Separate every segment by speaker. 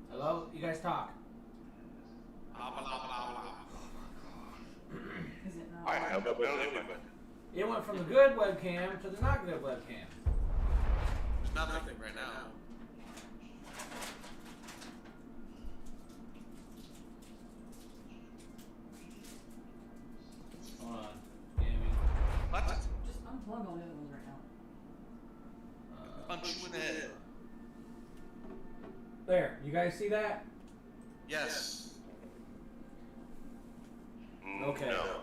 Speaker 1: Hello? You guys talk.
Speaker 2: Is it not?
Speaker 3: I have a building, but
Speaker 1: It went from the good webcam to the not good webcam.
Speaker 4: There's nothing right now.
Speaker 1: Hold on. Gaming.
Speaker 4: What?
Speaker 2: Just unplug all the other ones right now.
Speaker 4: Punch you in the head.
Speaker 1: There. You guys see that?
Speaker 4: Yes.
Speaker 1: Okay.
Speaker 3: no.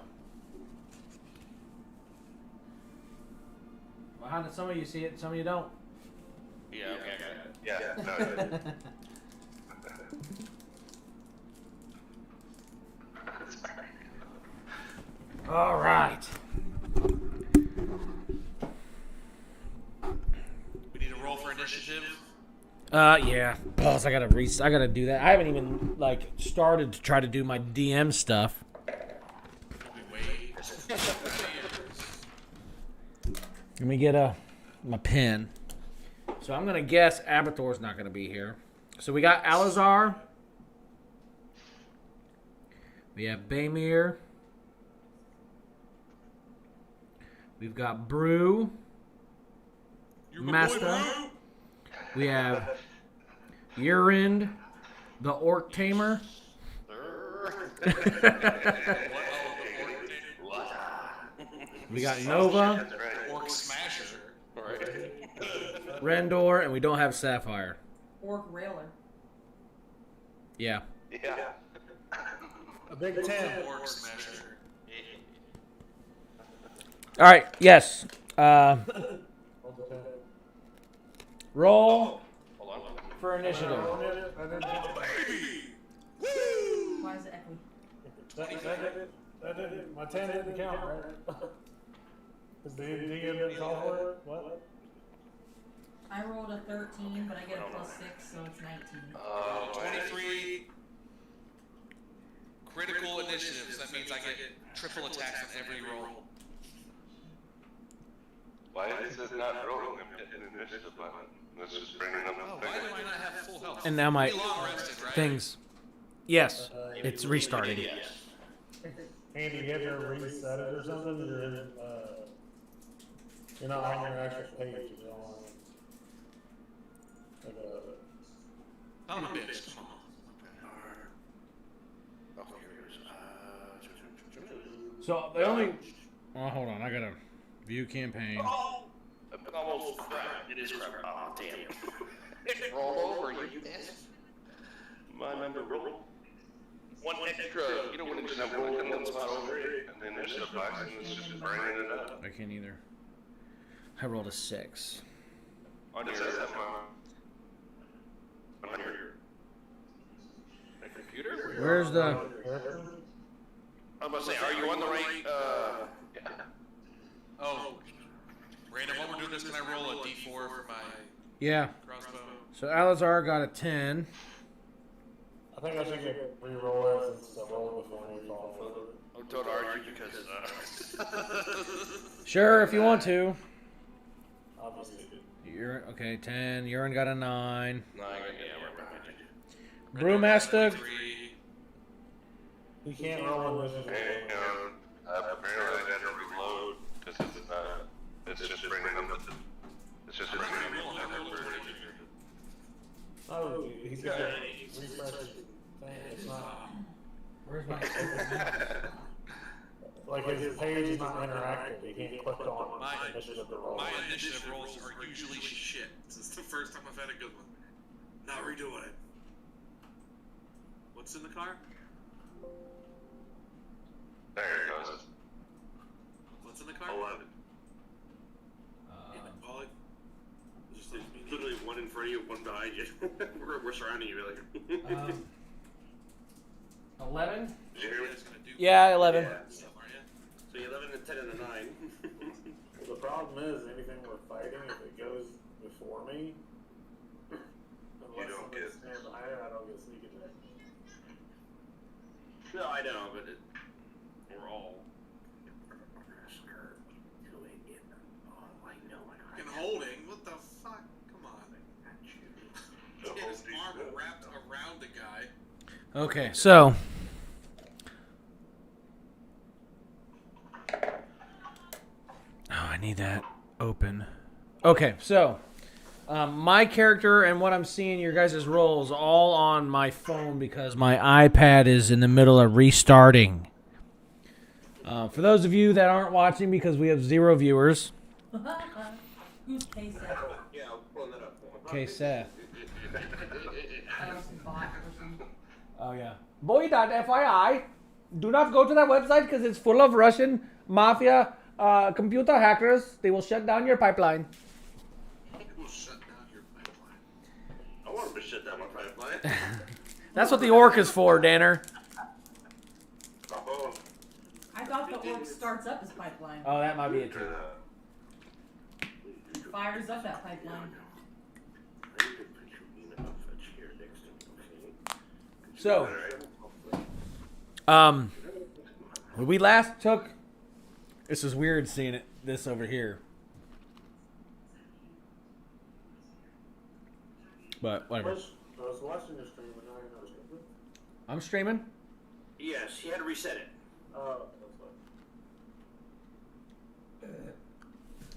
Speaker 1: Well, how did some of you see it and some of you don't?
Speaker 4: Yeah, okay, I got it.
Speaker 3: Yeah, no.
Speaker 1: All right.
Speaker 4: We need a roll for initiative.
Speaker 1: Yeah. Boss, I gotta do that. I haven't even started to try to do my DM stuff.
Speaker 4: We wait.
Speaker 1: Let me get my pen. So I'm gonna guess Abathor's not gonna be here. So we got Alazar. We have Baymir. We've got Brew. Master. We have Urind, the Orc Tamer. We got Nova,
Speaker 4: Orc Smasher. Right.
Speaker 1: Rendor, and we don't have Sapphire.
Speaker 2: Orc Railer.
Speaker 1: Yeah.
Speaker 3: Yeah.
Speaker 5: A big 10.
Speaker 4: Orc Smasher.
Speaker 1: All right. Yes. Roll
Speaker 4: Hold on.
Speaker 1: for initiative.
Speaker 2: Why is it echoey?
Speaker 5: My 10 didn't count, right? Because the DM didn't call for it? What?
Speaker 2: I rolled a 13, but I get a +6, so it's 19.
Speaker 4: 23 critical initiatives. That means I get triple attacks on every roll.
Speaker 3: Why is this not rolling? I'm hitting the initiative button. Let's just bring it up.
Speaker 4: Oh, why do I not have full health?
Speaker 1: And now my
Speaker 4: Pretty long rested, right?
Speaker 1: things. Yes, it's restarted.
Speaker 5: Andy, you have to reset it or something? You're not on your actual page. You're on
Speaker 4: Son of a bitch. Come on.
Speaker 3: Oh, here it is.
Speaker 1: So the only. Oh, hold on. I gotta view campaign.
Speaker 3: Oh, almost crap. It is crap. Oh, damn. Roll over, you ass. My number roll. One extra. You know when it's just rolling one spot over it, and then there's a box and it's just bringing it up.
Speaker 1: I can't either. I rolled a 6.
Speaker 3: On your computer?
Speaker 1: Where's the?
Speaker 3: I'm gonna say, are you on the right? Yeah.
Speaker 4: Oh, random. While we're doing this, can I roll a d4 for my
Speaker 1: Yeah.
Speaker 4: crossbow?
Speaker 1: So Alazar got a 10.
Speaker 5: I think I should get re-roll that since I rolled before we fall further.
Speaker 3: Oh, don't argue because
Speaker 1: Sure, if you want to.
Speaker 5: Obviously.
Speaker 1: You're okay. 10. Urine got a 9.
Speaker 3: yeah, we're behind you.
Speaker 1: Brewmaster.
Speaker 4: 3.
Speaker 5: You can't roll in this.
Speaker 3: And apparently I had to reload because it's just bringing them up. It's just bringing them up.
Speaker 5: Oh, he's got a refresh thing. It's not.
Speaker 1: Where's my?
Speaker 5: Like his page is not interactive. You can't click on initiative to roll.
Speaker 4: My initiative rolls are usually shit. This is the first time I've had a good one. Not redoing it. What's in the car?
Speaker 3: There it goes.
Speaker 4: What's in the car?
Speaker 3: 11.
Speaker 4: Damn it, Polly.
Speaker 6: Just literally one in front of you, one behind you. we're surrounding you. Like.
Speaker 1: 11.
Speaker 6: Did you hear me?
Speaker 1: Yeah, 11.
Speaker 6: Yeah. So 11 and 10 and a 9.
Speaker 5: The problem is, anything we're fighting, if it goes before me, unless
Speaker 3: don't
Speaker 5: somebody's
Speaker 3: get-
Speaker 5: standing behind it, I don't get sneak attack.
Speaker 6: No, I know, but we're all
Speaker 1: Okay, so I need that open. Okay, so my character and what I'm seeing your guys' rolls all on my phone because my iPad is in the middle of restarting. For those of you that aren't watching because we have 0 viewers.
Speaker 2: Who's K-Seth?
Speaker 6: Yeah, I was pulling that up.
Speaker 1: Okay, Seth.
Speaker 2: That was some bot person.
Speaker 1: Oh, yeah. Boy, that FYI, do not go to that website because it's full of Russian mafia computer hackers. They will shut down your pipeline.
Speaker 4: Who will shut down your pipeline?
Speaker 6: I want him to shut down my pipeline.
Speaker 1: That's what the orc is for, Danner.
Speaker 6: Oh,
Speaker 2: I thought the orc starts up his pipeline.
Speaker 1: Oh, that might be it, too.
Speaker 2: Fires up that pipeline.
Speaker 6: I need to put your email fetch here next to me, okay?
Speaker 1: So, when we last took... This is weird seeing this over here. But, whatever.
Speaker 5: I was watching the stream and now you're not streaming.
Speaker 1: I'm streaming.
Speaker 6: Yes, he had to reset it.
Speaker 5: Oh, that's fine.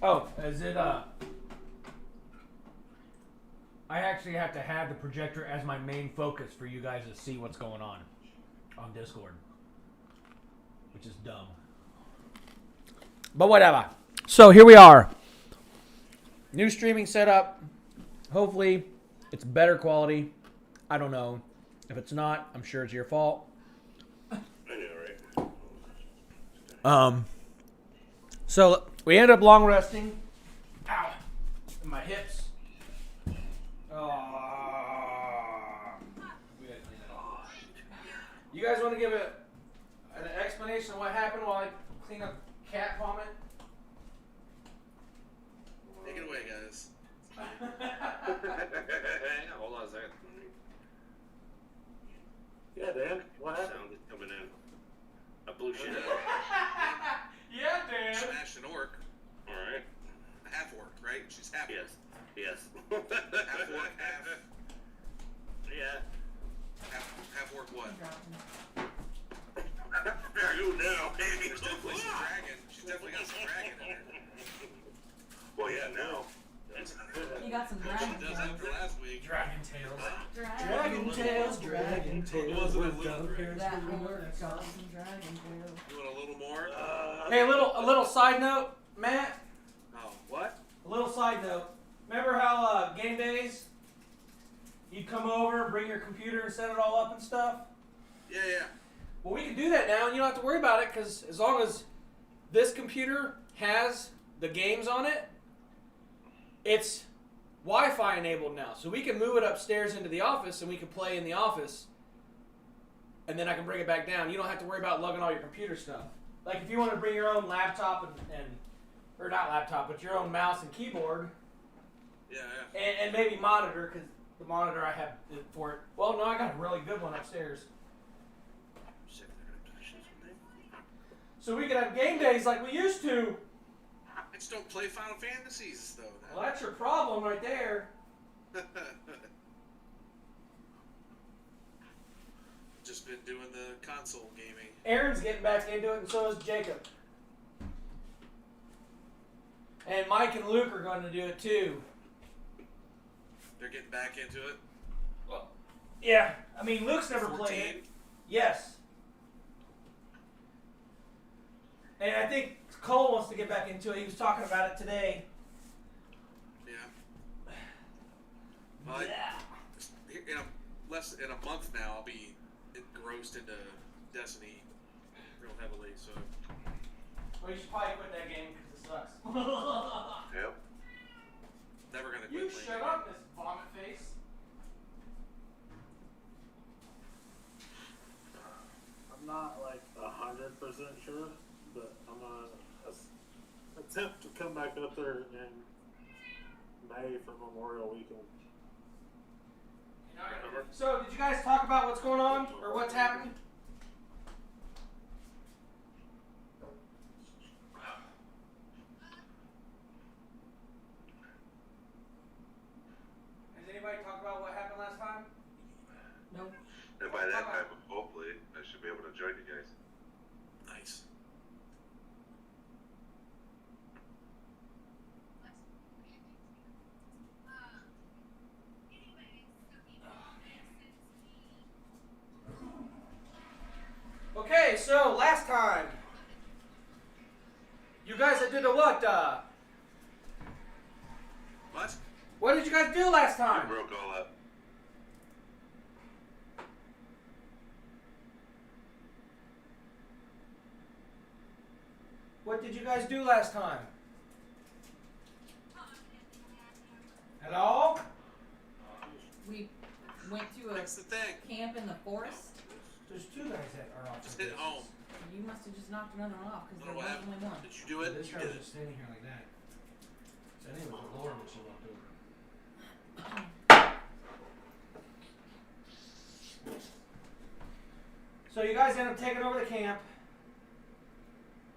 Speaker 1: Oh, is it, I actually have to have the projector as my main focus for you guys to see what's going on Discord. Which is dumb. But whatever. So here we are. New streaming setup. Hopefully it's better quality. I don't know. If it's not, I'm sure it's your fault.
Speaker 6: I know, right?
Speaker 1: So we ended up long resting. Ow. In my hips. We gotta clean that off. You guys want to give an explanation of what happened while I clean up cat vomit?
Speaker 4: Take it away, guys.
Speaker 6: Hold on a second.
Speaker 5: Yeah, Dan, what happened?
Speaker 6: Sound is coming in. I blew shit up.
Speaker 1: Yeah, Dan.
Speaker 4: Smashed an orc.
Speaker 6: Alright.
Speaker 4: A half orc, right? She's half orc.
Speaker 6: Yes. Yes.
Speaker 4: Half orc, half.
Speaker 6: Yeah.
Speaker 4: Half orc what?
Speaker 6: There you now.
Speaker 4: There's definitely some dragon. She's definitely got some dragon in her.
Speaker 6: Well, yeah, now.
Speaker 2: You got some
Speaker 4: She
Speaker 2: dragon
Speaker 4: does
Speaker 2: tails.
Speaker 4: after last week.
Speaker 1: Dragon tails.
Speaker 2: Dragon
Speaker 1: tails, dragon
Speaker 4: It wasn't a little dragon.
Speaker 2: That orc got some dragon tails.
Speaker 4: You want a little more?
Speaker 1: Hey, a little side note, Matt.
Speaker 4: Oh, what?
Speaker 1: A little side note. Remember how game days, you'd come over, bring your computer, and set it all up and stuff?
Speaker 4: Yeah, yeah.
Speaker 1: Well, we can do that now, and you don't have to worry about it, because as long as this computer has the games on it, it's Wi-Fi enabled now. So we can move it upstairs into the office, and we can play in the office, and then I can bring it back down. You don't have to worry about lugging all your computer stuff. Like, if you want to bring your own laptop or not laptop, but your own mouse and keyboard,
Speaker 4: Yeah, yeah.
Speaker 1: and maybe monitor, because the monitor I have for it. Well, no, I got a really good one upstairs. So we can have game days like we used to.
Speaker 4: I just don't play Final Fantasies, though.
Speaker 1: Well, that's your problem right there.
Speaker 4: Just been doing the console gaming.
Speaker 1: Aaron's getting back into it, and so is Jacob. And Mike and Luke are going to do it too.
Speaker 4: They're getting back into it.
Speaker 1: Well, yeah. I mean, Luke's never played
Speaker 4: 14?
Speaker 1: it. Yes. And I think Cole wants to get back into it. He was talking about it today.
Speaker 4: Yeah. Well, in a month now, I'll be engrossed into Destiny real heavily. So.
Speaker 1: Well, you should probably quit that game because it sucks.
Speaker 6: Yep.
Speaker 4: Never gonna quit
Speaker 1: You
Speaker 4: playing
Speaker 1: shut
Speaker 4: that
Speaker 1: up,
Speaker 4: game.
Speaker 1: Miss Vomit Face.
Speaker 5: I'm not like 100% sure, but I'm gonna attempt to come back up there in May for Memorial Weekend.
Speaker 1: So, did you guys talk about what's going on or what's happening? Has anybody talked about what happened last time?
Speaker 2: Nope.
Speaker 6: And by that time,
Speaker 1: You guys did a what?
Speaker 4: What?
Speaker 1: What did you guys do last
Speaker 6: I
Speaker 1: time?
Speaker 6: broke all up.
Speaker 1: What did you guys do last time? Hello?
Speaker 2: We went to a
Speaker 4: Fix the thing.
Speaker 2: camp in the forest.
Speaker 1: There's two guys that are off.
Speaker 4: Just hit home.
Speaker 2: You must have just knocked another one off because there
Speaker 4: What
Speaker 2: was
Speaker 4: happened?
Speaker 2: only one.
Speaker 4: Did you do it?
Speaker 1: This
Speaker 4: You
Speaker 1: guy
Speaker 4: did
Speaker 1: was
Speaker 4: it.
Speaker 1: just standing here like that. So I think it was a Laura when she walked over. So you guys end up taking over the camp.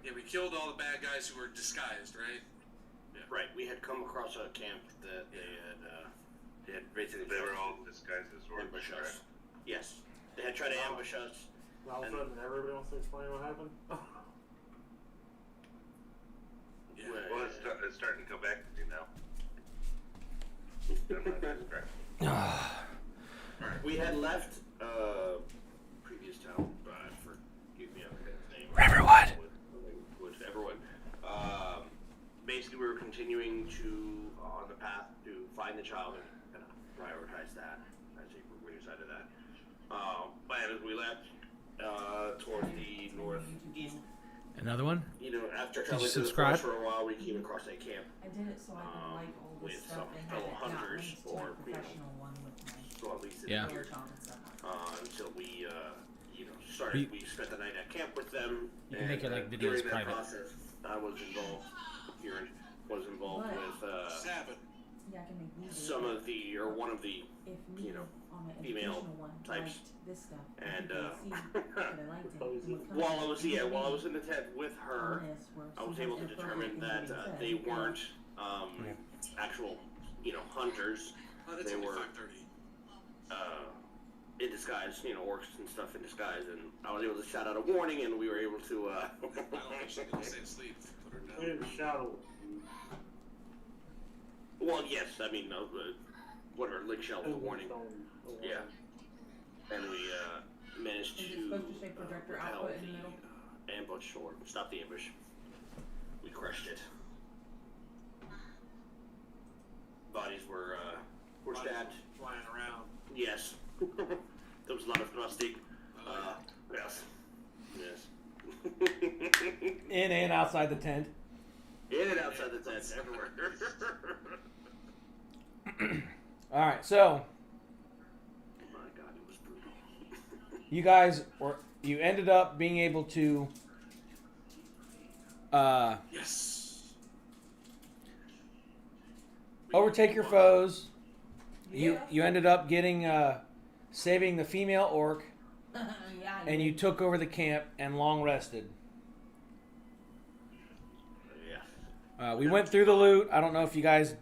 Speaker 4: Yeah, we killed all the bad guys who were disguised, right?
Speaker 3: Right, we had come across a camp that they had basically
Speaker 6: They were all disguised as orcs.
Speaker 3: ambush
Speaker 6: Right?
Speaker 3: us. Yes, they had tried to ambush us.
Speaker 5: All of a sudden, everybody wants to explain what happened.
Speaker 4: Yeah.
Speaker 6: Well, it's starting to come back to me now. I'm not distracted.
Speaker 4: Alright.
Speaker 3: We had left previous town, forgive me, I forget his name.
Speaker 1: Riverwood.
Speaker 3: Everyone. Basically, we were continuing on the path to find the child and kind of prioritize that. I think we're going to side of that. But as we left towards the northeast,
Speaker 1: Another one?
Speaker 3: after
Speaker 1: you
Speaker 3: traveling to the
Speaker 1: subscribe?
Speaker 3: forest for a while, we came across a camp.
Speaker 2: I did it so I could like all the
Speaker 3: with
Speaker 2: stuff
Speaker 3: some
Speaker 2: and
Speaker 3: fellow
Speaker 2: have it not
Speaker 3: hunters
Speaker 2: linked to
Speaker 3: or,
Speaker 2: a professional one with my
Speaker 3: So at least it
Speaker 1: Yeah.
Speaker 3: appeared,
Speaker 2: Photoshop and stuff on it.
Speaker 3: until we, started. We spent the night at camp with them.
Speaker 1: You can make it like
Speaker 3: during
Speaker 1: videos
Speaker 3: that
Speaker 1: private.
Speaker 3: process, I was involved. Kieran was involved
Speaker 2: What?
Speaker 3: with
Speaker 4: Sabin.
Speaker 2: Yeah, I can make these.
Speaker 3: some of the, or one of the,
Speaker 2: if me on the
Speaker 3: female
Speaker 2: educational one
Speaker 3: types.
Speaker 2: liked this stuff,
Speaker 3: And,
Speaker 2: I see that I liked it. and would come
Speaker 3: while I was
Speaker 2: and
Speaker 3: while I
Speaker 2: me
Speaker 3: was in the tent with her,
Speaker 2: on this where
Speaker 3: I was able to
Speaker 2: sometimes
Speaker 3: determine
Speaker 2: inappropriate
Speaker 3: that
Speaker 2: things
Speaker 3: they
Speaker 2: said.
Speaker 3: weren't actual, hunters.
Speaker 4: Oh, that's
Speaker 3: They
Speaker 4: only
Speaker 3: were-
Speaker 4: 5:30.
Speaker 3: In disguise, orcs and stuff in disguise, and I was able to shout out a warning, and we were able to.
Speaker 4: I don't think she's gonna stay asleep. Put her
Speaker 5: We
Speaker 4: down.
Speaker 5: didn't shadow.
Speaker 3: Well, yes, I mean, whatever, Lick Shell was a warning. Yeah. And we managed
Speaker 2: Is it
Speaker 3: to
Speaker 2: supposed to say projector
Speaker 3: repel
Speaker 2: output in the
Speaker 3: the
Speaker 2: middle?
Speaker 3: ambush, or stop the ambush. We crushed it. Bodies were stabbed.
Speaker 4: Flying around.
Speaker 3: Yes. There was a lot of thrusting. Yes. Yes.
Speaker 1: In and outside the tent.
Speaker 3: In and outside the tent, everywhere.
Speaker 1: All right, so
Speaker 3: My God, it was brutal.
Speaker 1: you ended up being able to
Speaker 4: Yes.
Speaker 1: overtake your foes.
Speaker 2: Yeah.
Speaker 1: You ended up getting saving the female orc,
Speaker 2: Yeah. I
Speaker 1: and
Speaker 2: did.
Speaker 1: you took over the camp and long rested.
Speaker 3: Yeah.
Speaker 1: We went through the loot. I don't know if you guys.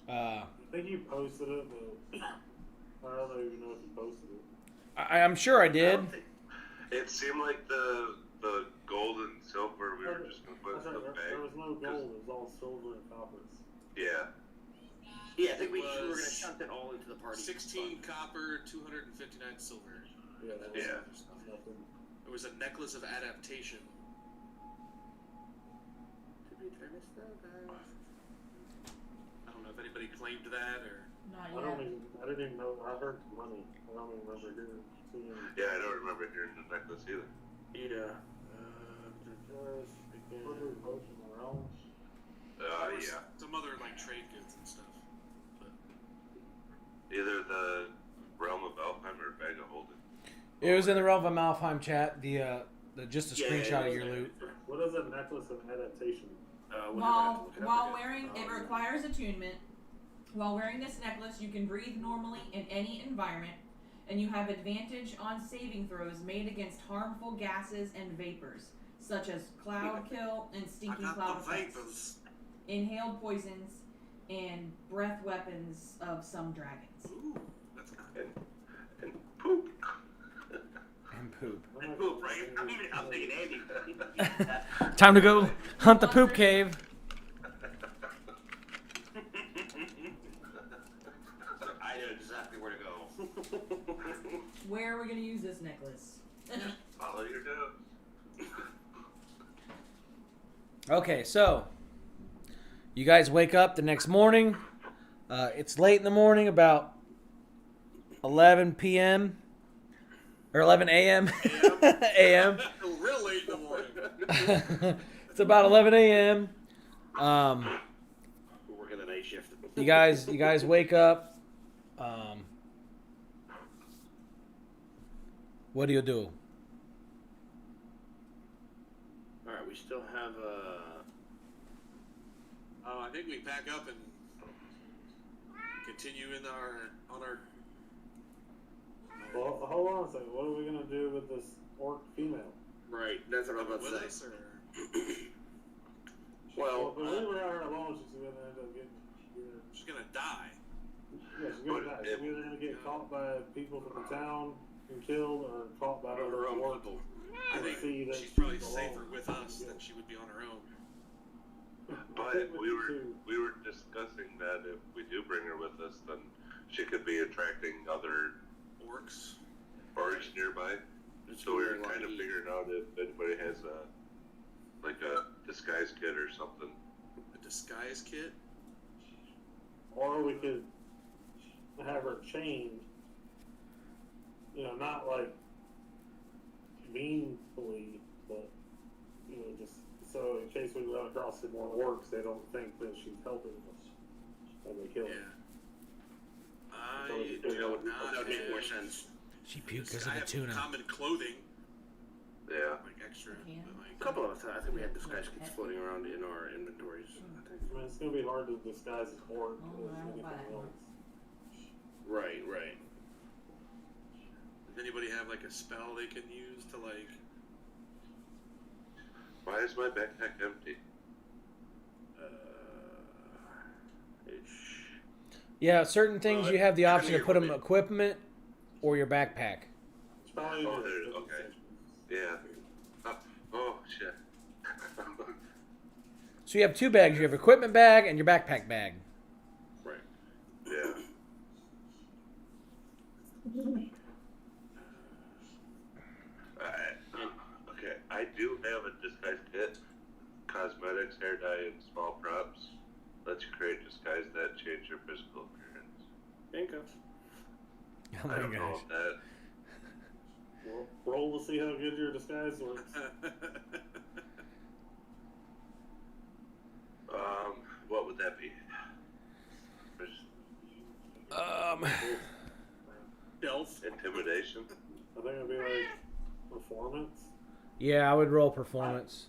Speaker 5: I think you posted it, but I don't even know if you posted it.
Speaker 1: I'm sure I did.
Speaker 6: It seemed like the gold and silver we were just gonna put in the
Speaker 5: There
Speaker 6: bag.
Speaker 5: was no gold, it was all silver and coppers.
Speaker 6: Yeah.
Speaker 3: Yeah, I think we
Speaker 4: Was
Speaker 3: were going to chuck it all into the party.
Speaker 4: 16 copper, 259 silver.
Speaker 5: Yeah, that was
Speaker 6: Yeah.
Speaker 5: nothing.
Speaker 4: There was a necklace of adaptation. I don't know if anybody claimed that or.
Speaker 2: Not
Speaker 5: I
Speaker 2: yet.
Speaker 5: didn't even know. I heard money. I don't even remember seeing.
Speaker 6: Yeah, I don't remember hearing the necklace either.
Speaker 3: Yeah.
Speaker 5: Potion around.
Speaker 4: There was
Speaker 6: Yeah.
Speaker 4: Some other like trade goods and stuff. But
Speaker 6: Either the realm of Alfheim or bag of holding.
Speaker 1: It was in the realm of Alfheim chat. The just a
Speaker 3: Yeah,
Speaker 1: screenshot
Speaker 3: it
Speaker 1: of your
Speaker 3: was
Speaker 1: loot.
Speaker 5: What is a necklace of adaptation?
Speaker 2: While wearing, it requires attunement. While wearing this necklace, you can breathe normally in any environment, and you have advantage on saving throws made against harmful gases and vapors, such as cloud kill and
Speaker 4: I
Speaker 2: stinking
Speaker 4: got
Speaker 2: cloud
Speaker 4: the
Speaker 2: effects,
Speaker 4: vapors.
Speaker 2: inhaled poisons, and breath weapons of some dragons.
Speaker 4: Ooh, that's kind
Speaker 6: And poop.
Speaker 1: And poop.
Speaker 3: And poop, right? I'm thinking Andy.
Speaker 1: Time to go hunt the poop cave.
Speaker 3: I know exactly where to go.
Speaker 2: Where are we going to use this necklace?
Speaker 6: Follow your nose.
Speaker 1: Okay, so you guys wake up the next morning. It's late in the morning, about 11 p.m. or 11 a.m. a.m.
Speaker 4: Real late in the morning.
Speaker 1: It's about 11 a.m.
Speaker 6: We're working the night shift.
Speaker 1: You guys wake up. What do you do?
Speaker 6: All right, we still have
Speaker 4: I think we pack up and continue on our.
Speaker 5: Well, hold on a second. What are we gonna do with this orc female?
Speaker 6: right. That's what I was
Speaker 4: With
Speaker 6: about to
Speaker 4: us,
Speaker 6: say.
Speaker 4: or
Speaker 6: Well,
Speaker 5: if we leave her out here alone, she's gonna end up getting.
Speaker 4: she's gonna die.
Speaker 5: Yeah, she's gonna die. She's either gonna get caught by people from the town and killed, or caught by
Speaker 6: her
Speaker 5: other
Speaker 6: own
Speaker 5: orcs.
Speaker 6: people.
Speaker 4: I
Speaker 5: and
Speaker 4: think
Speaker 5: see that
Speaker 4: she's probably
Speaker 5: alone.
Speaker 4: safer with us than she would be on her own.
Speaker 7: But we were discussing that if we do bring her with us, then she could be attracting other
Speaker 4: Orcs.
Speaker 7: birds nearby. So we were kind of figuring out if anybody has a disguise kit or something.
Speaker 4: A disguise kit.
Speaker 5: Or we could have her chained. You know, not like meanly, but you know, just so in case we run across some more orcs, they don't think that she's helping us and they kill her.
Speaker 4: Yeah.
Speaker 5: So we
Speaker 4: I
Speaker 5: could
Speaker 4: do
Speaker 5: go-
Speaker 4: not
Speaker 6: That would make more
Speaker 4: have-
Speaker 6: sense.
Speaker 1: She puked because
Speaker 4: I
Speaker 1: of the
Speaker 4: have
Speaker 1: tuna.
Speaker 4: common clothing,
Speaker 7: Yeah.
Speaker 4: like extra.
Speaker 2: Yeah.
Speaker 4: But like,
Speaker 6: A couple of us, I think we had disguise kits floating around in our inventories. I think.
Speaker 5: I mean, it's gonna be hard to disguise as orc
Speaker 2: Oh,
Speaker 5: as
Speaker 2: I don't buy
Speaker 5: anything
Speaker 2: it.
Speaker 5: else.
Speaker 6: Right, right.
Speaker 4: does anybody have like a spell they can use to like?
Speaker 7: Why is my backpack empty?
Speaker 6: Ish.
Speaker 1: Yeah, certain things you have the
Speaker 6: I
Speaker 1: option to
Speaker 6: mean,
Speaker 1: put them
Speaker 6: your
Speaker 1: in equipment or your backpack.
Speaker 5: It's probably
Speaker 7: Oh,
Speaker 5: just
Speaker 7: there-
Speaker 5: different
Speaker 7: okay.
Speaker 5: sections.
Speaker 7: Yeah. Oh shit.
Speaker 1: So you have two bags. You have equipment bag and your backpack bag.
Speaker 6: Right.
Speaker 7: Yeah. Okay, I do have a disguise kit. Cosmetics, hair dye, and small props. Let's create disguise that change your physical appearance.
Speaker 6: Handcuffs.
Speaker 1: Oh
Speaker 7: I
Speaker 1: my
Speaker 7: don't know
Speaker 1: gosh.
Speaker 7: if that.
Speaker 5: Well, roll to see how good your disguise works.
Speaker 7: What would that be?
Speaker 4: Stealth.
Speaker 7: Intimidation.
Speaker 5: I think it'd be like performance
Speaker 1: Yeah, I would roll performance.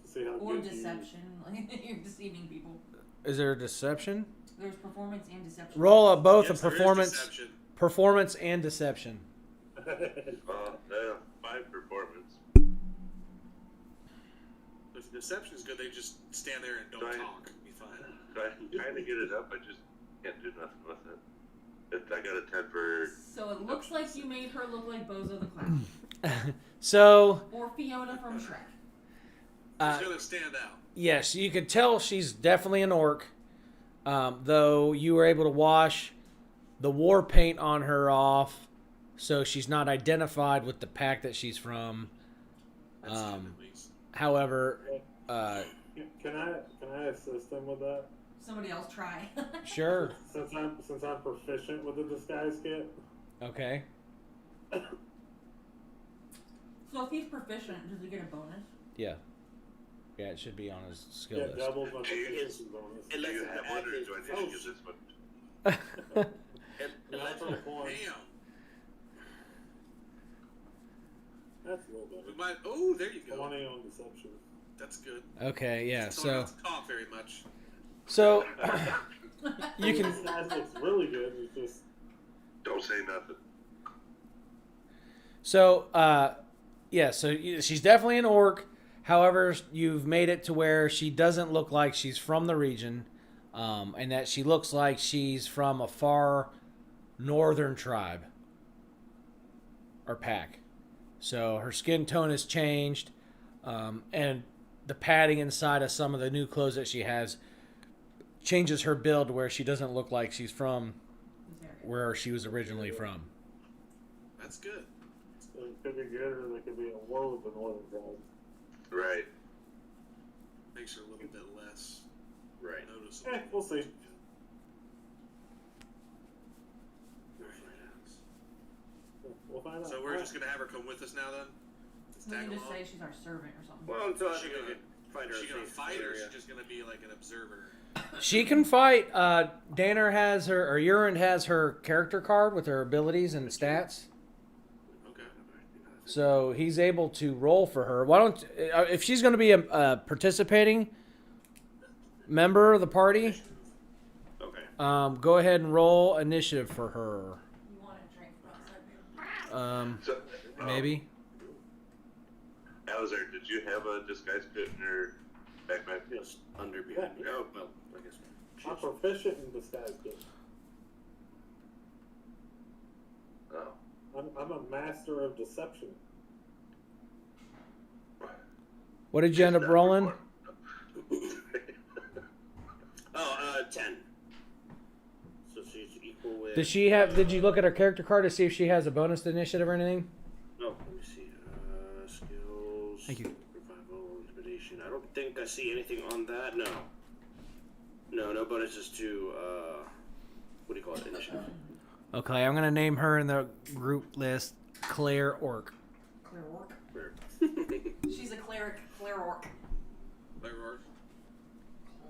Speaker 5: to see how
Speaker 2: Or
Speaker 5: good
Speaker 2: deception. Like you're deceiving people.
Speaker 1: Is there a deception?
Speaker 2: There's performance and deception.
Speaker 1: Roll both
Speaker 4: Yes,
Speaker 1: a
Speaker 4: there is
Speaker 1: performance,
Speaker 4: deception.
Speaker 1: performance and deception.
Speaker 7: Yeah, 5 performance.
Speaker 4: If deception is good, they just stand there and don't
Speaker 7: Right.
Speaker 4: talk. Be fine.
Speaker 7: So I'm trying to get it up, I just can't do nothing with it. I got a 10 for.
Speaker 2: So it looks like you made her look like Bozo the Clown.
Speaker 1: So,
Speaker 2: Or Fiona from Shrek.
Speaker 1: uh,
Speaker 4: She's gonna stand out.
Speaker 1: yes, you could tell she's definitely an orc. Though you were able to wash the war paint on her off, so she's not identified with the pack that she's from.
Speaker 4: That's good, at least.
Speaker 1: However,
Speaker 5: Can I assist them with that?
Speaker 2: Somebody else try.
Speaker 1: sure,
Speaker 5: Since I'm proficient with the disguise kit.
Speaker 1: okay.
Speaker 2: So if he's proficient, does he get a bonus?
Speaker 1: Yeah, it should be on his skill
Speaker 5: Get
Speaker 1: list.
Speaker 5: doubles my
Speaker 6: Do you-
Speaker 5: proficiency bonus.
Speaker 7: Do you have one, or do I need to use this one?
Speaker 5: That's on point.
Speaker 4: Damn.
Speaker 5: That's a little
Speaker 4: We
Speaker 5: better.
Speaker 4: might. Oh, there you go.
Speaker 5: 20 on deception.
Speaker 4: That's good.
Speaker 1: Okay, yeah.
Speaker 4: Someone
Speaker 1: So,
Speaker 4: not to talk very much.
Speaker 1: so you
Speaker 5: The
Speaker 1: can.
Speaker 5: disguise looks really good. It's just
Speaker 7: Don't say nothing.
Speaker 1: So, yeah. So she's definitely an orc. However, you've made it to where she doesn't look like she's from the region, and that she looks like she's from a far northern tribe or pack. So her skin tone has changed, and the padding inside of some of the new clothes that she has changes her build where she doesn't look like she's from
Speaker 2: This area.
Speaker 1: where she was originally from.
Speaker 4: That's good.
Speaker 5: it could be good, or they could be at war with the northern tribe.
Speaker 7: Right.
Speaker 4: makes her a little bit less
Speaker 8: Right.
Speaker 4: noticeable.
Speaker 5: We'll see. We'll find out.
Speaker 4: So we're just gonna have her come with us now then?
Speaker 2: We
Speaker 4: Tag
Speaker 2: can just
Speaker 4: along?
Speaker 2: say she's our servant or something.
Speaker 8: Well, until I
Speaker 4: She
Speaker 8: think
Speaker 4: gonna-
Speaker 8: we can find her
Speaker 4: Is she
Speaker 8: a
Speaker 4: gonna
Speaker 8: safe
Speaker 4: fight, or is
Speaker 8: area.
Speaker 4: she just gonna be like an observer?
Speaker 1: She can fight. Danner has her, or Urine has her character card with her abilities and stats.
Speaker 4: Okay.
Speaker 1: So he's able to roll for her. Why don't, if she's going to be a participating member of the party,
Speaker 8: Okay.
Speaker 1: go ahead and roll initiative for her.
Speaker 2: You want a drink from outside?
Speaker 7: So,
Speaker 1: Maybe.
Speaker 7: Alzar, did you have a disguise kit in your backpack?
Speaker 8: Yes, under behind me. Oh, well, I guess.
Speaker 5: I'm proficient in disguise kit.
Speaker 7: Oh.
Speaker 5: I'm a master of deception.
Speaker 1: What did you end up rolling?
Speaker 8: Oh, 10. So she's equal with.
Speaker 1: Did she have? Did you look at her character card to see if she has a bonus to initiative or anything?
Speaker 8: No, let me see. Skills.
Speaker 1: Thank you.
Speaker 8: Revival, intimidation. I don't think I see anything on that. No. No bonuses to, what do you call it? Initiative.
Speaker 1: Okay, I'm gonna name her in the group list Claire Orc.
Speaker 2: Claire Orc.
Speaker 8: Where?
Speaker 2: She's a cleric. Claire Orc.
Speaker 4: Claire Orc.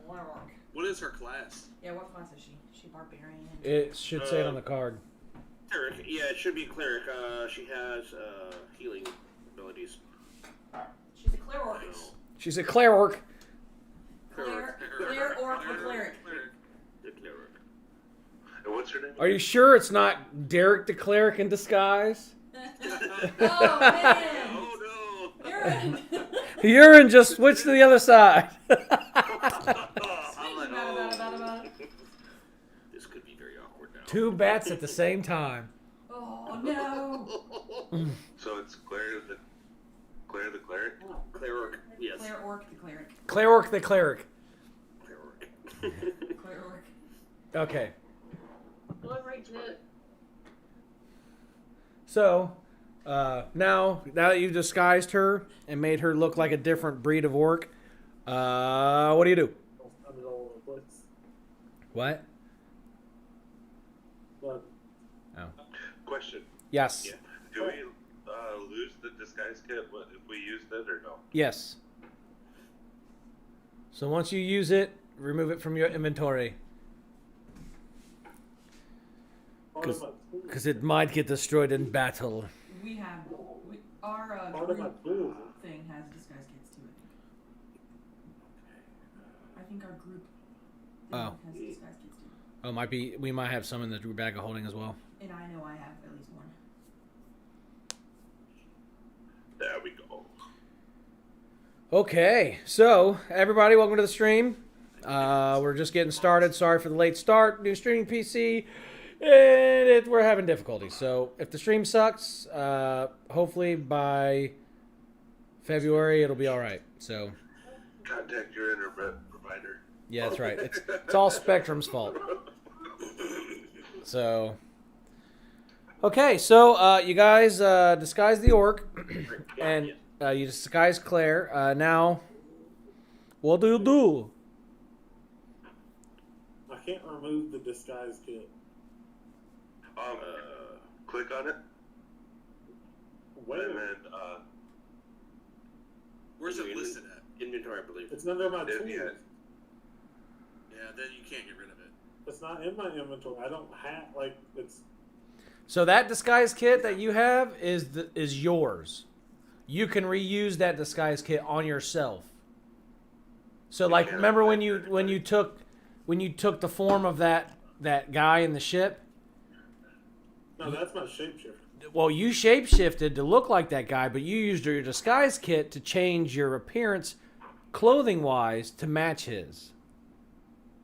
Speaker 2: Claire Orc.
Speaker 4: What is her class?
Speaker 2: Yeah, what class is she? Is she barbarian?
Speaker 1: It should say it on the card.
Speaker 8: Cleric. Yeah, it should be cleric. She has, healing abilities.
Speaker 2: She's a Claire Orc.
Speaker 1: She's a Claire Orc.
Speaker 2: Claire Orc the cleric.
Speaker 8: The cleric.
Speaker 7: And what's her name?
Speaker 1: Are you sure it's not Derek the Cleric in disguise?
Speaker 2: Oh man!
Speaker 8: Oh no!
Speaker 2: Urine.
Speaker 1: Urine just switched to the other side.
Speaker 8: I'm like, oh. This could be very awkward now.
Speaker 1: Two bats at the same time.
Speaker 2: Oh no!
Speaker 7: So it's Claire the cleric?
Speaker 8: Cleric. Yes.
Speaker 2: Claire Orc the cleric.
Speaker 1: Claire Orc the Cleric.
Speaker 8: Cleric.
Speaker 2: Claire Orc.
Speaker 1: Okay.
Speaker 9: Right kit.
Speaker 1: So, now that you've disguised her and made her look like a different breed of orc, what do you do?
Speaker 5: I'm all over the place.
Speaker 1: What?
Speaker 5: But
Speaker 7: Question.
Speaker 1: Yes.
Speaker 8: Yeah.
Speaker 7: Do we lose the disguise kit if we used it or no?
Speaker 1: Yes. So once you use it, remove it from your inventory.
Speaker 5: part of my tool.
Speaker 1: Because it might get destroyed in battle.
Speaker 2: We have our
Speaker 5: Part of my
Speaker 2: group
Speaker 5: tool.
Speaker 2: thing has disguise kits too. I think our group thing
Speaker 1: Oh.
Speaker 2: has disguise kits too.
Speaker 1: Oh, might be. We might have some in the bag of holding as well.
Speaker 2: And I know I have at least one.
Speaker 7: There we go.
Speaker 1: Okay, so everybody, welcome to the stream. We're just getting started. Sorry for the late start. New streaming PC, and we're having difficulties. So if the stream sucks, hopefully by February it'll be all right. So
Speaker 7: Contact your internet provider.
Speaker 1: yeah, that's right. It's all Spectrum's fault. So okay, so you guys disguise the orc, and you disguise Claire. Now, what do you do?
Speaker 5: I can't remove the disguise kit.
Speaker 7: Click on it,
Speaker 5: Where?
Speaker 7: and then
Speaker 4: Where's it listed at?
Speaker 8: Inventory, I believe.
Speaker 5: It's under my tools.
Speaker 7: yeah.
Speaker 4: Yeah, then you can't get rid of it.
Speaker 5: It's not in my inventory. I don't have it's.
Speaker 1: So that disguise kit that you have is yours. You can reuse that disguise kit on yourself. So like, remember when you took the form of that guy in the ship?
Speaker 5: No, that's my shapeshifter.
Speaker 1: Well, you shapeshifted to look like that guy, but you used your disguise kit to change your appearance, clothing-wise, to match his.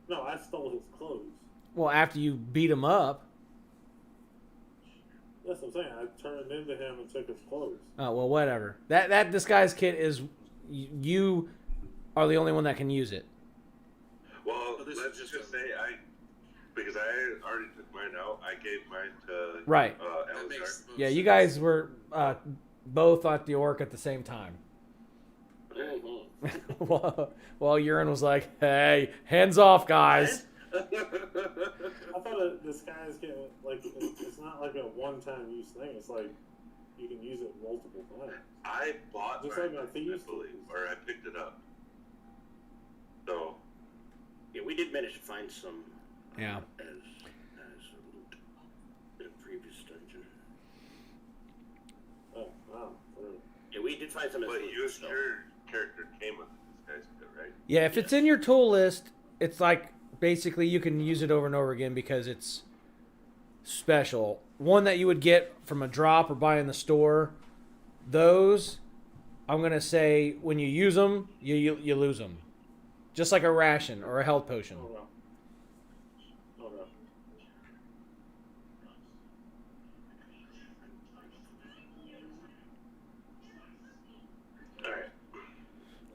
Speaker 5: No, I stole his clothes.
Speaker 1: Well, after you beat him up.
Speaker 5: That's what I'm saying. I turned into him and took his clothes.
Speaker 1: Oh, well, whatever. That disguise kit is, you are the only one that can use it.
Speaker 7: Well,
Speaker 4: this
Speaker 7: let's
Speaker 4: is
Speaker 7: just say because I already took mine out. I gave mine to
Speaker 1: Right.
Speaker 4: That
Speaker 7: Alzar.
Speaker 4: makes the most
Speaker 1: Yeah, you
Speaker 4: sense.
Speaker 1: guys were both at the orc at the same time. While Urine was like, "Hey, hands off, guys."
Speaker 5: I thought the disguise get like it's not like a one-time use thing. It's like you can use it multiple times.
Speaker 7: I bought
Speaker 5: Just
Speaker 7: mine,
Speaker 5: like my thieves
Speaker 7: I believe, or I picked it up. So
Speaker 8: Yeah, we did manage to find some.
Speaker 1: Yeah.
Speaker 8: As loot in a previous dungeon.
Speaker 5: Oh wow! Really?
Speaker 8: Yeah, we did find some. As
Speaker 7: but
Speaker 8: loot,
Speaker 7: your
Speaker 8: so.
Speaker 7: character came with the disguise kit, right?
Speaker 1: Yeah, if it's in your tool list, it's like basically you can use it over and over again because it's special. One that you would get from a drop or buy in the store, those, I'm going to say when you use them, you lose them. Just like a ration or a health potion.
Speaker 5: Oh wow! Oh no!
Speaker 7: All right.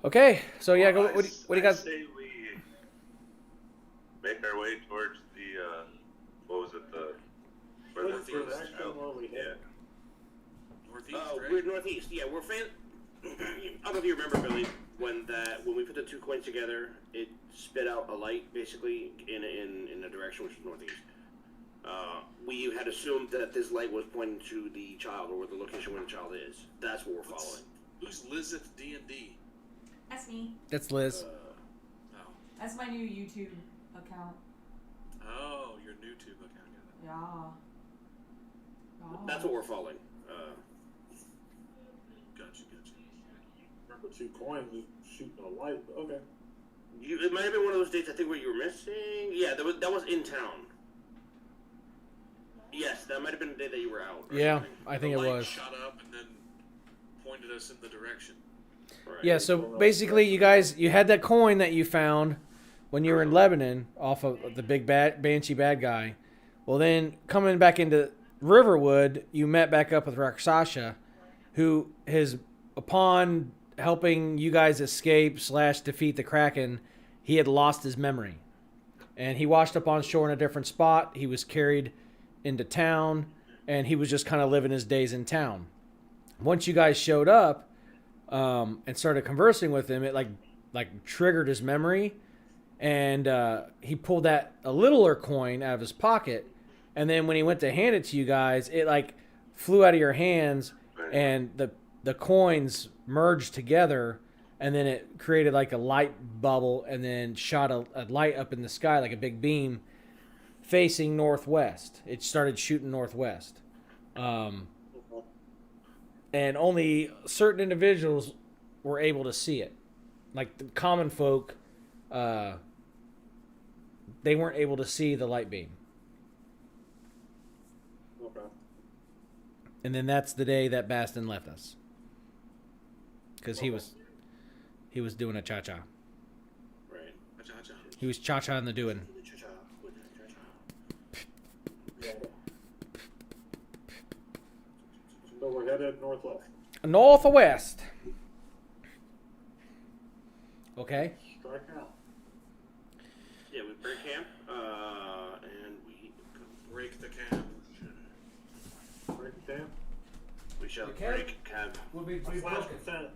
Speaker 1: Okay, so yeah,
Speaker 7: Well,
Speaker 1: what do you got?
Speaker 7: I say we make our way towards the what was it, the where the
Speaker 5: What's the
Speaker 7: thieves
Speaker 5: action
Speaker 7: out?
Speaker 5: where we hit?
Speaker 7: Yeah.
Speaker 4: Northeast, right?
Speaker 8: We're northeast. Yeah, we're fan. I don't know if you remember, Billy, when we put the 2 coins together, it spit out a light basically in a direction which is northeast. We had assumed that this light was pointing to the child or the location where the child is. That's what we're following.
Speaker 4: Who's Lizeth D&D?
Speaker 2: That's me.
Speaker 1: That's Liz.
Speaker 4: Oh.
Speaker 2: That's my new YouTube account.
Speaker 4: Oh, your new tube account.
Speaker 2: Yeah. Oh.
Speaker 8: That's what we're following.
Speaker 4: Gotcha.
Speaker 5: Remember 2 coins just shooting a light? But okay.
Speaker 8: It might have been one of those dates I think where you were missing. Yeah, that was in town. Yes, that might have been the day that you were out.
Speaker 1: Yeah,
Speaker 8: something.
Speaker 1: I think
Speaker 4: The
Speaker 1: it
Speaker 4: light
Speaker 1: was.
Speaker 4: shot up and then pointed us in the direction.
Speaker 8: Right.
Speaker 1: Yeah, so basically you had that coin that you found when you were in Lebanon off of the big Banshee bad guy. Well, then coming back into Riverwood, you met back up with Rakshasha, who upon helping you guys escape / defeat the Kraken, he had lost his memory. And he washed up on shore in a different spot. He was carried into town, and he was just kind of living his days in town. Once you guys showed up and started conversing with him, it like triggered his memory, and he pulled a littler coin out of his pocket, and then when he went to hand it to you guys, it like flew out of your hands, and the coins merged together, and then it created like a light bubble, and then shot a light up in the sky like a big beam facing northwest. It started shooting northwest. And only certain individuals were able to see it. Like the common folk, they weren't able to see the light beam.
Speaker 5: Okay.
Speaker 1: And then that's the day that Baston left us. Because he was doing a cha-cha.
Speaker 8: Right.
Speaker 4: Cha-cha.
Speaker 1: He was cha-cha in the doing.
Speaker 5: Yeah. So we're headed northwest.
Speaker 1: North or west? Okay.
Speaker 5: Strike out.
Speaker 8: Yeah, we break camp, and we
Speaker 4: Break the camp.
Speaker 5: Break it down.
Speaker 8: shall
Speaker 1: Okay.
Speaker 8: break camp.
Speaker 1: We'll be
Speaker 5: Slash
Speaker 1: broken.
Speaker 5: consent.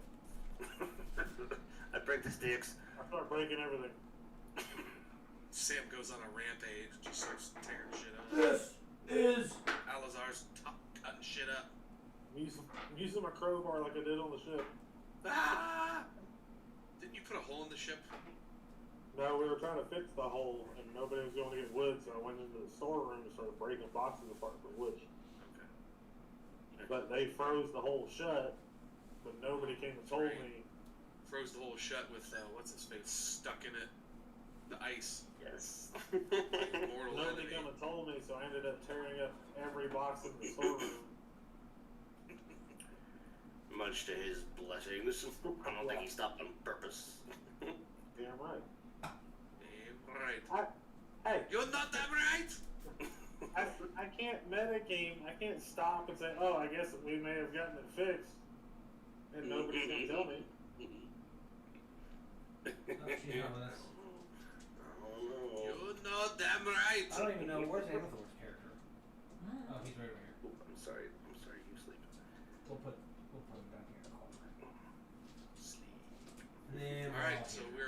Speaker 8: I break the sticks.
Speaker 5: I start breaking everything.
Speaker 4: Sam goes on a rampage, just starts tearing shit up.
Speaker 1: This is
Speaker 4: Alazar's cutting shit up.
Speaker 5: I'm using my crowbar like I did on the ship.
Speaker 4: Ah! Didn't you put a hole in the ship?
Speaker 5: No, we were trying to fix the hole, and nobody was going to get wood, so I went into the storeroom and started breaking boxes apart for wood.
Speaker 4: Okay.
Speaker 5: But they froze the hole shut, but nobody came and told me.
Speaker 4: Froze the hole shut with, what's his face, stuck in it. The ice.
Speaker 8: Yes.
Speaker 4: Mortal
Speaker 5: Nobody
Speaker 4: enemy.
Speaker 5: came and told me, so I ended up tearing up every box in the storeroom.
Speaker 8: Much to his blessings. I don't think he stopped on purpose.
Speaker 5: Damn right.
Speaker 4: Damn right.
Speaker 5: Hey,
Speaker 4: You're not damn right!
Speaker 5: I can't metagame. I can't stop and say, oh, I guess we may have gotten it fixed. And nobody's going to tell me.
Speaker 4: You're not damn right!
Speaker 1: I don't even know where's Amethyst's character. Oh, he's right over here.
Speaker 8: I'm sorry, you sleep.
Speaker 1: We'll put him down here in the corner.
Speaker 4: Sleep.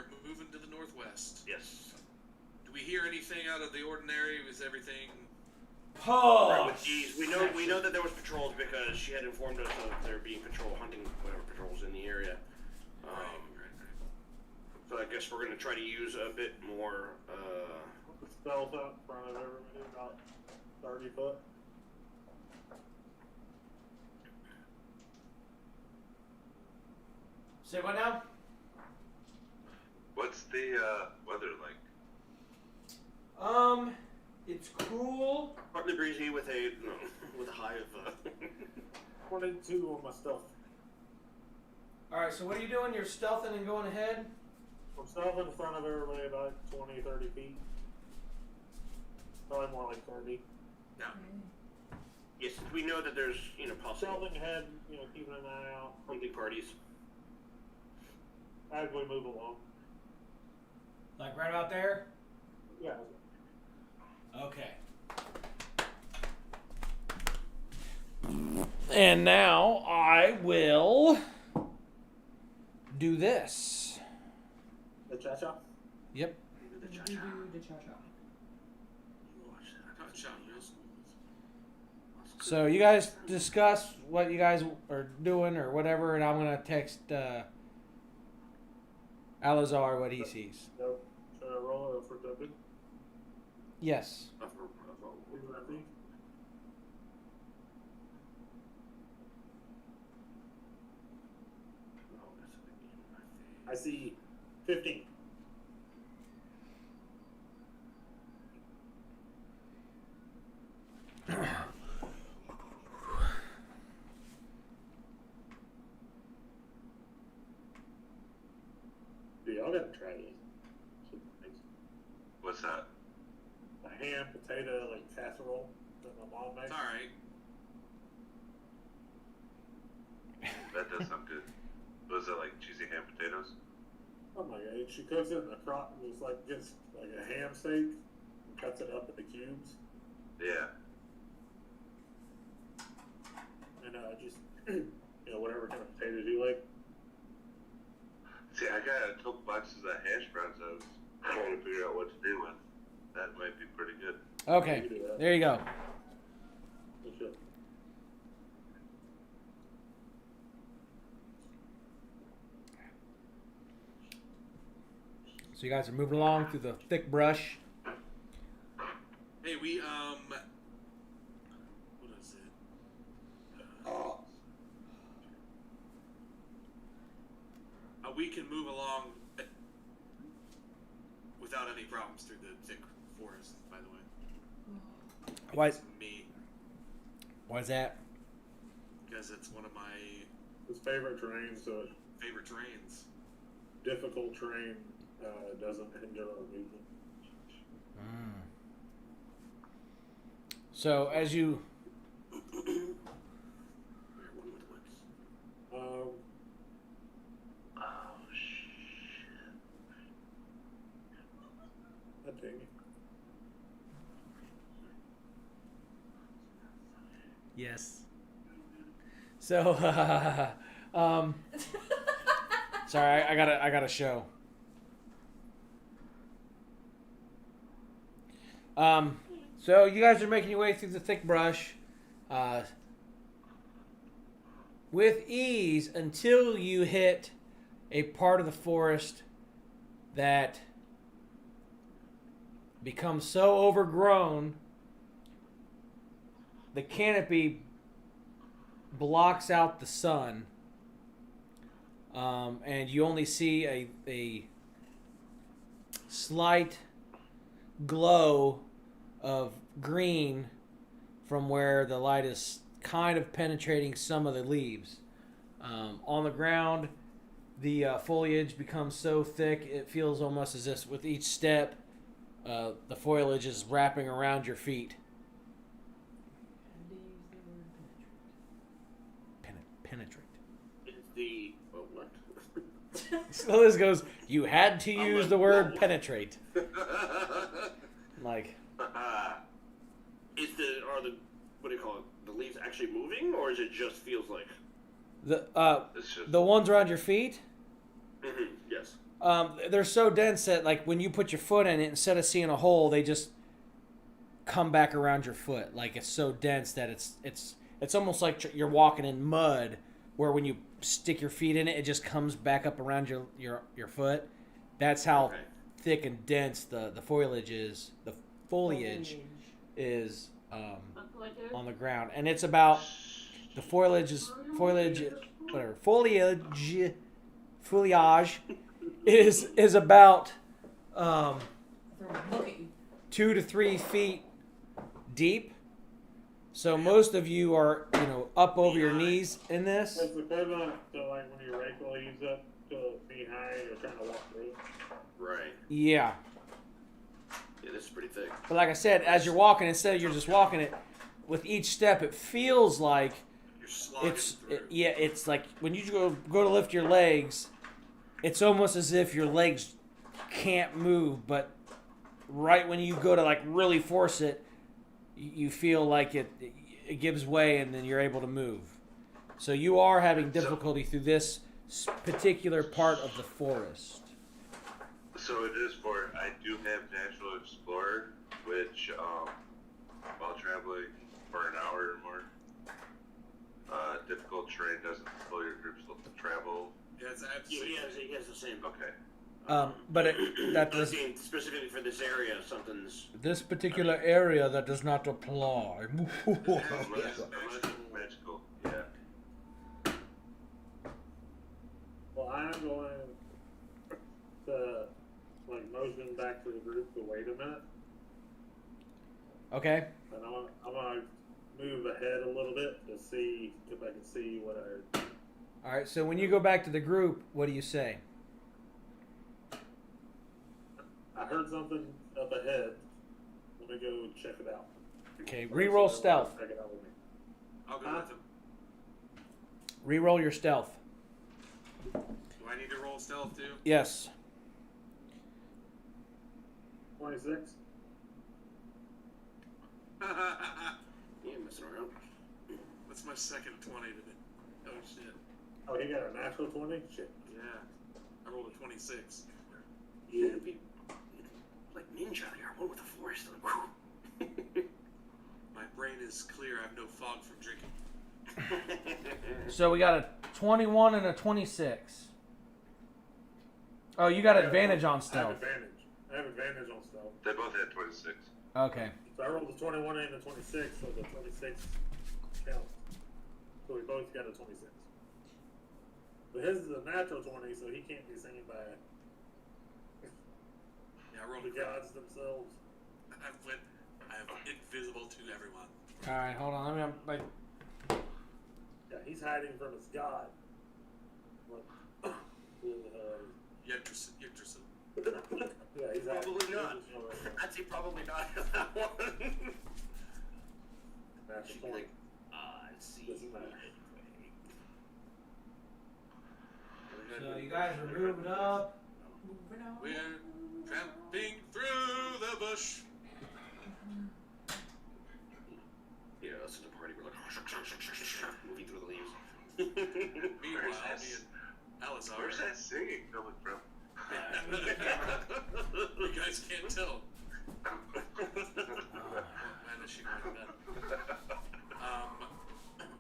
Speaker 4: we're moving to the northwest.
Speaker 8: Yes.
Speaker 4: Do we hear anything out of the ordinary? Was everything?
Speaker 8: Right, with these, we know that there was patrols because she had informed us of there being hunting patrols in the area.
Speaker 4: Right.
Speaker 8: So I guess we're gonna try to use a bit more.
Speaker 5: The stealth out in front of everybody, about 30 foot.
Speaker 1: Say what now?
Speaker 7: What's the weather like?
Speaker 1: It's cool.
Speaker 8: Partly breezy with a high of
Speaker 5: 22 on my stealth.
Speaker 1: All right. So what are you doing? You're stealthing and going ahead.
Speaker 5: I'm stealth in front of everybody about 20, 30 feet. Probably more like 30.
Speaker 4: No.
Speaker 8: Yes, we know that there's possible
Speaker 5: Stealthing ahead, keeping an eye out
Speaker 8: hunting parties.
Speaker 5: as we move along.
Speaker 1: Like right about there.
Speaker 5: Yeah.
Speaker 1: Okay. And now I will do this.
Speaker 5: The cha-cha?
Speaker 1: Yep.
Speaker 8: The
Speaker 2: You
Speaker 8: cha-cha.
Speaker 2: do the cha-cha.
Speaker 4: Cha-cha, yes.
Speaker 1: So you guys discuss what you guys are doing or whatever, and I'm gonna text Alazar what he sees.
Speaker 5: Nope. Should I roll it for Dublin?
Speaker 1: Yes.
Speaker 5: See what I think? I see 15. Dude, y'all gotta try this.
Speaker 7: What's that?
Speaker 5: A ham potato like casserole that my mom makes.
Speaker 4: It's alright.
Speaker 7: That does sound good. Was it like cheesy ham potatoes?
Speaker 5: Oh my god, she cooks it in a crock, just like gets like a ham steak and cuts it up into cubes.
Speaker 7: Yeah.
Speaker 5: And just whatever kind of potatoes you like.
Speaker 7: See, I got a couple boxes of hash browns I was trying to figure out what to do with. That might be pretty good.
Speaker 1: Okay.
Speaker 5: You can do that.
Speaker 1: There you go.
Speaker 5: You should.
Speaker 1: So you guys are moving along through the thick brush.
Speaker 4: Hey, we what is it? We can move along without any problems through the thick forest. By the way,
Speaker 1: Why?
Speaker 4: It's me,
Speaker 1: Why's that?
Speaker 4: because it's one of my
Speaker 5: His favorite terrain, so
Speaker 4: favorite terrains.
Speaker 5: difficult terrain doesn't hinder our movement.
Speaker 1: So as you
Speaker 5: Um,
Speaker 7: Oh, shit.
Speaker 5: I dig it.
Speaker 1: yes. So sorry, I got a show. So you guys are making your way through the thick brush, with ease until you hit a part of the forest that becomes so overgrown the canopy blocks out the sun, and you only see a slight glow of green from where the light is kind of penetrating some of the leaves. On the ground, the foliage becomes so thick it feels almost as if with each step the foliage is wrapping around your feet. Penetrate.
Speaker 8: It's the what?
Speaker 1: So this goes, you had to use the word penetrate. Like,
Speaker 8: are the what do you call it? The leaves actually moving, or is it just feels like?
Speaker 1: the
Speaker 7: It's just
Speaker 1: the ones around your feet,
Speaker 8: Yes.
Speaker 1: They're so dense that like when you put your foot in it, instead of seeing a hole, they just come back around your foot. Like it's so dense that it's almost like you're walking in mud, where when you stick your feet in it, it just comes back up around your foot. That's how thick and dense the foliage is. The foliage is on the ground, and it's about the foliage is about
Speaker 2: Look at you.
Speaker 1: 2 to 3 feet deep. So most of you are, up over your knees in this.
Speaker 5: It's equivalent to like when you rake leaves up to knee high, you're trying to walk through.
Speaker 8: Right.
Speaker 1: Yeah.
Speaker 8: Yeah, this is pretty thick.
Speaker 1: But like I said, as you're walking, instead of you're just walking it, with each step, it feels like
Speaker 4: You're slogging through.
Speaker 1: it's like when you go to lift your legs, it's almost as if your legs can't move, but right when you go to like really force it, you feel like it gives way and then you're able to move. So you are having difficulty through this particular part of the forest.
Speaker 7: So it is for, I do have Natural Explorer, which, while traveling for an hour or more, difficult terrain doesn't slow your groups to travel.
Speaker 4: Yeah, it's
Speaker 8: Yeah,
Speaker 4: absolutely.
Speaker 8: he has the same.
Speaker 7: Okay.
Speaker 1: But that
Speaker 8: I'm
Speaker 1: does
Speaker 8: saying specifically for this area, something's.
Speaker 1: this particular area that does not apply.
Speaker 7: Magical, yeah.
Speaker 5: Well, I'm going to like motion back to the group to wait a minute,
Speaker 1: Okay.
Speaker 5: and I'm gonna move ahead a little bit to see if I can see what I.
Speaker 1: All right. So when you go back to the group, what do you say?
Speaker 5: I heard something up ahead. Let me go check it out.
Speaker 1: Okay. Reroll stealth.
Speaker 5: Check it out with me.
Speaker 4: I'll go with him.
Speaker 1: Reroll your stealth.
Speaker 4: Do I need to roll stealth too?
Speaker 1: Yes.
Speaker 5: 26.
Speaker 8: Yeah, messing around.
Speaker 4: That's my second 20 today. Oh shit.
Speaker 5: Oh, he got a natural 20? Shit.
Speaker 4: Yeah. I rolled a 26.
Speaker 8: Yeah, it'd be like ninja there. One with the forest. Like,
Speaker 4: My brain is clear. I have no fog from drinking.
Speaker 1: So we got a 21 and a 26. Oh, you got advantage on
Speaker 5: I have
Speaker 1: stealth.
Speaker 5: advantage. I have advantage on stealth.
Speaker 7: They both had 26.
Speaker 1: Okay.
Speaker 5: So I rolled a 21 and a 26, so the 26 counts. So we both got a 26. But his is a natural 20, so he can't be seen by
Speaker 4: Yeah, I rolled
Speaker 5: the
Speaker 4: a crap.
Speaker 5: gods themselves.
Speaker 4: I'm invisible to everyone.
Speaker 1: All right. Hold on. Let me. Like,
Speaker 5: Yeah, he's hiding from his god. What?
Speaker 4: Yggdrasil.
Speaker 5: Yeah, he's hiding.
Speaker 8: Probably not. I'd say probably not that one.
Speaker 5: Natural
Speaker 8: She'd be
Speaker 5: 20.
Speaker 8: like, I see.
Speaker 5: Doesn't matter.
Speaker 1: so you guys are moving up.
Speaker 2: Moving on.
Speaker 4: We're tramping through the bush.
Speaker 8: Yeah, this is a party. We're like moving through the leaves.
Speaker 4: Meanwhile,
Speaker 7: Where's that?
Speaker 4: me and Alizar.
Speaker 7: Where's that singing coming from?
Speaker 4: You guys can't tell. Man, is she going to bed?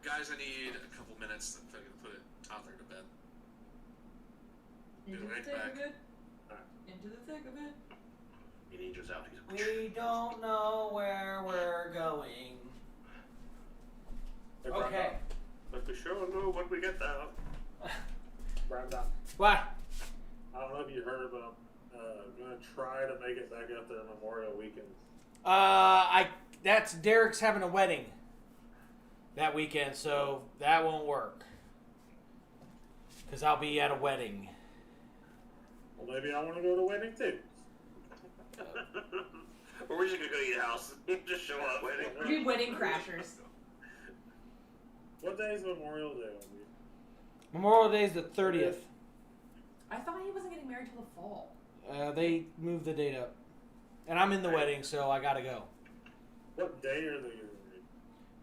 Speaker 4: Guys, I need a couple minutes. I'm going to put Otzarrta to bed.
Speaker 2: Into
Speaker 4: Be
Speaker 2: the
Speaker 4: right
Speaker 2: thick
Speaker 4: back.
Speaker 2: of it. Into the thick of it.
Speaker 8: He ninjas out. He's like,
Speaker 1: We don't know where we're going.
Speaker 5: Hey,
Speaker 1: Okay.
Speaker 8: but we sure know what we get now.
Speaker 5: Brandon,
Speaker 1: What?
Speaker 5: I don't know if you heard, but I'm gonna try to make it back up there Memorial Weekend.
Speaker 1: That's Derek's having a wedding that weekend, so that won't work. Cause I'll be at a wedding.
Speaker 5: Well, maybe I want to go to a wedding too.
Speaker 8: Or we're just gonna go to your house. Just show up.
Speaker 2: We're wedding crashers.
Speaker 5: What day is Memorial Day on you?
Speaker 1: Memorial Day is the 30th.
Speaker 2: I thought he wasn't getting married till the fall.
Speaker 1: They moved the date up, and I'm in the wedding, so I gotta go.
Speaker 5: What day are they getting married?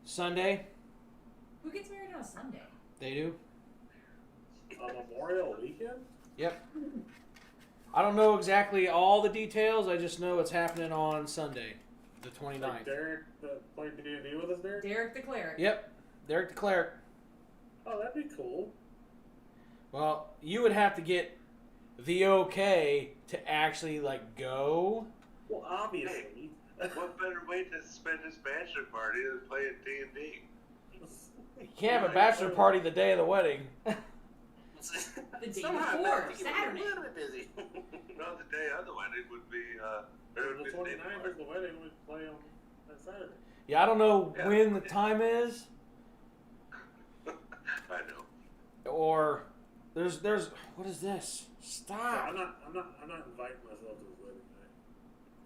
Speaker 1: Sunday,
Speaker 2: Who gets married on a Sunday?
Speaker 1: they do.
Speaker 5: On Memorial Weekend?
Speaker 1: Yep. I don't know exactly all the details. I just know it's happening on Sunday, the 29th.
Speaker 5: Like Derek that played D&D with us, Derek?
Speaker 2: Derek the Cleric.
Speaker 1: Yep, Derek the Cleric.
Speaker 5: Oh, that'd be cool.
Speaker 1: Well, you would have to get the okay to actually like go.
Speaker 5: Well, obviously.
Speaker 7: What better way to spend his bachelor party than playing D&D?
Speaker 1: You can't have a bachelor party the day of the wedding.
Speaker 2: The day before, Saturday.
Speaker 8: A little bit busy.
Speaker 7: No, the day of the wedding would be,
Speaker 5: The 29th is the wedding. We play on that Saturday.
Speaker 1: Yeah, I don't know when the time is,
Speaker 7: I know.
Speaker 1: or there's what is this? Stop.
Speaker 5: I'm not inviting myself to this wedding night.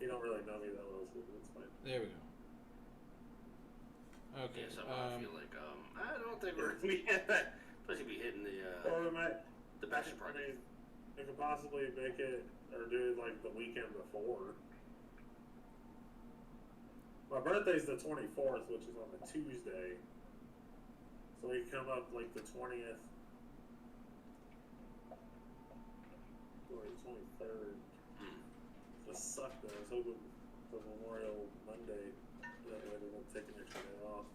Speaker 5: You don't really know me that well, so it's fine.
Speaker 1: There we go. Okay.
Speaker 8: Yeah, somehow I feel like I don't think we're supposed to be hitting
Speaker 5: Well, we might.
Speaker 8: the bachelor
Speaker 5: I
Speaker 8: party.
Speaker 5: mean, we could possibly make it or do it like the weekend before. My birthday's the 24th, which is on a Tuesday. So we come up like the 20th or the 23rd. Just sucked though. I was hoping for Memorial Monday. That way they won't take an extra day off.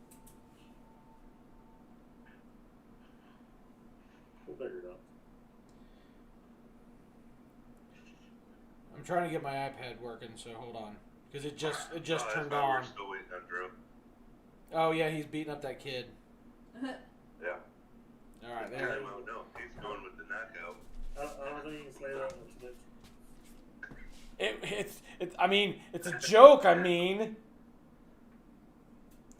Speaker 5: We'll figure it out.
Speaker 1: I'm trying to get my iPad working, so hold on, because it just
Speaker 7: that's
Speaker 1: turned
Speaker 7: why
Speaker 1: on.
Speaker 7: We're still waiting on Drew.
Speaker 1: Oh yeah, he's beating up that kid.
Speaker 7: Yeah.
Speaker 1: All right,
Speaker 7: Yeah,
Speaker 1: there.
Speaker 7: well, no, he's going with the knockout.
Speaker 5: I don't think you can say that much, Mitch.
Speaker 1: It's. I mean, it's a joke. I mean.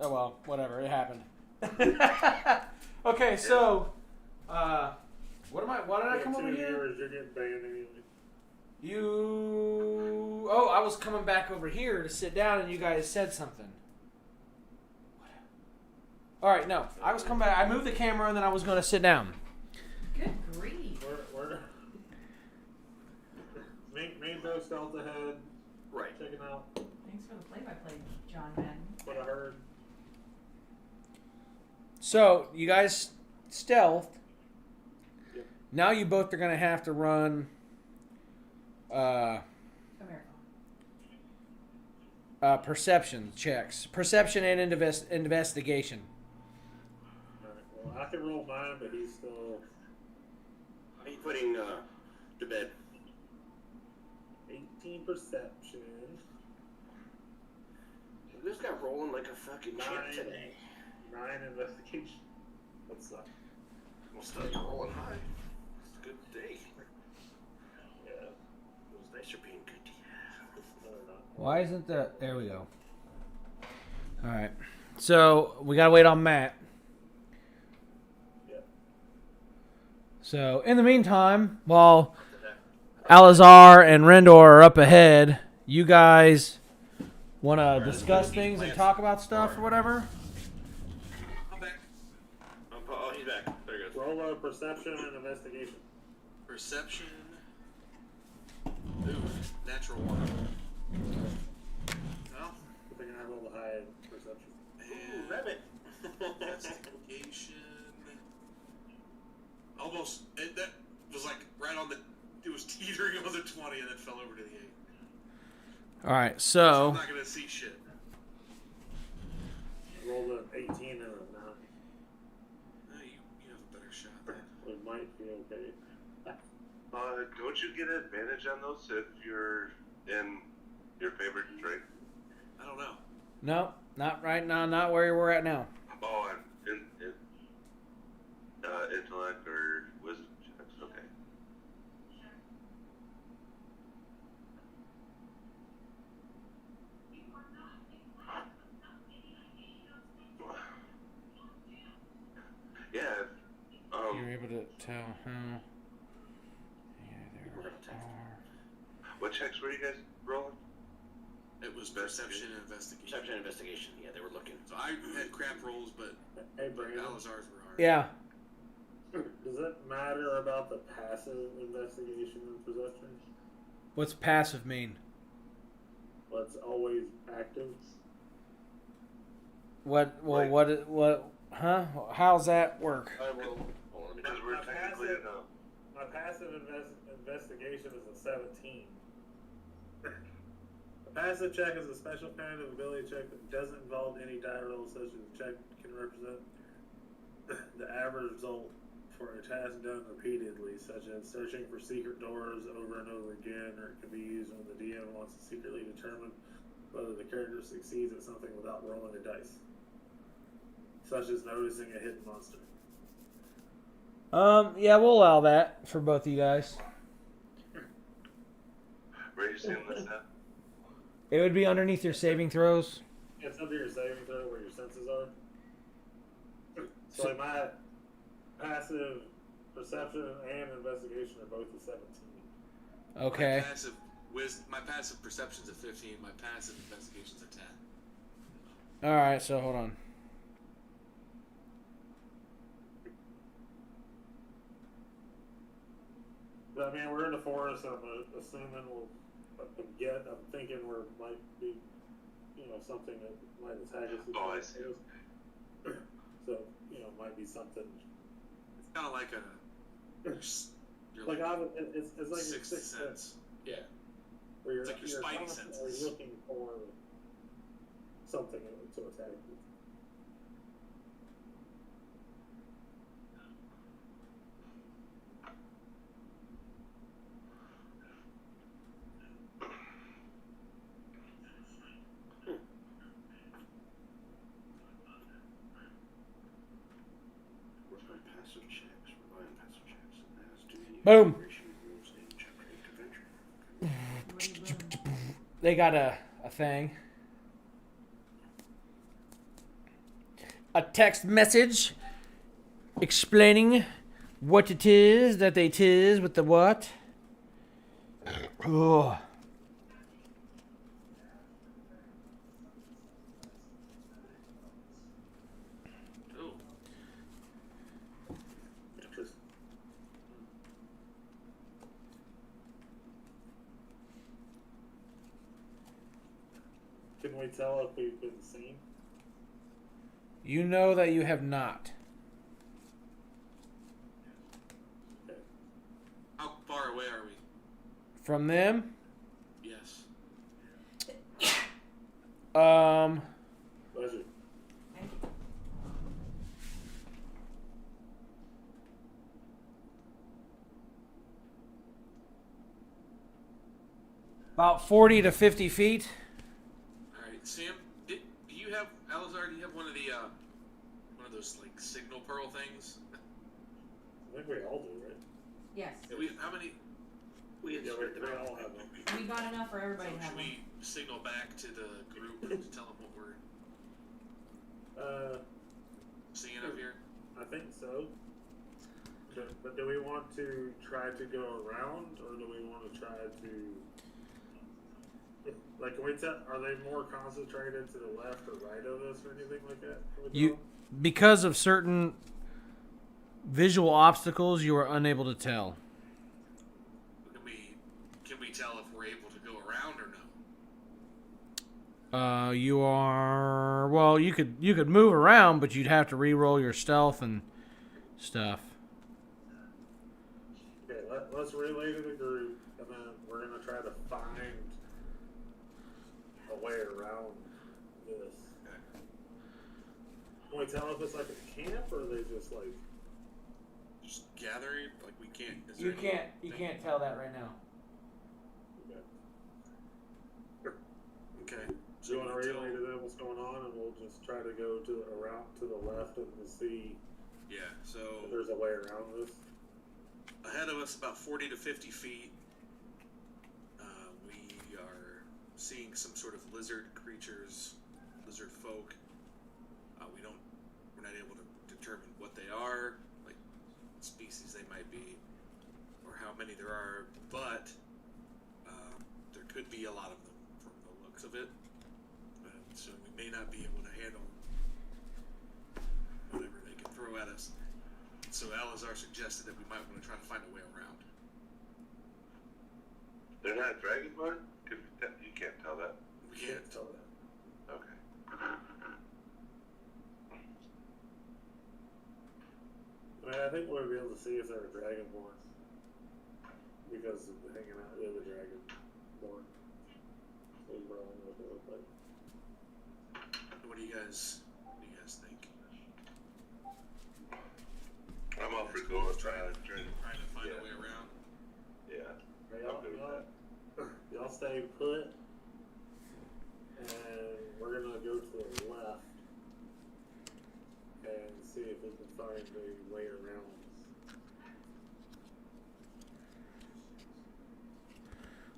Speaker 1: Oh well, whatever. It happened. Okay, so, what am I? Why did I come over here?
Speaker 5: Viewers, you're getting banned anyway.
Speaker 1: You. Oh, I was coming back over here to sit down, and you guys said something. All right, no, I was coming back. I moved the camera, and then I was going to sit down.
Speaker 2: Good grief.
Speaker 5: We're me and Joe stealth ahead.
Speaker 8: Right.
Speaker 5: Checking out
Speaker 2: Thanks for the play-by-play, John Madden.
Speaker 5: what I heard.
Speaker 1: So you guys stealthed.
Speaker 5: Yep.
Speaker 1: Now you both are going to have to run.
Speaker 2: America.
Speaker 1: Perception checks. Perception and investigation.
Speaker 5: Alright, well, I can roll mine, but he's still
Speaker 8: He's putting to bed.
Speaker 5: 18 perception.
Speaker 8: This guy rolling like a fucking champ
Speaker 5: 9
Speaker 8: today.
Speaker 5: 9 investigation. What's up?
Speaker 8: Well, still, you're rolling high. It's a good day.
Speaker 5: Yeah,
Speaker 8: Those dice are being good.
Speaker 5: no, they're not.
Speaker 1: Why isn't that? There we go. All right. So we gotta wait on Matt.
Speaker 5: Yeah.
Speaker 1: So in the meantime, while Alazar and Rendor are up ahead, you guys want to discuss things and talk about stuff or whatever?
Speaker 4: I'm back.
Speaker 8: Oh, he's back. There he goes.
Speaker 5: Roll a perception and investigation.
Speaker 4: Perception. Ooh, natural one. Well,
Speaker 5: I think I rolled a high perception.
Speaker 4: and
Speaker 8: Rabbit.
Speaker 4: investigation. Almost. That was like right on the. It was teetering on the 20 and then fell over to the 8.
Speaker 1: All right.
Speaker 4: I'm
Speaker 1: So
Speaker 4: not gonna see shit.
Speaker 5: Rolled an 18 and a 9.
Speaker 4: You have a better shot then.
Speaker 5: We might be okay.
Speaker 7: Don't you get an advantage on those if you're in your favorite trait?
Speaker 4: I don't know.
Speaker 1: no, not right now. Not where we're at now.
Speaker 7: Oh, in intellect or wisdom checks. Okay. Yeah.
Speaker 1: You're able to tell how.
Speaker 7: What checks were you guys rolling?
Speaker 4: It was perception and investigation.
Speaker 8: Perception investigation. Yeah, they were looking.
Speaker 4: So I had crap rolls, but
Speaker 5: Hey, Brandon.
Speaker 4: Alazar's were hard.
Speaker 1: Yeah.
Speaker 5: Does it matter about the passive investigation and perception?
Speaker 1: What's passive mean?
Speaker 5: What's always active?
Speaker 1: What? Well,
Speaker 7: Right.
Speaker 1: what? Huh? How's that work?
Speaker 8: I will. Oh, let me
Speaker 7: Because
Speaker 8: just,
Speaker 7: we're
Speaker 5: My
Speaker 7: technically
Speaker 5: passive-
Speaker 7: in a.
Speaker 5: My passive investigation is a 17. A passive check is a special kind of ability check that doesn't involve any die roll, such as the check can represent the average result for a task done repeatedly, such as searching for secret doors over and over again, or it can be used when the DM wants to secretly determine whether the character succeeds at something without rolling a dice, such as noticing a hidden monster.
Speaker 1: Yeah, we'll allow that for both of you guys.
Speaker 7: Where are you seeing this at?
Speaker 1: It would be underneath your saving throws.
Speaker 5: It's under your saving throw where your senses are. So like my passive perception and investigation are both a 17.
Speaker 1: Okay.
Speaker 4: My passive perception's a 15. My passive investigation's a 10.
Speaker 1: All right, so hold on.
Speaker 5: But I mean, we're in the forest. I'm assuming I'm thinking we might be, something that might attack us.
Speaker 7: Oh, I see.
Speaker 5: So, might be something.
Speaker 4: It's kind of like a. You're
Speaker 5: Like it's like
Speaker 4: sixth
Speaker 5: your sixth
Speaker 4: sense. Yeah.
Speaker 5: Where you're,
Speaker 4: It's like your
Speaker 5: you're
Speaker 4: spidey
Speaker 5: constantly
Speaker 4: senses.
Speaker 5: looking for something to attack you.
Speaker 8: Passive checks. Rely on passive checks. As do any
Speaker 1: Boom.
Speaker 8: operation rules in chapter 8 adventure.
Speaker 1: They got a thing. A text message explaining what it is that they tis with the what. Oh.
Speaker 4: Ooh.
Speaker 5: Can we tell if we've been seen?
Speaker 1: You know that you have not.
Speaker 5: Okay.
Speaker 4: How far away are we?
Speaker 1: From them?
Speaker 4: Yes.
Speaker 5: Pleasure.
Speaker 1: About 40 to 50 feet.
Speaker 4: All right, Sam. Do you have Alazar? Do you have one of those like signal pearl things?
Speaker 5: I think we all do, right?
Speaker 2: Yes.
Speaker 4: How many?
Speaker 8: We had
Speaker 5: Yeah,
Speaker 8: spread them
Speaker 5: we
Speaker 8: out.
Speaker 5: all have them.
Speaker 2: We got enough for everybody
Speaker 4: So
Speaker 2: to have
Speaker 4: should
Speaker 2: one.
Speaker 4: we signal back to the group to tell them what we're seeing up here?
Speaker 5: I think so. But do we want to try to go around, or do we want to try to... Like, can we tell... Are they more concentrated to the left or right of us or anything like that?
Speaker 1: Because of certain visual obstacles, you are unable to tell.
Speaker 4: Can we tell if we're able to go around or no?
Speaker 1: You are... Well, you could move around, but you'd have to re-roll your stealth and stuff.
Speaker 5: Okay, let's relay to the group, and then we're going to try to find a way around this. Can we tell if it's like a camp, or are they just like...
Speaker 4: Just gathering? Like we can't. Is
Speaker 1: You
Speaker 4: there
Speaker 1: can't
Speaker 4: anything-
Speaker 1: tell that right now.
Speaker 4: Okay.
Speaker 5: Do you want to relay to them what's going on, and we'll just try to go around to the left and to see
Speaker 4: Yeah. So
Speaker 5: if there's a way around this?
Speaker 4: ahead of us, about 40 to 50 feet, we are seeing some sort of lizard creatures, lizard folk. We're not able to determine what they are, like species they might be, or how many there are, but there could be a lot of them from the looks of it. And so we may not be able to handle whatever they can throw at us. So Alazar suggested that we might want to try to find a way around.
Speaker 7: They're not dragonborn? You can't tell that.
Speaker 4: We can't tell that.
Speaker 7: Okay.
Speaker 5: I mean, I think we'll be able to see if they're a dragonborn because of hanging out with the dragon more. So you probably know what they look like.
Speaker 4: What do you guys think?
Speaker 7: I'm all for going trying to
Speaker 4: Trying to find
Speaker 7: Yeah.
Speaker 4: a way around.
Speaker 7: Yeah.
Speaker 5: Y'all,
Speaker 7: I'm good with that.
Speaker 5: y'all stay put, and we're gonna go to the left and see if we can find a way around this.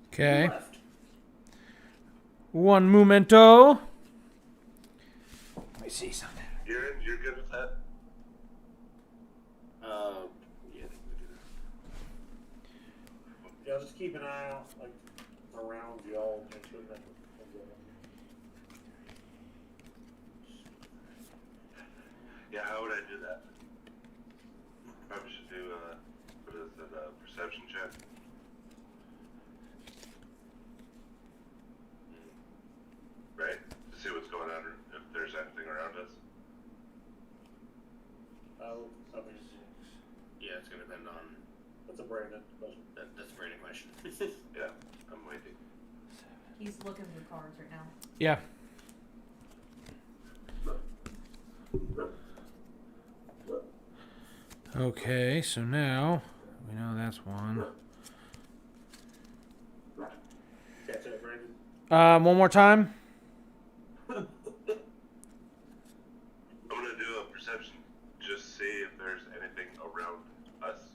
Speaker 1: Okay.
Speaker 5: Left.
Speaker 1: One momento. Let me see something.
Speaker 7: You're good with that?
Speaker 8: Yeah, I think we do that.
Speaker 5: Yeah, just keep an eye out, like, around y'all. Make sure that.
Speaker 7: Yeah, how would I do that? Probably should do, what is it, perception check? Right? To see what's going on, or if there's anything around us.
Speaker 5: I mean,
Speaker 8: Yeah, it's gonna depend on
Speaker 5: that's a Brandon question.
Speaker 8: that's a Brandon question.
Speaker 7: Yeah, I'm waiting.
Speaker 2: He's looking through cards right now.
Speaker 1: Yeah. Okay, so now we know that's one.
Speaker 5: Catch that, Brandon.
Speaker 1: One more time.
Speaker 7: I'm gonna do a perception, just see if there's anything around us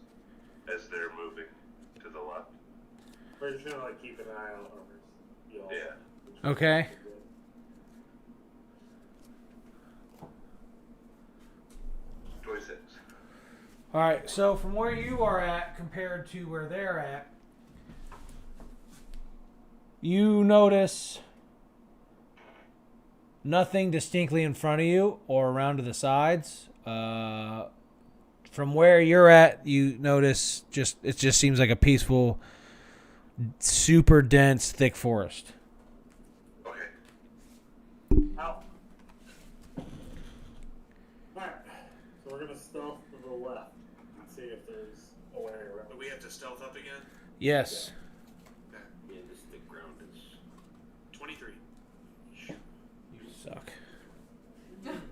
Speaker 7: as they're moving to the left.
Speaker 5: We're just gonna like keep an eye out over y'all.
Speaker 7: Yeah.
Speaker 1: Okay. All right, so from where you are at compared to where they're at, you notice nothing distinctly in front of you or around to the sides. From where you're at, you notice it just seems like a peaceful, super dense, thick forest.
Speaker 7: Okay.
Speaker 5: Out. Alright, so we're gonna stealth to the left and see if there's a way around.
Speaker 4: But we have to stealth up again?
Speaker 1: Yes.
Speaker 4: Okay.
Speaker 8: Yeah, this thick ground is.
Speaker 4: 23.
Speaker 1: You suck.
Speaker 5: 17.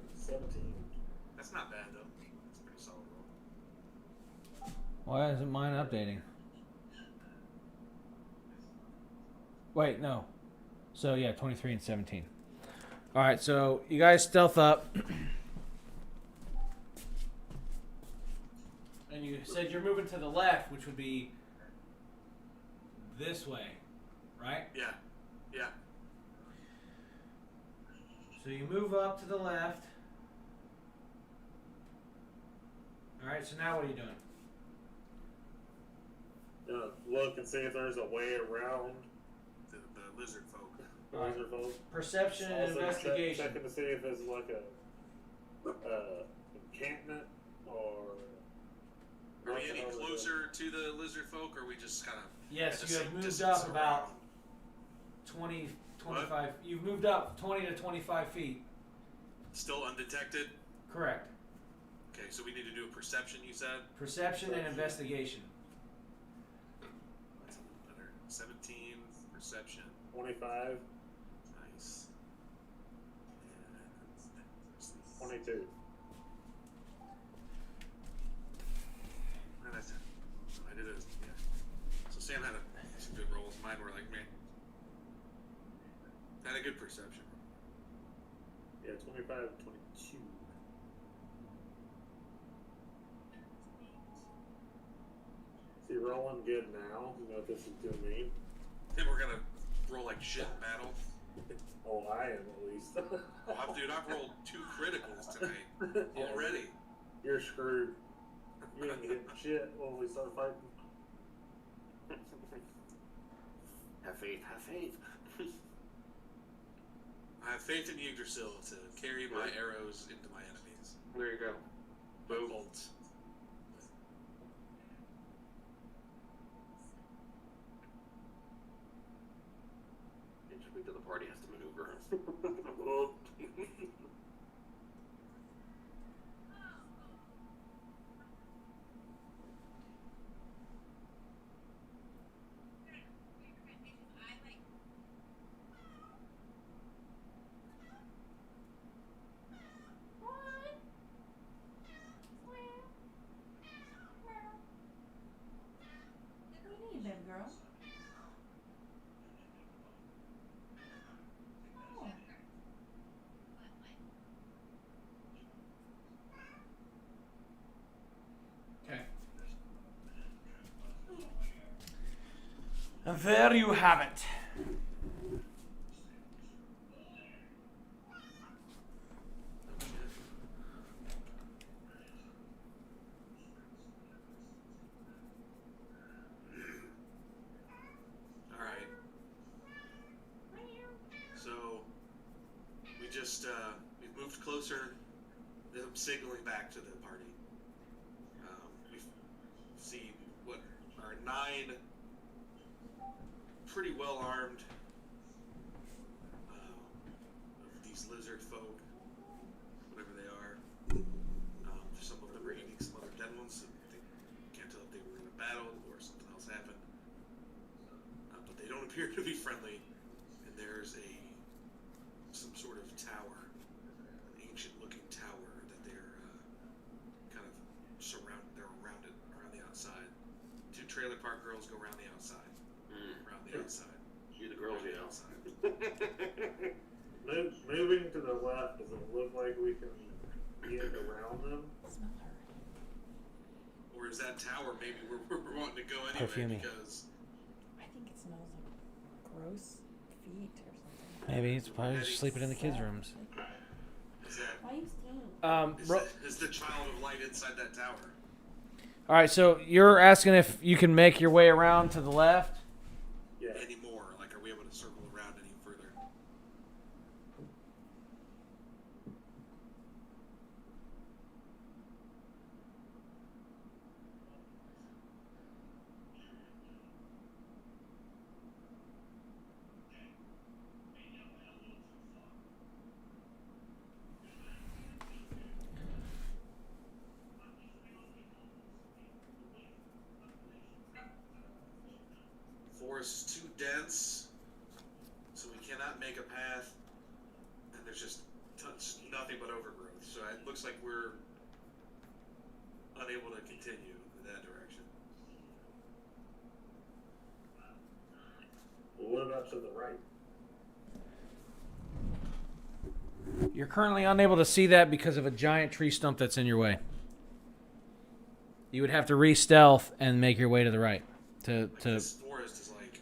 Speaker 4: That's not bad, though. That's a pretty solid roll.
Speaker 1: Why isn't mine updating? Wait, no. So yeah, 23 and 17. All right, so you guys stealth up. And you said you're moving to the left, which would be this way, right?
Speaker 4: Yeah. Yeah.
Speaker 1: So you move up to the left. All right, so now what are you doing?
Speaker 5: Look and see if there's a way around
Speaker 4: The lizard folk.
Speaker 5: the lizard folk.
Speaker 1: Perception and
Speaker 5: Also
Speaker 1: investigation.
Speaker 5: checking to see if it's like a encampment or.
Speaker 4: Are we
Speaker 5: what the
Speaker 4: any
Speaker 5: hell is it?
Speaker 4: closer to the lizard folk, or are we just kind of...
Speaker 1: Yes,
Speaker 4: at
Speaker 1: you
Speaker 4: the
Speaker 1: have
Speaker 4: same
Speaker 1: moved
Speaker 4: distance
Speaker 1: up about
Speaker 4: around?
Speaker 1: 20, 25. You've moved up 20 to 25 feet.
Speaker 4: Still undetected?
Speaker 1: Correct.
Speaker 4: Okay, so we need to do a perception, you said?
Speaker 1: Perception and investigation.
Speaker 4: That's a little better. 17, perception.
Speaker 5: 25,
Speaker 4: Nice. And
Speaker 5: 22.
Speaker 4: And that's it. I did it. Yeah. So Sam had some good rolls. Mine were like me. Had a good perception.
Speaker 5: Yeah, 25, 22. See, rolling good now. You know what this is gonna mean?
Speaker 4: Then we're gonna roll like shit in battle.
Speaker 5: Oh, I am at least.
Speaker 4: Oh, dude, I've rolled 2 criticals tonight already.
Speaker 5: You're screwed. You ain't getting shit when we start fighting.
Speaker 8: Have faith, have faith.
Speaker 4: I have faith in Yggdrasil to carry my arrows into my enemies.
Speaker 8: There you go.
Speaker 4: My bolts.
Speaker 8: Interesting that the party has to maneuver.
Speaker 1: there you have it.
Speaker 4: All right. So we just we've moved closer. I'm signaling back to the party. We've seen what are 9 pretty well armed of these lizard folk, whatever they are. Some of them are eating some other dead ones. So they can't tell if they were in a battle or something else happened. But they don't appear to be friendly. And there's some sort of tower, an ancient-looking tower that they're kind of they're around it, around the outside. 2 trailer park girls go around the outside. Around the outside.
Speaker 8: You're the girls, you know.
Speaker 4: Outside.
Speaker 5: Moving to the left, does it look like we can get around them?
Speaker 4: Or is that tower maybe we're wanting to go anyway
Speaker 1: Perfumey.
Speaker 4: because
Speaker 10: I think it smells like gross feet or something.
Speaker 1: Maybe it's probably just sleeping in the kids' rooms.
Speaker 4: is that
Speaker 10: Why are you staying?
Speaker 4: is the child of light inside that tower?
Speaker 1: All right, so you're asking if you can make your way around to the left?
Speaker 5: Yeah.
Speaker 4: Anymore? Like, are we able to circle around any further? Forest is too dense, so we cannot make a path, and there's just nothing but overgrowth. So it looks like we're unable to continue in that direction.
Speaker 5: Well, what about to the right?
Speaker 1: You're currently unable to see that because of a giant tree stump that's in your way. You would have to re-stealth and make your way to the right.
Speaker 4: This forest is like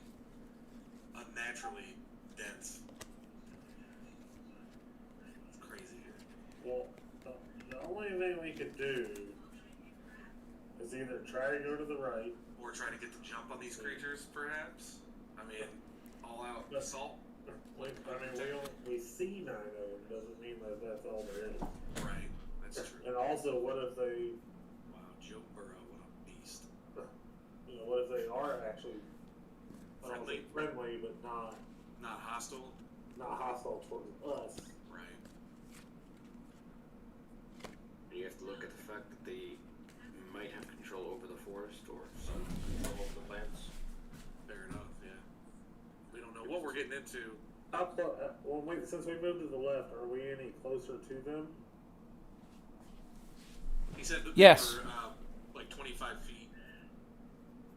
Speaker 4: unnaturally dense. It's crazy here.
Speaker 5: Well, the only thing we could do is either try to go to the right.
Speaker 4: Or try to get the jump on these creatures, perhaps. I mean, all-out
Speaker 5: But-
Speaker 4: assault.
Speaker 5: We see 9 of them doesn't mean that that's all there is.
Speaker 4: Right, that's true.
Speaker 5: And also, what if they,
Speaker 4: Wow, Joe Burrow, what a beast.
Speaker 5: what if they are actually
Speaker 4: Friendly,
Speaker 5: but
Speaker 4: not hostile.
Speaker 5: not hostile towards us?
Speaker 4: Right.
Speaker 8: You have to look at the fact that they might have control over the forest or some control over the plants.
Speaker 4: Fair enough. Yeah. We don't know what we're getting into.
Speaker 5: How close? Since we moved to the left, are we any closer to them?
Speaker 4: He said that
Speaker 1: Yes.
Speaker 4: they were like 25 feet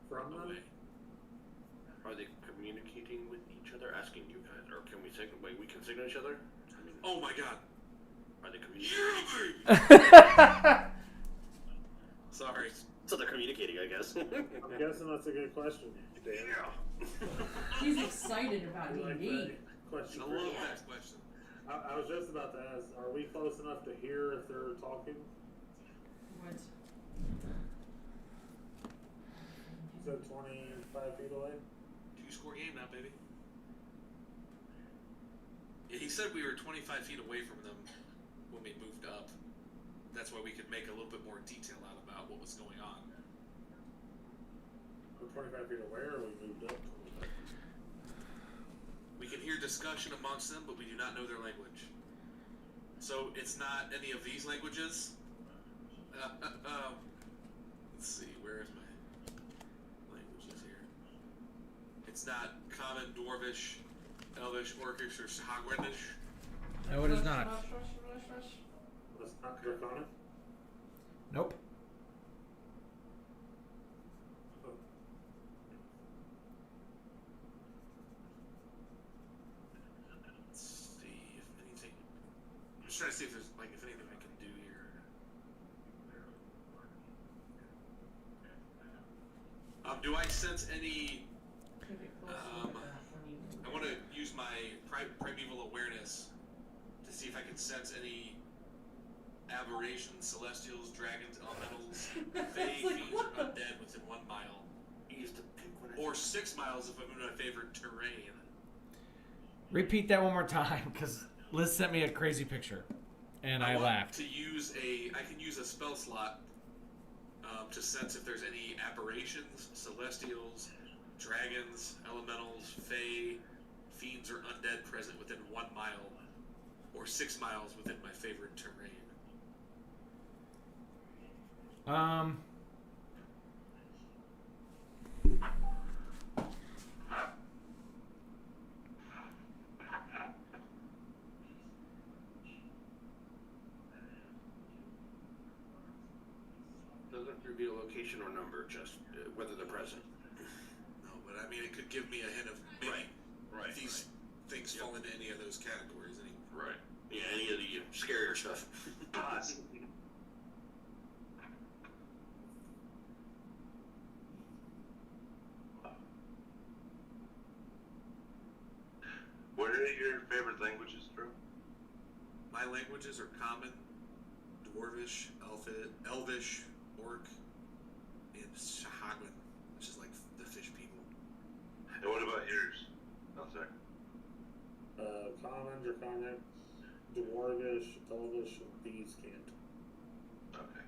Speaker 5: From them?
Speaker 4: away.
Speaker 8: Are they communicating with each other? Asking you guys, or can we signal? Like we can signal each other? I mean,
Speaker 4: Oh my god.
Speaker 8: are they communicating?
Speaker 4: Sorry.
Speaker 8: So they're communicating, I guess.
Speaker 5: I'm guessing that's a good question, Dan.
Speaker 2: He's excited about
Speaker 5: You like
Speaker 2: D&D.
Speaker 5: that question?
Speaker 4: I love that question.
Speaker 5: I was just about to ask, are we close enough to hear if they're talking?
Speaker 2: What?
Speaker 5: You said 25 feet away?
Speaker 4: Do you score game now, baby? Yeah, he said we were 25 feet away from them when we moved up. That's why we could make a little bit more detail out about what was going on.
Speaker 5: We're 25 feet away, or we moved up 25 feet?
Speaker 4: We can hear discussion amongst them, but we do not know their language. So it's not any of these languages. Let's see, where is my languages here? It's not Common, Dwarvish, Elvish, Orcish, or Hogwartish.
Speaker 1: No, it is not.
Speaker 5: That's not Draconic?
Speaker 1: Nope.
Speaker 4: Let's see if anything. I'm just trying to see if there's if anything I can do here. Do I sense any I want to use my primeval awareness to see if I can sense any aberrations, celestials, dragons, elementals, fae, fiends, or undead within 1 mile.
Speaker 8: Use the pink one.
Speaker 4: Or 6 miles if I'm in my favorite terrain.
Speaker 1: Repeat that one more time, because Liz sent me a crazy picture, and I laughed.
Speaker 4: I can use a spell slot to sense if there's any aberrations, celestials, dragons, elementals, fae, fiends, or undead present within 1 mile, or 6 miles within my favorite terrain.
Speaker 8: Doesn't reveal location or number, just whether they're present.
Speaker 4: No, but I mean, it could give me a hint of maybe
Speaker 8: Right.
Speaker 4: these things fall into any of those categories.
Speaker 8: Right. Yeah, any of the scarier stuff.
Speaker 7: What are your favorite languages, Drew?
Speaker 4: My languages are Common, Dwarvish, Elvish, Orc, and Shahagwan, which is like the fish people.
Speaker 7: And what about yours? Oh, sorry.
Speaker 5: Common, Draconic, Dwarvish, Elvish, and Thieves can't.
Speaker 7: Okay.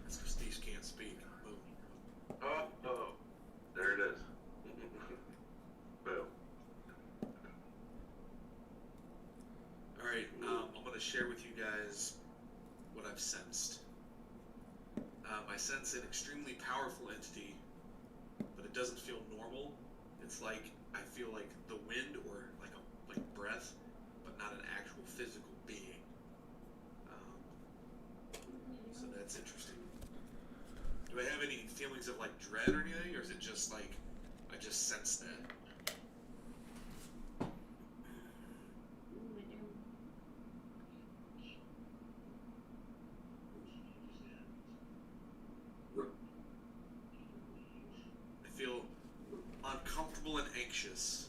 Speaker 4: That's because these can't speak. Boom.
Speaker 7: Oh, there it is. Boom.
Speaker 4: Alright, I'm going to share with you guys what I've sensed. I sense an extremely powerful entity, but it doesn't feel normal. It's like, I feel like the wind or like breath, but not an actual physical being. So that's interesting. Do I have any feelings of like dread or anything, or is it just like, I just sense that? I feel uncomfortable and anxious.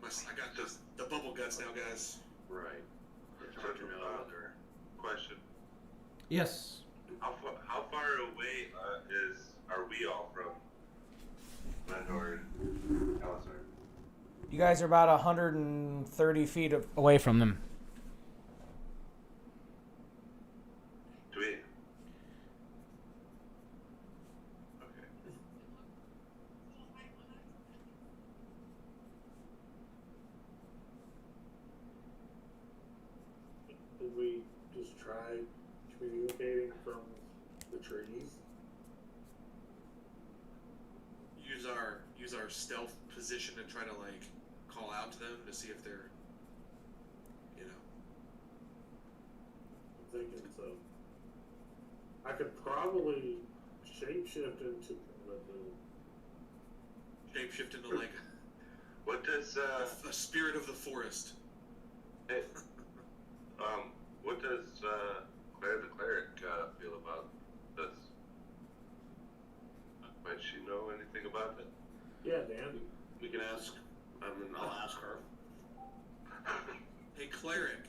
Speaker 4: I got the bubble guts now, guys.
Speaker 8: Right.
Speaker 7: Question.
Speaker 1: Yes.
Speaker 7: How far away are we all from Mendor and Alisar?
Speaker 1: You guys are about 130 feet away from them.
Speaker 7: Do we? Okay.
Speaker 5: Did we just try communicating from the trees?
Speaker 4: Use our stealth position to try to like call out to them to see if they're, you know.
Speaker 5: I'm thinking so. I could probably shapeshift into
Speaker 4: Shapeshift into like
Speaker 7: What does
Speaker 4: a spirit of the forest.
Speaker 7: hey, what does Claire the cleric feel about this? Might she know anything about it?
Speaker 5: Yeah, Dan.
Speaker 8: We can ask. I'll ask her.
Speaker 4: Hey, cleric.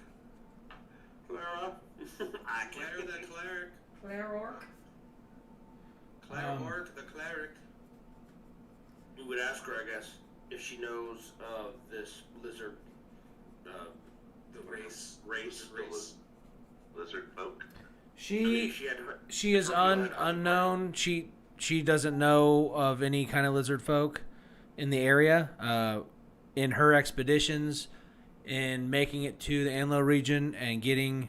Speaker 8: Clara?
Speaker 4: Claire the cleric.
Speaker 2: Claire Orc.
Speaker 4: Claire Orc the cleric.
Speaker 8: We would ask her, I guess, if she knows of this lizard.
Speaker 4: The race.
Speaker 7: Lizard folk.
Speaker 1: She
Speaker 8: She had her.
Speaker 1: she is unknown. She doesn't know of any kind of lizard folk in the area. In her expeditions, in making it to the Anlo region and getting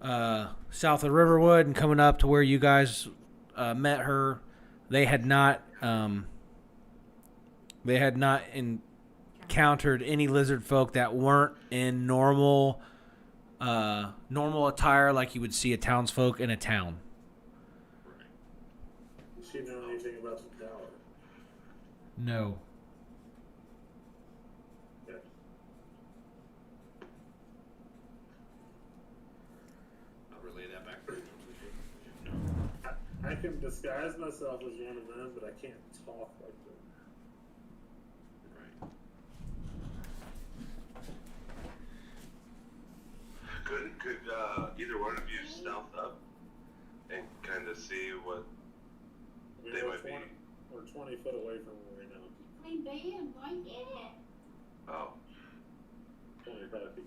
Speaker 1: south of Riverwood and coming up to where you guys met her, they had not encountered any lizard folk that weren't in normal attire like you would see a townsfolk in a town.
Speaker 5: Does she know anything about the tower?
Speaker 1: No.
Speaker 5: Yeah.
Speaker 8: I'll relay that back.
Speaker 5: I I can disguise myself as one of them, but I can't talk like them.
Speaker 4: Right.
Speaker 7: Could either one of you stealth up and kind of see what
Speaker 5: I mean,
Speaker 7: they
Speaker 5: we're
Speaker 7: might be?
Speaker 5: We're 20 foot away from them right now.
Speaker 9: My band, why yeah?
Speaker 7: Oh,
Speaker 5: 25 feet.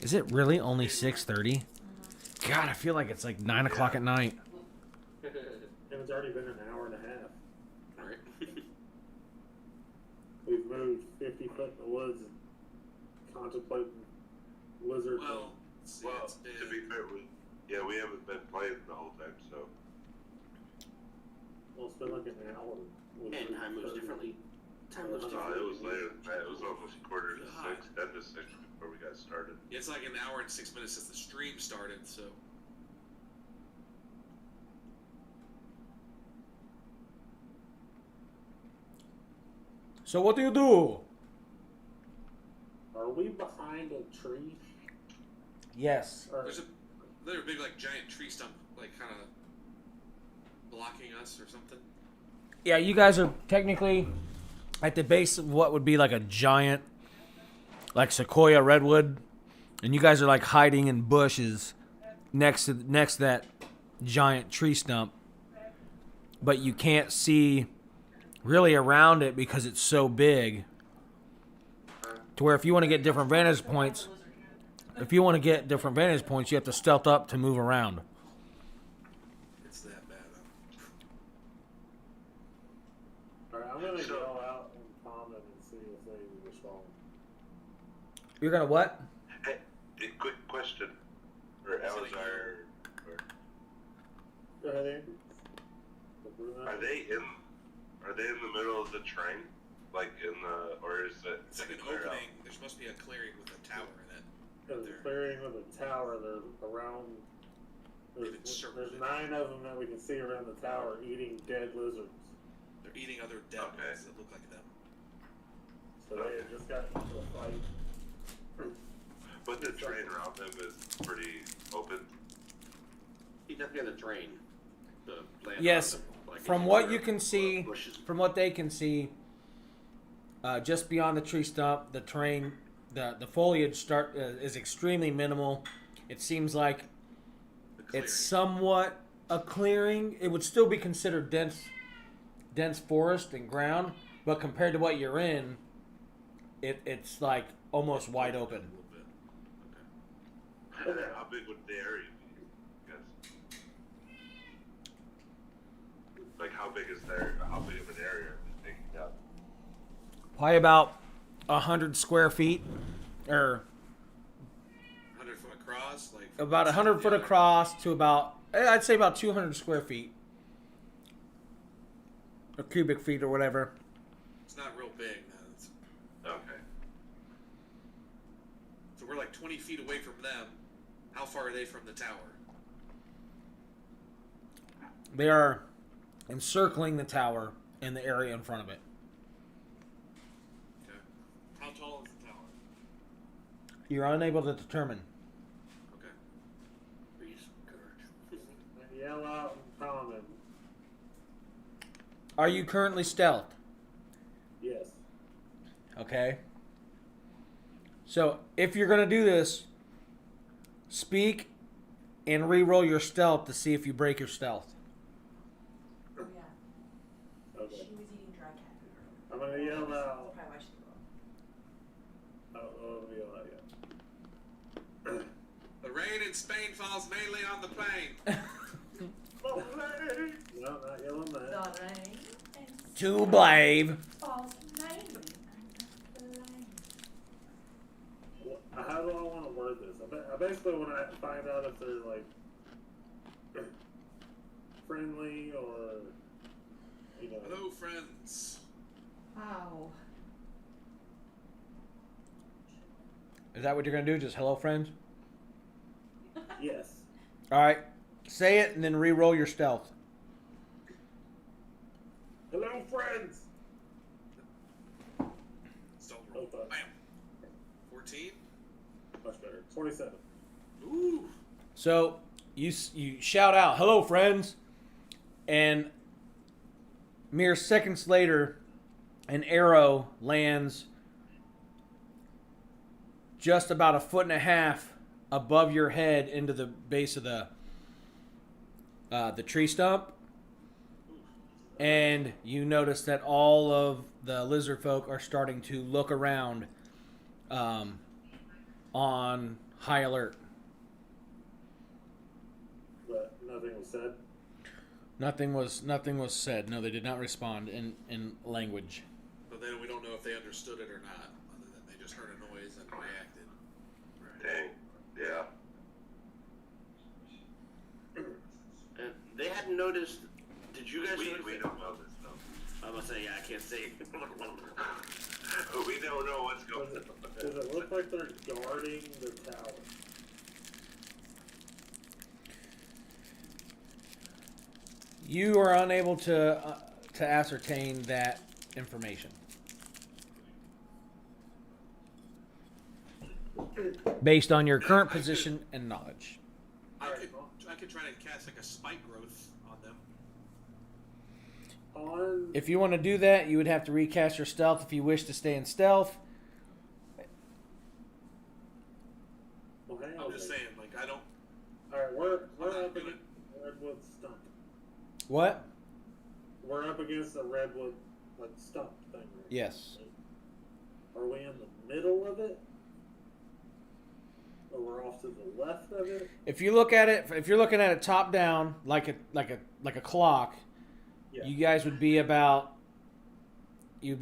Speaker 1: Is it really only 6:30? God, I feel like it's like 9 o'clock at night.
Speaker 5: And it's already been an hour and a half.
Speaker 4: All right.
Speaker 5: We've moved 50 foot in the woods, contemplating lizard.
Speaker 4: Well, see,
Speaker 7: well,
Speaker 4: it's been,
Speaker 7: to be fair, we haven't been playing the whole time, so.
Speaker 5: Well, it's been like an hour.
Speaker 8: And time moves differently. Time moves
Speaker 7: No,
Speaker 8: differently.
Speaker 7: it was later than that. It was almost 5:45 to 6, 10 to 6 before we got started.
Speaker 4: it's like an hour and 6 minutes since the stream started, so.
Speaker 1: So what do you do?
Speaker 5: Are we behind a tree?
Speaker 1: Yes.
Speaker 5: Or,
Speaker 4: There's a big like giant tree stump like kind of blocking us or something.
Speaker 1: Yeah, you guys are technically at the base of what would be like a giant, like sequoia redwood, and you guys are like hiding in bushes next to that giant tree stump, but you can't see really around it because it's so big. To where if you want to get different vantage points, you have to stealth up to move around.
Speaker 4: It's that bad.
Speaker 5: Alright, I'm gonna go out in common and see if they respond.
Speaker 1: You're gonna what?
Speaker 7: Hey, a quick question for Alazar.
Speaker 5: Go ahead, Andrew.
Speaker 7: Are they in the middle of the train? Like or is it?
Speaker 4: It's like an opening. There must be a clearing with a tower in it.
Speaker 5: There's a clearing with a tower. They're around. There's 9 of them that we can see around the tower eating dead lizards.
Speaker 4: They're eating other dead ones that look like them.
Speaker 5: So they had just got into a fight.
Speaker 7: But the train around them is pretty open.
Speaker 8: He's definitely on the train. The land
Speaker 1: Yes.
Speaker 8: on the, like,
Speaker 1: From
Speaker 8: it's
Speaker 1: what
Speaker 8: under
Speaker 1: you can see,
Speaker 8: bushes.
Speaker 1: from what they can see, just beyond the tree stump, the train, the foliage is extremely minimal. It seems like it's somewhat a clearing. It would still be considered dense forest and ground, but compared to what you're in, it's like almost wide open.
Speaker 7: How big would the area be? Guess. Like how big of an area are they taking up?
Speaker 1: Probably about 100 square feet, or
Speaker 4: 100 foot across, like
Speaker 1: about 100 foot across to about, I'd say about 200 square feet, or cubic feet or whatever.
Speaker 4: It's not real big. No, it's,
Speaker 7: Okay.
Speaker 4: so we're like 20 feet away from them. How far are they from the tower?
Speaker 1: They are encircling the tower in the area in front of it.
Speaker 4: Okay. How tall is the tower?
Speaker 1: You're unable to determine.
Speaker 4: Okay.
Speaker 8: Breeze, courage.
Speaker 5: Yell out in common.
Speaker 1: Are you currently stealthed?
Speaker 5: Yes.
Speaker 1: Okay. So if you're going to do this, speak and re-roll your stealth to see if you break your stealth.
Speaker 10: Oh, yeah.
Speaker 5: Okay.
Speaker 10: She was eating dry cat food earlier.
Speaker 5: I'm gonna yell
Speaker 10: That's
Speaker 5: out.
Speaker 10: probably why she threw up.
Speaker 5: I don't know if I'll yell out yet.
Speaker 4: The rain in Spain falls mainly on the plain.
Speaker 5: No, not yelling that.
Speaker 10: The rain and
Speaker 1: To blave.
Speaker 10: falls mainly on the plain.
Speaker 5: How do I want to word this? I basically want to find out if they're like friendly or
Speaker 4: Hello, friends.
Speaker 10: Wow.
Speaker 1: Is that what you're going to do? Just hello, friends?
Speaker 5: Yes.
Speaker 1: All right. Say it and then re-roll your stealth.
Speaker 5: Hello, friends.
Speaker 4: Stealth roll.
Speaker 5: Okay.
Speaker 4: Bam. 14.
Speaker 5: Much better. 27.
Speaker 4: Ooh.
Speaker 1: So you shout out, "Hello, friends," and mere seconds later, an arrow lands just about a foot and a half above your head into the base of the tree stump, and you notice that all of the lizard folk are starting to look around, on high alert.
Speaker 5: But nothing was said.
Speaker 1: Nothing was said. No, they did not respond in language.
Speaker 4: But then we don't know if they understood it or not, other than they just heard a noise and reacted.
Speaker 7: Dang. Yeah.
Speaker 8: And they hadn't noticed. Did you guys
Speaker 7: We
Speaker 8: notice?
Speaker 7: don't know this stuff.
Speaker 8: I'm gonna say, yeah, I can't say.
Speaker 7: We don't know what's going on.
Speaker 5: Does it look like they're guarding the tower?
Speaker 1: You are unable to ascertain that information based on your current position and knowledge.
Speaker 4: I could try to cast like a spike growth on them.
Speaker 1: If you want to do that, you would have to recast your stealth if you wish to stay in stealth.
Speaker 5: Well, hang on
Speaker 4: I'm
Speaker 5: a
Speaker 4: just
Speaker 5: second.
Speaker 4: saying, like I don't.
Speaker 5: Alright, we're
Speaker 4: I'm not
Speaker 5: up
Speaker 4: doing
Speaker 5: against the redwood stump.
Speaker 1: What?
Speaker 5: We're up against the redwood stump thing. Right?
Speaker 1: Yes.
Speaker 5: Are we in the middle of it? Or we're off to the left of it?
Speaker 1: If you look at it, if you're looking at it top down, like a clock,
Speaker 5: Yeah.
Speaker 1: you guys would be about. You would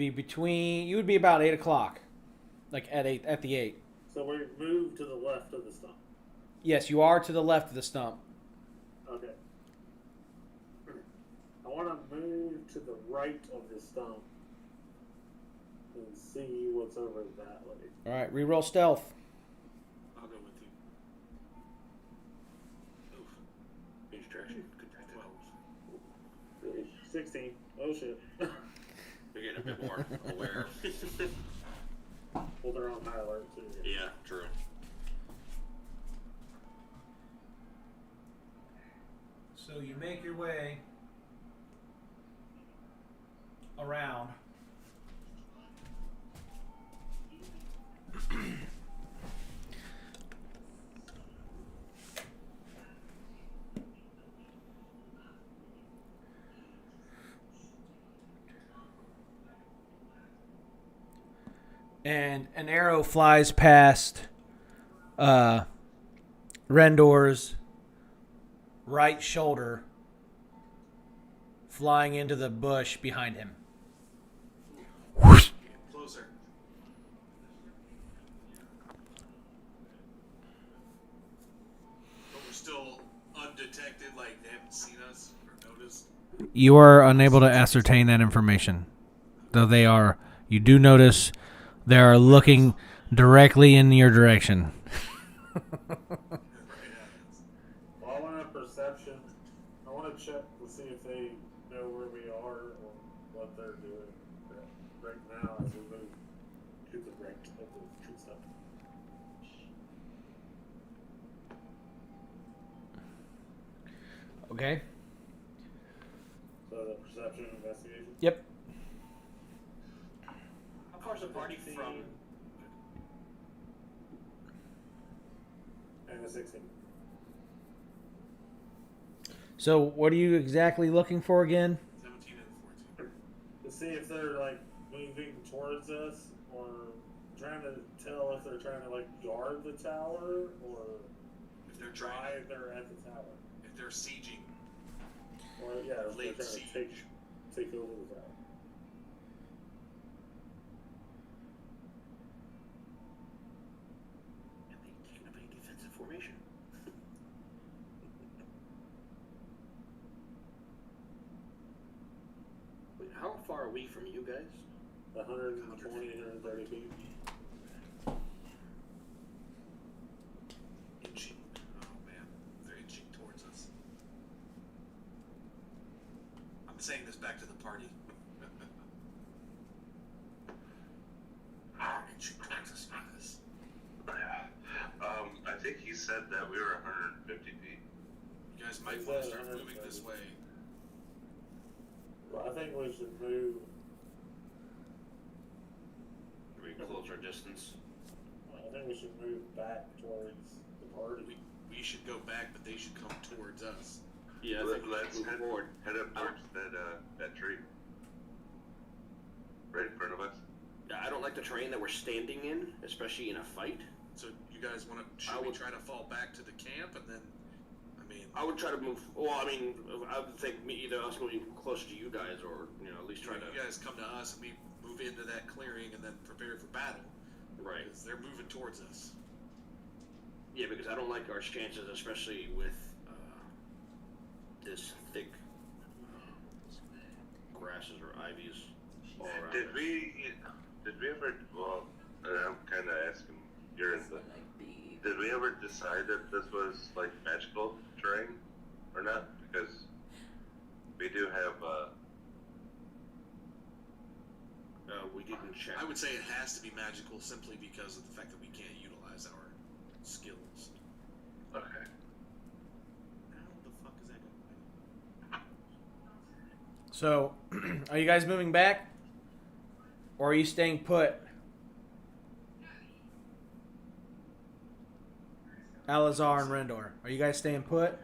Speaker 1: be about 8 o'clock, like at the 8.
Speaker 5: So we moved to the left of the stump.
Speaker 1: Yes, you are to the left of the stump.
Speaker 5: Okay. I want to move to the right of the stump and see what's over that way.
Speaker 1: All right, reroll stealth.
Speaker 4: I'll go with you. Oof.
Speaker 8: Distraction. Good practice.
Speaker 5: 16. Oh shit.
Speaker 8: They're getting a bit more aware.
Speaker 5: Well, they're on high alert too.
Speaker 8: Yeah, true.
Speaker 1: So you make your way around. And an arrow flies past Rendor's right shoulder, flying into the bush behind him.
Speaker 4: Closer. But we're still undetected, like they haven't seen us or noticed.
Speaker 1: You are unable to ascertain that information, though you do notice they are looking directly in your direction.
Speaker 5: Well, I want a perception. I want to check to see if they know where we are or what they're doing right now as we move to the right of the tree stump.
Speaker 1: Okay.
Speaker 5: So the perception investigation.
Speaker 1: Yep.
Speaker 8: How far's the party from?
Speaker 5: And a 16.
Speaker 1: So what are you exactly looking for again?
Speaker 4: 17 and 14.
Speaker 5: To see if they're moving towards us or trying to tell if they're trying to guard the tower or
Speaker 4: If they're
Speaker 5: why
Speaker 4: trying,
Speaker 5: they're at the tower.
Speaker 4: if they're sieging,
Speaker 5: Or if they're
Speaker 4: Late
Speaker 5: trying to
Speaker 4: siege.
Speaker 5: take over the tower.
Speaker 8: Have they taken up any defensive formation? Wait, how far are we from you guys?
Speaker 5: 120, 130 feet.
Speaker 4: inching. Oh man, they're inching towards us. I'm saying this back to the party. Inching towards us, Marcus.
Speaker 7: Yeah. I think he said that we were 150
Speaker 4: guys might want to start moving this way.
Speaker 5: Well, I think we should move.
Speaker 8: We close our distance.
Speaker 5: I think we should move back towards the party.
Speaker 4: We should go back, but they should come towards us.
Speaker 8: Yeah, I think
Speaker 7: Let's
Speaker 8: move forward.
Speaker 7: head up towards that tree. Right in front of us.
Speaker 8: Yeah, I don't like the terrain that we're standing in, especially in a fight.
Speaker 4: So you guys want to? Should we try to fall back to the camp and then? I mean,
Speaker 8: I would try to move. Well, I mean, I would think either us moving closer to you guys, or at least try to.
Speaker 4: You guys come to us and we move into that clearing and then prepare for battle.
Speaker 8: Right.
Speaker 4: Because they're moving towards us.
Speaker 8: Yeah, because I don't like our chances, especially with this thick grasses or ivies all around.
Speaker 7: Did we ever? Well, I'm kind of asking. You're in the. Did we ever decide if this was like magical terrain or not? Because we do have.
Speaker 8: We didn't check.
Speaker 4: I would say it has to be magical simply because of the fact that we can't utilize our skills.
Speaker 7: Okay.
Speaker 4: How the fuck is that going?
Speaker 1: So, are you guys moving back? Or are you staying put? Alazar and Rendor. Are you guys staying put?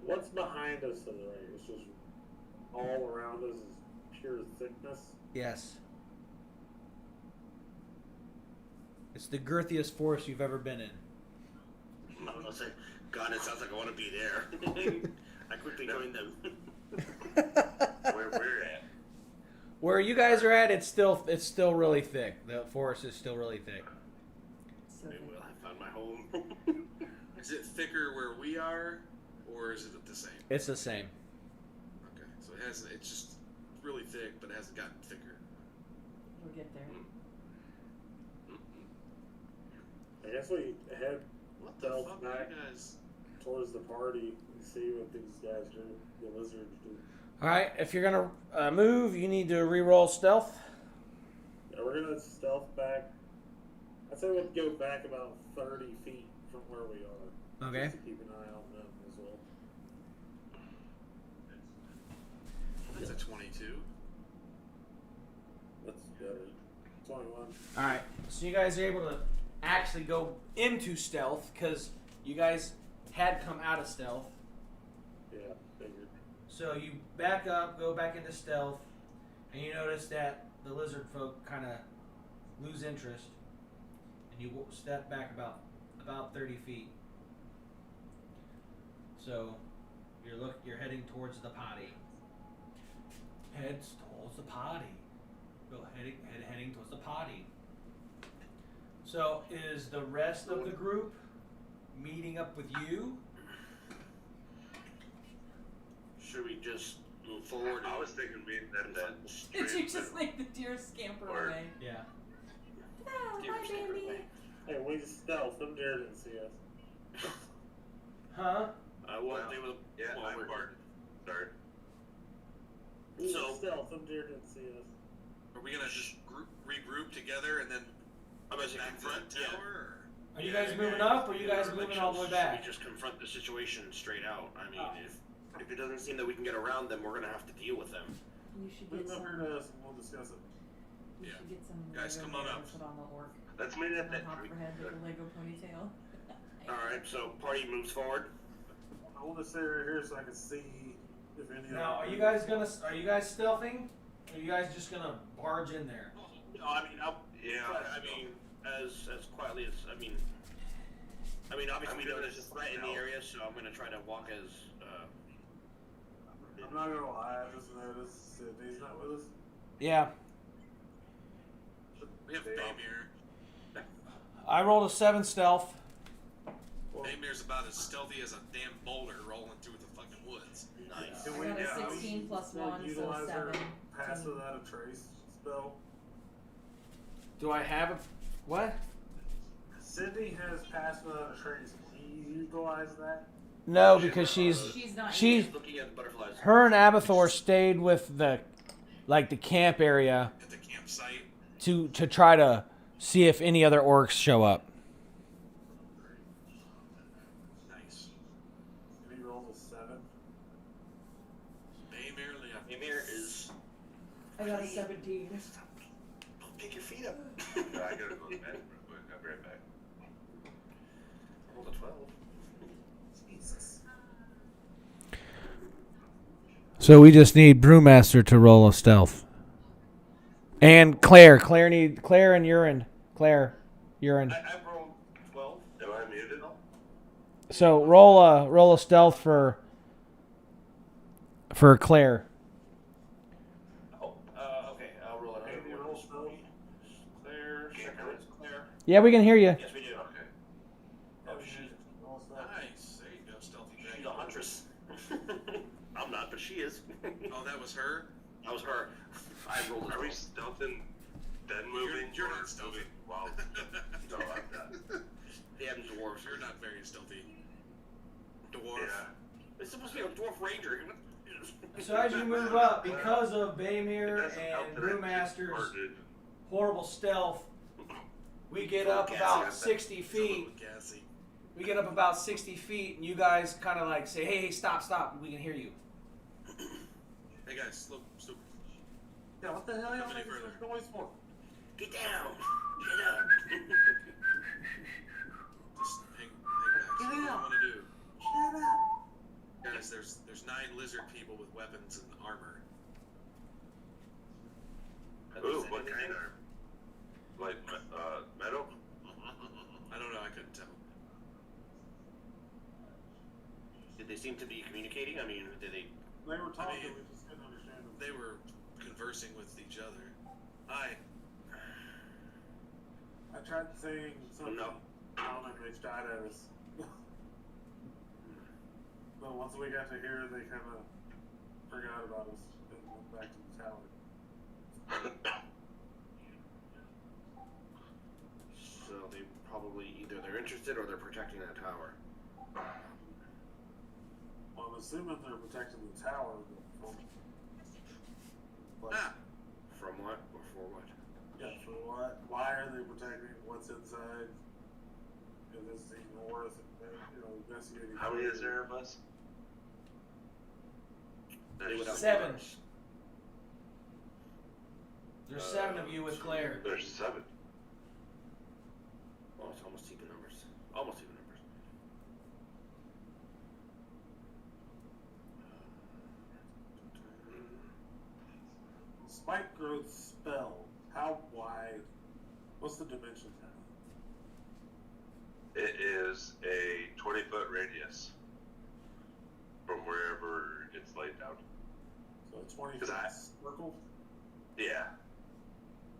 Speaker 5: What's behind us to the right? It's just all around us is pure thickness.
Speaker 1: Yes. It's the girthiest forest you've ever been in.
Speaker 8: I'm gonna say, God, it sounds like I want to be there. I quickly joined them.
Speaker 7: Where we're at.
Speaker 1: Where you guys are at, it's still really thick. The forest is still really thick.
Speaker 10: So
Speaker 8: Maybe
Speaker 10: thick.
Speaker 8: I found my home.
Speaker 4: Is it thicker where we are, or is it the same?
Speaker 1: It's the same.
Speaker 4: Okay, so it's just really thick, but it hasn't gotten thicker.
Speaker 10: We'll get there.
Speaker 5: I guess we head
Speaker 4: What the
Speaker 5: Delve
Speaker 4: fuck
Speaker 5: back.
Speaker 4: are you guys?
Speaker 5: towards the party and see what these guys do. The lizards do.
Speaker 1: All right, if you're gonna move, you need to re-roll stealth.
Speaker 5: Yeah, we're gonna stealth back. I'd say we'd go back about 30 feet from where we are.
Speaker 1: Okay.
Speaker 5: Just to keep an eye on them as well.
Speaker 4: That's a 22.
Speaker 5: That's better. 21.
Speaker 1: All right, so you guys are able to actually go into stealth because you guys had come out of stealth.
Speaker 5: Yeah, figured.
Speaker 1: So you back up, go back into stealth, and you notice that the lizard folk kind of lose interest, and you step back about 30 feet. So you're heading towards the potty. Heads towards the potty. Go heading towards the potty. So is the rest of the group meeting up with you?
Speaker 8: Should we just move forward?
Speaker 7: I was thinking meeting that
Speaker 2: Did you just make the deer scamper
Speaker 7: Or-
Speaker 2: away?
Speaker 1: Yeah.
Speaker 2: Oh,
Speaker 8: Deer
Speaker 2: hi,
Speaker 8: scamper
Speaker 2: baby.
Speaker 8: away.
Speaker 5: Hey, we stealth. Them deer didn't see us.
Speaker 1: Huh?
Speaker 8: Well, they were.
Speaker 7: Yeah,
Speaker 8: well,
Speaker 7: I'm
Speaker 8: we're-
Speaker 7: Bart. Sorry.
Speaker 5: We
Speaker 8: So-
Speaker 5: stealth. Them deer didn't see us.
Speaker 4: Are we gonna just regroup together and then
Speaker 8: I'm gonna say
Speaker 4: back to
Speaker 8: confront.
Speaker 4: the tower?
Speaker 1: Are you guys moving up, or are you guys moving all the way back?
Speaker 8: Should we just confront the situation straight out? I mean, if it doesn't seem that we can get around them, we're gonna have to deal with them.
Speaker 10: You should
Speaker 5: Move
Speaker 10: get some.
Speaker 5: over to us and we'll discuss it.
Speaker 10: You
Speaker 4: Yeah.
Speaker 10: should get some.
Speaker 4: Guys,
Speaker 10: Lego
Speaker 4: come on
Speaker 10: there
Speaker 4: up.
Speaker 10: and Put on the orc.
Speaker 7: Let's meet at
Speaker 10: On
Speaker 7: that
Speaker 10: top
Speaker 7: tree.
Speaker 10: of her head with a Lego ponytail.
Speaker 8: All right, so party moves forward.
Speaker 5: Hold this area here so I can see if any.
Speaker 1: Now, are you guys stealthing? Or are you guys just gonna barge in there?
Speaker 8: No, I mean,
Speaker 7: Yeah.
Speaker 8: I mean, as quietly as obviously
Speaker 7: I'm
Speaker 8: we know
Speaker 7: gonna
Speaker 8: there's a threat in the
Speaker 7: stealth.
Speaker 8: area, so I'm gonna try to walk as.
Speaker 5: I'm not gonna lie. I just noticed Sydney's not with us.
Speaker 1: Yeah.
Speaker 4: We have
Speaker 5: Yeah.
Speaker 4: Baymir.
Speaker 1: I rolled a 7 stealth.
Speaker 4: Baymir's about as stealthy as a damn boulder rolling through the fucking woods.
Speaker 8: Nice.
Speaker 5: Can
Speaker 10: I
Speaker 5: we
Speaker 10: got a
Speaker 5: yeah,
Speaker 10: 16
Speaker 5: we
Speaker 10: plus
Speaker 5: still
Speaker 10: 1, so
Speaker 5: utilize our
Speaker 10: 17.
Speaker 5: pass without a trace spell?
Speaker 1: Do I have a what?
Speaker 5: Sydney has pass without a trace. Can you utilize that?
Speaker 1: No, because she's
Speaker 10: She's not.
Speaker 1: she's
Speaker 8: Looking at the butterflies.
Speaker 1: her and Abathor stayed with the camp area
Speaker 4: At the campsite.
Speaker 1: to try to see if any other orcs show up.
Speaker 4: Nice.
Speaker 5: He rolls a 7.
Speaker 4: Maymare Leon.
Speaker 8: Ymir is.
Speaker 1: I got a 17.
Speaker 8: Don't pick your feet up.
Speaker 7: I gotta go to the bathroom real quick. I'll be right back.
Speaker 8: I rolled a 12.
Speaker 4: Jesus.
Speaker 1: So we just need Brewmaster to roll a stealth. And Claire and Urine. Claire, Urine.
Speaker 8: I rolled 12.
Speaker 7: Am I muted?
Speaker 1: So roll a stealth for Claire.
Speaker 8: Oh, okay. I'll roll another
Speaker 5: Maybe
Speaker 8: one.
Speaker 5: roll stealth.
Speaker 8: Claire, second is Claire.
Speaker 1: Yeah, we can hear you.
Speaker 8: Yes, we do.
Speaker 7: Okay.
Speaker 8: Oh, she's
Speaker 5: Roll stealth.
Speaker 4: Nice. There you go, Stealthy
Speaker 8: a
Speaker 4: Dragon.
Speaker 8: huntress. I'm not, but she is.
Speaker 4: Oh, that was her?
Speaker 8: That was her. I rolled a
Speaker 7: Are we
Speaker 8: 12.
Speaker 7: stealthing, then moving?
Speaker 4: You're
Speaker 7: or
Speaker 4: not stealthy.
Speaker 7: moving while no, I'm not.
Speaker 8: They have dwarves.
Speaker 4: You're not very stealthy. Dwarf.
Speaker 7: Yeah.
Speaker 8: It's supposed to be a dwarf ranger.
Speaker 1: So as you move up, because of
Speaker 7: It
Speaker 1: Baymir
Speaker 7: doesn't help
Speaker 1: and
Speaker 7: that I just
Speaker 1: Brewmaster's
Speaker 7: farted.
Speaker 1: horrible stealth, we get up about 60
Speaker 4: It's a little
Speaker 1: feet.
Speaker 4: gassy.
Speaker 1: We get up about 60 feet, and you guys kind of like say, hey, stop. We can hear you.
Speaker 4: Hey guys, slow.
Speaker 5: Yeah, what the hell are y'all
Speaker 4: How many
Speaker 5: making
Speaker 4: further?
Speaker 5: such noise for?
Speaker 8: Get down. Get up.
Speaker 4: Just hang back. What do you
Speaker 5: out.
Speaker 4: want to do?
Speaker 5: Shut up.
Speaker 4: Guys, there's 9 lizard people with weapons and armor.
Speaker 7: Ooh, what kind of? Like, metal?
Speaker 4: I don't know, I couldn't tell.
Speaker 8: Did they seem to be communicating? I mean, did they?
Speaker 5: They were talking,
Speaker 4: mean,
Speaker 5: we just couldn't understand them.
Speaker 4: They were conversing with each other. Hi.
Speaker 5: I tried saying something.
Speaker 8: No.
Speaker 5: I don't know if they shot at us. But once we got to here, they kind of forgot about us and went back to the tower.
Speaker 8: So they probably either they're interested or they're protecting that tower.
Speaker 5: Well, I'm assuming they're protecting the tower. But
Speaker 8: From what or for what?
Speaker 5: yeah, for what? Why are they protecting what's inside? Is this the north? Investigating.
Speaker 7: How many is there of us?
Speaker 8: They would have
Speaker 1: 7.
Speaker 8: numbers.
Speaker 1: There's 7 of you with Claire.
Speaker 7: There's 7.
Speaker 8: Oh, it's almost even numbers. Almost even numbers.
Speaker 5: Spike growth spell. How wide? What's the dimension now?
Speaker 7: It is a 20-foot radius from wherever it's laid down.
Speaker 5: So a 20
Speaker 7: Cause
Speaker 5: foot
Speaker 7: I-
Speaker 5: circle?
Speaker 7: Yeah.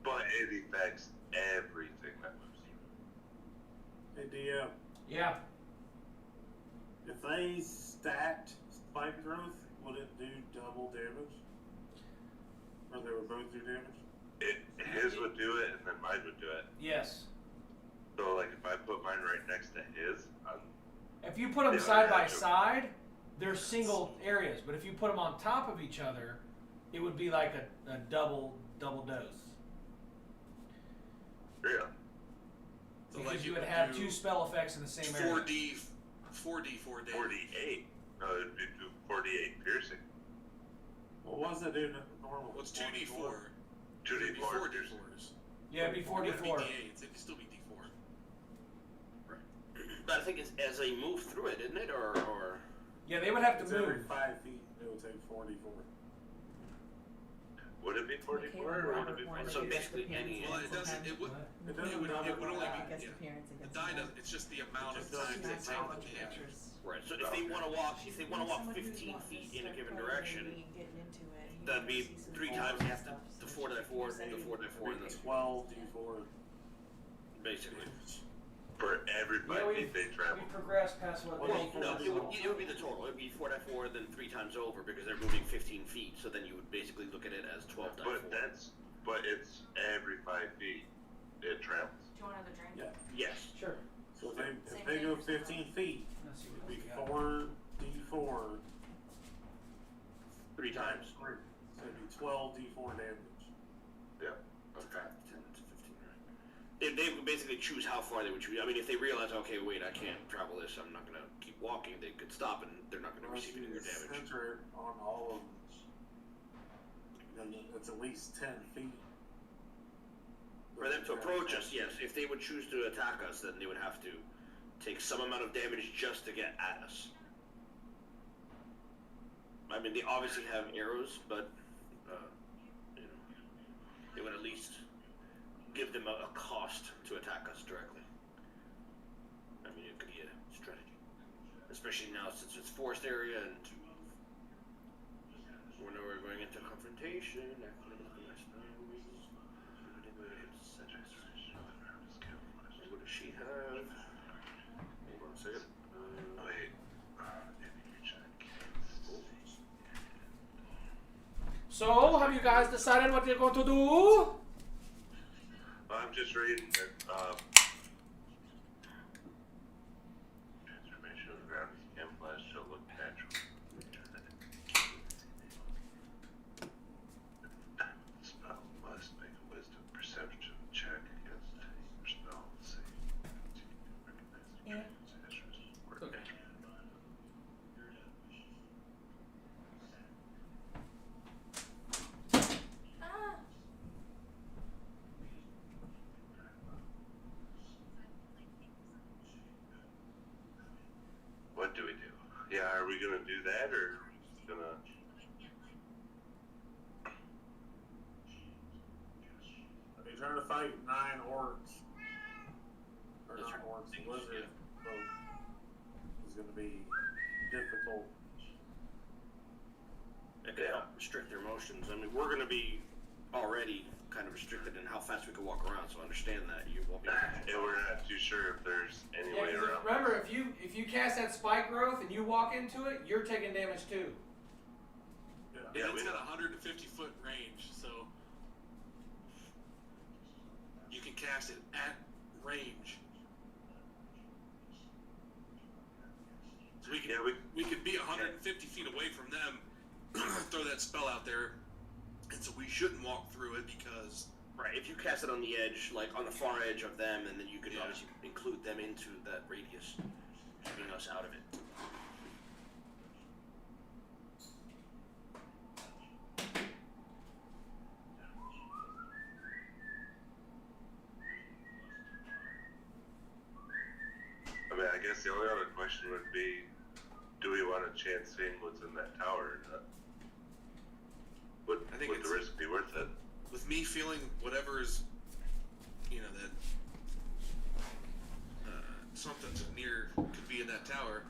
Speaker 7: But it affects everything that moves.
Speaker 5: Hey DM,
Speaker 1: Yeah.
Speaker 5: if they stacked spike growth, would it do double damage? Or they would both do damage?
Speaker 7: His would do it, and then mine would do it.
Speaker 1: Yes.
Speaker 7: So, like, if I put mine right next to his,
Speaker 1: If you put them
Speaker 7: Yeah,
Speaker 1: side by
Speaker 7: yeah.
Speaker 1: side, they're single areas. But if you put them on top of each other, it would be like a double dose.
Speaker 7: yeah.
Speaker 4: So
Speaker 1: Because
Speaker 4: like
Speaker 1: you
Speaker 4: it
Speaker 1: would have
Speaker 4: do
Speaker 1: 2 spell effects in the same area.
Speaker 4: 4D4 damage.
Speaker 7: 48. No, it'd be 48 piercing.
Speaker 5: Well, what does it do normal?
Speaker 4: Well, it's 2D4.
Speaker 7: 2d4
Speaker 4: 4
Speaker 7: piercing.
Speaker 4: D4s.
Speaker 1: Yeah, it'd be
Speaker 4: Or it'd
Speaker 1: 44.
Speaker 4: be D8s. It'd still be D4.
Speaker 8: But I think it's as they move through it, isn't it? Or
Speaker 1: Yeah, they would have to
Speaker 5: It's every
Speaker 1: move.
Speaker 5: 5 feet, it would take 44.
Speaker 7: Would it be 44 or would it be 40?
Speaker 8: So basically any.
Speaker 4: Well, it doesn't. It would.
Speaker 5: It
Speaker 4: It
Speaker 5: doesn't
Speaker 4: would,
Speaker 5: double
Speaker 4: it would only
Speaker 5: die.
Speaker 4: be.
Speaker 10: Against
Speaker 4: Yeah.
Speaker 10: appearance,
Speaker 4: The
Speaker 10: against
Speaker 4: die
Speaker 10: the
Speaker 4: doesn't. It's just the amount of
Speaker 5: It just
Speaker 4: time they
Speaker 5: doesn't
Speaker 4: take
Speaker 5: count
Speaker 4: the
Speaker 5: the
Speaker 4: damage.
Speaker 8: Right. So if they want to walk,
Speaker 10: Someone
Speaker 8: 15
Speaker 10: who's
Speaker 8: feet in a
Speaker 10: wanting to
Speaker 8: given
Speaker 10: start
Speaker 8: direction,
Speaker 10: playing, getting into it, you
Speaker 8: that'd
Speaker 10: know,
Speaker 8: be
Speaker 10: see some
Speaker 8: 3
Speaker 10: balls
Speaker 8: times
Speaker 10: and
Speaker 8: half
Speaker 10: stuff,
Speaker 8: the
Speaker 10: so
Speaker 8: 4x4,
Speaker 10: you're
Speaker 8: the 4x4, and
Speaker 5: It'd
Speaker 8: the
Speaker 5: be 12 d4.
Speaker 8: basically.
Speaker 7: For every 5
Speaker 1: Yeah,
Speaker 7: feet they travel.
Speaker 1: We progressed past what
Speaker 5: Well,
Speaker 1: they
Speaker 8: No, it would be the total. It would be 4x4, then 3 times over because they're moving 15 feet. So then you would basically look at it as 12 times 4.
Speaker 7: But it's every 5 feet it travels.
Speaker 2: Do you want another drink?
Speaker 5: Yeah.
Speaker 8: Yes.
Speaker 1: Sure.
Speaker 5: So if they go 15 feet,
Speaker 1: Let's see
Speaker 5: it'd
Speaker 1: what
Speaker 5: be
Speaker 1: we got.
Speaker 5: 4 d4.
Speaker 8: 3 times.
Speaker 5: 3. So it'd be 12 d4 damage.
Speaker 7: Yeah.
Speaker 8: Okay. 10 to 15, right? If they would basically choose how far they would choose. I mean, if they realize, okay, wait, I can't travel this, I'm not going to keep walking, they could stop and they're not going to receive any more damage.
Speaker 5: Center on all of them. It's at least 10 feet.
Speaker 8: For them to approach us, yes. If they would choose to attack us, then they would have to take some amount of damage just to get at us. I mean, they obviously have arrows, but you know, they would at least give them a cost to attack us directly. I mean, it could be a strategy, especially now since it's forest area and we're going into confrontation. What does she have? Hold on a second.
Speaker 7: Wait.
Speaker 1: So, have you guys decided what you're going to do?
Speaker 7: I'm just reading that, transformation of the ground is camouflage to look natural. The spell must make a wisdom perception check against your spell. See. Recognize the
Speaker 1: Okay.
Speaker 7: What do we do? Yeah, are we gonna do that, or are we just gonna...
Speaker 5: You're trying to fight 9 orcs. Or
Speaker 8: That's
Speaker 5: not
Speaker 8: right.
Speaker 5: orcs, lizard folk is going to be difficult.
Speaker 8: It could help restrict their motions. I mean, we're going to be already kind of restricted in how fast we can walk around, so understand that you won't be able to.
Speaker 7: Yeah, we're not too sure if there's any
Speaker 1: Yeah,
Speaker 7: way
Speaker 1: 'cause
Speaker 7: around.
Speaker 1: remember, if you cast that spike growth and you walk into it, you're taking damage too.
Speaker 4: Yeah,
Speaker 7: we
Speaker 4: it's
Speaker 7: know.
Speaker 4: got a 150-foot range, so you can cast it at range. So we can
Speaker 7: Yeah,
Speaker 4: we could be 150 feet away from them, throw that spell out there, and so we shouldn't walk through it because
Speaker 8: Right, if you cast it on the edge, like on the far edge of them, and then you could
Speaker 4: Yeah.
Speaker 8: obviously include them into that radius, shooting us out of it.
Speaker 7: I mean, I guess the only other question would be, do we want a chance seeing what's in that tower or not?
Speaker 4: I think
Speaker 7: Would the
Speaker 4: it's-
Speaker 7: risk be worth it?
Speaker 4: with me feeling whatever's, that something's near could be in that tower,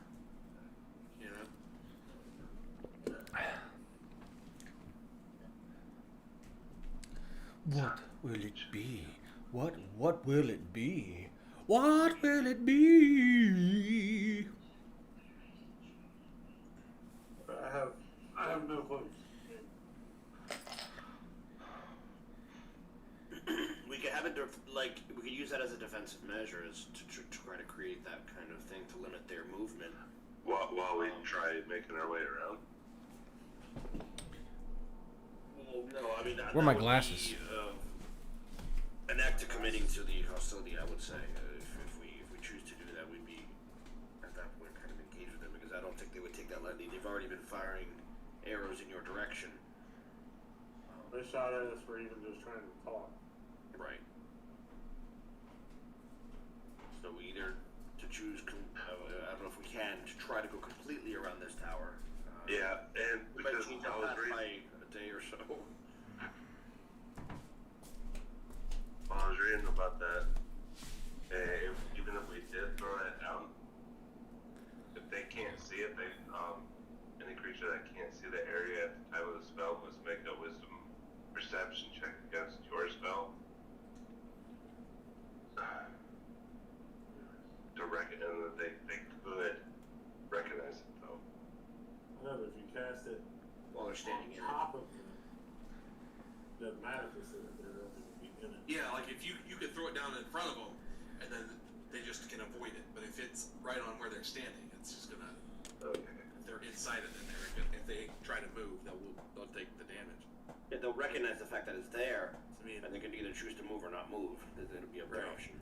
Speaker 1: What will it be? What will it be? What will it be?
Speaker 5: I have no clue.
Speaker 8: We could have it, we could use that as a defensive measure, is to try to create that kind of thing to limit their movement.
Speaker 7: While we try making our way around?
Speaker 8: Well, no, I mean,
Speaker 1: Where are my
Speaker 8: would
Speaker 1: glasses?
Speaker 8: Be, an act of committing to the hostility, I would say. If we choose to do that, we'd be at that point kind of engaged with them, because I don't think they would take that lightly. They've already been firing arrows in your direction.
Speaker 5: They shot at us for even just trying to talk.
Speaker 8: Right. So we either to choose, I don't know if we can, to try to go completely around this tower.
Speaker 7: Yeah, and
Speaker 8: We might
Speaker 7: because
Speaker 8: change
Speaker 7: I
Speaker 8: our
Speaker 7: was
Speaker 8: path
Speaker 7: reading,
Speaker 8: by a day or so.
Speaker 7: while I was reading about that, even if we did throw that down, if they can't see it, any creature that can't see the area at the time of the spell must make a wisdom perception check against your spell. To reckon that they could recognize it though.
Speaker 5: No, but if you cast it
Speaker 8: While they're standing in
Speaker 5: on
Speaker 8: it.
Speaker 5: top of them, doesn't matter if it's in it.
Speaker 4: yeah, like if you could throw it down in front of them, and then they just can avoid it. But if it's right on where they're standing, it's just gonna.
Speaker 7: Okay.
Speaker 4: If they're inside it, then if they try to move, they'll take the damage.
Speaker 8: Yeah, If they'll recognize the fact that it's there,
Speaker 4: I mean,
Speaker 8: and they can either choose to move or not move. It'll be a
Speaker 4: Right.
Speaker 8: option.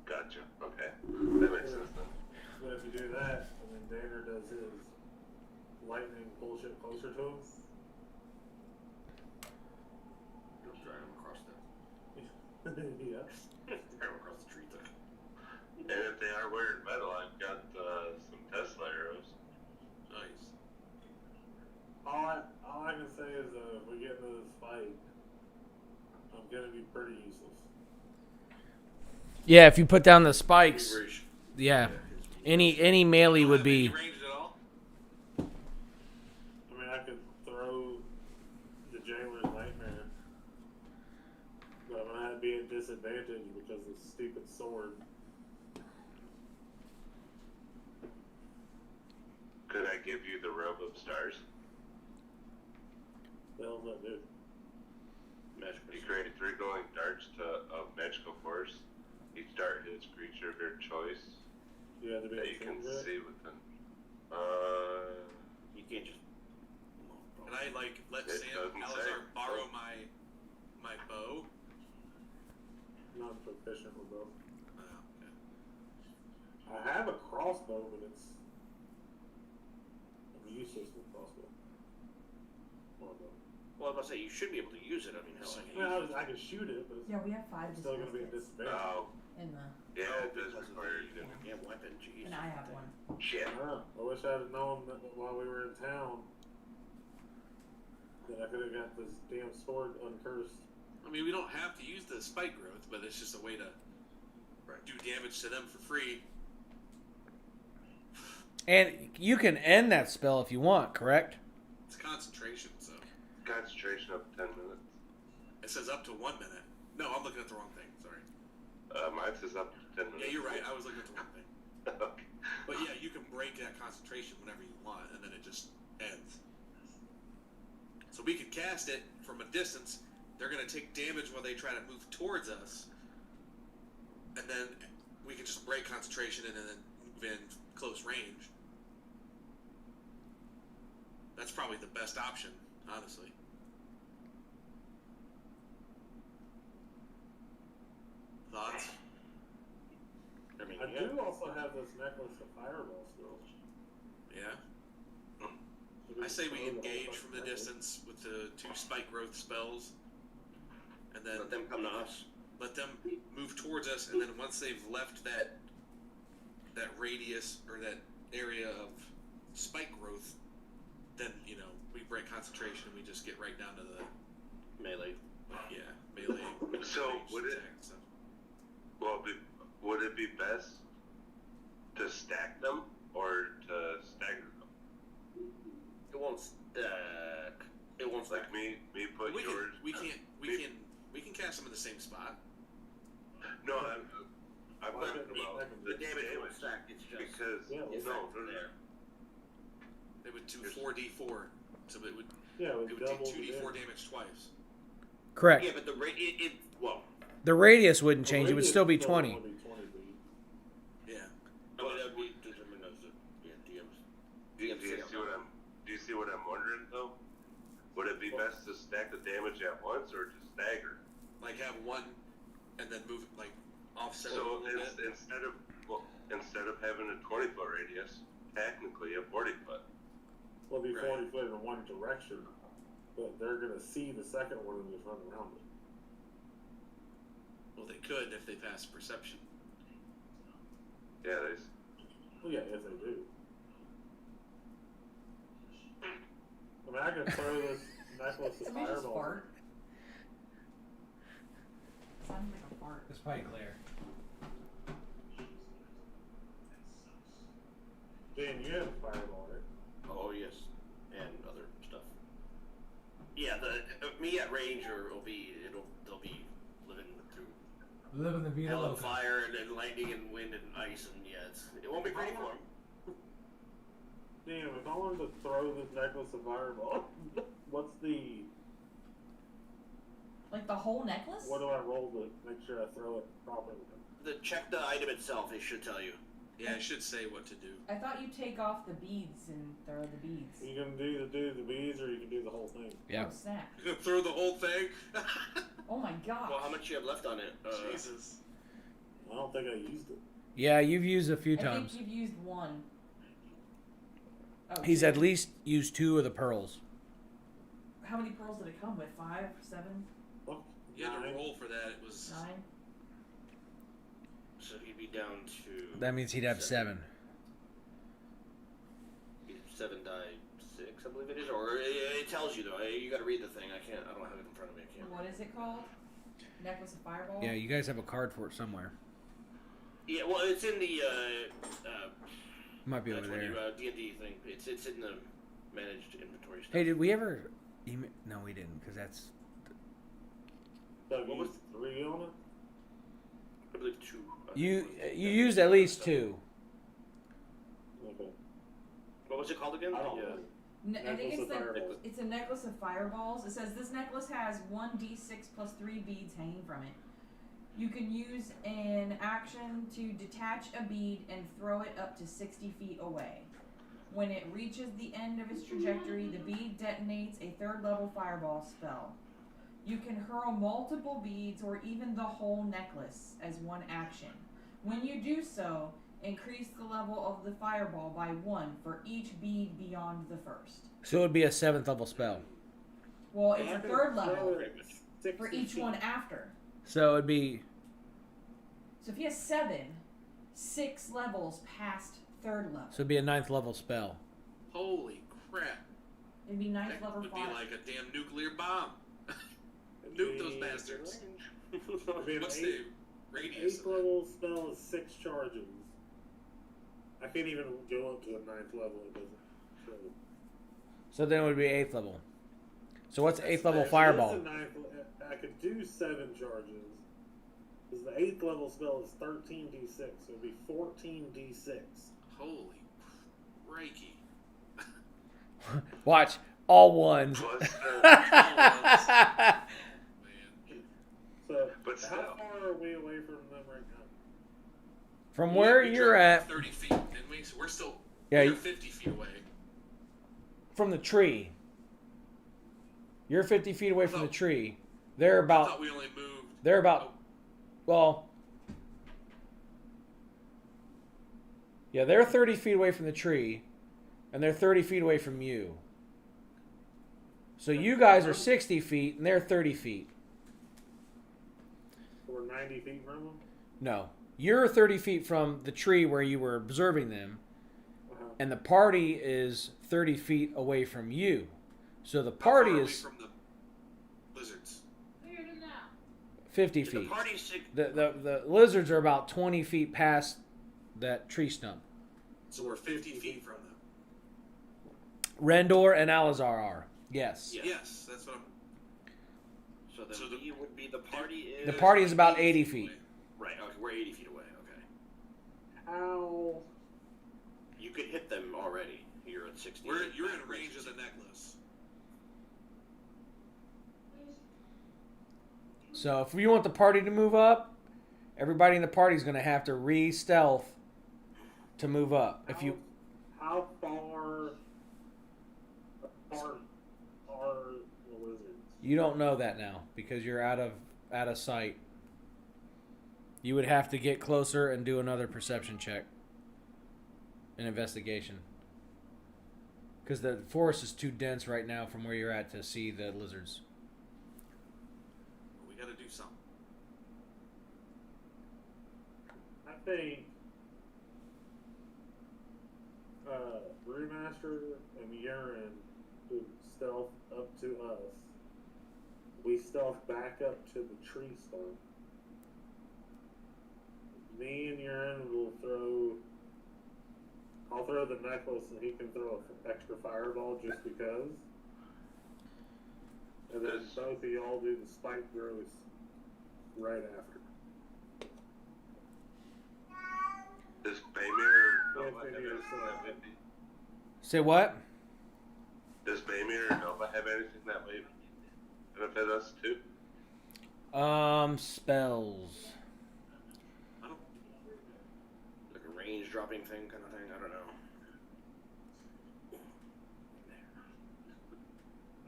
Speaker 7: Gotcha. Okay. That makes sense then.
Speaker 5: But if you do that, and then Danner does his lightning bullshit closer to him,
Speaker 8: It'll drag them across the
Speaker 5: yeah.
Speaker 8: drag them across the tree there.
Speaker 7: And if they are wearing metal, I've got some Tesla arrows.
Speaker 4: nice.
Speaker 5: All I can say is if we get into this fight, I'm gonna be pretty useless.
Speaker 1: Yeah, if you put down the spikes,
Speaker 4: Feverish.
Speaker 1: yeah, any melee would be.
Speaker 4: Range at all?
Speaker 5: I mean, I could throw the Jailer's Nightmare, but I'm gonna have to be at disadvantage because of the stupid sword.
Speaker 7: Could I give you the robe of stars?
Speaker 5: The hell's that do?
Speaker 8: Magical.
Speaker 7: You create 3 glowing darts of magical force. Each dart hits a creature of your choice
Speaker 5: You have to be
Speaker 7: that
Speaker 5: able
Speaker 7: you
Speaker 5: to
Speaker 7: can
Speaker 5: see
Speaker 7: see within.
Speaker 8: You can't just.
Speaker 4: Can I like let
Speaker 7: It
Speaker 4: Sam
Speaker 7: doesn't
Speaker 4: Alazar
Speaker 7: say.
Speaker 4: borrow my bow?
Speaker 5: Not proficient with both.
Speaker 4: Okay.
Speaker 5: I have a crossbow, but I'm useless with crossbow.
Speaker 8: Well, I was about to say you should be able to use it. I mean, hell,
Speaker 5: I can shoot it, but
Speaker 2: Yeah, we have 5
Speaker 5: it's still gonna be a
Speaker 2: disadvantages
Speaker 5: disadvantage.
Speaker 7: Oh,
Speaker 2: in the.
Speaker 7: yeah, it does require you to.
Speaker 8: yeah, weapon. Jeez.
Speaker 2: And I have one.
Speaker 7: Shit.
Speaker 5: I wish I'd have known that while we were in town that I could have got this damn sword uncursed.
Speaker 4: I mean, we don't have to use the spike growth, but it's just a way to do damage to them for free.
Speaker 1: And you can end that spell if you want, correct?
Speaker 4: It's concentration, so
Speaker 7: Concentration up to 10 minutes.
Speaker 4: it says up to 1 minute. No, I'm looking at the wrong thing. Sorry.
Speaker 7: Mine says up to 10 minutes.
Speaker 4: Yeah, you're right. I was looking at the wrong thing.
Speaker 7: Okay.
Speaker 4: But yeah, you can break that concentration whenever you want, and then it just ends. So we can cast it from a distance. They're going to take damage while they try to move towards us, and then we can just break concentration and then move in close range. That's probably the best option, honestly. Thoughts?
Speaker 8: I mean,
Speaker 5: I
Speaker 8: yeah.
Speaker 5: do also have this necklace of fireball still.
Speaker 4: Yeah.
Speaker 5: So
Speaker 4: I say we
Speaker 5: can throw the whole
Speaker 4: engage
Speaker 5: fucking
Speaker 4: from the
Speaker 5: necklace.
Speaker 4: distance with the 2 spike growth spells, and then
Speaker 8: Let them come to us.
Speaker 4: let them move towards us, and then once they've left that radius or that area of spike growth, then we break concentration and we just get right down to the
Speaker 8: Melee.
Speaker 4: melee.
Speaker 7: So, would it-
Speaker 4: attack and stuff.
Speaker 7: Well, would it be best to stack them or to stagger them?
Speaker 8: It won't stack. It won't stack.
Speaker 7: Like me put
Speaker 4: We
Speaker 7: yours.
Speaker 4: can cast them in the same spot.
Speaker 7: No, I'm
Speaker 5: Why
Speaker 7: talking
Speaker 5: couldn't we
Speaker 7: about
Speaker 5: stack 'em?
Speaker 7: the
Speaker 8: The damage won't stack. It's just
Speaker 7: because
Speaker 5: Yeah,
Speaker 8: it's
Speaker 7: no,
Speaker 8: there.
Speaker 4: They would do 4d4, so it would
Speaker 5: Yeah,
Speaker 4: it would do
Speaker 5: double
Speaker 4: 2d4
Speaker 5: the
Speaker 4: damage twice.
Speaker 1: Correct.
Speaker 8: Yeah, but the rate well.
Speaker 1: The radius wouldn't
Speaker 5: The
Speaker 1: change. It would
Speaker 5: radius
Speaker 1: still be
Speaker 5: still
Speaker 1: 20.
Speaker 5: only be 20 feet.
Speaker 4: Yeah.
Speaker 8: I mean, that would be determined as DMs.
Speaker 7: Do you see what I'm wondering though? Would it be best to stack the damage at once or to stagger?
Speaker 4: Like have one, and then move like offset it a
Speaker 7: So
Speaker 4: little bit.
Speaker 7: instead of having a 20-foot radius, technically a 40-foot.
Speaker 5: Well, it'd be
Speaker 4: Right.
Speaker 5: 40 foot in one direction, but they're gonna see the second one and just run around it.
Speaker 4: Well, they could if they pass perception.
Speaker 7: Yeah,
Speaker 5: Well, yeah, if they do. I mean, I can throw this necklace of
Speaker 2: Somebody just
Speaker 5: fireball.
Speaker 2: fart. Sounds like a fart.
Speaker 1: It's probably clear.
Speaker 5: Dan, you have a fireball, right?
Speaker 8: Oh yes, and other stuff. Yeah, me at range they'll be living through
Speaker 1: Living the vida
Speaker 8: hell and
Speaker 1: loca.
Speaker 8: fire and then lightning and wind and ice and it won't be pretty for them.
Speaker 5: Damn, if I wanted to throw this necklace of fireball, what's the...
Speaker 2: Like the whole necklace?
Speaker 5: What do I roll to make sure I throw it properly?
Speaker 8: Check the item itself. It should tell you.
Speaker 4: Yeah, I should say what to do.
Speaker 2: I thought you take off the beads and throw the beads.
Speaker 5: You can do the beads, or you can do the whole thing.
Speaker 10: Yeah.
Speaker 2: Oh, snap.
Speaker 4: You're gonna throw the whole thing?
Speaker 2: Oh my gosh.
Speaker 8: Well, how much you have left on it?
Speaker 4: Jesus.
Speaker 5: I don't think I used it.
Speaker 1: Yeah, you've used a few
Speaker 2: I
Speaker 1: times.
Speaker 2: think you've used one. Oh,
Speaker 1: He's
Speaker 2: two.
Speaker 1: at least used 2 of the pearls.
Speaker 2: How many pearls did it come with? 5, 7,
Speaker 5: Oh,
Speaker 4: You had to
Speaker 5: 9.
Speaker 4: roll for that. It was
Speaker 2: 9?
Speaker 8: So he'd be down to
Speaker 1: That means he'd have 7.
Speaker 8: 7 die 6, I believe it is, or it tells you though. You got to read the thing. I don't have it in front of me. I can't.
Speaker 2: What is it called? Necklace of Fireball?
Speaker 1: Yeah, you guys have a card for it somewhere.
Speaker 8: Yeah, well, it's in the
Speaker 1: Might be over there.
Speaker 8: D&D thing. It's in the managed inventory stuff.
Speaker 1: Hey, did we ever... No, we didn't, because that's...
Speaker 5: So
Speaker 8: What was-
Speaker 5: 3 on it?
Speaker 8: I believe 2.
Speaker 1: You used at least 2.
Speaker 5: Okay.
Speaker 8: What was it called again?
Speaker 5: I don't
Speaker 8: The,
Speaker 5: know.
Speaker 2: I think
Speaker 5: Necklace of Fireballs.
Speaker 2: it's a necklace of fireballs. It says this necklace has 1d6 plus 3 beads hanging from it. You can use an action to detach a bead and throw it up to 60 feet away. When it reaches the end of its trajectory, the bead detonates a 3rd level fireball spell. You can hurl multiple beads or even the whole necklace as one action. When you do so, increase the level of the fireball by 1 for each bead beyond the first.
Speaker 1: So it would be a 7th level spell.
Speaker 2: Well, it's
Speaker 5: I
Speaker 2: a
Speaker 5: can
Speaker 2: 3rd
Speaker 5: throw
Speaker 2: level
Speaker 5: it 60
Speaker 2: for each
Speaker 5: feet.
Speaker 2: one after.
Speaker 1: So it'd be...
Speaker 2: So if he has 7, 6 levels past 3rd level.
Speaker 1: So it'd be a 9th level spell.
Speaker 4: holy crap.
Speaker 2: It'd be 9th
Speaker 4: That
Speaker 2: level
Speaker 4: would be
Speaker 2: fire.
Speaker 4: like a damn nuclear bomb. Nuke those bastards.
Speaker 5: It'd be an
Speaker 4: What's
Speaker 5: 8th
Speaker 4: the radius of that?
Speaker 5: level spell is 6 charges. I can't even go up to a 9th level. It doesn't show.
Speaker 1: So then it would be 8th level. So what's 8th level
Speaker 5: If it is
Speaker 1: fireball?
Speaker 5: a 9th I could do 7 charges. Because the 8th level spell is 13d6, so it'd be 14d6.
Speaker 4: Holy crikey.
Speaker 1: Watch. All ones.
Speaker 7: Plus,
Speaker 4: Man.
Speaker 5: So,
Speaker 7: But
Speaker 5: how
Speaker 7: still.
Speaker 5: far are we away from them right now?
Speaker 1: From where
Speaker 4: We
Speaker 1: you're
Speaker 4: dropped
Speaker 1: at,
Speaker 4: 30 feet, didn't we? So we're still
Speaker 1: Yeah,
Speaker 4: we're
Speaker 1: you-
Speaker 4: 50 feet away.
Speaker 1: from the tree. You're 50 feet away from the tree. They're
Speaker 4: I
Speaker 1: about...
Speaker 4: thought we only moved.
Speaker 1: They're about... Well... Yeah, they're 30 feet away from the tree. And they're 30 feet away from you. So you guys are 60 feet, and they're 30 feet.
Speaker 5: We're 90 feet from them?
Speaker 1: No. You're 30 feet from the tree where you were observing them.
Speaker 5: Uh-huh.
Speaker 1: And the party is 30 feet away from you. So the
Speaker 4: How
Speaker 1: party
Speaker 4: far are we
Speaker 1: is
Speaker 4: from the lizards.
Speaker 1: 50
Speaker 8: The
Speaker 1: feet.
Speaker 8: party's 6.
Speaker 1: The lizards are about 20 feet past that tree stump.
Speaker 4: So we're 50 feet from them.
Speaker 1: Rendor and Alizar are. Yes.
Speaker 8: Yeah.
Speaker 4: Yes, that's what I'm.
Speaker 8: So then
Speaker 4: So the-
Speaker 8: we would be the party is.
Speaker 1: The party is about 80 feet.
Speaker 4: away.
Speaker 8: Right. Okay, we're 80 feet away. Okay.
Speaker 5: How?
Speaker 8: You could hit them already. You're at 60.
Speaker 4: You're in range of the necklace.
Speaker 1: So if we want the party to move up, everybody in the party is going to have to re-stealth to move up. If you
Speaker 5: How far apart are the lizards?
Speaker 1: you don't know that now because you're out of sight. You would have to get closer and do another perception check. An investigation. Because the forest is too dense right now from where you're at to see the lizards.
Speaker 4: We got to do something.
Speaker 5: I think Brewmaster and Urine who stealth up to us. We stealth back up to the tree stump. Me and Urine will throw. I'll throw the necklace and he can throw an extra fireball just because. And then both of y'all do the spike throws right after.
Speaker 7: Does Baymir know
Speaker 5: If
Speaker 7: about
Speaker 5: it
Speaker 7: having
Speaker 5: is,
Speaker 7: anything that would be?
Speaker 1: Say what?
Speaker 7: Does Baymir or Nova have anything that way benefit us too?
Speaker 1: Spells.
Speaker 4: I don't.
Speaker 8: Like a range dropping thing kind of thing. I don't know.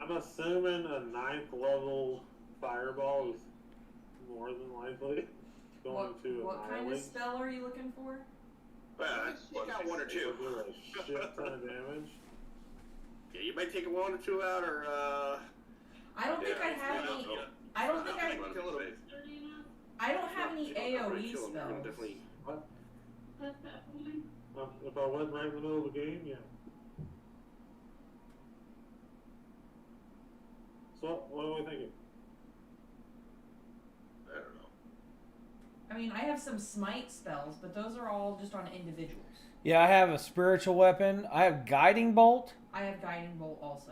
Speaker 5: I'm assuming a 9th level fireball is more than likely going to
Speaker 2: What kind of
Speaker 5: annihilate.
Speaker 2: spell are you looking for?
Speaker 8: Well, you got one or two.
Speaker 5: It'll do a shit ton of damage.
Speaker 8: Yeah, you might take one or two out, or
Speaker 2: I don't think I have any. I don't think I. I don't have any AOE spells.
Speaker 8: Definitely.
Speaker 5: If I went right in the middle of the game, yeah. So, what are we thinking?
Speaker 7: I don't know.
Speaker 2: I mean, I have some smite spells, but those are all just on individuals.
Speaker 1: Yeah, I have a spiritual weapon. I have guiding bolt.
Speaker 2: I have guiding bolt also.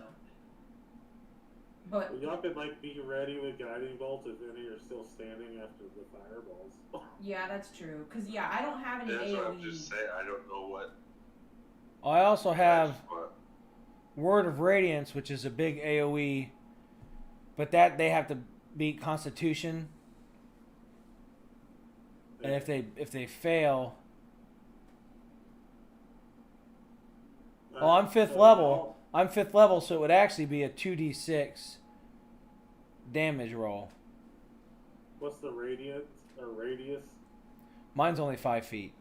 Speaker 2: But
Speaker 5: Well, y'all could be ready with guiding bolt if any are still standing after the fireballs.
Speaker 2: yeah, that's true. Cause I don't have any
Speaker 7: That's what I'm
Speaker 2: AOE.
Speaker 7: just saying. I don't know what.
Speaker 1: I also have
Speaker 7: But
Speaker 1: Word of Radiance, which is a big AOE, but that they have to beat Constitution, and if they fail, well, I'm 5th level. I'm 5th level, so it would actually be a 2d6 damage roll.
Speaker 5: What's the radius?
Speaker 1: Mine's only 5 feet.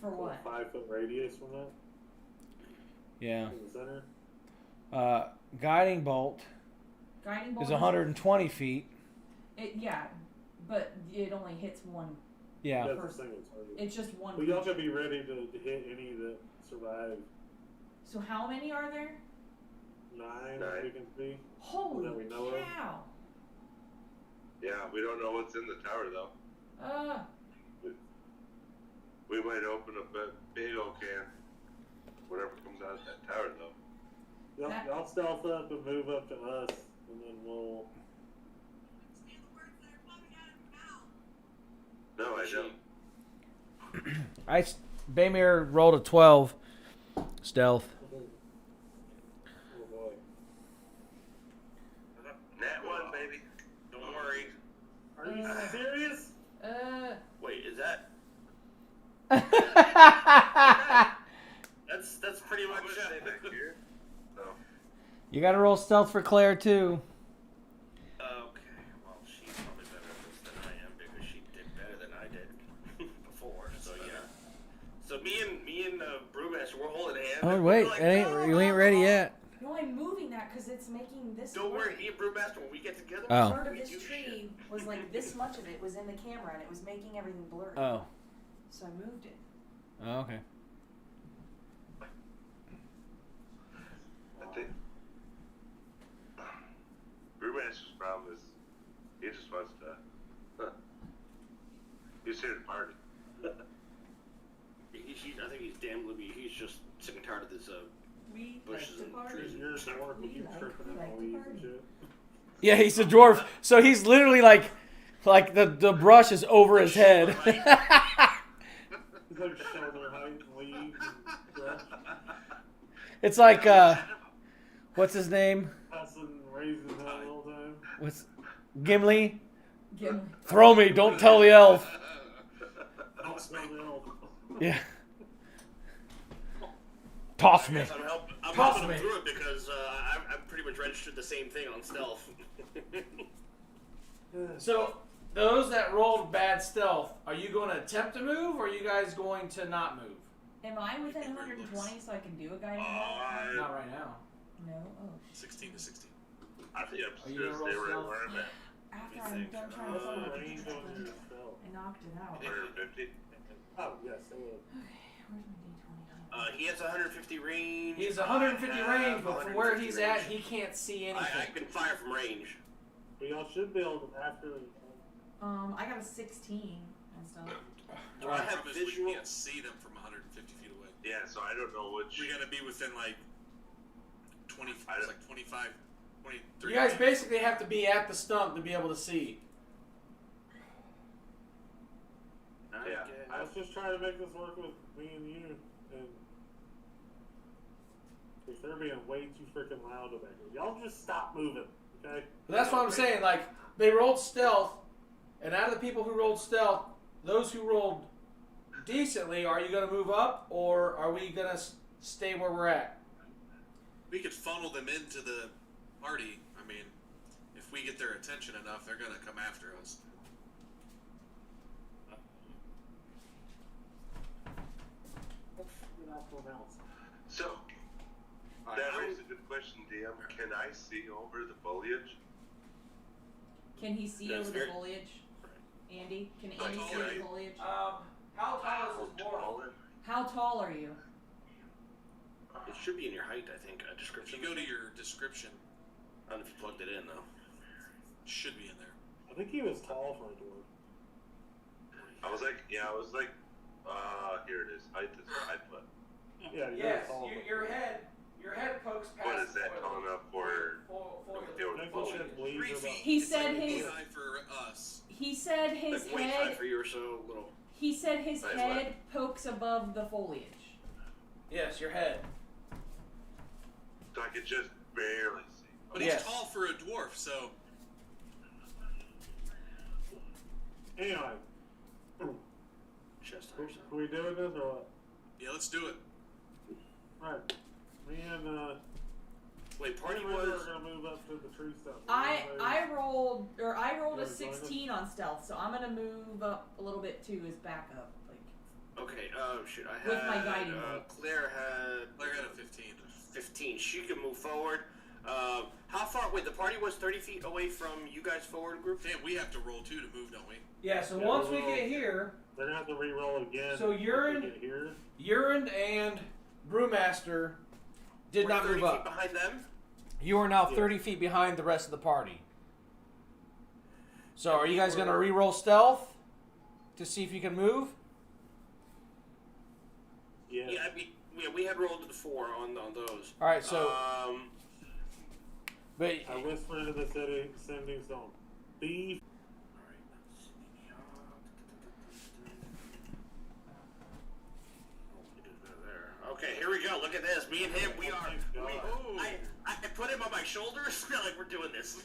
Speaker 2: For what?
Speaker 5: 5-foot radius from that
Speaker 1: Yeah.
Speaker 5: in the center.
Speaker 1: Guiding bolt
Speaker 2: Guiding bolt
Speaker 1: is 120 feet.
Speaker 2: But it only hits one.
Speaker 1: Yeah.
Speaker 5: That's a single target.
Speaker 2: It's just one.
Speaker 5: But y'all could be ready to hit any that survive.
Speaker 2: So how many are there?
Speaker 5: 9, as you can see.
Speaker 2: Holy
Speaker 5: That we know of.
Speaker 2: cow!
Speaker 7: yeah, we don't know what's in the tower though. We might open a big old can. Whatever comes out of that tower though.
Speaker 5: Y'all stealth up and move up to us, and then we'll.
Speaker 7: No, I don't.
Speaker 1: Baymir rolled a 12 stealth.
Speaker 5: Oh boy.
Speaker 7: Nat 1, baby.
Speaker 3: Don't worry.
Speaker 5: Are you serious?
Speaker 8: Wait, is that? That's pretty
Speaker 7: I'm
Speaker 8: much
Speaker 7: gonna stay back here. So,
Speaker 1: You gotta roll stealth for Claire too.
Speaker 8: Okay, well, she's probably better at this than I am because she did better than I did before. So yeah. So me and Brewmaster, we're holding hands.
Speaker 1: Oh
Speaker 8: and
Speaker 1: wait,
Speaker 8: we're like,
Speaker 1: you ain't ready yet.
Speaker 2: No, I'm moving that because it's making this.
Speaker 8: Don't
Speaker 2: work.
Speaker 8: worry, me and Brewmaster, when we get together,
Speaker 1: Oh.
Speaker 2: Part of
Speaker 8: we
Speaker 2: this
Speaker 8: do
Speaker 2: tree
Speaker 8: shit.
Speaker 2: was like this much of it was in the camera and it was making everything blurry.
Speaker 1: Oh.
Speaker 2: So I moved it.
Speaker 1: Oh, okay.
Speaker 7: I think Brewmaster's problem is he just wants to. He's here to party.
Speaker 8: I think he's damn libby. He's just sick and tired of this
Speaker 2: We
Speaker 8: bushes and trees.
Speaker 5: You're a dwarf, but you're tripping in the weeds and shit.
Speaker 1: Yeah, he's a dwarf, so he's literally like the brush is over his head.
Speaker 5: He's like shoulder height, weeds, and brush.
Speaker 1: It's like what's his name?
Speaker 5: Cussing, raising hell all the time.
Speaker 1: What's Gimli?
Speaker 2: Gimli.
Speaker 1: Throw me, don't tell the elf.
Speaker 5: Don't smell the elf.
Speaker 1: Yeah. Toss me.
Speaker 8: I'm
Speaker 1: Toss
Speaker 8: helping
Speaker 1: me.
Speaker 8: him through it because I've pretty much registered the same thing on stealth.
Speaker 1: So those that rolled bad stealth, are you going to attempt to move, or are you guys going to not move?
Speaker 2: Am I within 120 so I can do a guiding bolt?
Speaker 1: Not right now.
Speaker 2: No. Oh.
Speaker 4: 16 to 16.
Speaker 7: I think I'm just
Speaker 1: Are you
Speaker 7: gonna
Speaker 1: gonna
Speaker 7: stay
Speaker 1: roll
Speaker 7: right
Speaker 1: stealth?
Speaker 7: where I'm at.
Speaker 2: After I'm done trying to
Speaker 5: What's
Speaker 2: find
Speaker 5: the
Speaker 2: it,
Speaker 5: range on your spell?
Speaker 2: I knocked it out.
Speaker 7: 150.
Speaker 5: Oh, yes, it will.
Speaker 2: Where's my D20?
Speaker 8: He has 150 range.
Speaker 1: He's 150
Speaker 8: I
Speaker 1: range,
Speaker 8: have
Speaker 1: but from where
Speaker 8: 150
Speaker 1: he's
Speaker 8: range.
Speaker 1: at, he can't see anything.
Speaker 8: I can fire from range.
Speaker 5: But y'all should be able to, after.
Speaker 2: I got a 16 and stuff.
Speaker 8: Do I have
Speaker 4: We
Speaker 8: visual?
Speaker 4: can't see them from 150 feet away.
Speaker 7: Yeah, so I don't know which.
Speaker 4: We gotta be within like 25, it's like 25, 20, 30.
Speaker 1: You guys basically have to be at the stump to be able to see.
Speaker 7: Yeah.
Speaker 5: I was just trying to make this work with me and you, and if they're being way too freaking loud about it, y'all just stop moving, okay?
Speaker 1: But that's what I'm saying. Like, they rolled stealth, and out of the people who rolled stealth, those who rolled decently, are you going to move up or are we going to stay where we're at?
Speaker 4: We could funnel them into the party. I mean, if we get their attention enough, they're gonna come after us.
Speaker 7: So, that raises a good question, DM. Can I see over the foliage?
Speaker 2: Can he see
Speaker 8: That's
Speaker 2: over the
Speaker 8: very-
Speaker 2: foliage? Andy, can
Speaker 7: Like,
Speaker 2: Andy see
Speaker 7: can
Speaker 2: the
Speaker 7: I-
Speaker 2: foliage?
Speaker 1: How tall
Speaker 7: How
Speaker 1: is this
Speaker 7: tall
Speaker 1: dwarf?
Speaker 7: is-
Speaker 2: How tall are you?
Speaker 8: It should be in your height, I think. A
Speaker 4: If
Speaker 8: description.
Speaker 4: you go to your description,
Speaker 8: I don't know if you plugged it in though.
Speaker 4: it should be in there.
Speaker 5: I think he was tall for a dwarf.
Speaker 7: I was like, here it is. Height is 5 foot.
Speaker 5: Yeah, he
Speaker 1: Yes,
Speaker 5: was tall.
Speaker 1: your head pokes past.
Speaker 7: What is that tall enough for?
Speaker 1: For
Speaker 5: I think we should leave
Speaker 4: 3
Speaker 5: about-
Speaker 4: feet.
Speaker 2: He
Speaker 4: It's
Speaker 2: said
Speaker 4: like
Speaker 2: his-
Speaker 4: knee high for us.
Speaker 2: He said his
Speaker 8: Like waist high
Speaker 2: head.
Speaker 8: for you or so, little.
Speaker 2: He said his
Speaker 7: Like
Speaker 2: head pokes above the foliage.
Speaker 1: Yes, your head.
Speaker 7: So I could just barely see.
Speaker 4: But he's
Speaker 1: Yes.
Speaker 4: tall for a dwarf, so
Speaker 5: Anyway,
Speaker 8: Chest higher.
Speaker 5: are we doing this or what?
Speaker 4: yeah, let's do it.
Speaker 5: Alright. Me and
Speaker 8: Wait, party
Speaker 5: me and River
Speaker 8: was.
Speaker 5: are gonna move up to the tree stump.
Speaker 2: I rolled a
Speaker 5: You wanna join
Speaker 2: 16 on stealth, so I'm gonna move up a little bit too as backup. Like
Speaker 8: Okay. Oh shoot! I had.
Speaker 2: With my guiding bolt.
Speaker 8: Claire had.
Speaker 4: Claire had a 15.
Speaker 8: 15. She can move forward. How far? Wait, the party was 30 feet away from you guys' forward group.
Speaker 4: Damn, we have to roll 2 to move, don't we?
Speaker 1: Yeah, so
Speaker 5: Yeah,
Speaker 1: once
Speaker 5: we
Speaker 1: we
Speaker 5: roll.
Speaker 1: get here,
Speaker 5: They're gonna have to re-roll again.
Speaker 1: So urine-
Speaker 5: if we get here.
Speaker 1: Urine and Brewmaster did
Speaker 8: We're
Speaker 1: not
Speaker 8: 30
Speaker 1: move
Speaker 8: feet
Speaker 1: up.
Speaker 8: behind them.
Speaker 1: You are now
Speaker 5: Yeah.
Speaker 1: 30 feet behind the rest of the party. So are you guys going to re-roll stealth to see if you can move?
Speaker 5: Yeah.
Speaker 8: Yeah, we had rolled to the 4 on those.
Speaker 1: All right, so but
Speaker 5: I whisper into the sending stone. Beef.
Speaker 8: Okay, here we go. Look at this. Me and him, we are.
Speaker 5: Oh.
Speaker 8: I put him on my shoulders. Like we're doing this.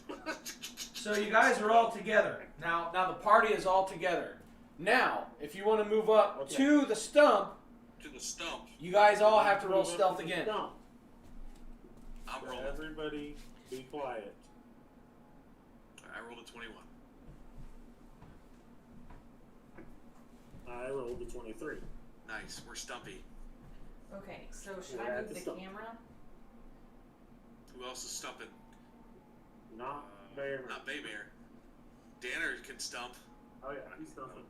Speaker 1: so you guys are all together. Now the party is all together. Now, if you want to move up to the stump,
Speaker 4: To the stump.
Speaker 1: you guys all have to roll
Speaker 5: Move up
Speaker 1: stealth
Speaker 5: to the
Speaker 1: again.
Speaker 5: stump.
Speaker 4: I'm
Speaker 5: So
Speaker 4: rolling.
Speaker 5: everybody, be quiet.
Speaker 4: I rolled a 21.
Speaker 5: I rolled a 23.
Speaker 4: Nice. We're stumpy.
Speaker 2: okay, so should
Speaker 5: We're
Speaker 2: I
Speaker 5: at
Speaker 2: move
Speaker 5: the
Speaker 2: the
Speaker 5: stump.
Speaker 2: camera?
Speaker 4: Who else is stumping?
Speaker 5: Not Bear.
Speaker 4: Not Baymare. Danner can stump.
Speaker 5: Oh yeah, he's stumping.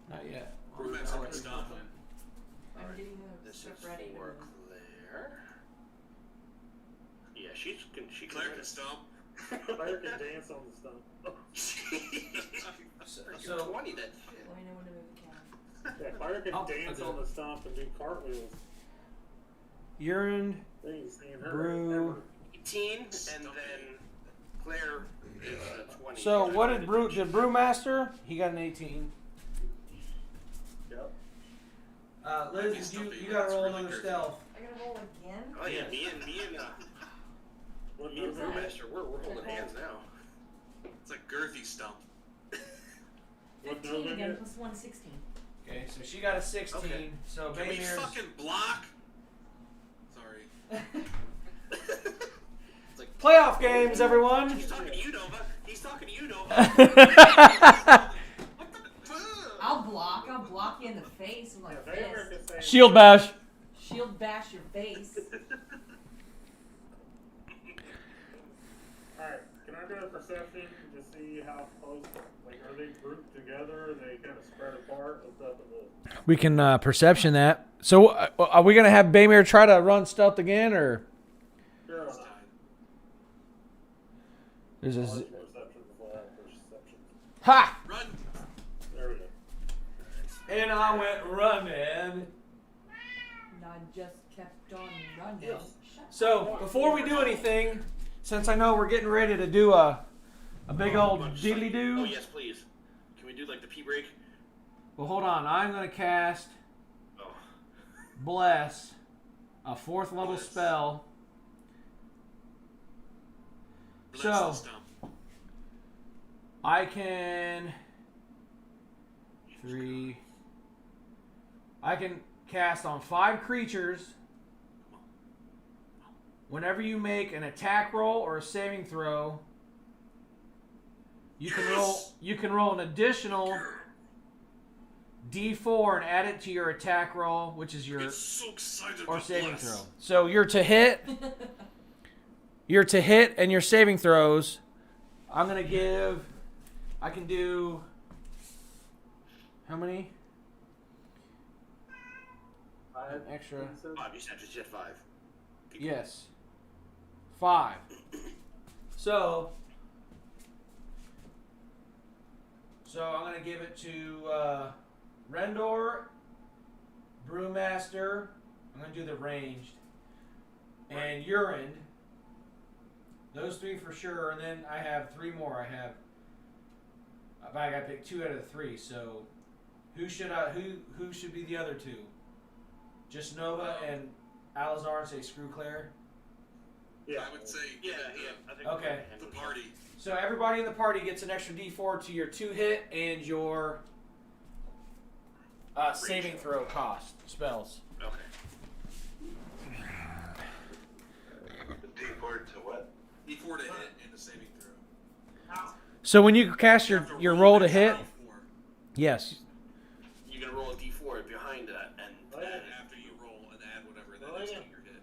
Speaker 1: Not yet.
Speaker 4: Brewmaster can stump.
Speaker 2: I'm getting the
Speaker 8: This
Speaker 2: stuff
Speaker 8: is
Speaker 2: ready.
Speaker 8: for Claire. Yeah, she can.
Speaker 4: Claire can stump.
Speaker 5: Bear can dance on the stump.
Speaker 8: You're 20 then.
Speaker 2: Let me know when to move the camera.
Speaker 5: Yeah, Fire can
Speaker 1: I'll
Speaker 5: dance
Speaker 1: do
Speaker 5: on
Speaker 1: it.
Speaker 5: the stump and do cartwheels.
Speaker 1: Urine,
Speaker 5: They ain't seen her
Speaker 1: Brew.
Speaker 5: ever.
Speaker 8: 18, and then Claire is 20.
Speaker 1: So what did Brewmaster? He got an 18.
Speaker 5: Yep.
Speaker 1: Liz, you got to roll another stealth.
Speaker 2: I gotta roll again?
Speaker 8: Oh yeah, me and
Speaker 5: What
Speaker 8: me and
Speaker 5: number?
Speaker 8: Brewmaster, we're holding hands now.
Speaker 4: It's like girthy stump.
Speaker 5: What
Speaker 2: 15
Speaker 5: number
Speaker 2: again,
Speaker 5: again?
Speaker 2: plus 116.
Speaker 1: Okay, so she got a 16.
Speaker 8: Okay.
Speaker 1: So
Speaker 4: Can we
Speaker 1: Baymare's
Speaker 4: fucking block? Sorry.
Speaker 8: It's like
Speaker 1: playoff games, everyone.
Speaker 8: he's talking to you, Nova. He's talking to you, Nova.
Speaker 2: I'll block you in the face with my
Speaker 5: Yeah, they ever
Speaker 2: fist.
Speaker 5: can say
Speaker 1: Shield bash.
Speaker 2: Shield bash your face.
Speaker 5: Alright, can I do a perception to see how close, like, are they grouped together? Are they kind of spread apart? What's up with this?
Speaker 1: We can perception that. So are we gonna have Baymare try to run stealth again, or
Speaker 5: Sure.
Speaker 4: It's tied.
Speaker 1: there's
Speaker 5: I'll
Speaker 1: a
Speaker 5: let you perception before I have perception.
Speaker 1: ha?
Speaker 4: Run!
Speaker 5: There we go.
Speaker 1: And I went running.
Speaker 2: And I just kept on running.
Speaker 5: Yes.
Speaker 2: Shut
Speaker 1: So before we do anything, since I know we're getting ready to do a big old
Speaker 8: Bunch of
Speaker 1: diddly
Speaker 8: stuff.
Speaker 1: do.
Speaker 8: Oh yes, please. Can we do like the pee break?
Speaker 1: Well, hold on. I'm gonna cast
Speaker 8: Oh.
Speaker 1: Bless, a 4th level
Speaker 4: Bless.
Speaker 1: spell.
Speaker 4: Bless
Speaker 1: So-
Speaker 4: the stump.
Speaker 1: I can 3, I can cast on 5 creatures. Whenever you make an attack roll or a saving throw, you can roll an additional D4 and add it to your attack roll, which is your or saving throw. So you're to hit and your saving throws. I can do how many? An extra.
Speaker 8: 5. You said 5.
Speaker 1: Yes. 5. So I'm going to give it to Rendor, Brewmaster. I'm going to do the ranged. And Urine. Those 3 for sure. And then I have 3 more. I got to pick 2 out of the 3. So who should be the other 2? Just Nova and Alizar and say screw Claire?
Speaker 4: Yeah, I would say.
Speaker 8: Yeah. I think
Speaker 1: Okay.
Speaker 4: The party.
Speaker 1: So everybody in the party gets an extra D4 to your 2 hit and your saving throw cost spells.
Speaker 8: Okay.
Speaker 7: D4 to what?
Speaker 4: D4 to hit and the saving throw.
Speaker 1: So when you cast your roll to hit, yes.
Speaker 8: You're gonna roll a D4 behind that, and
Speaker 4: after you roll and add whatever that is to your hit,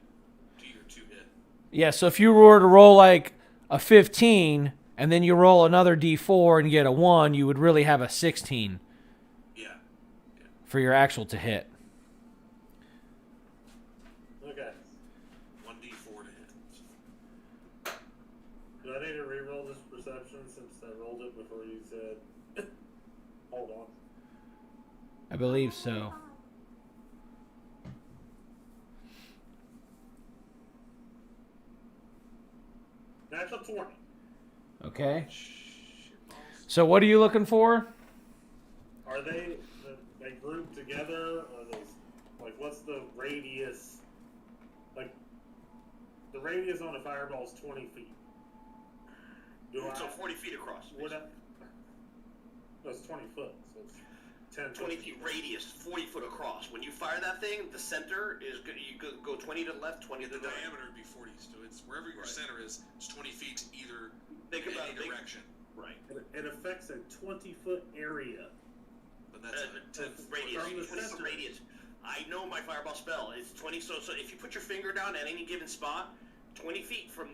Speaker 4: to your 2 hit.
Speaker 1: Yeah, so if you were to roll like a 15 and then you roll another D4 and you get a 1, you would really have a 16 for your actual to hit.
Speaker 5: Okay.
Speaker 4: 1d4 to hit.
Speaker 5: Do I need to re-roll this perception since I rolled it before you said? Hold on.
Speaker 1: I believe so.
Speaker 5: Natural 20.
Speaker 1: Okay. So what are you looking for?
Speaker 5: Are they grouped together? Are they like what's the radius? Like the radius on a fireball is 20 feet.
Speaker 8: So 40 feet across.
Speaker 5: That's 20 foot. So it's 10.
Speaker 8: 20 feet radius, 40 foot across. When you fire that thing, the center is good. You go 20 to the left, 20 to the right.
Speaker 4: The diameter would be 40, so it's wherever your center is. It's 20 feet to either any direction.
Speaker 8: Right.
Speaker 5: It affects a 20-foot area.
Speaker 4: But that's a 10
Speaker 8: radius.
Speaker 5: From the
Speaker 8: 20 foot
Speaker 5: center.
Speaker 8: radius. I know my fireball spell is 20. So if you put your finger down at any given spot, 20 feet from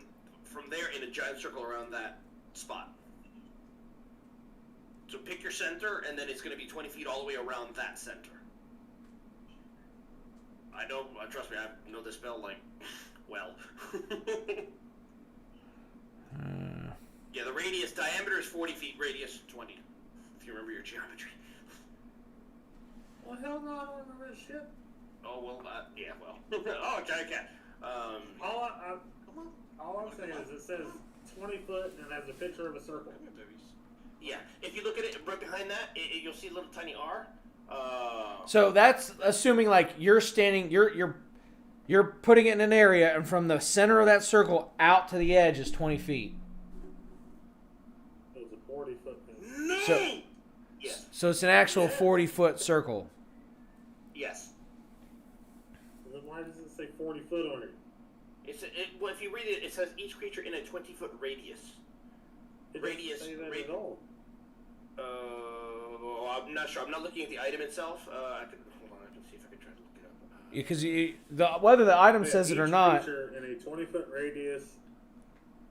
Speaker 8: there in a giant circle around that spot. So pick your center, and then it's going to be 20 feet all the way around that center. I know, trust me, I know this spell, like, well. Yeah, the diameter is 40 feet, radius 20, if you remember your geometry.
Speaker 5: Well, hell no, I don't remember this shit.
Speaker 8: Oh, well, yeah, well. Oh, giant cat.
Speaker 5: All I'm saying is it says 20 foot and it has a picture of a circle.
Speaker 8: Yeah, if you look at it right behind that, you'll see a little tiny R.
Speaker 1: So that's assuming like you're standing, you're putting it in an area, and from the center of that circle out to the edge is 20 feet.
Speaker 5: It was a 40-foot thing.
Speaker 8: No!
Speaker 1: So,
Speaker 8: yes.
Speaker 1: So it's an actual 40-foot circle.
Speaker 8: Yes.
Speaker 5: Then why does it say 40 foot on it?
Speaker 8: Well, if you read it, it says each creature in a 20-foot radius.
Speaker 5: It
Speaker 8: Radius.
Speaker 5: doesn't say that at all.
Speaker 8: I'm not sure. I'm not looking at the item itself. Hold on, I can see if I can try to look it up.
Speaker 1: Because whether the item says it or not.
Speaker 5: In a 20-foot radius.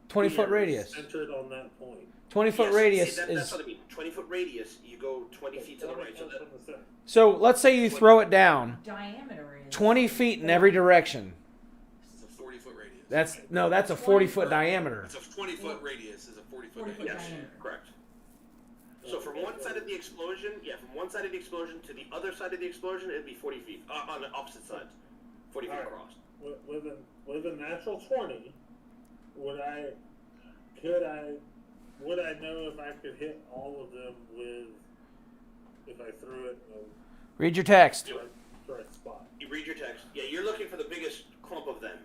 Speaker 1: 20-foot radius.
Speaker 5: Centered on that point.
Speaker 1: 20-foot radius
Speaker 8: see,
Speaker 1: is.
Speaker 8: That's what I mean. 20-foot radius. You go 20 feet to the right.
Speaker 1: So let's say you throw it down.
Speaker 2: Diameter is
Speaker 1: 20 feet in every direction.
Speaker 4: It's a 40-foot radius.
Speaker 1: That's a 40-foot diameter.
Speaker 4: It's a 20-foot radius is a 40-foot radius.
Speaker 8: Yes, correct. So from one side of the explosion, to the other side of the explosion, it'd be 40 feet on the opposite sides, 40 feet across.
Speaker 5: With a natural 20, would I know if I could hit all of them if I threw it in
Speaker 1: Read your text.
Speaker 5: the correct spot?
Speaker 8: You read your text. Yeah, you're looking for the biggest clump of them.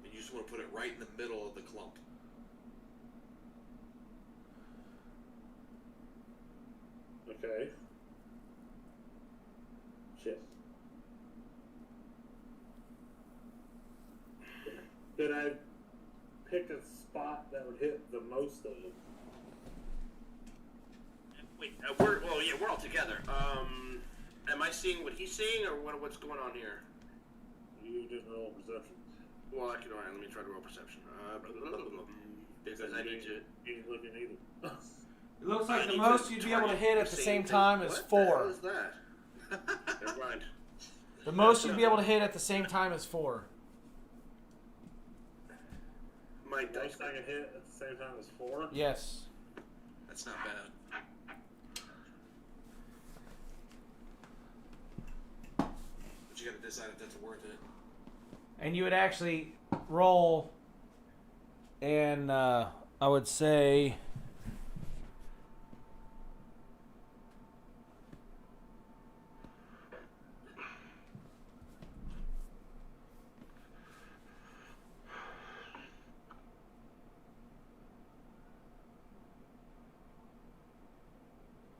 Speaker 4: And you just want to put it right in the middle of the clump.
Speaker 5: Okay. check. Could I pick a spot that would hit the most of them?
Speaker 8: Wait, we're all together. Am I seeing what he's seeing, or what's going on here?
Speaker 5: You didn't roll perception.
Speaker 8: Well, I can. All right, let me try to roll perception. Because I need to.
Speaker 5: You ain't looking either.
Speaker 1: It looks like the most you'd be able to hit at the same time is
Speaker 8: What
Speaker 1: 4.
Speaker 8: the hell is that? Never mind.
Speaker 1: The most you'd be able to hit at the same time is 4.
Speaker 8: My
Speaker 5: Most
Speaker 8: dice.
Speaker 5: I can hit at the same time as 4?
Speaker 1: Yes.
Speaker 4: That's not bad. But you gotta decide if that's worth it.
Speaker 1: And you would actually roll, and I would say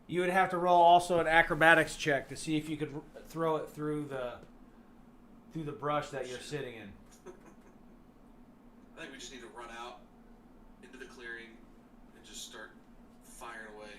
Speaker 1: you would have to roll also an acrobatics check to see if you could throw it through the brush that you're sitting in.
Speaker 4: I think we just need to run out into the clearing and just start firing away.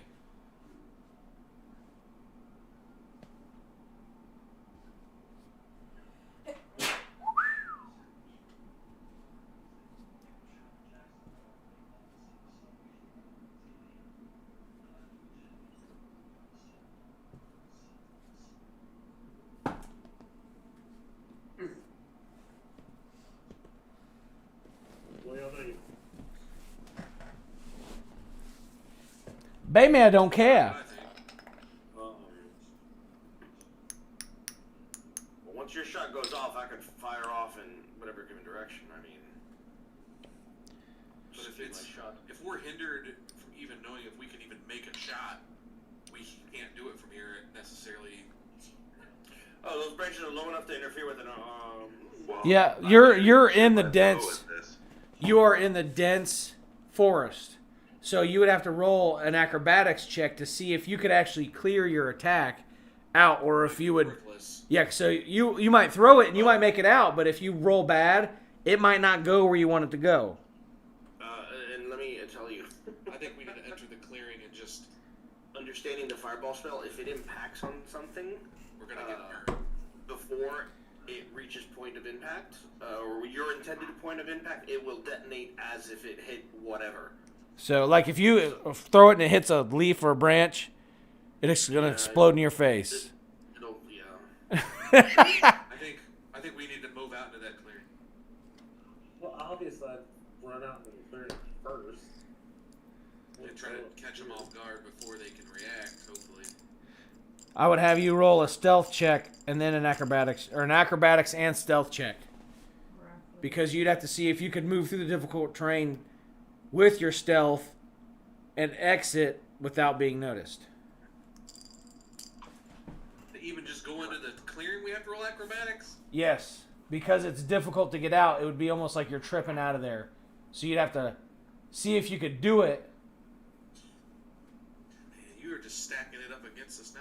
Speaker 5: What do y'all think?
Speaker 1: Bayman don't care.
Speaker 4: I think.
Speaker 8: Well, once your shot goes off, I can fire off in whatever given direction. I mean,
Speaker 4: But
Speaker 8: just
Speaker 4: if
Speaker 8: get
Speaker 4: it's
Speaker 8: my shot.
Speaker 4: if we're hindered from even knowing if we can even make a shot, we can't do it from here necessarily.
Speaker 8: Oh, those branches are low enough to interfere with an.
Speaker 7: Well,
Speaker 1: Yeah,
Speaker 7: I'm
Speaker 1: you're in the
Speaker 7: let's go
Speaker 1: dense.
Speaker 7: with this.
Speaker 1: You are in the dense forest. So you would have to roll an acrobatics check to see if you could actually clear your attack out, or if you would.
Speaker 4: Worthless.
Speaker 1: Yeah, so you might throw it and you might make it out, but if you roll bad, it might not go where you want it to go.
Speaker 8: And let me tell you,
Speaker 4: I think we need to enter the clearing and just
Speaker 8: understanding the fireball spell, if it impacts on something
Speaker 4: we're gonna get burned.
Speaker 8: before it reaches point of impact, or your intended point of impact, it will detonate as if it hit whatever.
Speaker 1: So, like, if you throw it and it hits a leaf or a branch, it's going to explode in your face.
Speaker 8: It'll, yeah.
Speaker 4: I think we need to move out into that clearing.
Speaker 5: Well, obviously, I'd run out into the clearing first.
Speaker 4: And try to catch them off guard before they can react, hopefully.
Speaker 1: I would have you roll a stealth check and then an acrobatics and stealth check. Because you'd have to see if you could move through the difficult terrain with your stealth and exit without being noticed.
Speaker 4: To even just go into the clearing, we have to roll acrobatics?
Speaker 1: Yes, because it's difficult to get out. It would be almost like you're tripping out of there. So you'd have to see if you could do it.
Speaker 4: Man, you are just stacking it up against us now.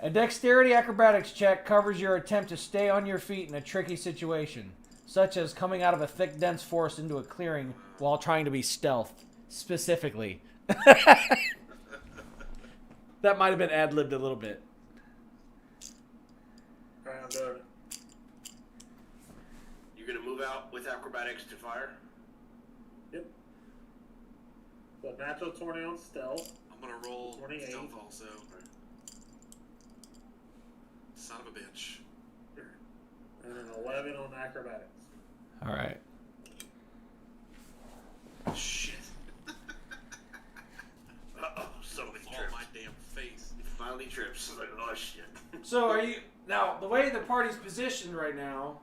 Speaker 1: A dexterity acrobatics check covers your attempt to stay on your feet in a tricky situation, such as coming out of a thick, dense forest into a clearing while trying to be stealth, specifically. That might have been ad-libbed a little bit.
Speaker 5: Alright, I'm doing it.
Speaker 8: You're gonna move out with acrobatics to fire?
Speaker 5: Yep. So natural 20 on stealth.
Speaker 4: I'm gonna roll
Speaker 5: 28.
Speaker 4: stealth also. Son of a bitch.
Speaker 5: And an 11 on acrobatics.
Speaker 1: All right.
Speaker 4: Shit.
Speaker 8: Uh-oh, somebody
Speaker 4: Fall
Speaker 8: tripped.
Speaker 4: my damn face.
Speaker 8: He finally trips. Like, oh shit.
Speaker 1: So are you now? The way the party's positioned right now,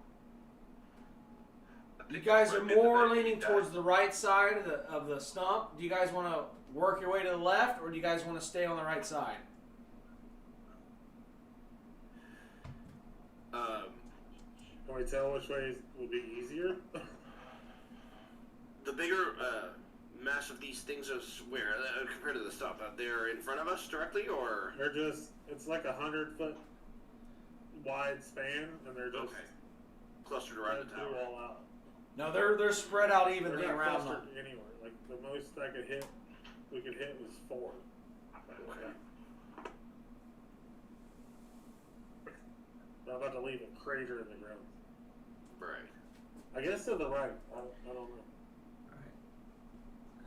Speaker 1: you guys are more leaning towards the right side of the stump. Do you guys want to work your way to the left, or do you guys want to stay on the right side?
Speaker 5: Can we tell which way would be easier?
Speaker 8: The bigger mass of these things is where compared to the stump? They're in front of us directly, or
Speaker 5: They're just, it's like 100 foot wide span, and they're just
Speaker 8: clustered around the tower.
Speaker 5: all out.
Speaker 1: No, they're spread out
Speaker 5: They're
Speaker 1: evenly
Speaker 5: not
Speaker 1: around them.
Speaker 5: clustered anywhere. Like the most we could hit was 4.
Speaker 8: Okay.
Speaker 5: I'm about to leave a crater in the ground.
Speaker 8: Right.
Speaker 5: I guess to the right. I don't know.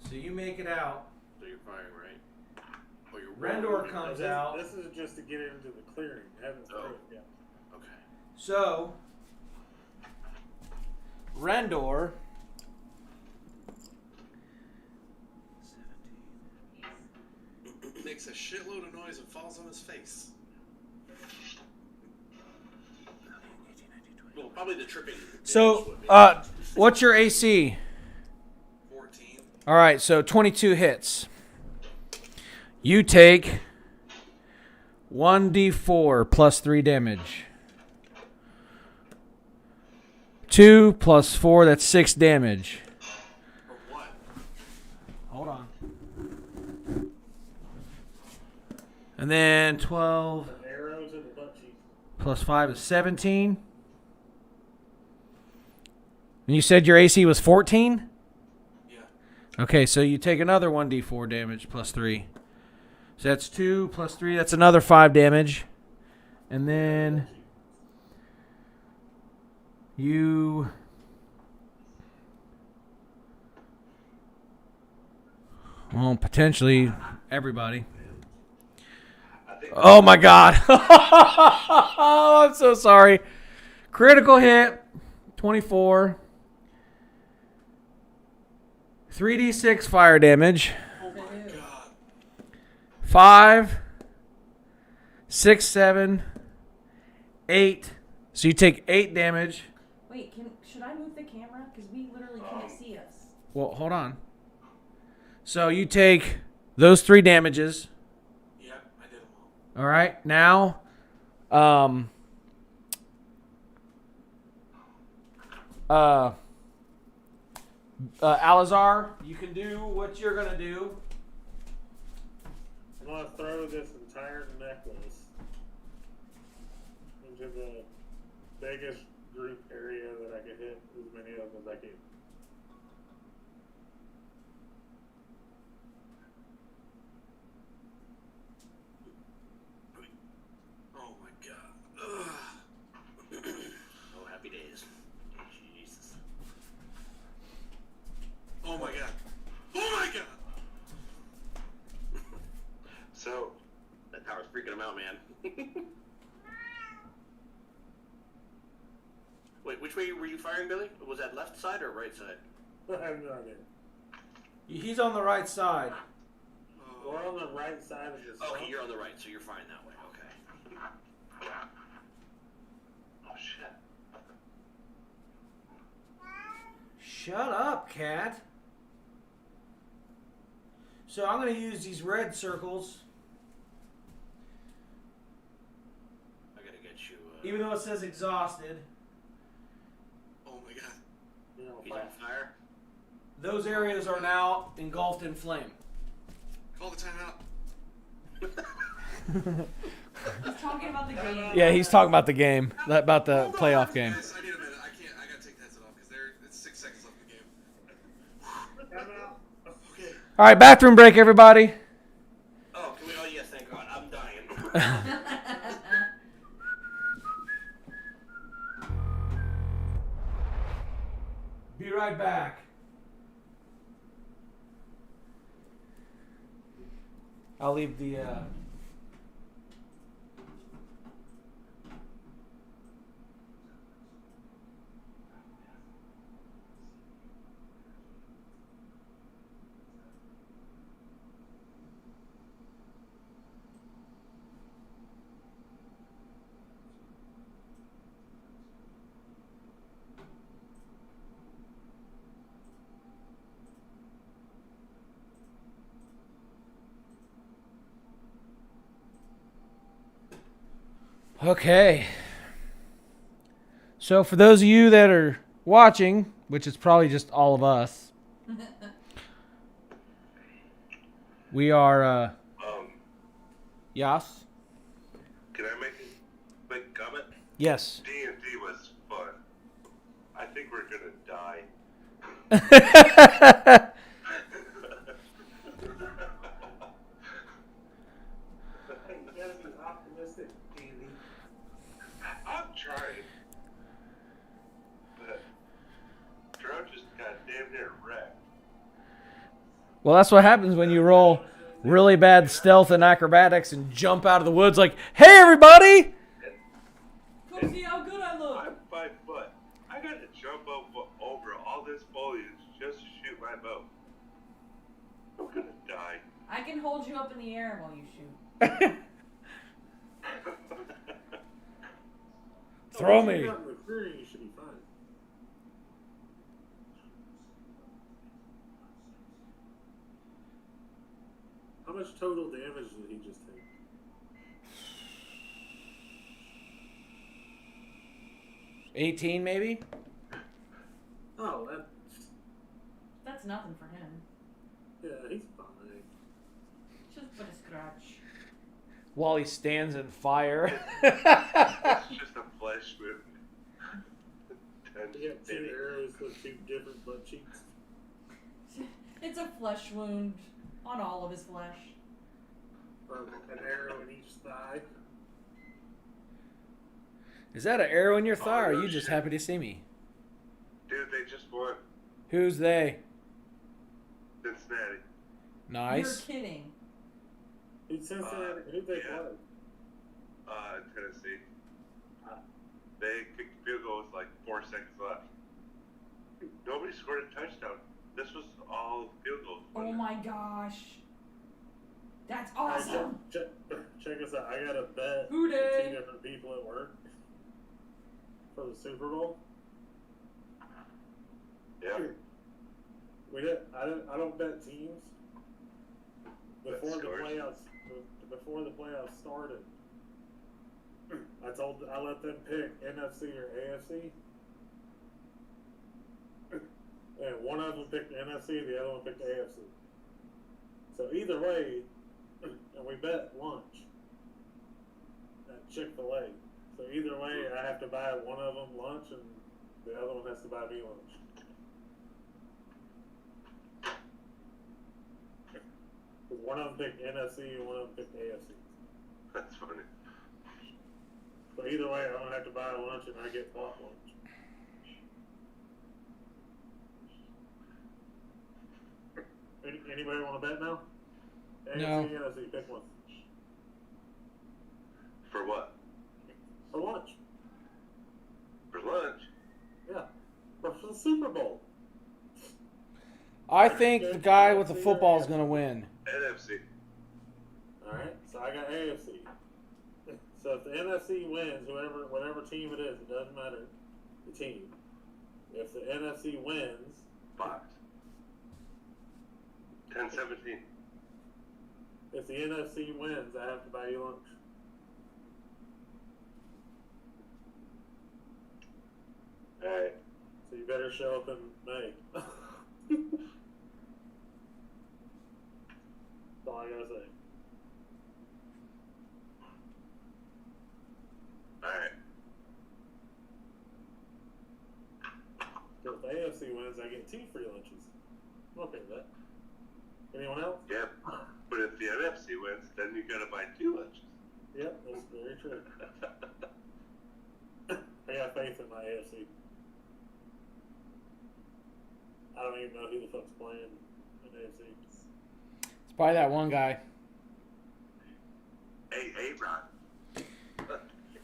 Speaker 1: So you make it out.
Speaker 8: So you're firing right. Oh, you're
Speaker 1: Rendor comes out.
Speaker 5: This is just to get into the clearing. I haven't thrown it yet.
Speaker 8: Okay.
Speaker 1: So Rendor
Speaker 4: Makes a shitload of noise and falls on his face.
Speaker 8: Well, probably the tripping.
Speaker 1: So, what's your AC?
Speaker 4: 14.
Speaker 1: All right, so 22 hits. You take 1d4 plus 3 damage. 2 plus 4, that's 6 damage.
Speaker 4: Or what?
Speaker 1: Hold on. And then 12
Speaker 5: Arrows in the butt cheeks.
Speaker 1: plus 5 is 17. And you said your AC was 14?
Speaker 4: Yeah.
Speaker 1: Okay, so you take another 1d4 damage plus 3. So that's 2 plus 3. That's another 5 damage. And then you... Well, potentially everybody. Oh, my God. Oh, I'm so sorry. Critical hit, 24. 3d6 fire damage.
Speaker 4: Oh my god.
Speaker 1: 5, 6, 7, 8. So you take 8 damage.
Speaker 2: Wait, should I move the camera? Because we literally can't see us.
Speaker 1: Well, hold on. So you take those 3 damages.
Speaker 4: Yep, I did them all.
Speaker 1: All right. Now, Alazar, you can do what you're going to do.
Speaker 5: I'm going to throw this entire necklace into the biggest group area that I can hit as many of them as I can.
Speaker 4: Oh my god. Ugh.
Speaker 8: Oh, happy days. Jesus.
Speaker 4: Oh my god. Oh my god!
Speaker 8: So, that tower's freaking him out, man. Wait, which way were you firing, Billy? Was that left side or right side?
Speaker 5: I have no idea.
Speaker 1: He's on the right side.
Speaker 5: We're on the right side of the
Speaker 8: Okay, you're on the right, so you're fine that way. Okay.
Speaker 7: Oh shit.
Speaker 1: Shut up, cat. So I'm going to use these red circles.
Speaker 8: I gotta get you.
Speaker 1: Even though it says exhausted,
Speaker 4: Oh my god.
Speaker 5: You know,
Speaker 8: He's on fire.
Speaker 1: those areas are now engulfed in flame.
Speaker 4: Call the timeout.
Speaker 2: He's talking about the game.
Speaker 1: Yeah, he's talking about the game, about the
Speaker 4: Hold on,
Speaker 1: playoff game.
Speaker 4: guys, I need a minute. I gotta take the headset off because it's 6 seconds left in the game. Okay.
Speaker 1: All right, bathroom break, everybody.
Speaker 8: Oh, can we? Oh, yes, thank God. I'm dying.
Speaker 1: Be right back. I'll leave the... Okay. So for those of you that are watching, which is probably just all of us, we are, Yas?
Speaker 7: Can I make a quick comment?
Speaker 1: Yes.
Speaker 7: D&D was fun. I think we're gonna die.
Speaker 5: Hey, you gotta be optimistic, Andy.
Speaker 7: I'm trying. But Drow just got damn near wrecked.
Speaker 1: Well, that's what happens when you roll really bad stealth and acrobatics and jump out of the woods like, "Hey, everybody!"
Speaker 2: Come see how good I look.
Speaker 7: I'm 5 foot. I gotta jump over all this foliage just to shoot my bow. I'm gonna die.
Speaker 2: I can hold you up in the air while you shoot.
Speaker 1: Throw
Speaker 5: If
Speaker 1: me.
Speaker 5: you're not recruiting, you should be fine. How much total damage did he just take?
Speaker 1: $18 maybe?
Speaker 5: Oh,
Speaker 2: That's nothing for him.
Speaker 5: yeah, he's fine.
Speaker 2: Just but a scratch.
Speaker 1: While he stands in fire.
Speaker 7: It's just a flesh wound.
Speaker 5: He got 2 arrows with 2 different butt cheeks.
Speaker 2: It's a flesh wound on all of his flesh.
Speaker 5: Or an arrow in each thigh.
Speaker 1: Is that an arrow in your thigh, or are
Speaker 7: no
Speaker 1: you just
Speaker 7: shit.
Speaker 1: happy to see me?
Speaker 7: Dude, they just won.
Speaker 1: Who's they?
Speaker 7: Cincinnati.
Speaker 1: Nice.
Speaker 2: You're kidding.
Speaker 5: Who'd Cincinnati, who'd they
Speaker 7: yeah.
Speaker 5: play?
Speaker 7: Tennessee. They kicked the field goal with like 4 seconds left. Nobody scored a touchdown. This was all field goals.
Speaker 2: Oh my gosh. That's
Speaker 5: Hey,
Speaker 2: awesome.
Speaker 5: check us out. I got a bet
Speaker 2: Who
Speaker 5: with
Speaker 2: dey?
Speaker 5: 2 different people at work for the Super Bowl.
Speaker 7: Yeah.
Speaker 5: I don't bet teams before the
Speaker 7: scores.
Speaker 5: playoffs started. I let them pick NFC or AFC, and one of them picked the NFC, the other one picked the AFC. So either way, and we bet lunch at Chick-fil-A. So either way, I have to buy one of them lunch, and the other one has to buy me lunch. One of them picked NFC and one of them picked AFC.
Speaker 7: That's funny.
Speaker 5: So either way, I don't have to buy lunch and I get bought lunch. Anybody want to bet now? AFC,
Speaker 1: No.
Speaker 5: NFC, pick one.
Speaker 7: For what?
Speaker 5: For lunch.
Speaker 7: For lunch?
Speaker 5: Yeah. For the Super Bowl.
Speaker 1: I think the guy with the football is going to win.
Speaker 7: NFC.
Speaker 5: Alright, so I got AFC. So if the NFC wins, whatever team it is, it doesn't matter the team. If the NFC wins,
Speaker 7: Fox. 10-17.
Speaker 5: if the NFC wins, I have to buy you lunch.
Speaker 7: Alright.
Speaker 5: So you better show up in May. That's all I gotta say.
Speaker 7: Alright.
Speaker 5: So if the AFC wins, I get 2 free lunches. I'm okay with that. Anyone else?
Speaker 7: Yep. But if the NFC wins, then you gotta buy 2 lunches.
Speaker 5: Yep, that's very true. I got faith in my AFC. I don't even know who the fuck's playing in AFC.
Speaker 1: It's probably that one guy.
Speaker 7: Hey, Ron.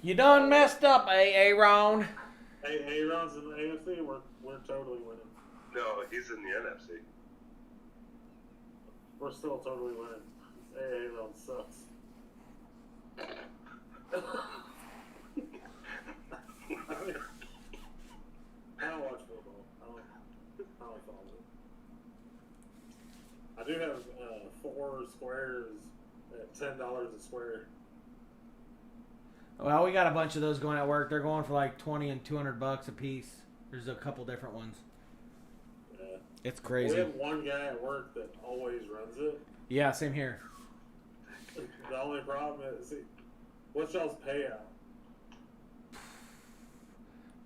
Speaker 1: You done messed up, Aaron.
Speaker 5: Hey, Aaron's in the AFC. We're totally winning.
Speaker 7: No, he's in the NFC.
Speaker 5: We're still totally winning. Aaron sucks. I don't watch football. I don't follow it. I do have 4 squares at $10 a square.
Speaker 1: Well, we got a bunch of those going at work. They're going for like $20 and $200 a piece. There's a couple different ones.
Speaker 5: Yeah.
Speaker 1: It's
Speaker 5: We
Speaker 1: crazy.
Speaker 5: have one guy at work that always runs it.
Speaker 1: Yeah, same here.
Speaker 5: The only problem is, what's y'all's payout?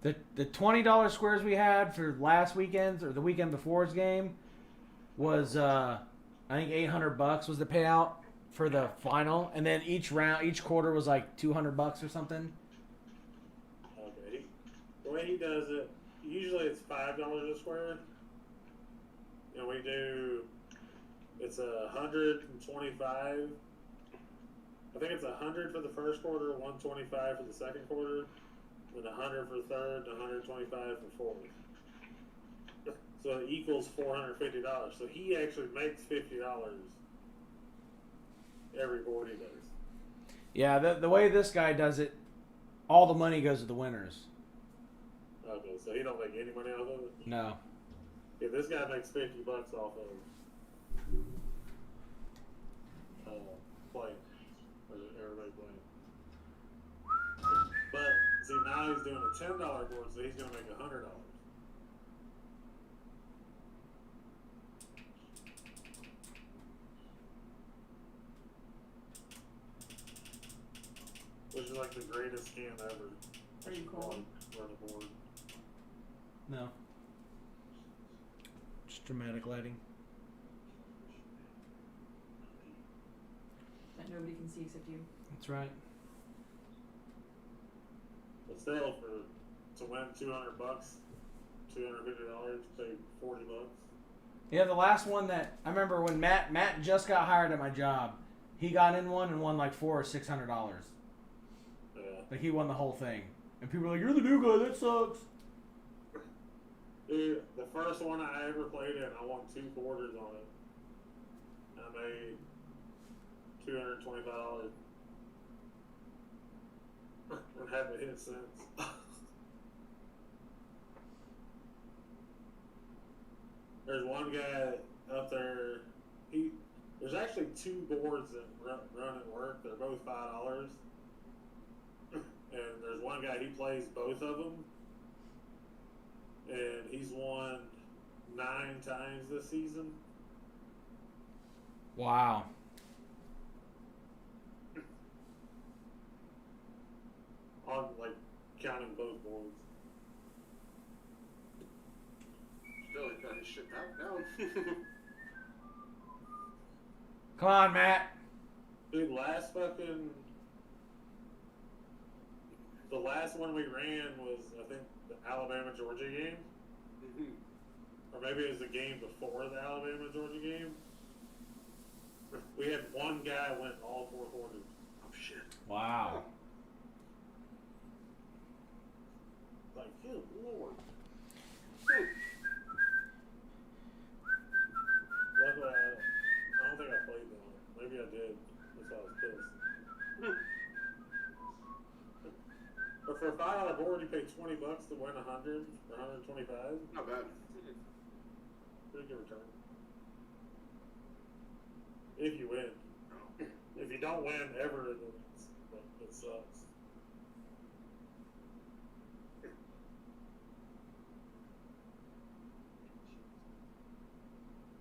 Speaker 1: The $20 squares we had for last weekend's or the weekend before's game was I think $800 was the payout for the final, and then each quarter was like $200 or something.
Speaker 5: Okay. The way he does it, usually it's $5 a square. And we do, it's 125. I think it's 100 for the first quarter, 125 for the second quarter, then 100 for the third, and 125 for fourth. So it equals $450. So he actually makes $50 every board he does.
Speaker 1: Yeah, the way this guy does it, all the money goes to the winners.
Speaker 5: Okay, so he don't make any money off of it?
Speaker 1: No.
Speaker 5: Yeah, this guy makes $50 off of playing. Or everybody playing. But see, now he's doing a $10 board, so he's gonna make $100. Which is like the greatest scam ever.
Speaker 2: Are you cool?
Speaker 5: Run a board.
Speaker 1: No. Just dramatic lighting.
Speaker 2: That nobody can see except you.
Speaker 1: That's right.
Speaker 5: But still, to win $200, $250, pay $40.
Speaker 1: Yeah, the last one that I remember when Matt just got hired at my job, he got in one and won like $400 or $600.
Speaker 5: Yeah.
Speaker 1: Like he won the whole thing, and people were like, "You're the new guy. That sucks."
Speaker 5: Dude, the first one I ever played in, I won 2 quarters on it. I made $225. And haven't hit since. There's one guy up there. There's actually 2 boards that run at work. They're both $5. And there's one guy, he plays both of them. And he's won 9 times this season.
Speaker 1: Wow.
Speaker 5: On, like, counting both boards.
Speaker 8: Still, he got his shit down.
Speaker 1: Come on, Matt.
Speaker 5: Dude, the last one we ran was, I think, the Alabama-Georgia game.
Speaker 8: Mm-hmm.
Speaker 5: Or maybe it was the game before the Alabama-Georgia game. We had one guy win all 4 quarters.
Speaker 8: Oh, shit.
Speaker 1: Wow.
Speaker 5: Like, good lord. Luckily, I don't think I played that one. Maybe I did. That's why I was pissed. But for a $5 board, you pay $20 to win 100 or 125.
Speaker 8: Not bad.
Speaker 5: Pretty good return. If you win. If you don't win ever, then it sucks.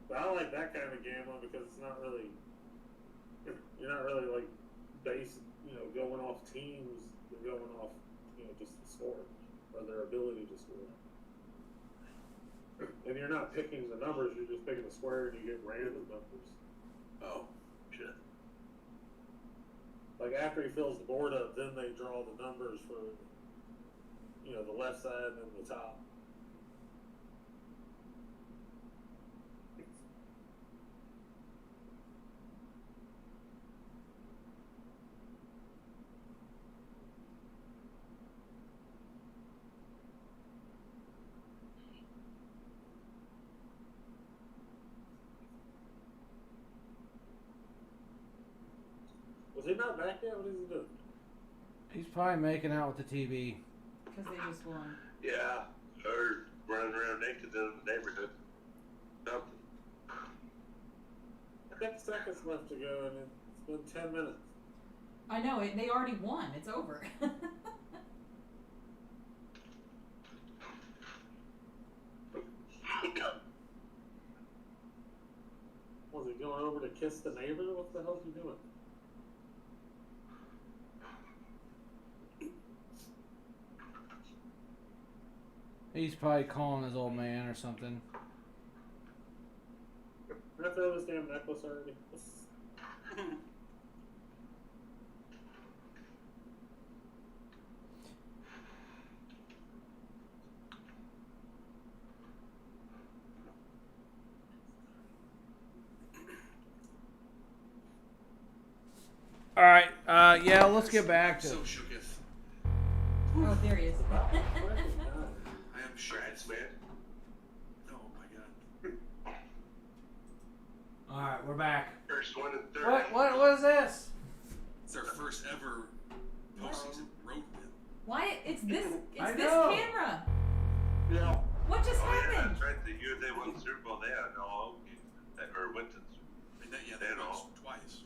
Speaker 5: But I like that kind of gambling because it's not really, you're not really like going off teams, you're going off, just the score or their ability to score. And you're not picking the numbers, you're just picking the square and you get random numbers.
Speaker 8: Oh, shit.
Speaker 5: Like after he fills the board up, then they draw the numbers for, the left side and then the top. Was he not back yet? What is he doing?
Speaker 1: He's probably making out with the TV.
Speaker 2: Because they just won.
Speaker 7: Yeah, or running around naked in the neighborhood. Something.
Speaker 5: I think seconds left to go, and it's been 10 minutes.
Speaker 2: I know, they already won. It's over.
Speaker 5: Was he going over to kiss the neighbor? What the hell's he doing?
Speaker 1: He's probably calling his old man or something.
Speaker 5: Can I throw this damn necklace already?
Speaker 1: All right. Yeah, let's get back to.
Speaker 4: So shooketh.
Speaker 2: Oh, there he is.
Speaker 4: I am
Speaker 7: Congrats, man.
Speaker 4: Oh my god.
Speaker 1: All right, we're back.
Speaker 7: First one and third.
Speaker 1: What is this?
Speaker 4: It's our first ever postseason road win.
Speaker 2: Why? It's this.
Speaker 1: I
Speaker 2: It's this
Speaker 1: know.
Speaker 2: camera.
Speaker 8: Yeah.
Speaker 2: What just
Speaker 7: Oh, yeah,
Speaker 2: happened?
Speaker 7: that's right. The year they won Super Bowl, they had all, or went to,
Speaker 4: I mean, yeah,
Speaker 7: They
Speaker 4: they
Speaker 7: had all.
Speaker 4: lost twice.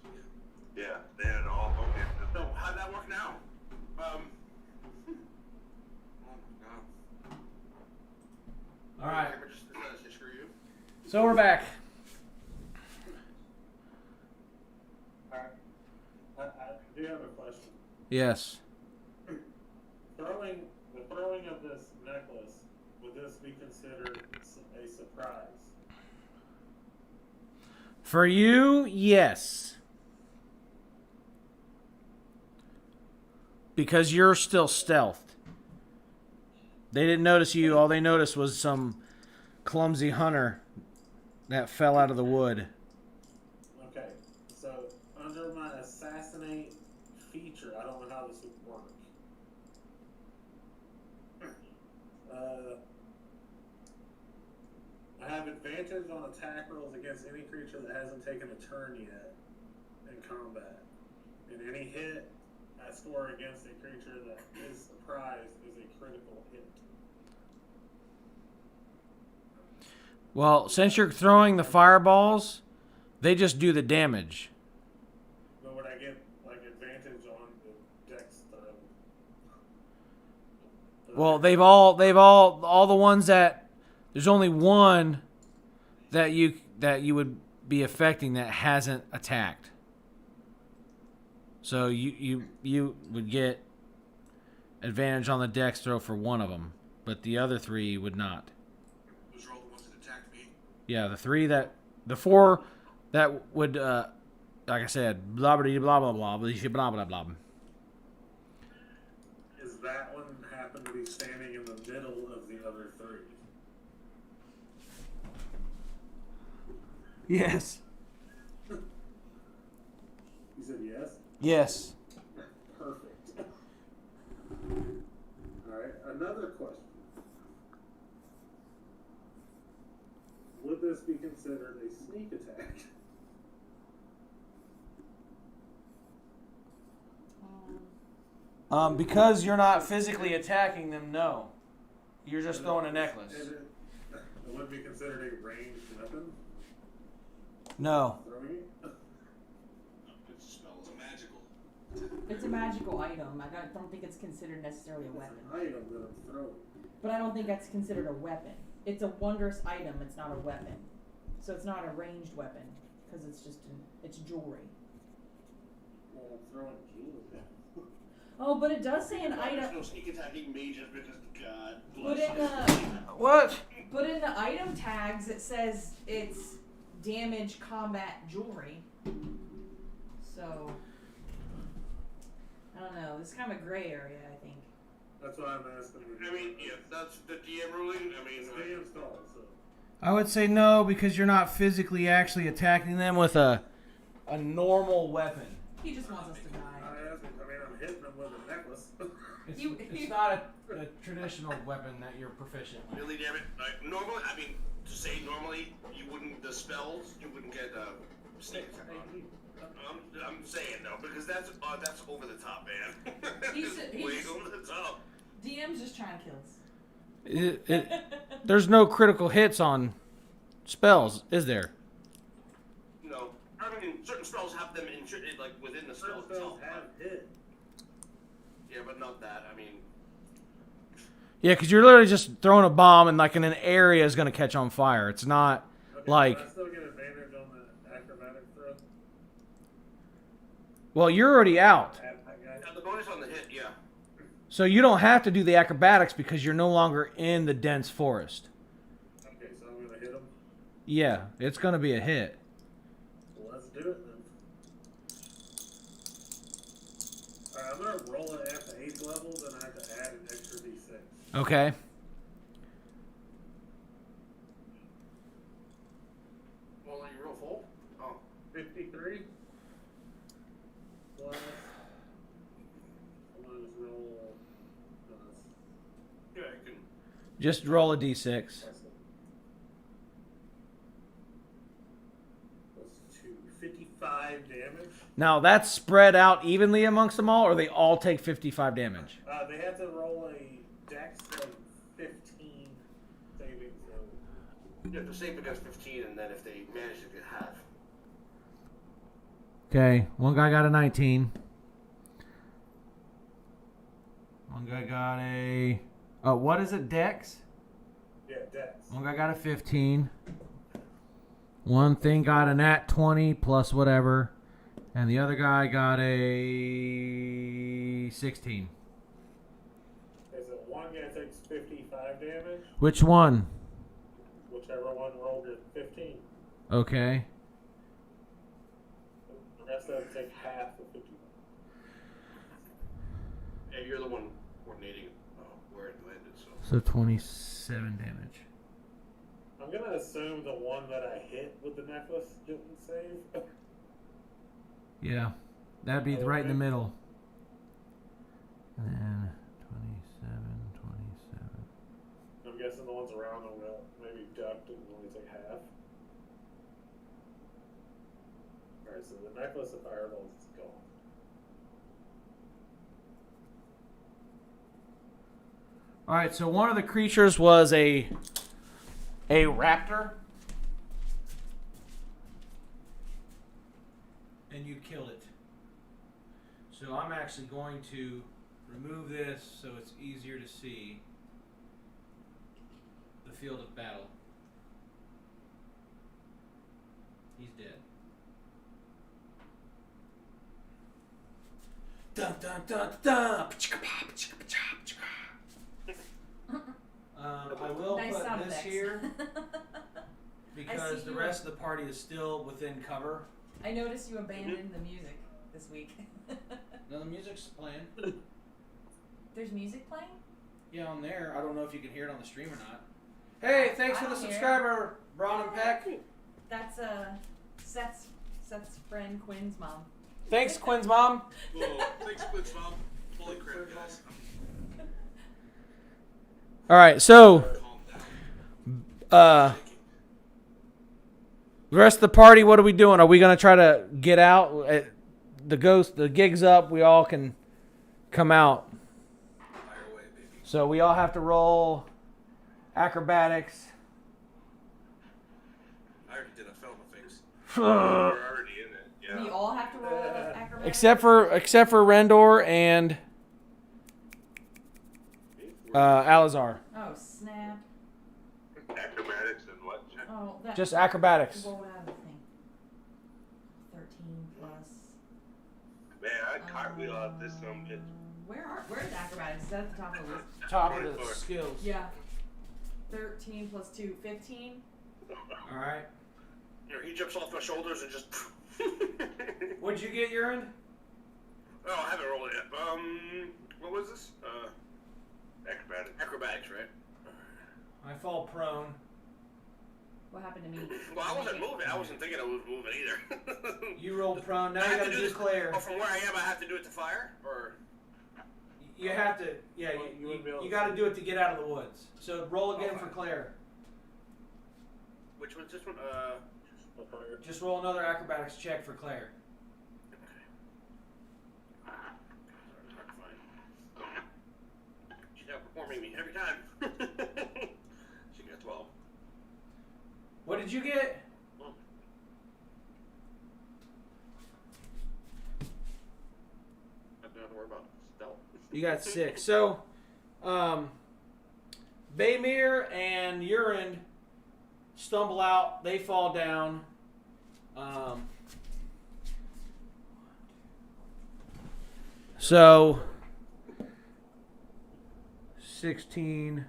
Speaker 7: yeah, they had all home games.
Speaker 8: So how'd that work now?
Speaker 4: Oh my god.
Speaker 1: All right.
Speaker 8: Just say screw you.
Speaker 1: So we're back.
Speaker 5: Alright. I do have a question.
Speaker 1: Yes.
Speaker 5: The throwing of this necklace, would this be considered a surprise?
Speaker 1: For you, yes. Because you're still stealthed. They didn't notice you. All they noticed was some clumsy hunter that fell out of the wood.
Speaker 5: Okay, so under my assassinate feature, I don't know how this would work. I have advantage on attack rolls against any creature that hasn't taken a turn yet in combat. And any hit I score against a creature that is surprised is a critical hit.
Speaker 1: Well, since you're throwing the fireballs, they just do the damage.
Speaker 5: But would I get like advantage on the dex throw?
Speaker 1: Well, they've all the ones that there's only one that you would be affecting that hasn't attacked. So you would get advantage on the dex throw for one of them, but the other three would not.
Speaker 4: Those are all the ones that attacked me.
Speaker 1: Yeah, the four that would, like I said, blah blah blah blah blah blah blah blah.
Speaker 5: Is that one happen to be standing in the middle of the other three?
Speaker 1: Yes.
Speaker 5: You said yes?
Speaker 1: Yes.
Speaker 5: Perfect. Alright, another question. Would this be considered a sneak attack?
Speaker 1: Because you're not physically attacking them, no. You're just throwing a necklace.
Speaker 5: It would be considered a ranged weapon?
Speaker 1: No.
Speaker 5: Throwing it?
Speaker 4: It's a spell. It's a magical.
Speaker 2: It's a magical item. I don't think it's considered necessarily a weapon.
Speaker 5: It's an item that I'm throwing.
Speaker 2: But I don't think that's considered a weapon. It's a wondrous item. It's not a weapon. So it's not a ranged weapon because it's just it's jewelry.
Speaker 5: Well, I'm throwing jewelry.
Speaker 2: Oh, but it does say an
Speaker 8: There's
Speaker 2: item.
Speaker 8: no sneak attacking me just because God
Speaker 2: But
Speaker 8: bless
Speaker 2: in
Speaker 8: us.
Speaker 1: What?
Speaker 2: But in the item tags, it says it's damage combat jewelry. So I don't know. This is kind of a gray area, I think.
Speaker 5: That's why I'm asking.
Speaker 8: I mean, yeah, that's the DM ruling. I mean,
Speaker 5: It's DM's call, so.
Speaker 1: I would say no because you're not physically actually attacking them with a normal weapon.
Speaker 2: He just wants us to die.
Speaker 5: I'm hitting them with a necklace.
Speaker 1: It's not a traditional weapon that you're proficient with.
Speaker 8: really, damn it. Normally, I mean, to say normally, you wouldn't, the spells, you wouldn't get sneak attack on. I'm saying though, because that's over the top, man.
Speaker 2: He's
Speaker 8: Way
Speaker 2: just-
Speaker 8: over the top.
Speaker 2: DM's just trying to kill us.
Speaker 1: There's no critical hits on spells, is there?
Speaker 8: No, I mean, certain spells have them in, like, within the spell
Speaker 5: Some
Speaker 8: itself.
Speaker 5: spells have hit.
Speaker 8: Yeah, but not that. I mean,
Speaker 1: Yeah, because you're literally just throwing a bomb and like in an area is going to catch on fire. It's not
Speaker 5: Okay,
Speaker 1: like,
Speaker 5: but I still get advantage on the acrobatic throw.
Speaker 1: well, you're already out.
Speaker 5: Add that guy.
Speaker 8: the bonus on the hit, yeah.
Speaker 1: So you don't have to do the acrobatics because you're no longer in the dense forest.
Speaker 5: Okay, so I'm gonna hit him.
Speaker 1: Yeah, it's going to be a hit.
Speaker 5: Well, let's do it then. Alright, I'm gonna roll it at the 8th level, then I have to add an extra d6.
Speaker 1: Okay.
Speaker 8: Well, you roll full? Oh.
Speaker 5: 53 plus. I'm gonna just roll. No, that's
Speaker 8: Yeah, I can.
Speaker 1: Just roll a d6.
Speaker 5: plus 2. 55 damage.
Speaker 1: Now, that's spread out evenly amongst them all, or they all take 55 damage?
Speaker 5: They have to roll a dex of 15 saving throw.
Speaker 8: You have to save against 15, and then if they manage to get half.
Speaker 1: Okay, one guy got a 19. One guy got a... what is it, dex?
Speaker 5: Yeah, dex.
Speaker 1: One guy got a 15. One thing got a nat 20 plus whatever. And the other guy got a 16.
Speaker 5: Okay, so one guy takes 55 damage.
Speaker 1: Which one?
Speaker 5: Whichever one rolled at 15.
Speaker 1: Okay.
Speaker 5: The rest of them take half of 55.
Speaker 8: Yeah, you're the one coordinating where it landed, so.
Speaker 1: So 27 damage.
Speaker 5: I'm gonna assume the one that I hit with the necklace didn't save.
Speaker 1: Yeah. That'd be right in the middle. And then 27.
Speaker 5: I'm guessing the ones around them will maybe ducked and only take half. Alright, so the necklace of fireballs is gone.
Speaker 1: Alright, so one of the creatures was a raptor. And you killed it. So I'm actually going to remove this so it's easier to see the field of battle. He's dead. Dun dun dun dun. I will
Speaker 2: Nice
Speaker 1: put
Speaker 2: sound
Speaker 1: this
Speaker 2: effects.
Speaker 1: here
Speaker 2: I
Speaker 1: because
Speaker 2: see
Speaker 1: the
Speaker 2: you.
Speaker 1: rest of the party is still within cover.
Speaker 2: I noticed you abandoned the music this week.
Speaker 1: No, the music's playing.
Speaker 2: There's music playing?
Speaker 1: Yeah, on there. I don't know if you can hear it on the stream or not. Hey, thanks
Speaker 2: I
Speaker 1: for the
Speaker 2: don't hear it.
Speaker 1: subscriber, Braun and Peck.
Speaker 2: That's Seth's friend Quinn's mom.
Speaker 1: Thanks, Quinn's mom.
Speaker 4: Oh, thanks, Quinn's mom. Holy crap, guys.
Speaker 1: All right, so
Speaker 4: Calm down.
Speaker 1: the rest of the party, what are we doing? Are we gonna try to get out? The gig's up. We all can come out.
Speaker 4: Fire away, baby.
Speaker 1: So we all have to roll acrobatics.
Speaker 4: I already did. I fell on my face.
Speaker 7: We're already in it. Yeah.
Speaker 2: We all have to roll acrobatics.
Speaker 1: Except for Rendor and Alizar.
Speaker 2: Oh snap!
Speaker 7: Acrobatics and what? Check.
Speaker 2: Oh, that.
Speaker 1: Just acrobatics.
Speaker 2: What would I have a thing? 13 plus.
Speaker 7: Man, I cartwheel out this some bitch.
Speaker 2: Where's acrobatics? Is that at the top of the list?
Speaker 1: Top of the
Speaker 7: 24.
Speaker 1: skills.
Speaker 2: Yeah. 13 plus 2, 15.
Speaker 1: All right.
Speaker 8: You know, he jumps off my shoulders and just.
Speaker 1: What'd you get, Urine?
Speaker 8: Oh, I haven't rolled it yet. What was this?
Speaker 7: Acrobatics.
Speaker 8: Acrobatics, right?
Speaker 1: I fall prone.
Speaker 2: What happened to me?
Speaker 8: Well, I wasn't moving. I wasn't thinking I was moving either.
Speaker 1: You rolled prone. Now
Speaker 8: I
Speaker 1: you
Speaker 8: have
Speaker 1: gotta
Speaker 8: to
Speaker 1: do
Speaker 8: this.
Speaker 1: Claire.
Speaker 8: Oh, from where I am, I have to do it to fire, or
Speaker 1: You have to. Yeah,
Speaker 5: Well, you wouldn't be able
Speaker 1: you
Speaker 5: to-
Speaker 1: got to do it to get out of the woods. So roll again for Claire.
Speaker 8: which one's this one?
Speaker 1: Just roll another acrobatics check for Claire.
Speaker 8: Hard to find. She's outperforming me every time. She got 12.
Speaker 1: What did you get?
Speaker 8: I don't have to worry about stealth.
Speaker 1: You got 6. So, Baymir and Urine stumble out. They fall down. So, 16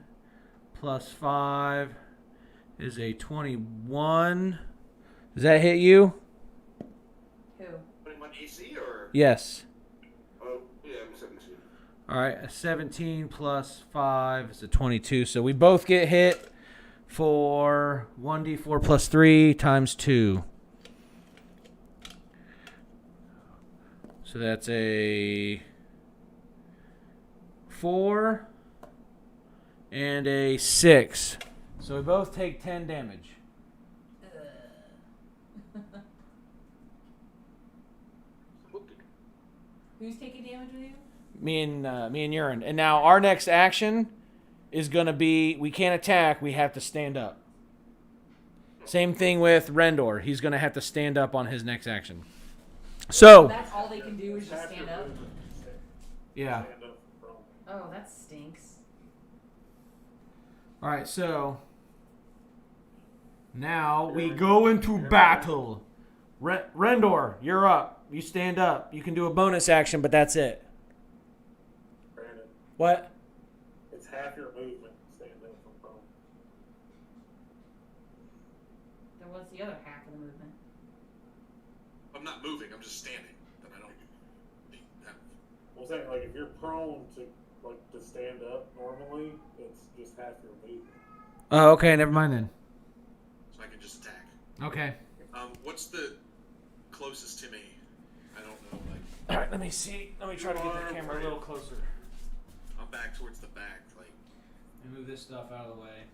Speaker 1: plus 5 is a 21. Does that hit you?
Speaker 2: Who?
Speaker 8: 21 AC or?
Speaker 1: Yes.
Speaker 8: Oh, yeah, I'm 17.
Speaker 1: All right, a 17 plus 5 is a 22. So we both get hit for 1d4 plus 3 times 2. So that's a 4 and a 6. So we both take 10 damage.
Speaker 2: Who's taking damage with you?
Speaker 1: Me and Urine. And now our next action is going to be, we can't attack, we have to stand up. Same thing with Rendor. He's going to have to stand up on his next action. So,
Speaker 2: That's all they can do is just stand up?
Speaker 1: yeah.
Speaker 5: Stand up from prone.
Speaker 2: Oh, that stinks.
Speaker 1: All right, so now we go into battle. Rendor, you're up. You stand up. You can do a bonus action, but that's it.
Speaker 5: Brandon,
Speaker 1: What?
Speaker 5: it's half your movement. Stand up from prone.
Speaker 2: Then what's the other half of the movement?
Speaker 4: I'm not moving. I'm just standing. Then I don't.
Speaker 5: I'm saying, like, if you're prone to stand up normally, it's just half your movement.
Speaker 1: Oh, okay. Never mind then.
Speaker 4: So I can just attack.
Speaker 1: Okay.
Speaker 4: What's the closest to me? I don't know. Like,
Speaker 1: All right, let me see. Let me try to get the camera a little closer.
Speaker 4: I'm back towards the back. Like,
Speaker 1: Let me move this stuff out of the way.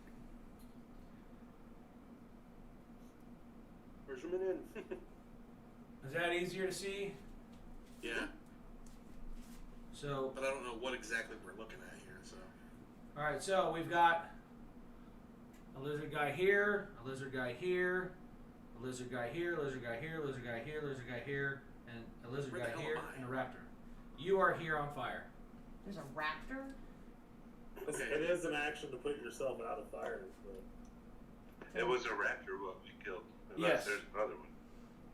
Speaker 8: We're zooming in.
Speaker 1: Is that easier to see?
Speaker 4: yeah.
Speaker 1: So,
Speaker 4: But I don't know what exactly we're looking at here. So.
Speaker 1: all right. So we've got a lizard guy here, a lizard guy here, a lizard guy here, a lizard guy here, a lizard guy here, a lizard guy here, and a lizard
Speaker 4: Where the
Speaker 1: guy
Speaker 4: hell
Speaker 1: here,
Speaker 4: am I?
Speaker 1: and a raptor. You are here on fire.
Speaker 2: There's a raptor?
Speaker 4: Okay.
Speaker 5: It is an action to put yourself out of fire. But
Speaker 7: It was a raptor what we killed.
Speaker 1: Yes.
Speaker 7: Unless there's another one.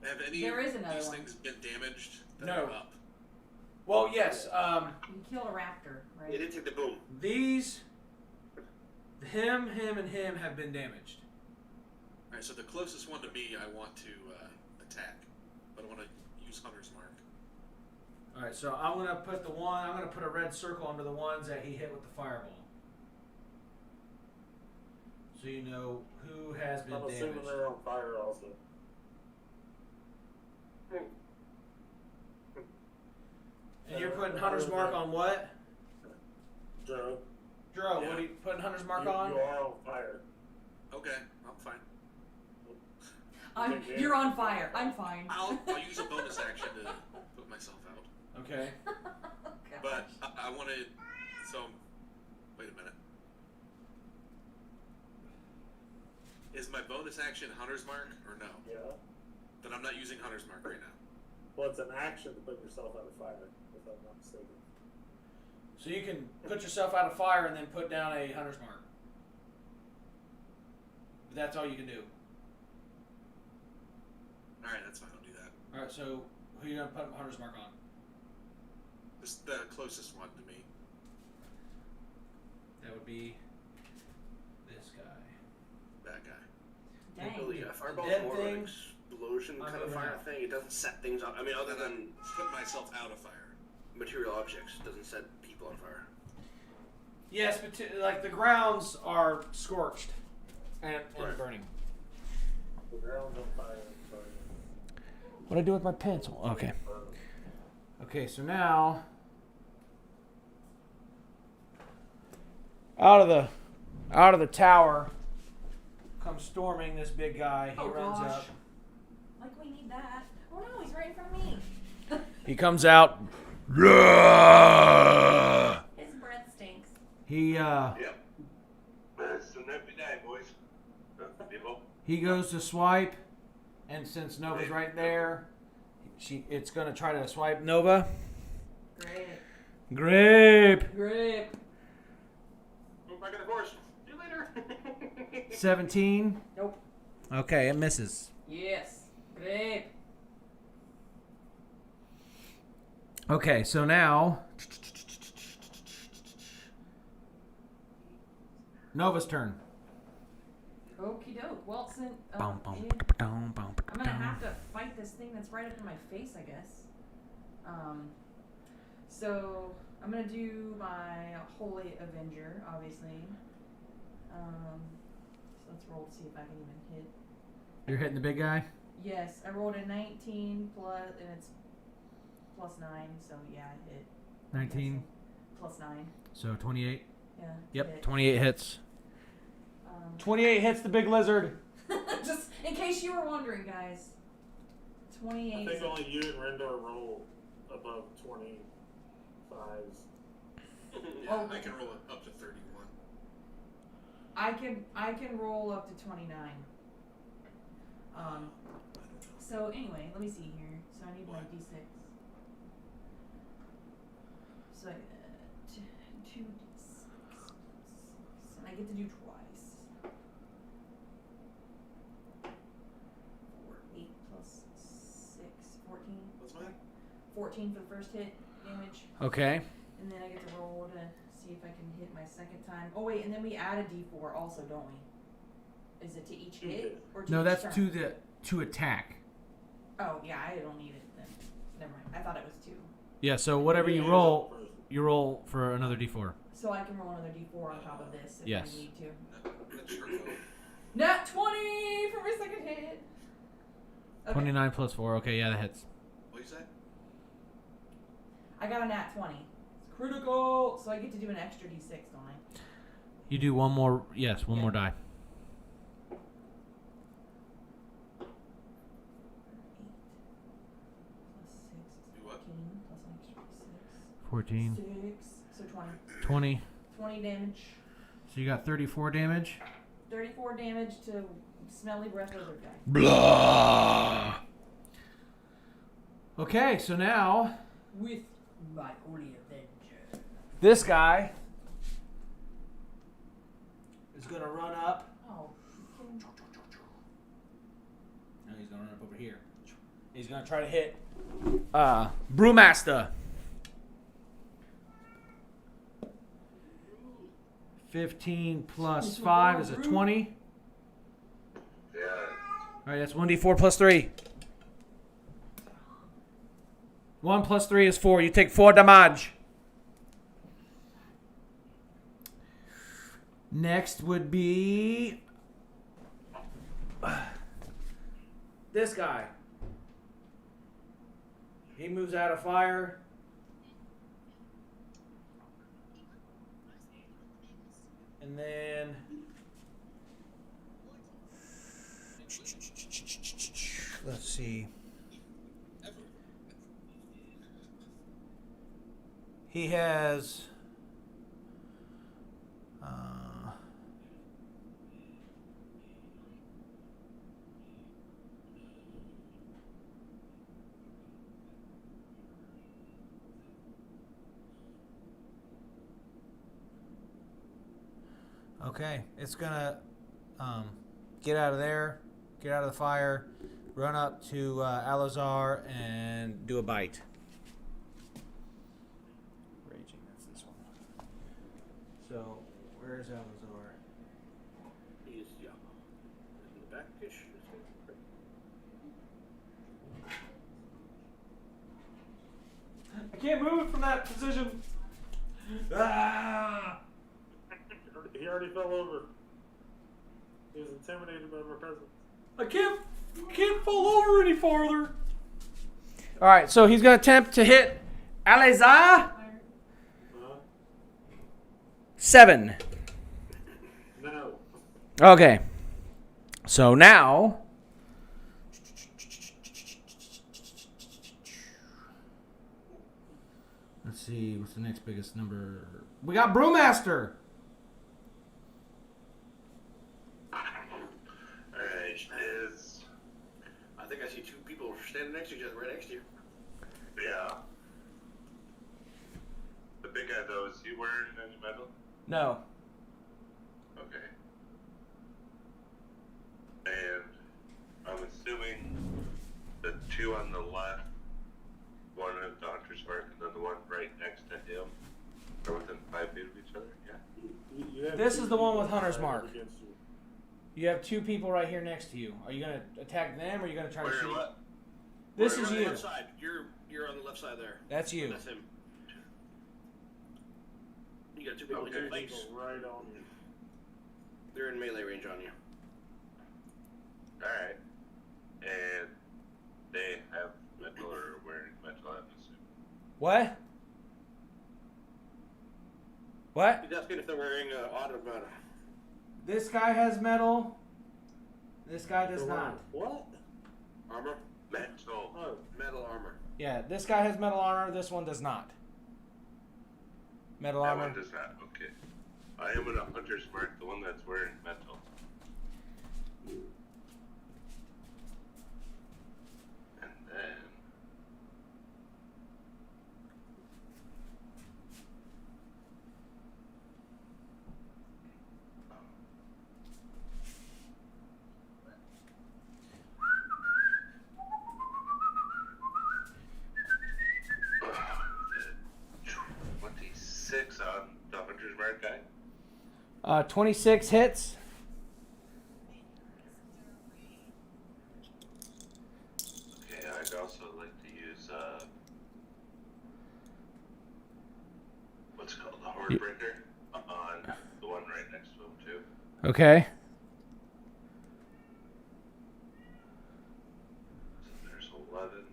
Speaker 4: Have any
Speaker 2: There is
Speaker 4: of
Speaker 2: another
Speaker 4: these
Speaker 2: one.
Speaker 4: things been damaged? That
Speaker 1: No.
Speaker 4: are up?
Speaker 1: Well, yes.
Speaker 2: You killed a raptor, right?
Speaker 8: It did take the boom.
Speaker 1: These, him, and him have been damaged.
Speaker 4: All right. So the closest one to me, I want to attack, but I want to use Hunter's Mark.
Speaker 1: All right, so I'm gonna put a red circle under the ones that he hit with the fireball. So you know who has been
Speaker 5: I'm assuming
Speaker 1: damaged.
Speaker 5: they're on fire also.
Speaker 1: And you're putting Hunter's Mark on what?
Speaker 5: Joe,
Speaker 1: Dro,
Speaker 4: Yeah.
Speaker 1: what are you putting Hunter's Mark
Speaker 5: you
Speaker 1: on?
Speaker 5: are on fire.
Speaker 4: Okay, I'm fine.
Speaker 2: You're on fire. I'm fine.
Speaker 4: I'll use a bonus action to put myself out.
Speaker 1: Okay.
Speaker 4: But I want to. So, wait a minute. Is my bonus action Hunter's Mark or no?
Speaker 5: Yeah.
Speaker 4: Then I'm not using Hunter's Mark right now.
Speaker 5: Well, it's an action to put yourself out of fire, if I'm not mistaken.
Speaker 1: So you can put yourself out of fire and then put down a Hunter's Mark. But that's all you can do.
Speaker 4: All right, that's fine. I'll do that.
Speaker 1: All right, so who are you gonna put Hunter's Mark on?
Speaker 4: This is the closest one to me.
Speaker 1: That would be this guy.
Speaker 4: That guy.
Speaker 2: Dang.
Speaker 8: Really, a fireball's
Speaker 1: Dead
Speaker 8: more of an
Speaker 1: things,
Speaker 8: explosion
Speaker 1: I'm
Speaker 8: kind of
Speaker 1: moving
Speaker 8: fire
Speaker 1: out.
Speaker 8: thing. It doesn't set things on. I mean, other
Speaker 4: Then
Speaker 8: than
Speaker 4: I'm putting myself out of fire.
Speaker 8: material objects, it doesn't set people on fire.
Speaker 1: Yes, but like the grounds are scorched and
Speaker 8: Right.
Speaker 1: burning.
Speaker 5: The ground's on fire. Sorry.
Speaker 1: What do I do with my pencil? Okay. Okay, so now out of the tower comes storming this big guy. He
Speaker 2: Oh,
Speaker 1: runs
Speaker 2: gosh.
Speaker 1: up.
Speaker 2: Like, we need that. Oh no, he's right in front of me.
Speaker 1: He comes out.
Speaker 2: His breath stinks.
Speaker 1: He
Speaker 7: Yep. It's an every day, boys. People.
Speaker 1: he goes to swipe, and since Nova's right there, it's gonna try to swipe Nova.
Speaker 2: Great.
Speaker 1: Grape.
Speaker 2: Great.
Speaker 8: Move back on the horse. See you later.
Speaker 1: 17.
Speaker 2: Nope.
Speaker 1: Okay, it misses.
Speaker 2: Yes. Great.
Speaker 1: Okay, so now Nova's turn.
Speaker 2: Okie doke. Well, since
Speaker 1: Bum, bum,
Speaker 2: I'm
Speaker 1: bum, bum,
Speaker 2: gonna have to fight this thing that's right up in my face, I guess. So I'm gonna do my Holy Avenger, obviously. So let's roll to see if I can even hit.
Speaker 1: You're hitting the big guy?
Speaker 2: Yes, I rolled a 19 plus, and it's plus 9, so yeah, I hit.
Speaker 1: 19.
Speaker 2: Plus 9.
Speaker 1: So 28.
Speaker 2: Yeah.
Speaker 1: Yep,
Speaker 2: hit.
Speaker 1: 28 hits. 28 hits the big lizard.
Speaker 2: Just in case you were wondering, guys. 28.
Speaker 5: I think only you and Rendor roll above 25s.
Speaker 4: Yeah,
Speaker 2: Oh.
Speaker 4: I can roll it up to 31.
Speaker 2: I can roll up to 29. So anyway, let me see here. So I need my d6. So two d6. And I get to do twice. 4, 8 plus 6, 14.
Speaker 4: What's mine?
Speaker 2: 14 for the first hit damage.
Speaker 1: Okay.
Speaker 2: And then I get to roll to see if I can hit my second time. Oh wait, and then we add a d4 also, don't we? Is it to each hit or to
Speaker 1: No,
Speaker 2: each
Speaker 1: that's
Speaker 2: turn?
Speaker 1: to attack.
Speaker 2: Oh yeah, I don't need it then. Never mind. I thought it was 2.
Speaker 1: Yeah, so whatever you roll for another d4.
Speaker 2: So I can roll another d4 on top of this if
Speaker 1: Yes.
Speaker 2: I need to.
Speaker 4: That's true.
Speaker 2: Nat 20 for my second hit. Okay.
Speaker 1: 29 plus 4. Okay, yeah, that hits.
Speaker 4: What you say?
Speaker 2: I got a nat 20. It's critical, so I get to do an extra d6, don't I?
Speaker 1: You do one more. Yes, one
Speaker 2: Yeah.
Speaker 1: more die. 14.
Speaker 2: 6, so 20.
Speaker 1: 20.
Speaker 2: 20 damage.
Speaker 1: So you got 34 damage.
Speaker 2: 34 damage to smelly breath lizard guy.
Speaker 1: Blah. Okay, so now
Speaker 2: With my Holy Avenger.
Speaker 1: this guy is going to run up.
Speaker 2: Oh.
Speaker 1: No, he's going to run up over here. He's going to try to hit Brewmaster. 15 plus 5 is a 20.
Speaker 7: Yeah.
Speaker 1: All right, that's 1d4 plus 3. 1 plus 3 is 4. You take 4 damage. Next would be this guy. He moves out of fire. And then let's see. He has okay, it's gonna get out of there, get out of the fire, run up to Alazar and do a bite. Raging, that's this one. So, where's Alazar?
Speaker 8: He's, yeah, in the back-ish.
Speaker 1: I can't move from that position. Ah!
Speaker 5: He already fell over. He was intimidated by my presence.
Speaker 1: I can't fall over any farther. All right, so he's gonna attempt to hit Alazar. 7.
Speaker 5: No.
Speaker 1: Okay. So now let's see what's the next biggest number. We got Brewmaster.
Speaker 3: Alright, is. I think I see 2 people standing next to each other, right next to you.
Speaker 7: Yeah. The big guy though, is he wearing any metal?
Speaker 1: No.
Speaker 7: Okay. And I'm assuming the 2 on the left, one at Doctor's Mark and then the one right next to him, are within 5 feet of each other? Yeah.
Speaker 5: You have
Speaker 1: This
Speaker 5: two
Speaker 1: is the one
Speaker 5: people
Speaker 1: with Hunter's
Speaker 5: right
Speaker 1: mark.
Speaker 5: against you.
Speaker 1: You have two people right here next to you. Are you gonna attack them, or are you gonna try to
Speaker 3: Where
Speaker 1: shoot?
Speaker 3: what?
Speaker 1: This
Speaker 8: We're
Speaker 1: is
Speaker 8: on the
Speaker 1: you.
Speaker 8: left side. You're on the left side there.
Speaker 1: That's you.
Speaker 8: That's him. You got two people in
Speaker 5: Two
Speaker 8: your face.
Speaker 5: people right on you.
Speaker 8: They're in melee range on you.
Speaker 7: Alright. And they have metal or wearing metal, I'm assuming.
Speaker 1: What? What?
Speaker 8: He's asking if they're wearing automatic.
Speaker 1: This guy has metal. This guy does
Speaker 5: So,
Speaker 1: not.
Speaker 5: What?
Speaker 8: Armor?
Speaker 7: Metal.
Speaker 5: Oh,
Speaker 8: Metal armor.
Speaker 1: Yeah, this guy has metal armor. This one does not. Metal
Speaker 7: That
Speaker 1: armor.
Speaker 7: one does not. Okay. I am in a hunter's mark, the one that's wearing metal. And then. Uh, 26 on the hunter's mark guy.
Speaker 1: 26 hits.
Speaker 7: Okay, I'd also like to use what's it called, the Hornbreaker on the one right next to him too.
Speaker 1: Okay.
Speaker 7: So there's 11.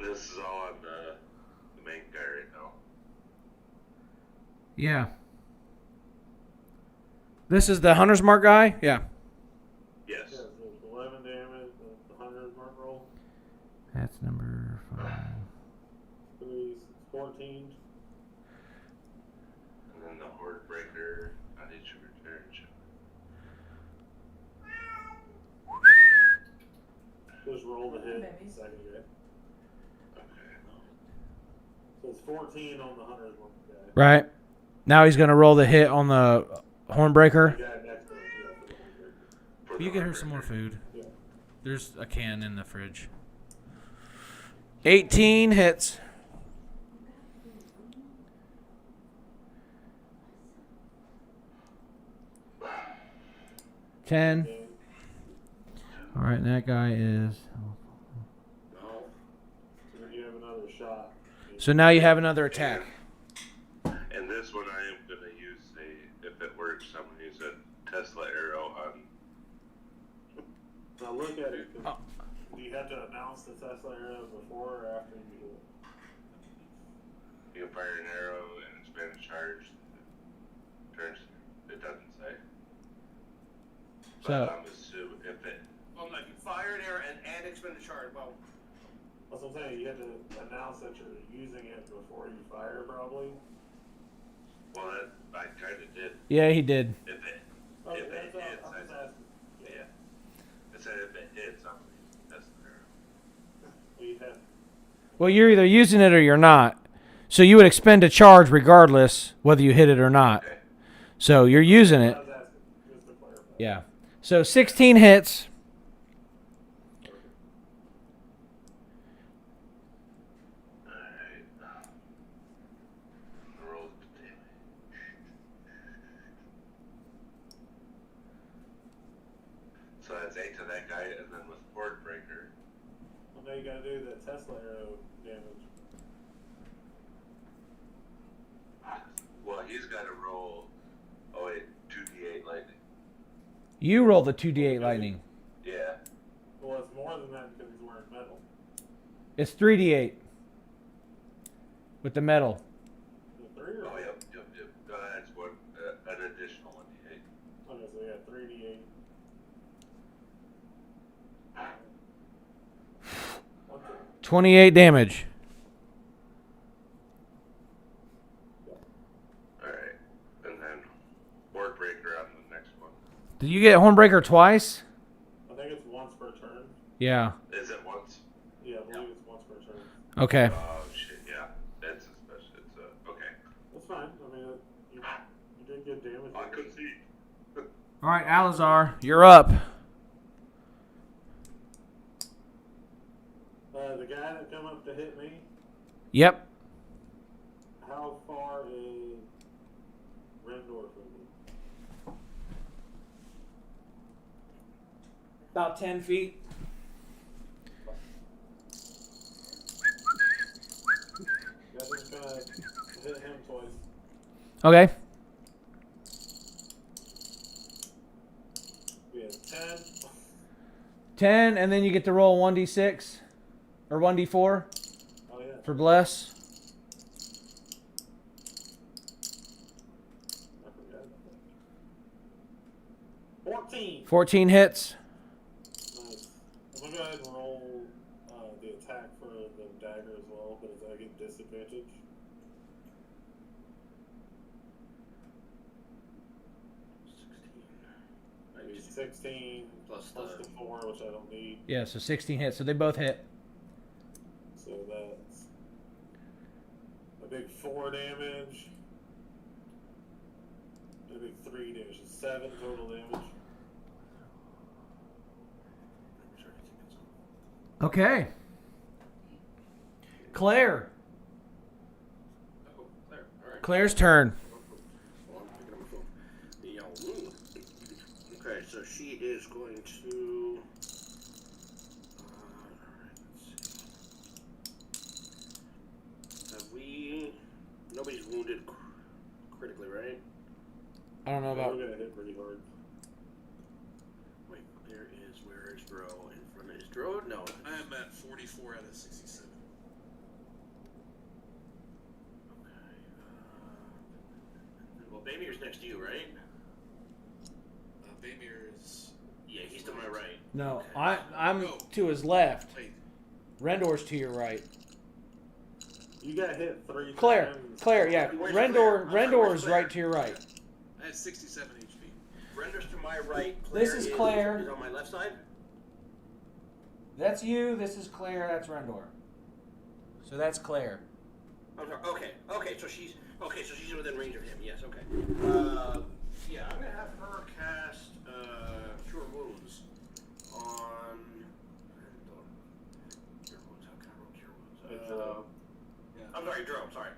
Speaker 7: This is all on the main guy right now.
Speaker 1: Yeah. This is the hunter's mark guy. Yeah.
Speaker 7: Yes.
Speaker 5: yeah, so it's 11 damage. The 100 mark roll.
Speaker 1: That's number 5.
Speaker 5: So he's 14.
Speaker 7: And then the Hornbreaker on each of her turns.
Speaker 5: Just roll the hit.
Speaker 2: Babies.
Speaker 5: Second guy.
Speaker 7: Okay.
Speaker 5: So it's 14 on the 100 mark guy.
Speaker 1: Right. Now he's gonna roll the hit on the hornbreaker.
Speaker 5: The guy next to him, yeah, for the Hornbreaker.
Speaker 7: For the
Speaker 1: You get her some more
Speaker 7: Hornbreaker.
Speaker 1: food.
Speaker 5: Yeah.
Speaker 1: There's a can in the fridge. 18 hits. Ten.
Speaker 5: Okay.
Speaker 1: All right, and that guy is.
Speaker 5: No. So then you have another shot.
Speaker 1: So now you have another attack.
Speaker 7: And this one I am gonna use if it works, I'm gonna use a Tesla arrow on.
Speaker 5: Now look at it. 'Cause
Speaker 1: Oh.
Speaker 5: do you have to announce the Tesla arrow before or after you do it?
Speaker 7: You can fire an arrow and it's been charged. Turns. It doesn't say. But
Speaker 1: So-
Speaker 7: I'm assuming if it.
Speaker 8: Well, no, you fire an arrow and expend a charge. Well,
Speaker 5: That's what I'm saying. You have to announce that you're using it before you fire, probably.
Speaker 7: Well, that I kind of did.
Speaker 1: Yeah, he did.
Speaker 7: If it.
Speaker 5: Oh,
Speaker 7: If it
Speaker 5: that's all.
Speaker 7: hits,
Speaker 5: I'm just asking.
Speaker 7: Yeah. It said if it hits, I'm gonna use the Tesla arrow.
Speaker 5: Well, you have.
Speaker 1: Well, you're either using it or you're not. So you would expend a charge regardless whether you hit it or not.
Speaker 7: Okay.
Speaker 1: So you're using it.
Speaker 5: I was asking just to clarify.
Speaker 1: Yeah. So 16 hits.
Speaker 7: Alright. Roll the damage. So that's 8 to that guy, and then with Hornbreaker.
Speaker 5: Well, now you gotta do the Tesla arrow damage.
Speaker 7: Well, he's got to roll. Oh wait, 2d8 lightning.
Speaker 1: You roll the 2d8 lightning.
Speaker 7: Yeah.
Speaker 5: Well, it's more than that because he's wearing metal.
Speaker 1: It's 3d8 with the metal.
Speaker 5: The 3 or
Speaker 7: Oh yep. That's one. An additional 1d8.
Speaker 5: Okay, so yeah, 3d8. What's it?
Speaker 1: 28 damage.
Speaker 7: Alright. And then Hornbreaker on the next one.
Speaker 1: Did you get Hornbreaker twice?
Speaker 5: I think it's once per turn.
Speaker 1: Yeah.
Speaker 7: Is it once?
Speaker 5: Yeah, I believe it's once per turn.
Speaker 1: Okay.
Speaker 7: Oh shit, yeah. That's a special. It's okay.
Speaker 5: That's fine. I mean, you did good damage.
Speaker 7: I couldn't see.
Speaker 1: All right, Alizar, you're up.
Speaker 5: The guy that come up to hit me,
Speaker 1: Yep.
Speaker 5: how far is
Speaker 1: About 10 feet.
Speaker 5: Yeah, just gonna hit him twice.
Speaker 1: Okay.
Speaker 5: We have 10.
Speaker 1: 10, and then you get to roll 1d6 or 1d4
Speaker 5: Oh, yeah.
Speaker 1: for bless.
Speaker 5: I forgot about that. 14.
Speaker 1: 14 hits.
Speaker 5: Nice. I'm gonna go ahead and roll the attack for the dagger as well, but I get disadvantage. Maybe 16
Speaker 8: Plus
Speaker 5: the 4, which I don't need.
Speaker 1: Yeah, so 16 hits. So they both hit.
Speaker 5: So that's a big 4 damage. A big 3 damage. 7 total damage.
Speaker 1: Okay. Claire.
Speaker 8: Oh, there. All right.
Speaker 1: Claire's turn.
Speaker 8: Hold on, I'm picking up my phone. Okay, so she is going to. Alright, let's see. Have we. Nobody's wounded critically, right?
Speaker 1: I don't know
Speaker 5: We're
Speaker 1: about.
Speaker 5: gonna hit pretty hard.
Speaker 8: Wait, where is Dro? In front of is Dro? No.
Speaker 4: I am at 44 out of 67.
Speaker 8: Okay. Well, Bamir's next to you, right?
Speaker 4: Bamir is.
Speaker 8: Yeah, he's to my right.
Speaker 1: No,
Speaker 8: Okay.
Speaker 1: I'm
Speaker 4: No.
Speaker 1: to his left.
Speaker 4: Wait.
Speaker 1: Rendor's to your right.
Speaker 5: You got hit 3
Speaker 1: Claire,
Speaker 5: times.
Speaker 1: Claire, yeah.
Speaker 8: Where's
Speaker 1: Rendor,
Speaker 8: Claire?
Speaker 1: Rendor's
Speaker 8: Claire?
Speaker 1: right to your right.
Speaker 4: I had 67 HP.
Speaker 8: Brender's to my right.
Speaker 1: This is Claire.
Speaker 8: Is on my left side.
Speaker 1: That's you. This is Claire. That's Rendor. So that's Claire.
Speaker 8: I'm sorry. Okay. So she's within range of him. Yes. Okay. Yeah, I'm gonna have her cast Cure Wounds on. Cure Wounds. How can I roll Cure Wounds? I'm sorry, Dro. I'm sorry.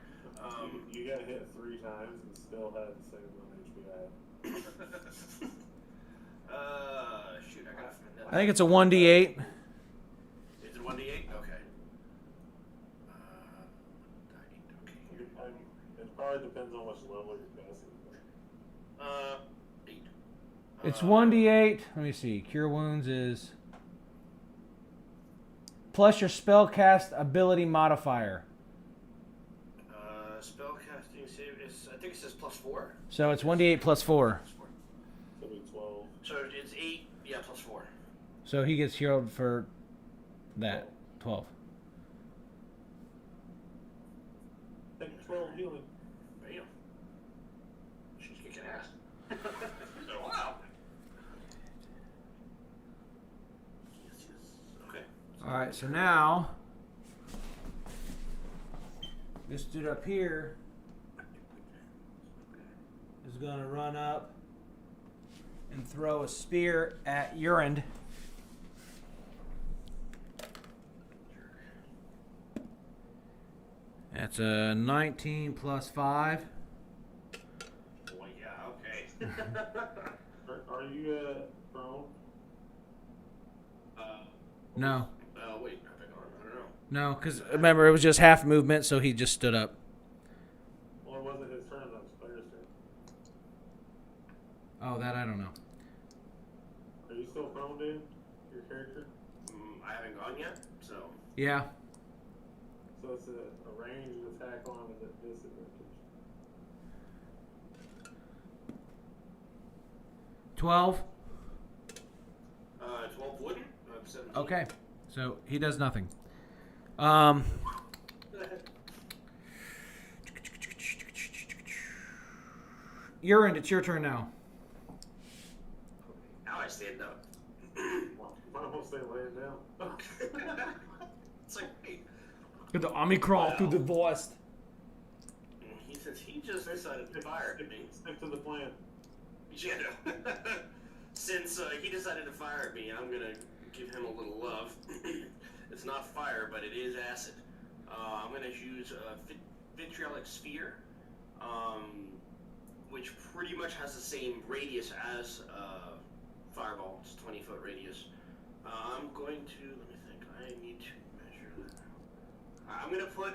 Speaker 5: You got hit 3 times and still had the same amount of HP I had.
Speaker 8: Shoot, I gotta find that.
Speaker 1: I think it's a 1d8.
Speaker 8: Is it 1d8? Okay.
Speaker 5: It probably depends on which level you're casting.
Speaker 8: 8.
Speaker 1: It's 1d8. Let me see. Cure Wounds is plus your spellcast ability modifier.
Speaker 8: Spellcasting save is, I think it says +4.
Speaker 1: So it's 1d8 plus 4.
Speaker 5: So it'll be 12.
Speaker 8: So it's 8, yeah, +4.
Speaker 1: So he gets healed for that. 12.
Speaker 5: Take 12 healing.
Speaker 8: Bam. She's kicking ass. So, wow. Yes. Okay.
Speaker 1: Alright, so now this dude up here is going to run up and throw a spear at Urand. That's a 19 plus 5.
Speaker 8: Boy, yeah, okay.
Speaker 5: Are you prone?
Speaker 1: No.
Speaker 8: Wait, I don't know.
Speaker 1: No, because remember, it was just half movement, so he just stood up.
Speaker 5: Or was it his turn? That was Claire's turn.
Speaker 1: Oh, that I don't know.
Speaker 5: Are you still prone, dude? Your character?
Speaker 8: I haven't gone yet, so.
Speaker 1: Yeah.
Speaker 5: So it's a ranged attack on him at disadvantage.
Speaker 1: 12.
Speaker 8: 12 wooden? 17.
Speaker 1: Okay. So he does nothing. Urand, it's your turn now.
Speaker 8: Now I stand up.
Speaker 5: Why don't stay laying down?
Speaker 8: It's like, hey.
Speaker 1: Get the army crawl through the forest.
Speaker 8: Since he just decided to fire at me.
Speaker 5: Stick to the plan.
Speaker 8: Yeah, no. Since he decided to fire at me, I'm gonna give him a little love. It's not fire, but it is acid. I'm gonna use a vitriolic sphere, which pretty much has the same radius as fireball. It's 20-foot radius. I'm going to, let me think, I need to measure that. I'm going to put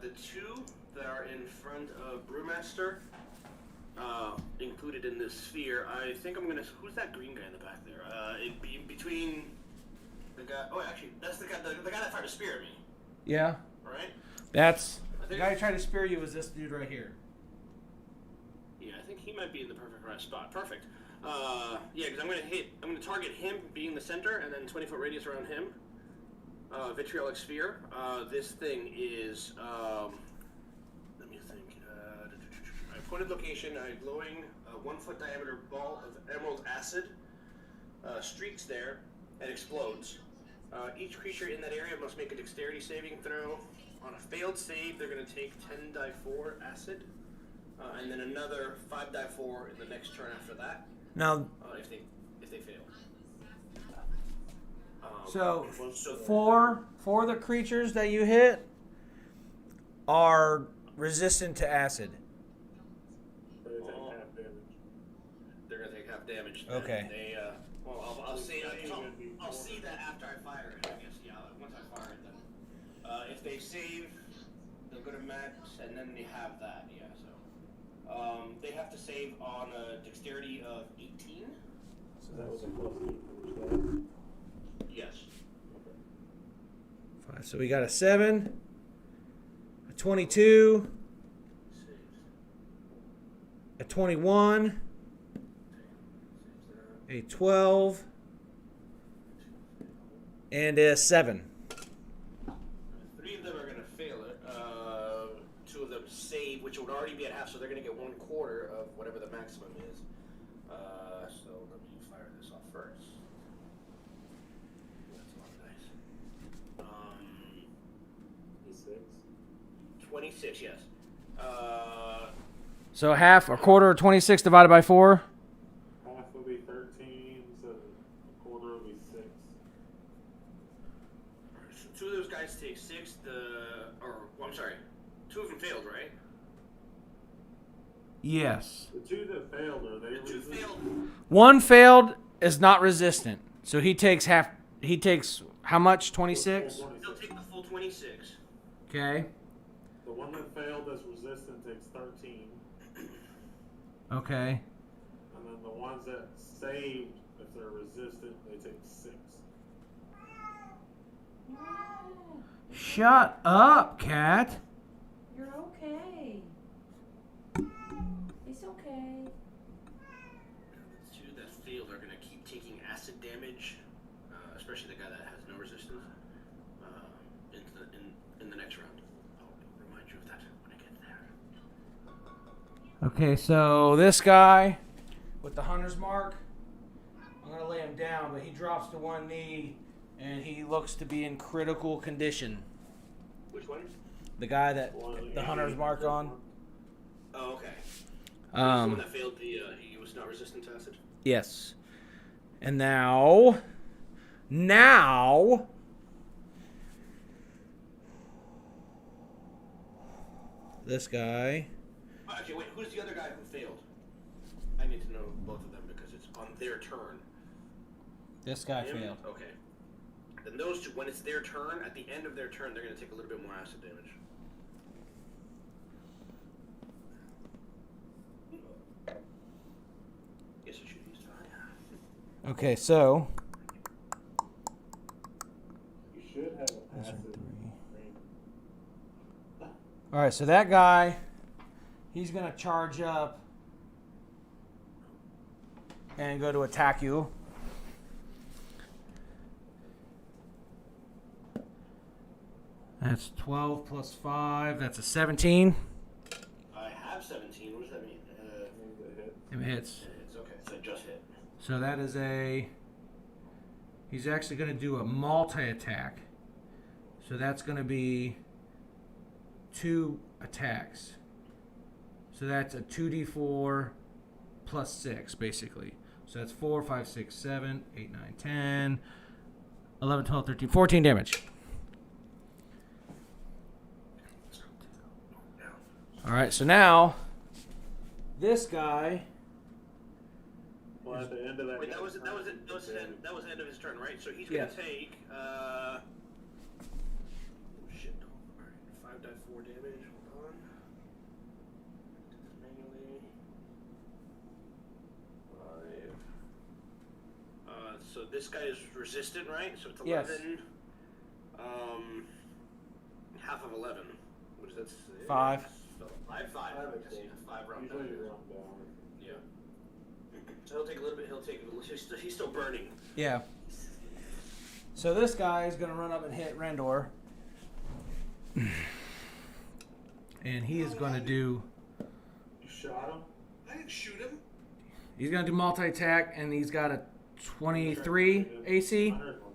Speaker 8: the two that are in front of Brewmaster included in this sphere. I think I'm going to, who's that green guy in the back there? It'd be between the guy, oh actually, that's the guy that tried to spear me,
Speaker 1: Yeah.
Speaker 8: right?
Speaker 1: That's
Speaker 8: I
Speaker 1: the
Speaker 8: think,
Speaker 1: guy who tried to spear you was this dude right here.
Speaker 8: yeah, I think he might be in the perfect right spot. Perfect. Yeah, because I'm going to target him being the center and then 20-foot radius around him. Vitriolic sphere. This thing is, let me think. Pointed location, a glowing 1-foot diameter ball of emerald acid streaks there and explodes. Each creature in that area must make a dexterity saving throw. On a failed save, they're going to take 10d4 acid, and then another 5d4 in the next turn after that.
Speaker 1: Now,
Speaker 8: If they fail.
Speaker 1: so four of the creatures that you hit are resistant to acid.
Speaker 5: They take half damage.
Speaker 8: They're gonna take half damage.
Speaker 1: Okay.
Speaker 8: They, well, I'll see that after I fire it. I guess. Yeah. Once I fire it, then. If they save, they'll go to max, and then they have that. Yeah. So, they have to save on a dexterity of 18.
Speaker 5: So that was a +8 for yourself.
Speaker 8: Yes.
Speaker 1: Five. So we got a 7, a 22, a 21, a 12, and a 7.
Speaker 8: 3 of them are gonna fail it. 2 of them save, which would already be at half, so they're gonna get 1/4 of whatever the maximum is. So let me fire this off first. That's a lot of dice. 26, yes.
Speaker 1: So half, a quarter of 26 divided by 4.
Speaker 5: Half will be 13, so a quarter will be 6.
Speaker 8: So 2 of those guys take 6. I'm sorry, 2 of them failed, right?
Speaker 1: Yes.
Speaker 5: The 2 that failed, are they
Speaker 8: The 2
Speaker 5: resistant?
Speaker 8: failed.
Speaker 1: One failed is not resistant. So he takes half. He takes how much? 26?
Speaker 8: They'll take the full 26.
Speaker 1: Okay.
Speaker 5: The one that failed that's resistant takes 13.
Speaker 1: Okay.
Speaker 5: And then the ones that saved, if they're resistant, they take 6.
Speaker 1: Shut up, cat.
Speaker 2: You're okay. It's okay.
Speaker 8: The 2 that failed are gonna keep taking acid damage, especially the guy that has no resistance. In the next round, I'll remind you of that when I get there.
Speaker 1: Okay, so this guy with the hunter's mark, I'm going to lay him down, but he drops to one knee, and he looks to be in critical condition.
Speaker 8: Which one?
Speaker 1: The guy that the hunter's mark on.
Speaker 8: Oh, okay. The one that failed he was not resistant to acid?
Speaker 1: Yes. And now, this guy.
Speaker 8: Oh, actually, wait, who's the other guy who failed? I need to know both of them because it's on their turn.
Speaker 1: This guy
Speaker 8: Him?
Speaker 1: failed.
Speaker 8: Okay. Then those 2, when it's their turn, at the end of their turn, they're going to take a little bit more acid damage. Guess I should use time.
Speaker 1: Okay, so.
Speaker 5: You should have a passive.
Speaker 1: All right, so that guy, he's going to charge up and go to attack you. That's 12 plus 5. That's a 17.
Speaker 8: I have 17. What does that mean?
Speaker 1: It hits.
Speaker 8: It's okay. So it just hit.
Speaker 1: So that is a... He's actually going to do a multi-attack. So that's going to be 2 attacks. So that's a 2d4 plus 6, basically. So that's 4, 5, 6, 7, 8, 9, 10, 11, 12, 13, 14 damage. All right, so now this guy...
Speaker 5: Well, at the end of that.
Speaker 8: Wait, that was the end of his turn, right? So he's gonna
Speaker 1: Yes.
Speaker 8: take oh shit. Alright, 5.4 damage. Hold on. Do this manually. 5. So this guy is resistant, right? So it's 11.
Speaker 1: Yes.
Speaker 8: Half of 11. What is that?
Speaker 1: 5.
Speaker 8: So 5. Five round
Speaker 5: Usually
Speaker 8: damage.
Speaker 5: you're on down.
Speaker 8: Yeah. So he'll take a little bit. He's still burning.
Speaker 1: Yeah. So this guy is going to run up and hit Randor. And he is going to do...
Speaker 5: You shot him?
Speaker 4: I didn't shoot him.
Speaker 1: He's going to do multi-attack, and he's got a 23 AC.
Speaker 5: I heard one.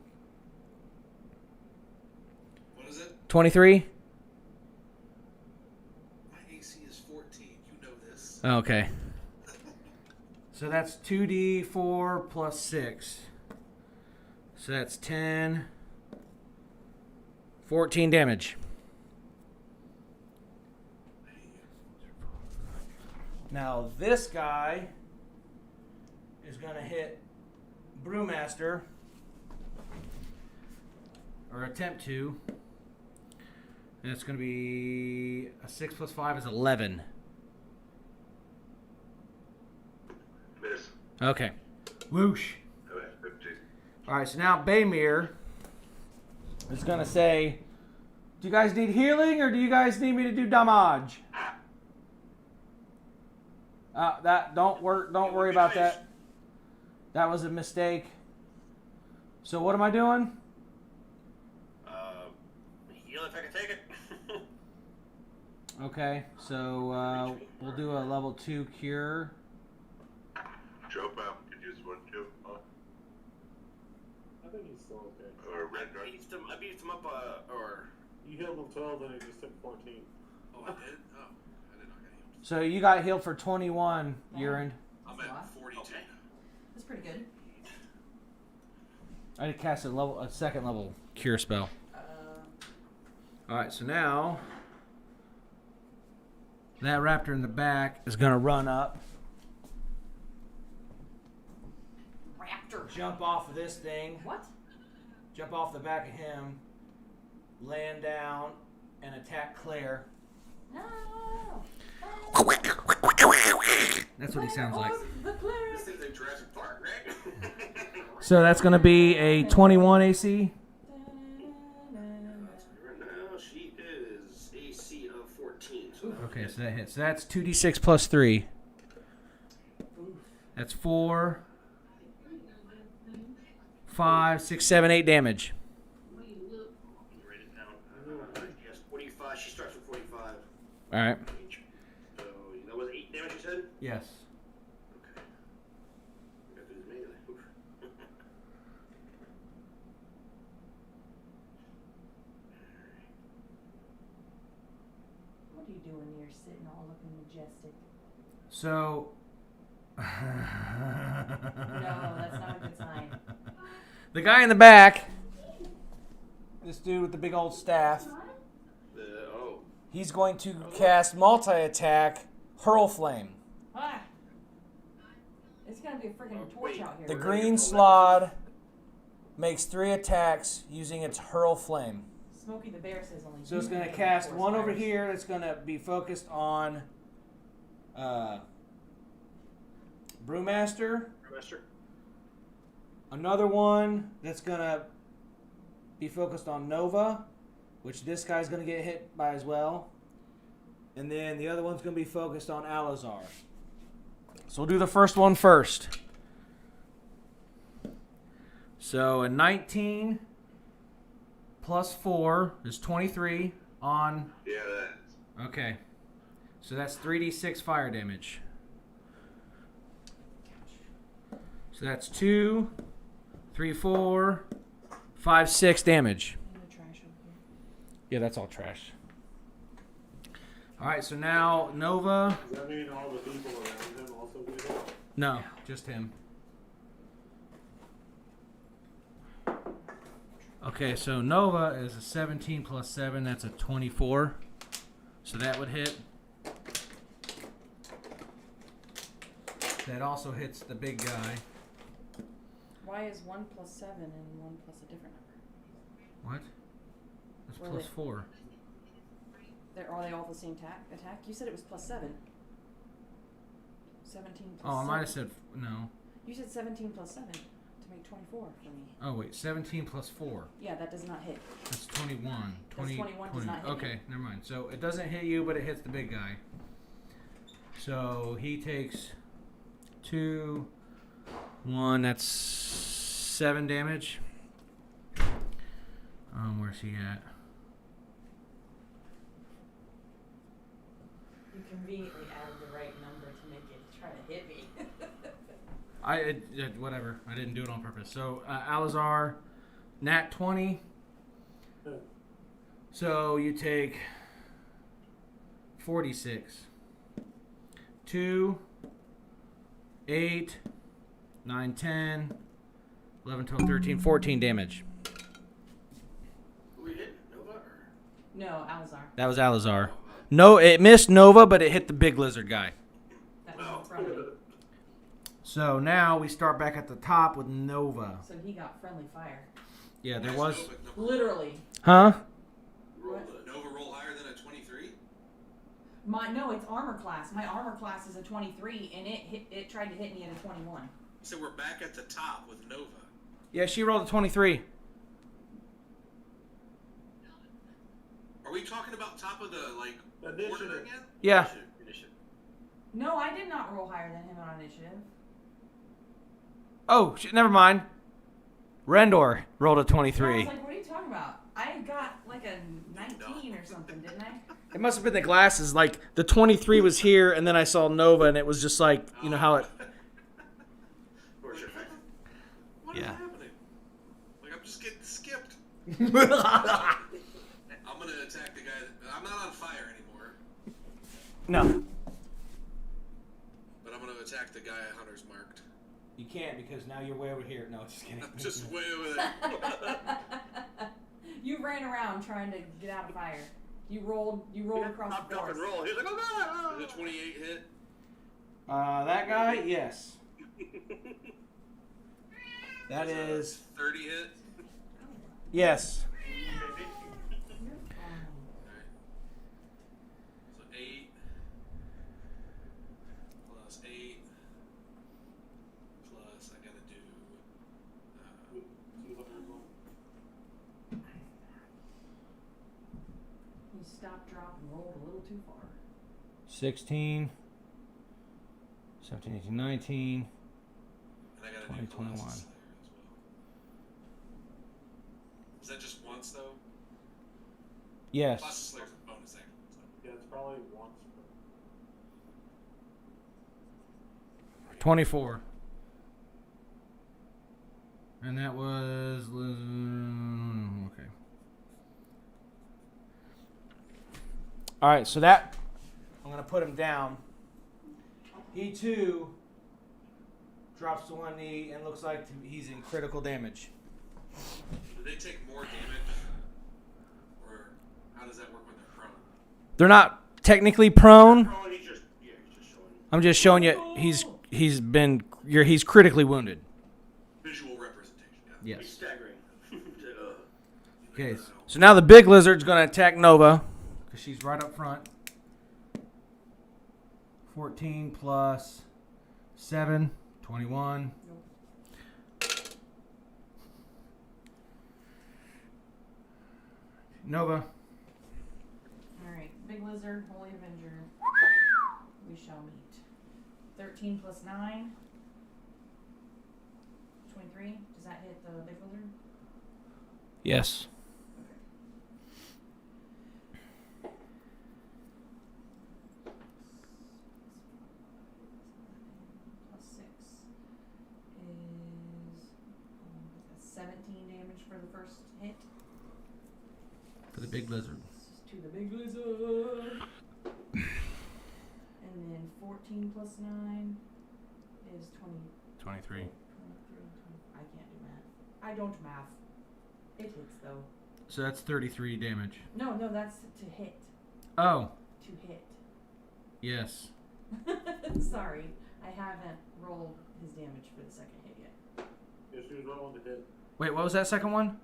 Speaker 4: What is it?
Speaker 1: 23?
Speaker 4: My AC is 14. You know this.
Speaker 1: Okay. So that's 2d4 plus 6. So that's 10. 14 damage. Now this guy is going to hit Brewmaster. Or attempt to. And it's going to be a 6 plus 5 is 11.
Speaker 7: Miss.
Speaker 1: Okay. Whoosh.
Speaker 7: Okay, 15.
Speaker 1: All right, so now Baymir is going to say, do you guys need healing or do you guys need me to do damage? Don't worry about that. That was a mistake. So what am I doing?
Speaker 8: Heal if I can take it.
Speaker 1: Okay, so we'll do a level 2 cure.
Speaker 7: Chopa could use one too. Oh.
Speaker 5: I think he's still okay.
Speaker 7: Or Red Guard.
Speaker 8: I beat him up, or...
Speaker 5: You healed him 12 and he just took 14.
Speaker 4: Oh, I did? Oh, I did not get healed.
Speaker 1: So you got healed for 21 urine.
Speaker 4: I'm
Speaker 2: That's a lot.
Speaker 4: at 42
Speaker 8: Okay.
Speaker 4: now.
Speaker 2: That's pretty good.
Speaker 1: I cast a second level cure spell. All right, so now that raptor in the back is going to run up,
Speaker 2: Raptor.
Speaker 1: jump off of this thing,
Speaker 2: What?
Speaker 1: jump off the back of him, land down, and attack Claire.
Speaker 2: No.
Speaker 1: That's what he sounds like.
Speaker 2: The cleric.
Speaker 8: This thing's like Jurassic Park, right?
Speaker 1: So that's going to be a 21 AC.
Speaker 8: Now she is AC of 14. So
Speaker 1: Okay, so that hits. So that's 2d6 plus 3. That's 4, 5, 6, 7, 8 damage.
Speaker 8: write it down. Yes, 45. She starts with 45.
Speaker 1: All right.
Speaker 8: So that was 8 damage, you said?
Speaker 1: Yes.
Speaker 8: Okay. We got to do this manually. Oof.
Speaker 10: What are you doing here, sitting all looking majestic?
Speaker 1: So.
Speaker 10: No, that's not a good sign.
Speaker 1: The guy in the back, this dude with the big old staff,
Speaker 8: Oh.
Speaker 1: he's going to cast multi-attack Hurl Flame.
Speaker 2: Ah. It's gonna be a freaking torch
Speaker 8: wait.
Speaker 2: out here.
Speaker 1: The green slod makes 3 attacks using its Hurl Flame.
Speaker 2: Smokey the Bear says only.
Speaker 1: So it's
Speaker 2: you
Speaker 1: going to
Speaker 2: can
Speaker 1: cast
Speaker 2: force
Speaker 1: one over
Speaker 2: fires.
Speaker 1: here that's going to be focused on Brewmaster.
Speaker 8: Master?
Speaker 1: Another one that's going to be focused on Nova, which this guy's going to get hit by as well. And then the other one's going to be focused on Alazar. So we'll do the first one first. So a 19 plus 4 is 23 on...
Speaker 7: Yeah, that.
Speaker 1: Okay. So that's 3d6 fire damage. So that's 2, 3, 4, 5, 6 damage.
Speaker 10: And the trash over here.
Speaker 1: Yeah, that's all trash. All right, so now Nova.
Speaker 5: Does that mean all the people around him also do that?
Speaker 1: No, just him. Okay, so Nova is a 17 plus 7. That's a 24. So that would hit. that also hits the big guy.
Speaker 10: Why is 1 plus 7 and 1 plus a different number?
Speaker 1: What? That's
Speaker 10: Were
Speaker 1: plus
Speaker 10: they-
Speaker 1: 4.
Speaker 10: Are they all the same attack? You said it was plus 7. 17 plus
Speaker 1: Oh, I
Speaker 10: 7.
Speaker 1: might have said no.
Speaker 10: You said 17 plus 7 to make 24 for me.
Speaker 1: Oh wait, 17 plus 4.
Speaker 10: Yeah, that does not hit.
Speaker 1: That's 21.
Speaker 10: 21 does not hit
Speaker 1: Okay,
Speaker 10: you.
Speaker 1: never mind. So it doesn't hit you, but it hits the big guy. So he takes 2, 1. That's 7 damage. Where's he at?
Speaker 10: You conveniently added the right number to make it try to hit me.
Speaker 1: Whatever. I didn't do it on purpose. So Alazar, nat 20. So you take 46. 2, 8, 9, 10, 11, 12, 13, 14 damage.
Speaker 8: Who we hit? Nova? Or?
Speaker 10: No, Alazar.
Speaker 1: That was Alazar. No, it missed Nova, but it hit the big lizard guy.
Speaker 10: That was in front of me.
Speaker 1: So now we start back at the top with Nova.
Speaker 10: So he got friendly fire.
Speaker 1: Yeah, there
Speaker 4: Nice
Speaker 1: was.
Speaker 4: Nova number.
Speaker 10: Literally.
Speaker 1: Huh?
Speaker 4: Nova roll higher than a 23?
Speaker 2: No, it's armor class. My armor class is a 23, and it tried to hit me at a 21.
Speaker 4: So we're back at the top with Nova.
Speaker 1: Yeah, she rolled a 23.
Speaker 4: Are we talking about top of the order
Speaker 5: Initiative.
Speaker 4: again?
Speaker 1: Yeah.
Speaker 8: Initiative.
Speaker 2: No, I did not roll higher than him on initiative.
Speaker 1: Oh, never mind. Rendor rolled a
Speaker 2: I
Speaker 1: 23.
Speaker 2: was like, what are you talking about? I got like a 19 or something, didn't I?
Speaker 1: It must have been the glasses. Like, the 23 was here, and then I saw Nova, and it was just like, you know how it...
Speaker 8: Or sure.
Speaker 4: What is
Speaker 1: Yeah.
Speaker 4: happening? Like, I'm just getting skipped.
Speaker 1: No.
Speaker 4: I'm gonna attack the guy. I'm not on fire anymore, but I'm gonna attack the guy Hunter's marked.
Speaker 1: You can't, because now you're way over here. No, just kidding.
Speaker 4: I'm just way over there.
Speaker 2: You ran around trying to get out of fire. You rolled across
Speaker 8: Popped
Speaker 2: the
Speaker 8: up and
Speaker 2: forest.
Speaker 8: roll. He was like, oh god!
Speaker 4: Did a 28 hit?
Speaker 1: That guy, yes. That is...
Speaker 4: 30 hit?
Speaker 1: Yes.
Speaker 4: Alright. So 8 plus 8 plus I gotta do
Speaker 2: He stopped, dropped, and rolled a little too far.
Speaker 1: 16, 17, 18, 19,
Speaker 4: and I gotta
Speaker 1: 20,
Speaker 4: do
Speaker 1: 21.
Speaker 4: Colossus Slayer as well. Is that just once though?
Speaker 1: Yes.
Speaker 4: Colossus Slayer's a bonus action. So.
Speaker 5: Yeah, it's probably once.
Speaker 1: 24. And that was... Okay. Alright, so that... I'm going to put him down. He too drops to one knee and looks like he's in critical damage.
Speaker 4: Do they take more damage? Or how does that work when they're prone?
Speaker 1: They're not technically prone.
Speaker 8: Oh, he's just showing.
Speaker 1: I'm just showing you he's critically wounded.
Speaker 4: Visual representation, yeah.
Speaker 8: He's
Speaker 1: Yes.
Speaker 8: staggering.
Speaker 1: Okay, so now the big lizard's going to attack Nova because she's right up front. 14 plus 7, 21. Nova.
Speaker 2: Alright, Big Lizard, Holy Avenger. We shall meet. 13 plus 9. 23. Does that hit the Big Lizard?
Speaker 1: Yes.
Speaker 2: Plus 6 is 17 damage for the first hit.
Speaker 1: For the big lizard.
Speaker 2: To the Big Lizard. And then 14 plus 9 is 20.
Speaker 1: 23.
Speaker 2: 23, I can't do math. I don't math. It hits though.
Speaker 1: So that's 33 damage.
Speaker 2: No, that's to hit.
Speaker 1: Oh,
Speaker 2: To hit.
Speaker 1: yes.
Speaker 2: Sorry, I haven't his damage for the second hit yet.
Speaker 5: Yeah, she was rolling to hit.
Speaker 1: Wait, what was that second one?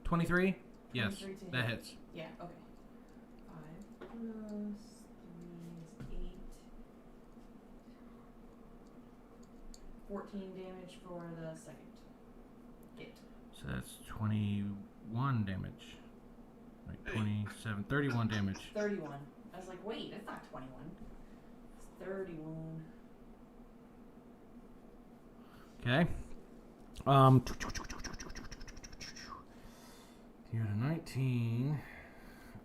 Speaker 1: 23? Yes,
Speaker 2: 23 to
Speaker 1: that
Speaker 2: hit.
Speaker 1: hits.
Speaker 2: Yeah, okay. 5 plus 3 is 8. 14 damage for the second hit.
Speaker 1: So that's 21 damage. Like 27, 31 damage.
Speaker 2: 31. I was like, wait, it's not 21. It's 31.
Speaker 1: Okay. You're at a 19.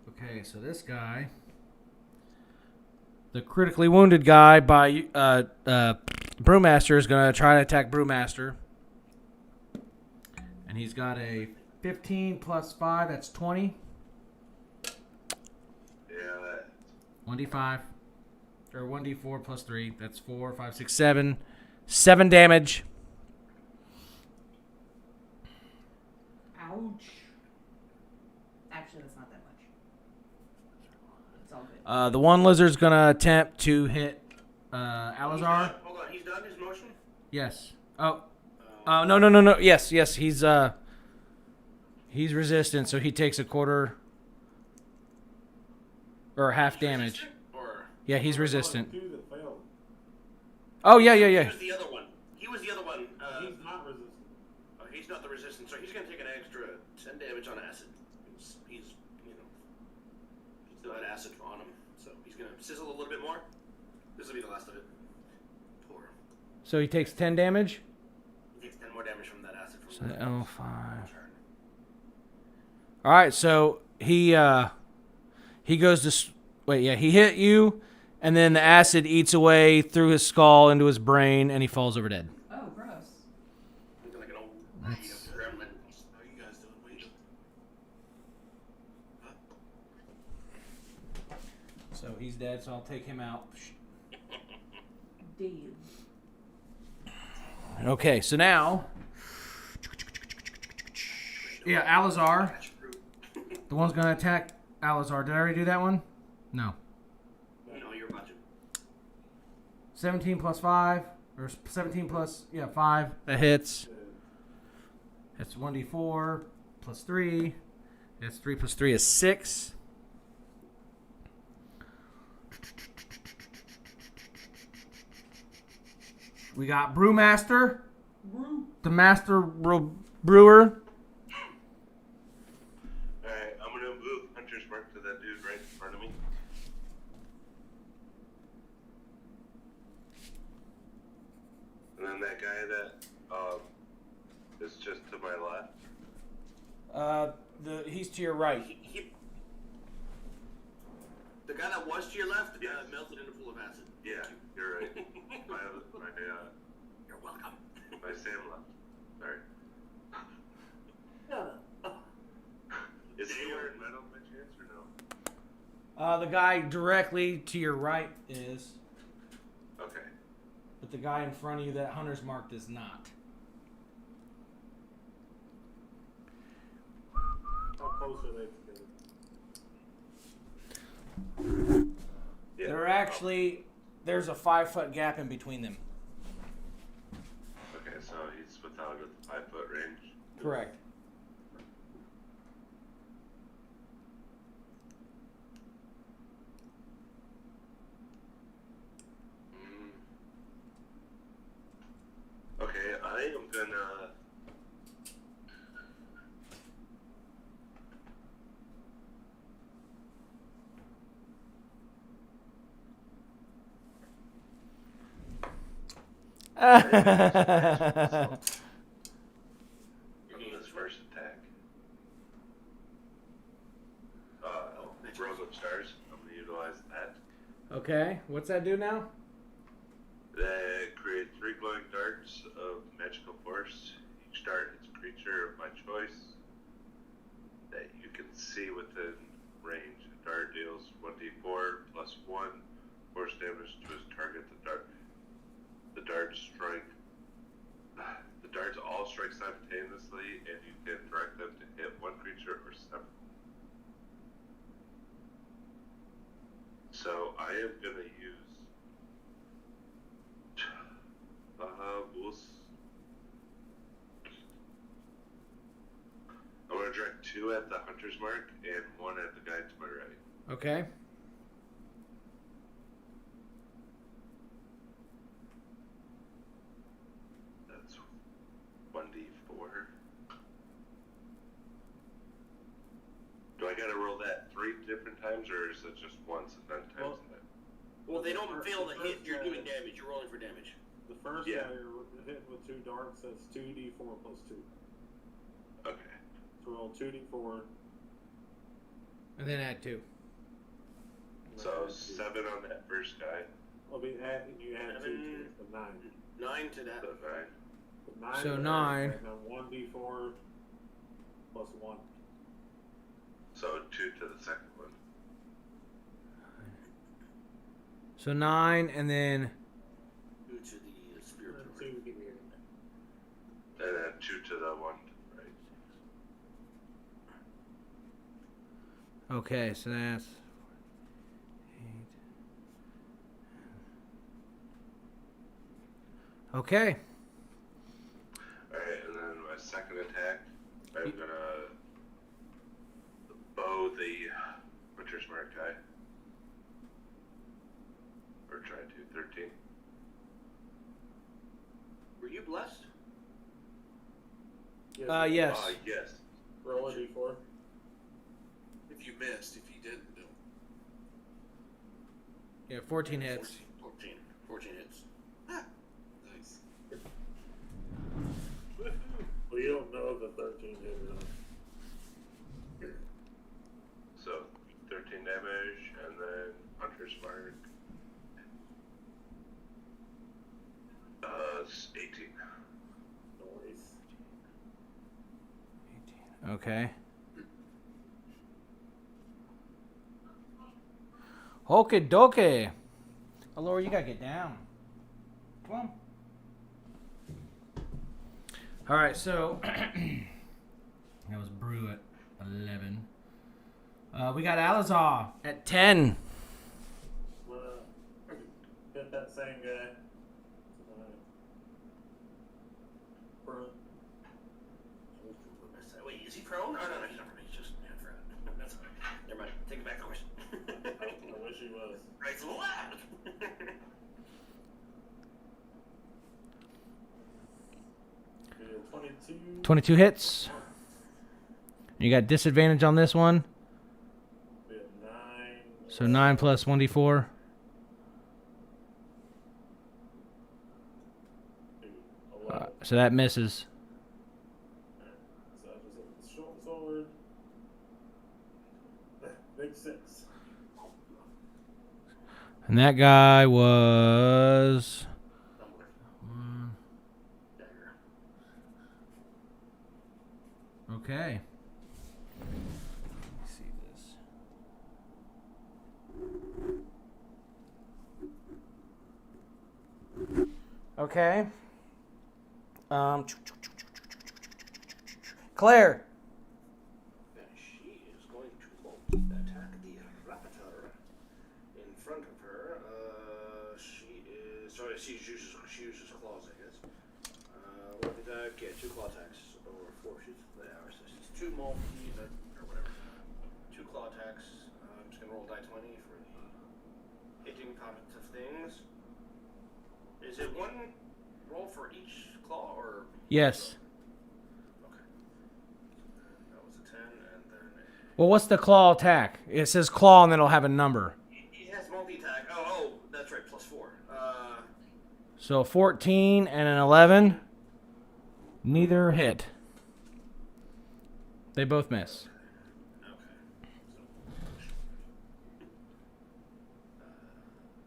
Speaker 1: Okay, so this guy, the critically wounded guy by Brewmaster is going to try to attack Brewmaster. And he's got a 15 plus 5, that's 20.
Speaker 7: Yeah,
Speaker 1: 1d5. Or 1d4 plus 3, that's 4, 5, 6, 7. 7 damage.
Speaker 2: Ouch. Actually, that's not that much. It's all good.
Speaker 1: The one lizard's going to attempt to hit Alazar.
Speaker 8: Hold on, he's done his motion?
Speaker 1: Yes. Oh. No. Yes. He's resistant, so he takes a quarter or half damage.
Speaker 8: Or
Speaker 1: Yeah, he's resistant.
Speaker 5: Two that failed.
Speaker 1: Oh yeah.
Speaker 8: He was the other one. He was the other one.
Speaker 5: He's not resistant.
Speaker 8: He's not the resistant, so he's gonna take an extra 10 damage on acid. He's still had acid on him, so he's gonna sizzle a little bit more. This will be the last of it. Poor.
Speaker 1: So he takes 10 damage.
Speaker 8: He takes 10 more damage from that acid.
Speaker 1: So
Speaker 8: From
Speaker 1: L5. All right, so he goes to he hit you, and then the acid eats away through his skull into his brain, and he falls over dead.
Speaker 2: Oh, gross.
Speaker 8: Looking like an old
Speaker 1: That's-
Speaker 8: gremlin.
Speaker 4: How you guys doing? Wait.
Speaker 1: So he's dead. So I'll take him out.
Speaker 2: Dead.
Speaker 1: Okay, so now, Alazar. The one's gonna attack Alazar. Did I already do that one? No.
Speaker 8: No, you're about to.
Speaker 1: 17 plus 5, or 17 plus 5. That hits. That's 1d4 plus 3. That's 3 plus 3 is 6. We got Brewmaster, the master brewer.
Speaker 7: Alright, I'm gonna move Hunter's Mark to that dude right in front of me. And then that guy that is just to my left.
Speaker 1: He's to your right.
Speaker 8: The guy that was to your left melted in a pool of acid.
Speaker 7: Yeah, you're right.
Speaker 8: You're welcome.
Speaker 7: My Sam left. Sorry. Is he wearing metal by chance or no?
Speaker 1: The guy directly to your right is,
Speaker 7: Okay.
Speaker 1: but the guy in front of you that Hunter's marked is not.
Speaker 5: How close are they together?
Speaker 7: Yeah.
Speaker 1: They're actually, there's a 5-foot gap in between them.
Speaker 7: Okay, so he's without a 5-foot range.
Speaker 1: Correct.
Speaker 7: Okay, I am gonna. His first attack. Rose of Stars. I'm gonna utilize that.
Speaker 1: Okay, what's that do now?
Speaker 7: That create 3 glowing darts of magical force. Each dart hits a creature of my choice that you can see within range. The dart deals 1d4 plus 1 force damage to his target. The darts strike. The darts all strike simultaneously, and you can direct them to hit one creature or several. So I am gonna use. 2 at the hunter's mark and 1 at the guide to my right.
Speaker 1: Okay.
Speaker 7: That's 1d4. Do I gotta roll that 3 different times, or is it just once and then times that?
Speaker 8: Well, they don't fail to hit. You're doing damage. You're rolling for damage.
Speaker 5: The first guy you're hitting with 2 darts, that's 2d4 plus 2.
Speaker 7: Okay.
Speaker 5: So roll 2d4.
Speaker 1: And then add 2.
Speaker 7: So 7 on that first guy.
Speaker 5: Well, you add 2 to it, so 9.
Speaker 8: 9 to that.
Speaker 7: So 9.
Speaker 5: So
Speaker 1: 9.
Speaker 5: And then 1d4 plus 1.
Speaker 7: So 2 to the second one.
Speaker 1: So 9, and then
Speaker 8: 2 to the spirit.
Speaker 5: And 2 to the
Speaker 7: And then 2 to the one, right?
Speaker 1: okay, so that's 8. Okay.
Speaker 7: Alright, and then my second attack, I'm gonna bow the hunter's mark guy. Or try to 13.
Speaker 8: Were you blessed?
Speaker 1: Yes.
Speaker 7: Yes.
Speaker 5: Roll a d4.
Speaker 4: If you missed, if you didn't, don't.
Speaker 1: Yeah, 14 hits.
Speaker 8: 14 hits.
Speaker 4: Nice.
Speaker 5: Well, you don't know if the 13 hit or not.
Speaker 7: So 13 damage, and then hunter's mark. 18.
Speaker 5: Noise.
Speaker 1: Okay. Okie dokie. Oh, Laura, you gotta get down. Come on. All right, so that was Brew at 11. We got Alazar at 10.
Speaker 5: Hit that same guy.
Speaker 8: Wait, is he prone? Oh, no, he's not prone. He's just front. That's all right. Never mind. Take it back the question.
Speaker 5: I wish he was.
Speaker 8: Right, so loud.
Speaker 1: 22 hits. You got disadvantage on this one.
Speaker 5: We have 9.
Speaker 1: So 9 plus 1d4.
Speaker 5: 11.
Speaker 1: So that misses.
Speaker 5: So I just hit the short sword. Big 6.
Speaker 1: And that guy was... Okay. Let me see this. Okay. Claire.
Speaker 8: She is going to attack the raptor in front of her. She uses claws, I guess. One attack, yeah, 2 claw attacks over 4 shoots. So it's 2 multi, or whatever. 2 claw attacks. I'm just gonna roll die 20 for the hitting cognitive things. Is it 1 roll for each claw, or?
Speaker 1: Yes.
Speaker 8: Okay. That was a 10, and then
Speaker 1: Well, what's the claw attack? It says claw and then it'll have a number.
Speaker 8: he has multi-attack. Oh, that's right, plus 4.
Speaker 1: So 14 and an 11. Neither hit. They both miss.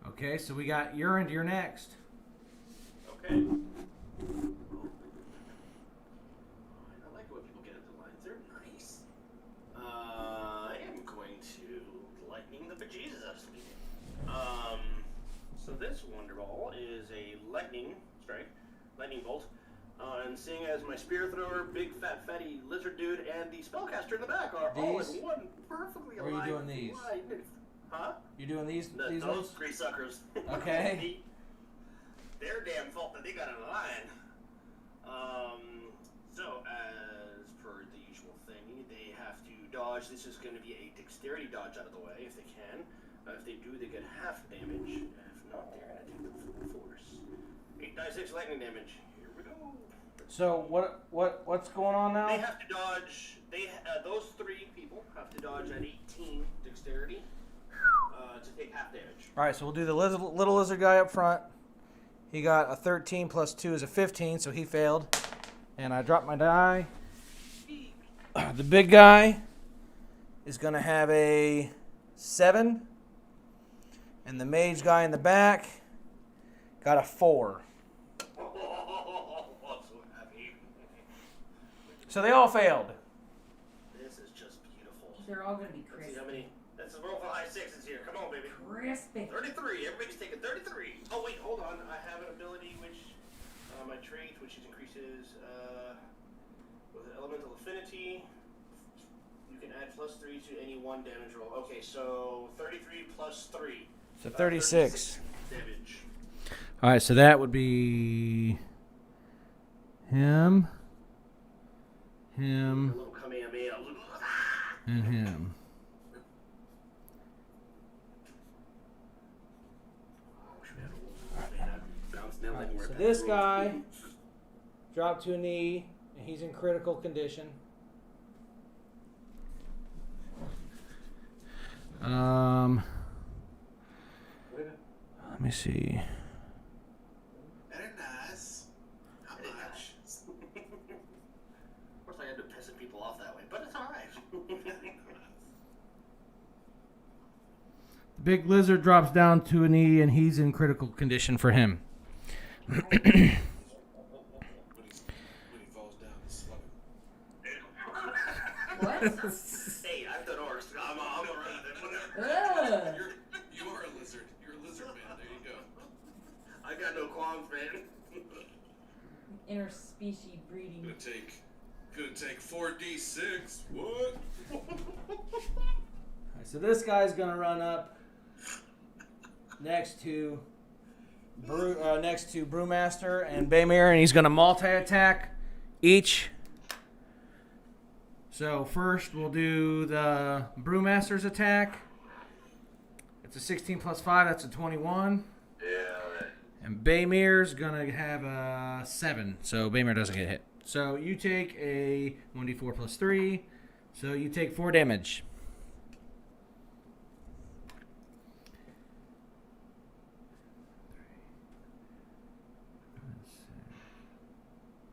Speaker 1: Okay, so we got you're next.
Speaker 8: Okay. I like it when people get into lines. They're nice. I am going to lightning the bejesus out of something. So this Wonder Ball is a lightning strike, lightning bolt. And seeing as my spear thrower, big fat fatty lizard dude, and the spellcaster in the back are all in
Speaker 1: These?
Speaker 8: one perfectly
Speaker 1: Or are you
Speaker 8: aligned
Speaker 1: doing these?
Speaker 8: line. Huh?
Speaker 1: You doing these
Speaker 8: Those
Speaker 1: ones?
Speaker 8: 3 suckers.
Speaker 1: Okay.
Speaker 8: Their damn fault that they got in a line. So as per the usual thing, they have dodge, this is going to be a dexterity dodge out of the way if they can. If they do, they get half damage. If not, they're going to take the full force. 8d6 lightning damage. Here we go.
Speaker 1: So what's going on now?
Speaker 8: They have to dodge. Those 3 people have to dodge at 18 dexterity to take half damage.
Speaker 1: All right, so we'll do the little lizard guy up front. He got a 13 plus 2 is a 15, so he failed. And I dropped my die. The big guy is going to have a 7. And the mage guy in the back got a 4. So they all failed.
Speaker 8: This is just beautiful.
Speaker 2: They're all going to be
Speaker 8: Let's see
Speaker 2: crispy.
Speaker 8: how many. That's a roll for high 6s here. Come on, baby.
Speaker 2: Crispy.
Speaker 8: 33. Everybody's taking 33. Oh, wait, hold on. I have an ability which, my trait, which increases with an elemental affinity. You can add +3 to any 1 damage roll. Okay, so 33 plus 3.
Speaker 1: So 36.
Speaker 8: Damage.
Speaker 1: All right, so that would be him,
Speaker 8: A little Kamehameha.
Speaker 1: and him. So this guy dropped to a knee, and he's in critical condition. Let me see.
Speaker 4: Very nice. How much?
Speaker 8: Of course, I end up pissing people off that way, but it's alright.
Speaker 1: The big lizard drops down to a knee, and he's in critical condition for him.
Speaker 4: When he falls down, it's
Speaker 2: What?
Speaker 8: Hey, I've done orcs. I'm alright.
Speaker 2: Ugh.
Speaker 4: You are a lizard. You're a lizard man. There you go.
Speaker 8: I got no qualms, man.
Speaker 2: Interspecies breeding.
Speaker 4: Gonna take 4d6. What?
Speaker 1: So this guy's gonna run up next to Brewmaster and Baymere, and he's gonna multi-attack each. So first we'll do the Brewmaster's attack. It's a 16 plus 5. That's a 21.
Speaker 7: Yeah.
Speaker 1: And Baymere's gonna have a 7, so Baymere doesn't get hit. So you take a 1d4 plus 3. So you take 4 damage.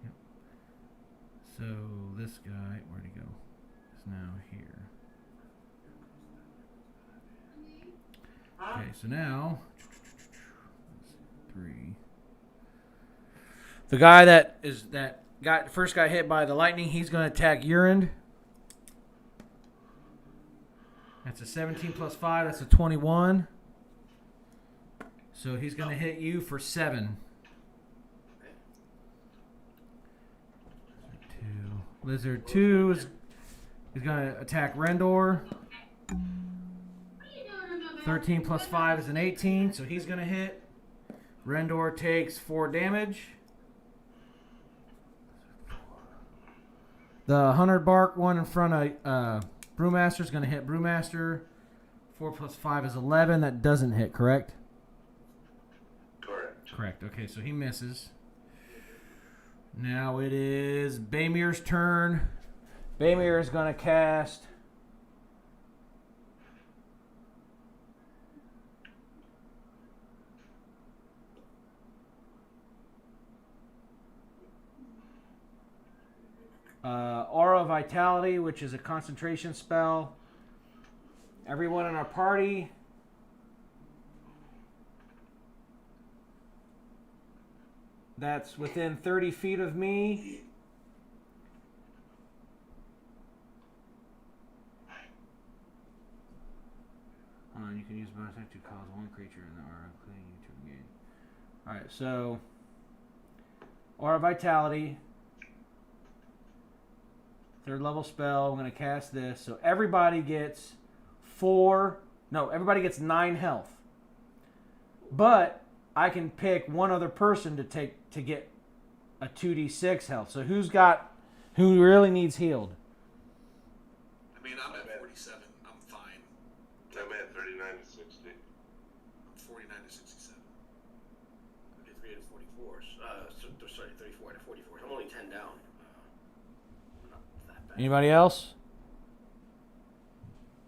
Speaker 1: Yep. So this guy, where'd he go? Is now here. Okay, so now 3. The guy first got hit by the lightning, he's going to attack Urine. That's a 17 plus 5. That's a 21. So he's going to hit you for 7. Lizard 2 is going to attack Rendor. 13 plus 5 is an 18, so he's going to hit. Rendor takes 4 damage. The 100 bark one in front of Brewmaster is going to hit Brewmaster. 4 plus 5 is 11. That doesn't hit, correct? Correct. Okay, so he misses. Now it is Baymere's turn. Baymere is going to cast Aura Vitality, which is a concentration spell. Everyone in our party that's within 30 feet of me you can use bonus action to cause one creature in the aura, including you to engage. Alright, so Aura Vitality. 3rd level spell. I'm going to cast this. So everybody gets 9 health. But I can pick one other person to get a 2d6 health. So who really needs healed?
Speaker 4: I mean, I'm at
Speaker 8: 44s. Sorry, 34 out of 44. I'm only 10 down. Not that bad.
Speaker 1: Anybody else?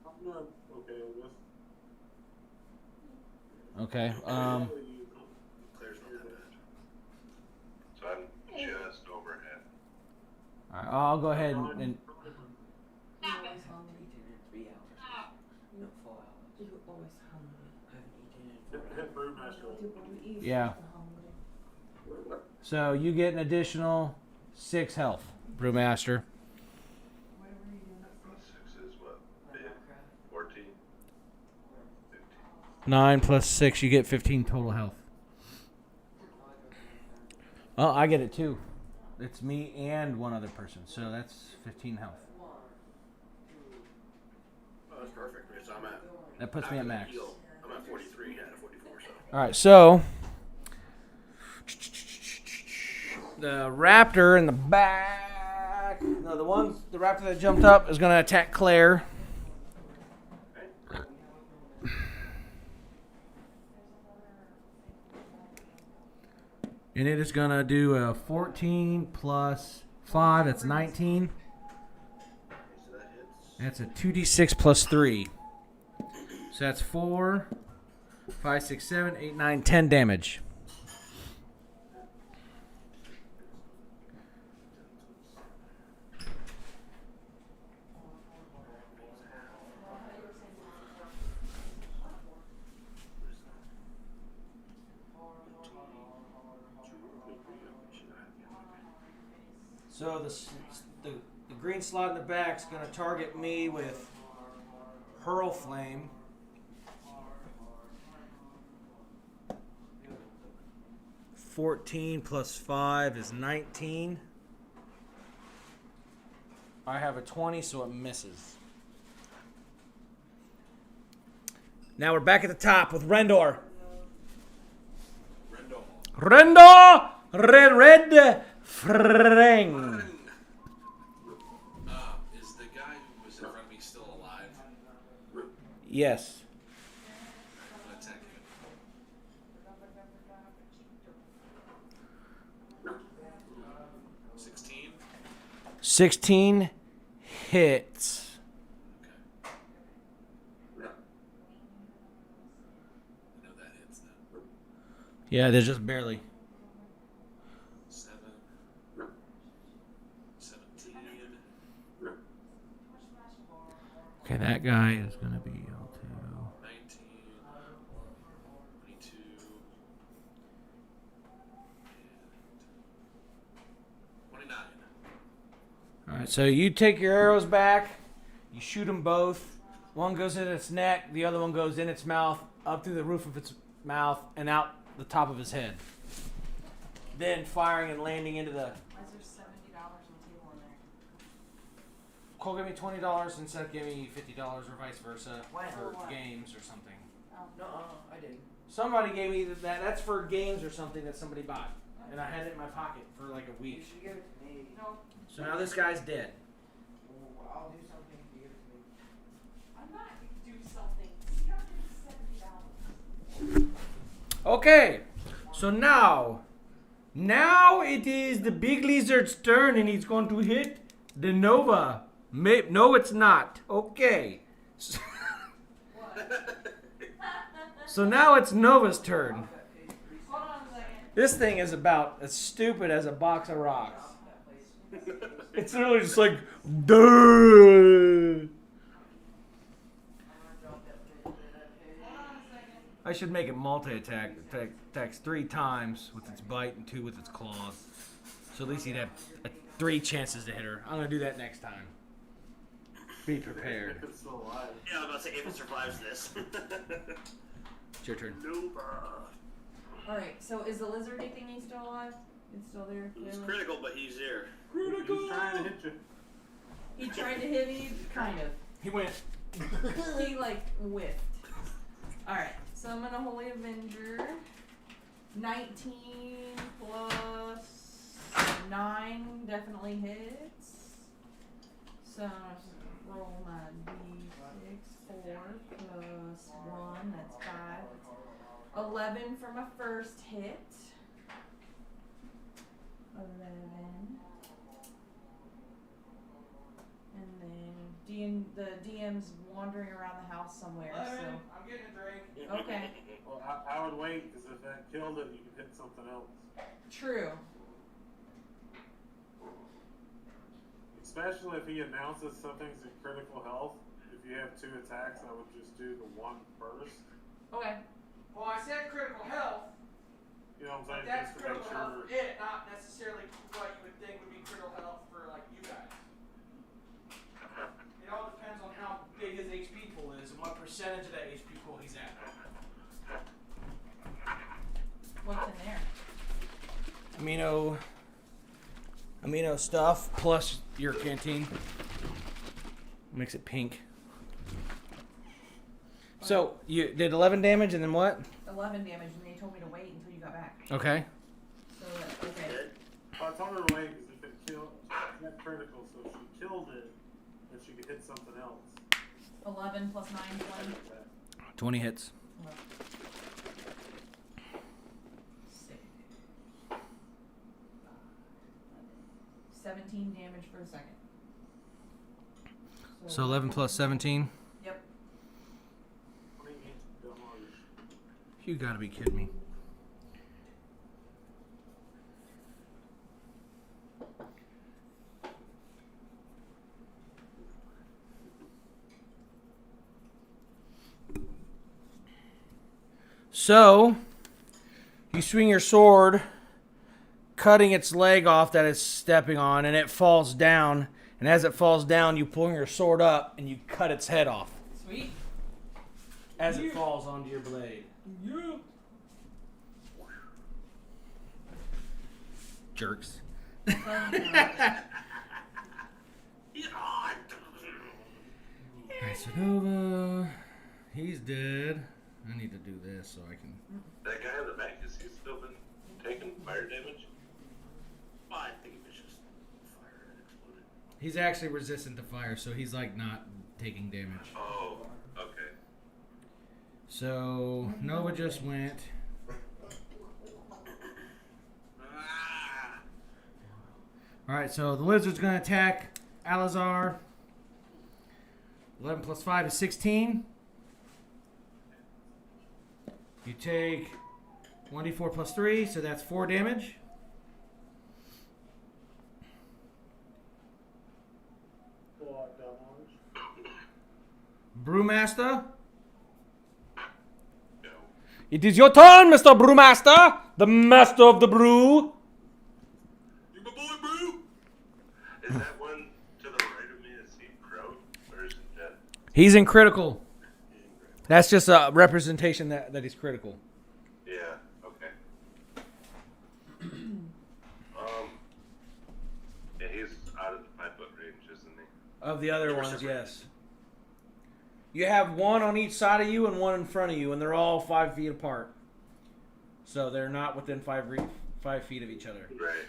Speaker 5: I'm not okay with this.
Speaker 1: Okay.
Speaker 8: Claire's not that bad.
Speaker 7: So I'm just over half.
Speaker 1: All right, I'll go ahead and
Speaker 10: You're always hungry.
Speaker 11: No, 4 hours.
Speaker 10: You're always hungry.
Speaker 11: I haven't eaten in 4 hours.
Speaker 5: Hit Brewmaster.
Speaker 10: What do you want to eat?
Speaker 1: Yeah.
Speaker 10: You're hungry.
Speaker 1: so you get an additional 6 health, Brewmaster.
Speaker 7: Plus 6 is what? 14? 15.
Speaker 1: 9 plus 6, you get 15 total health. Oh, I get it too. It's me and one other person, so that's 15 health.
Speaker 8: Oh, that's perfect because I'm at.
Speaker 1: That puts me at max.
Speaker 8: I'm at 43 out of 44. So.
Speaker 1: All right, so the raptor in the back. No, the raptor that jumped up is going to attack Claire. And it is going to do a 14 plus 5. That's 19.
Speaker 8: So that hits.
Speaker 1: That's a 2d6 plus 3. So that's 4, 5, 6, 7, 8, 9, 10 damage. So the green slot in the back is going to target me with Hurl Flame. $14 plus 5 is 19. I have a 20, so it misses. Now we're back at the top with Rendor. Rendor! Red Freng.
Speaker 4: Is the guy who was in front of me still alive?
Speaker 1: Yes.
Speaker 4: I'm gonna attack him. 16.
Speaker 1: 16 hits.
Speaker 4: Okay. I know that hits now.
Speaker 1: Yeah, they're just barely.
Speaker 4: 7. 17.
Speaker 1: Okay, that guy is going to be able to...
Speaker 4: 19. 22. And 29.
Speaker 1: All right, so you take your arrows back. You shoot them both. One goes in its neck. The other one goes in its mouth, up through the roof of its mouth, and out the top of his head. Then firing and landing into the...
Speaker 2: Why is there $70 on the table in there?
Speaker 1: Cole gave me $20 and Seth gave me $50 or vice versa
Speaker 11: Why?
Speaker 1: for
Speaker 11: Why?
Speaker 1: games or something.
Speaker 11: No, I didn't.
Speaker 1: Somebody gave me that. That's for games or something that somebody bought. And I had it in my pocket for like a
Speaker 11: You
Speaker 1: week.
Speaker 11: should give it to me.
Speaker 2: No,
Speaker 1: So now this guy's dead.
Speaker 11: Well, I'll do something if you give it to me.
Speaker 2: I'm not gonna do something. You don't give me $70.
Speaker 1: Okay, so now it is the big lizard's turn, and he's going to hit the Nova. No, it's not. Okay. So now it's Nova's turn.
Speaker 2: Hold on a second.
Speaker 1: This thing is about as stupid as a box of rocks. It's literally just like, duh. I should make it multi-attack. Attacks 3 times with its bite and 2 with its claws. So at least he'd have 3 chances to hit her. I'm going to do that next time. Be prepared.
Speaker 5: If it's still alive.
Speaker 8: Yeah, I was about to say if it survives this.
Speaker 1: It's your turn.
Speaker 2: Alright, so is the lizard thingy still alive? It's still there?
Speaker 8: He's
Speaker 2: clearly?
Speaker 8: critical, but he's there.
Speaker 5: He's trying to hit you.
Speaker 2: He tried to hit me? Kind of.
Speaker 1: He went.
Speaker 2: He like whiffed. Alright, so I'm gonna Holy Avenger. 19 plus 9 definitely hits. So roll my d6. 4 plus 1, that's 5. 11 for my first hit. the DM's wandering around the house somewhere.
Speaker 1: Lemon, I'm getting a drink.
Speaker 2: So okay.
Speaker 5: Well, I would wait because if that killed it, you could hit something else.
Speaker 2: True.
Speaker 5: Especially if he announces something's in critical health. If you have 2 attacks, I would just do the one first.
Speaker 2: Okay.
Speaker 1: Well, I said critical health.
Speaker 5: You know what
Speaker 1: But
Speaker 5: I'm saying?
Speaker 1: that's
Speaker 5: Just to make
Speaker 1: critical health
Speaker 5: sure.
Speaker 1: for it, not necessarily what you would think would be critical health for like you guys. It all depends on how big his HP pool is and what percentage of that HP pool he's at.
Speaker 2: What's in there?
Speaker 1: Amino stuff plus your canteen. Makes it pink. So you did 11 damage and then what?
Speaker 2: 11 damage, and they told me to wait until you got back.
Speaker 1: Okay.
Speaker 2: So okay.
Speaker 5: I told her to wait because if it killed, it's not critical. So if she killed it, then she could hit something else.
Speaker 2: 11 plus 9, 20.
Speaker 1: 20 hits.
Speaker 2: 17 damage for a second.
Speaker 1: So 11 plus 17?
Speaker 2: Yep.
Speaker 1: You gotta be kidding me. So, you swing your sword, cutting its leg off that it's stepping on, and it falls down. And as it falls down, you pull your sword up and you cut its head off.
Speaker 2: Sweet.
Speaker 1: As it falls onto your blade.
Speaker 2: Yeah.
Speaker 1: Jerks. Nova, he's dead. I need to do this so I can.
Speaker 7: That guy in the back, has he still been taking fire damage?
Speaker 8: Well, I think it was just fire that exploded.
Speaker 1: He's actually resistant to fire, so he's like not taking damage.
Speaker 7: Oh, okay.
Speaker 1: So Nova just went. Alright, so the lizard's gonna attack Alazar. 11 plus 5 is 16. You take 1d4 plus 3, so that's 4 damage. Brewmaster.
Speaker 7: No.
Speaker 1: It is your turn, Mr. Brewmaster, the master of the brew.
Speaker 6: You my boy, bro.
Speaker 7: Is that one to the right of me? Is he prone or is he dead?
Speaker 1: He's in critical. That's just a representation that he's critical.
Speaker 7: Yeah. Okay. Yeah, he's out of the 5-foot range, isn't he?
Speaker 1: Of the other ones, yes. You have one on each side of you and one in front of you, and they're all 5 feet apart. So they're not within 5 feet of each other.
Speaker 7: Right.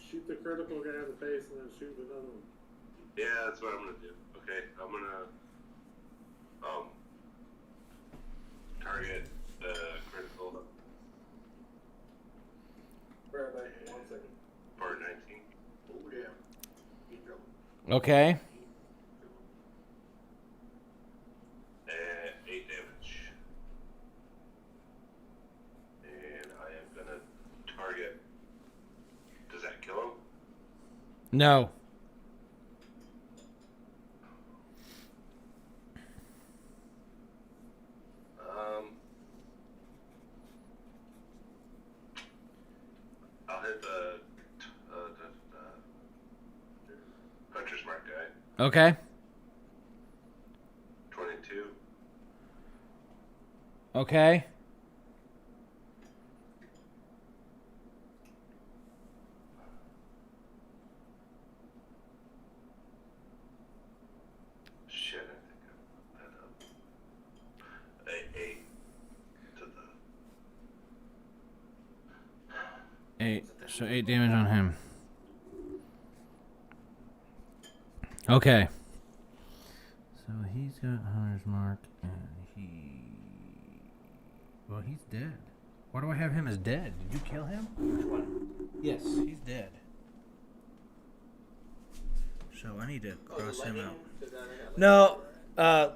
Speaker 5: Shoot the critical guy in the face and then shoot another one.
Speaker 7: Yeah, that's what I'm gonna do. Okay, I'm gonna target the critical
Speaker 5: Right back. 1 second.
Speaker 7: for 19.
Speaker 8: Oh, yeah. Keep going.
Speaker 1: Okay.
Speaker 7: 8 damage. And I am gonna target. Does that kill him?
Speaker 1: No.
Speaker 7: I'll hit the Hunter's Mark guy.
Speaker 1: Okay.
Speaker 7: 22.
Speaker 1: Okay.
Speaker 7: Shit, I think I fucked that up. 8 to the
Speaker 1: 8. So 8 damage on him. Okay. So he's got Hunter's Mark, and well, he's dead. Why do I have him as dead? Did you kill him?
Speaker 8: Which one?
Speaker 1: Yes, he's dead.
Speaker 12: So I need to cross him out.
Speaker 1: No, I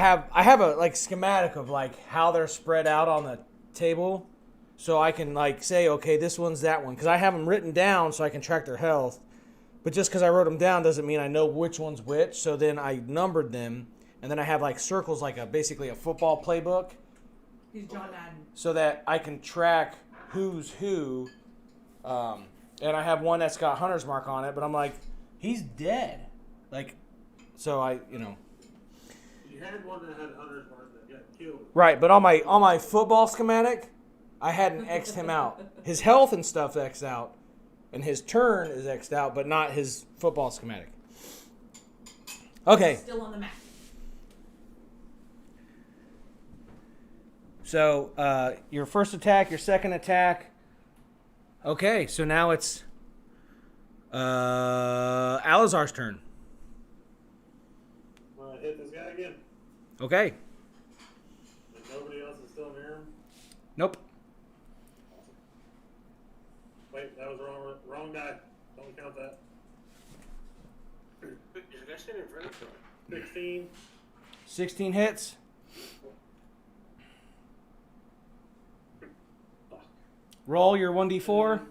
Speaker 1: have a like schematic of like how they're spread out on the table, so I can like say, okay, this one's that one, because I have them written down so I can track their health. But just because I wrote them down doesn't mean I know which one's which. So then I numbered them, and then I have like circles, like basically a football playbook.
Speaker 2: He's John Madden.
Speaker 1: So that I can track who's who. And I have one that's got Hunter's Mark on it, but I'm like, he's dead. Like, so
Speaker 5: You had one that had Hunter's Mark that got killed.
Speaker 1: right, but on my football schematic, I hadn't X'd him out. His health and stuff X'd out, and his turn is X'd out, but not his football schematic. Okay.
Speaker 2: Still on the map.
Speaker 1: So your first attack, your second attack. Okay, so now it's Alazar's turn.
Speaker 5: Hit this guy again.
Speaker 1: Okay.
Speaker 5: And nobody else is still near him?
Speaker 1: Nope.
Speaker 5: Wait, that was wrong guy. Don't count that.
Speaker 8: Is the guy standing in front of me?
Speaker 5: 16.
Speaker 1: 16 hits. Roll your 1d4.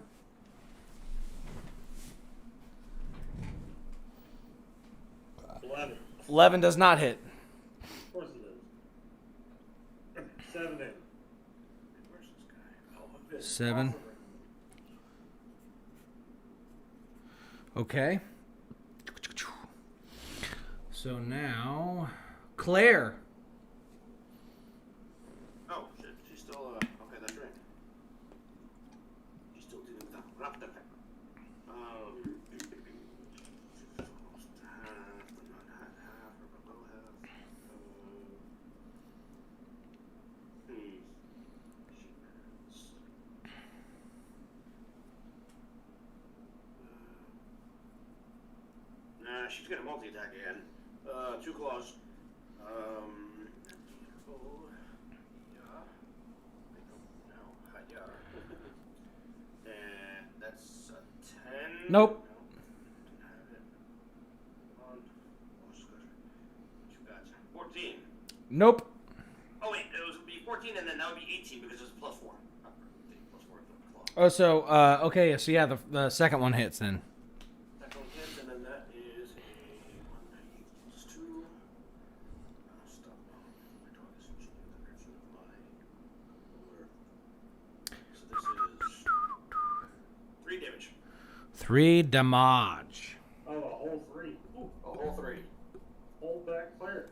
Speaker 5: 11.
Speaker 1: 11 does not hit.
Speaker 5: Of course it is. 7 in.
Speaker 8: Where's this guy? Oh,
Speaker 1: 7. Okay. So now, Claire.
Speaker 8: Oh, shit. She's still, okay, that's right. She's still doing that. Almost half, but not half, or below half. Nah, she's gonna multi-attack again. 2 claws. And that's a 10.
Speaker 1: Nope.
Speaker 8: No, 14.
Speaker 1: Nope.
Speaker 8: Oh wait, it would be 14, and then that would be 18 because it's +4. Plus 4 claw.
Speaker 1: Oh, so okay, so yeah, the second one hits then.
Speaker 8: Second one hits, and then that is a 1 + 2. Stop. My dog is in the direction of my ruler. So this is 3 damage.
Speaker 1: 3 damage.
Speaker 5: Oh, a whole 3.
Speaker 8: Ooh, a whole 3.
Speaker 5: Hold back player.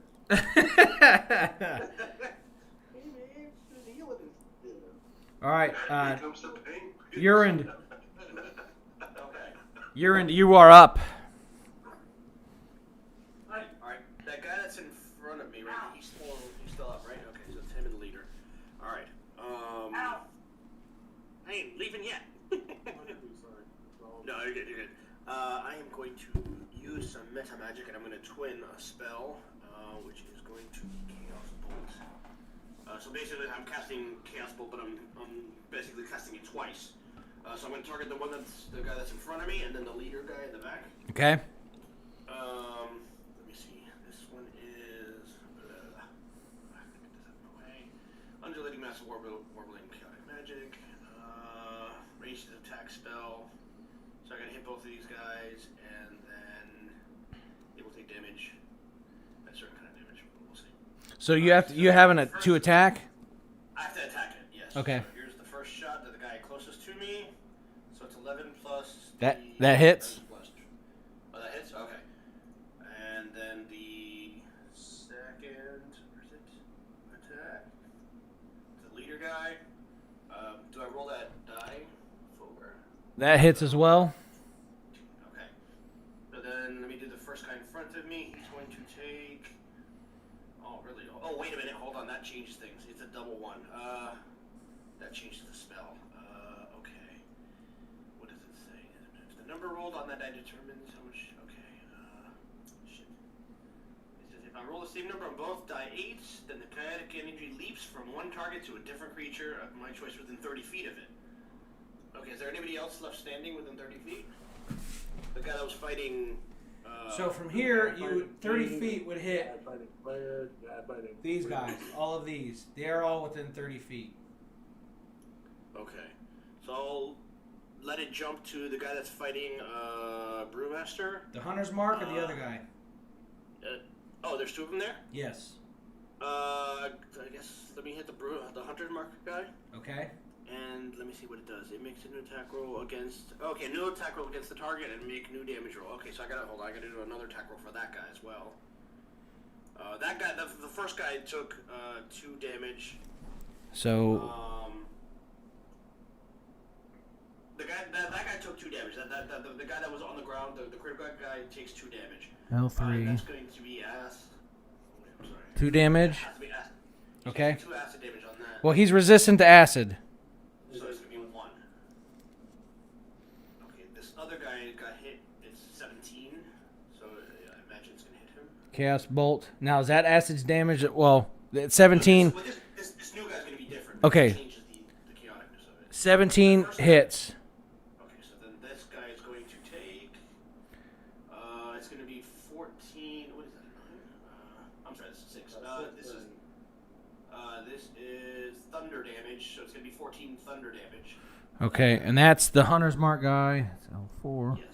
Speaker 1: All right,
Speaker 7: Here comes the pain.
Speaker 1: Urine.
Speaker 8: Okay.
Speaker 1: Urine, you are up.
Speaker 8: Alright, that guy that's in front of me, right? He's still up, right? Okay, so it's him and the leader. Alright. I ain't leaving yet. No, you're good, you're good. I am going to use some meta magic, and I'm going to twin a spell, which is going to be Chaos Bolt. So basically, I'm casting Chaos Bolt, but I'm basically casting it twice. So I'm going to target the guy that's in front of me, and then the leader guy in the back.
Speaker 1: Okay.
Speaker 8: Let me see. This one is get this out of my way. Undulating Mass Warbling Chaotic Magic. Raise his attack spell. So I'm gonna hit both of these guys, and then they will take damage. A certain kind of damage, but we'll see.
Speaker 1: So you having a 2 attack?
Speaker 8: I have to attack it. Yes.
Speaker 1: Okay.
Speaker 8: So here's the first shot to the guy closest to me. So it's 11 plus.
Speaker 1: That hits.
Speaker 8: Oh, that hits. Okay. And then the second attack. The leader guy. Do I roll that die for?
Speaker 1: That hits as well.
Speaker 8: Okay. So then let me do the first guy in front of me. He's going to take. Oh, really? Oh, wait a minute. Hold on. That changes things. It's a double 1. That changes the spell. Okay. What does it say? If the number rolled on that die determines how much. Okay. Shit. It says if I roll the same number on both die 8s, then the kinetic energy leaps from one target to a different creature of my choice within 30 feet of it. Okay, is there anybody else left standing within 30 feet? the guy that was fighting.
Speaker 1: So from here, you 30 feet would hit
Speaker 5: Guy fighting player, guy fighting
Speaker 1: these guys. All of these. They're all within 30 feet.
Speaker 8: Okay, so I'll let it jump to the guy that's fighting Brewmaster.
Speaker 1: The hunter's mark or the other guy?
Speaker 8: Oh, there's two of them there.
Speaker 1: Yes.
Speaker 8: I guess let me hit the hunter's mark guy.
Speaker 1: Okay.
Speaker 8: And let me see what it does. It makes a new attack roll against. Okay, new attack roll against the target and make new damage roll. Okay, so I gotta do another attack roll for that guy as well. That guy, the first guy took 2 damage.
Speaker 1: So.
Speaker 8: The guy that guy took 2 damage. The guy that was on the ground, the critical guy takes 2 damage.
Speaker 1: L3.
Speaker 8: That's going to be acid. I'm sorry.
Speaker 1: 2 damage.
Speaker 8: It has to be acid.
Speaker 1: Okay.
Speaker 8: 2 acid damage on that.
Speaker 1: Well, he's resistant to acid.
Speaker 8: So it's gonna be 1. Okay, this other guy got hit. It's 17. So I imagine it's gonna hit him.
Speaker 1: Chaos Bolt. Now, is that acid's damage? Well, it's 17.
Speaker 8: This new guy's gonna be different.
Speaker 1: Okay.
Speaker 8: It changes the chaoticness of it.
Speaker 1: 17 hits.
Speaker 8: Okay, so then this guy is going to take. It's gonna be 14. What is that? 9? I'm sorry, this is 6. This is thunder damage, so it's gonna be 14 thunder damage.
Speaker 1: Okay, and that's the hunter's mark guy. It's L4.
Speaker 8: Yes.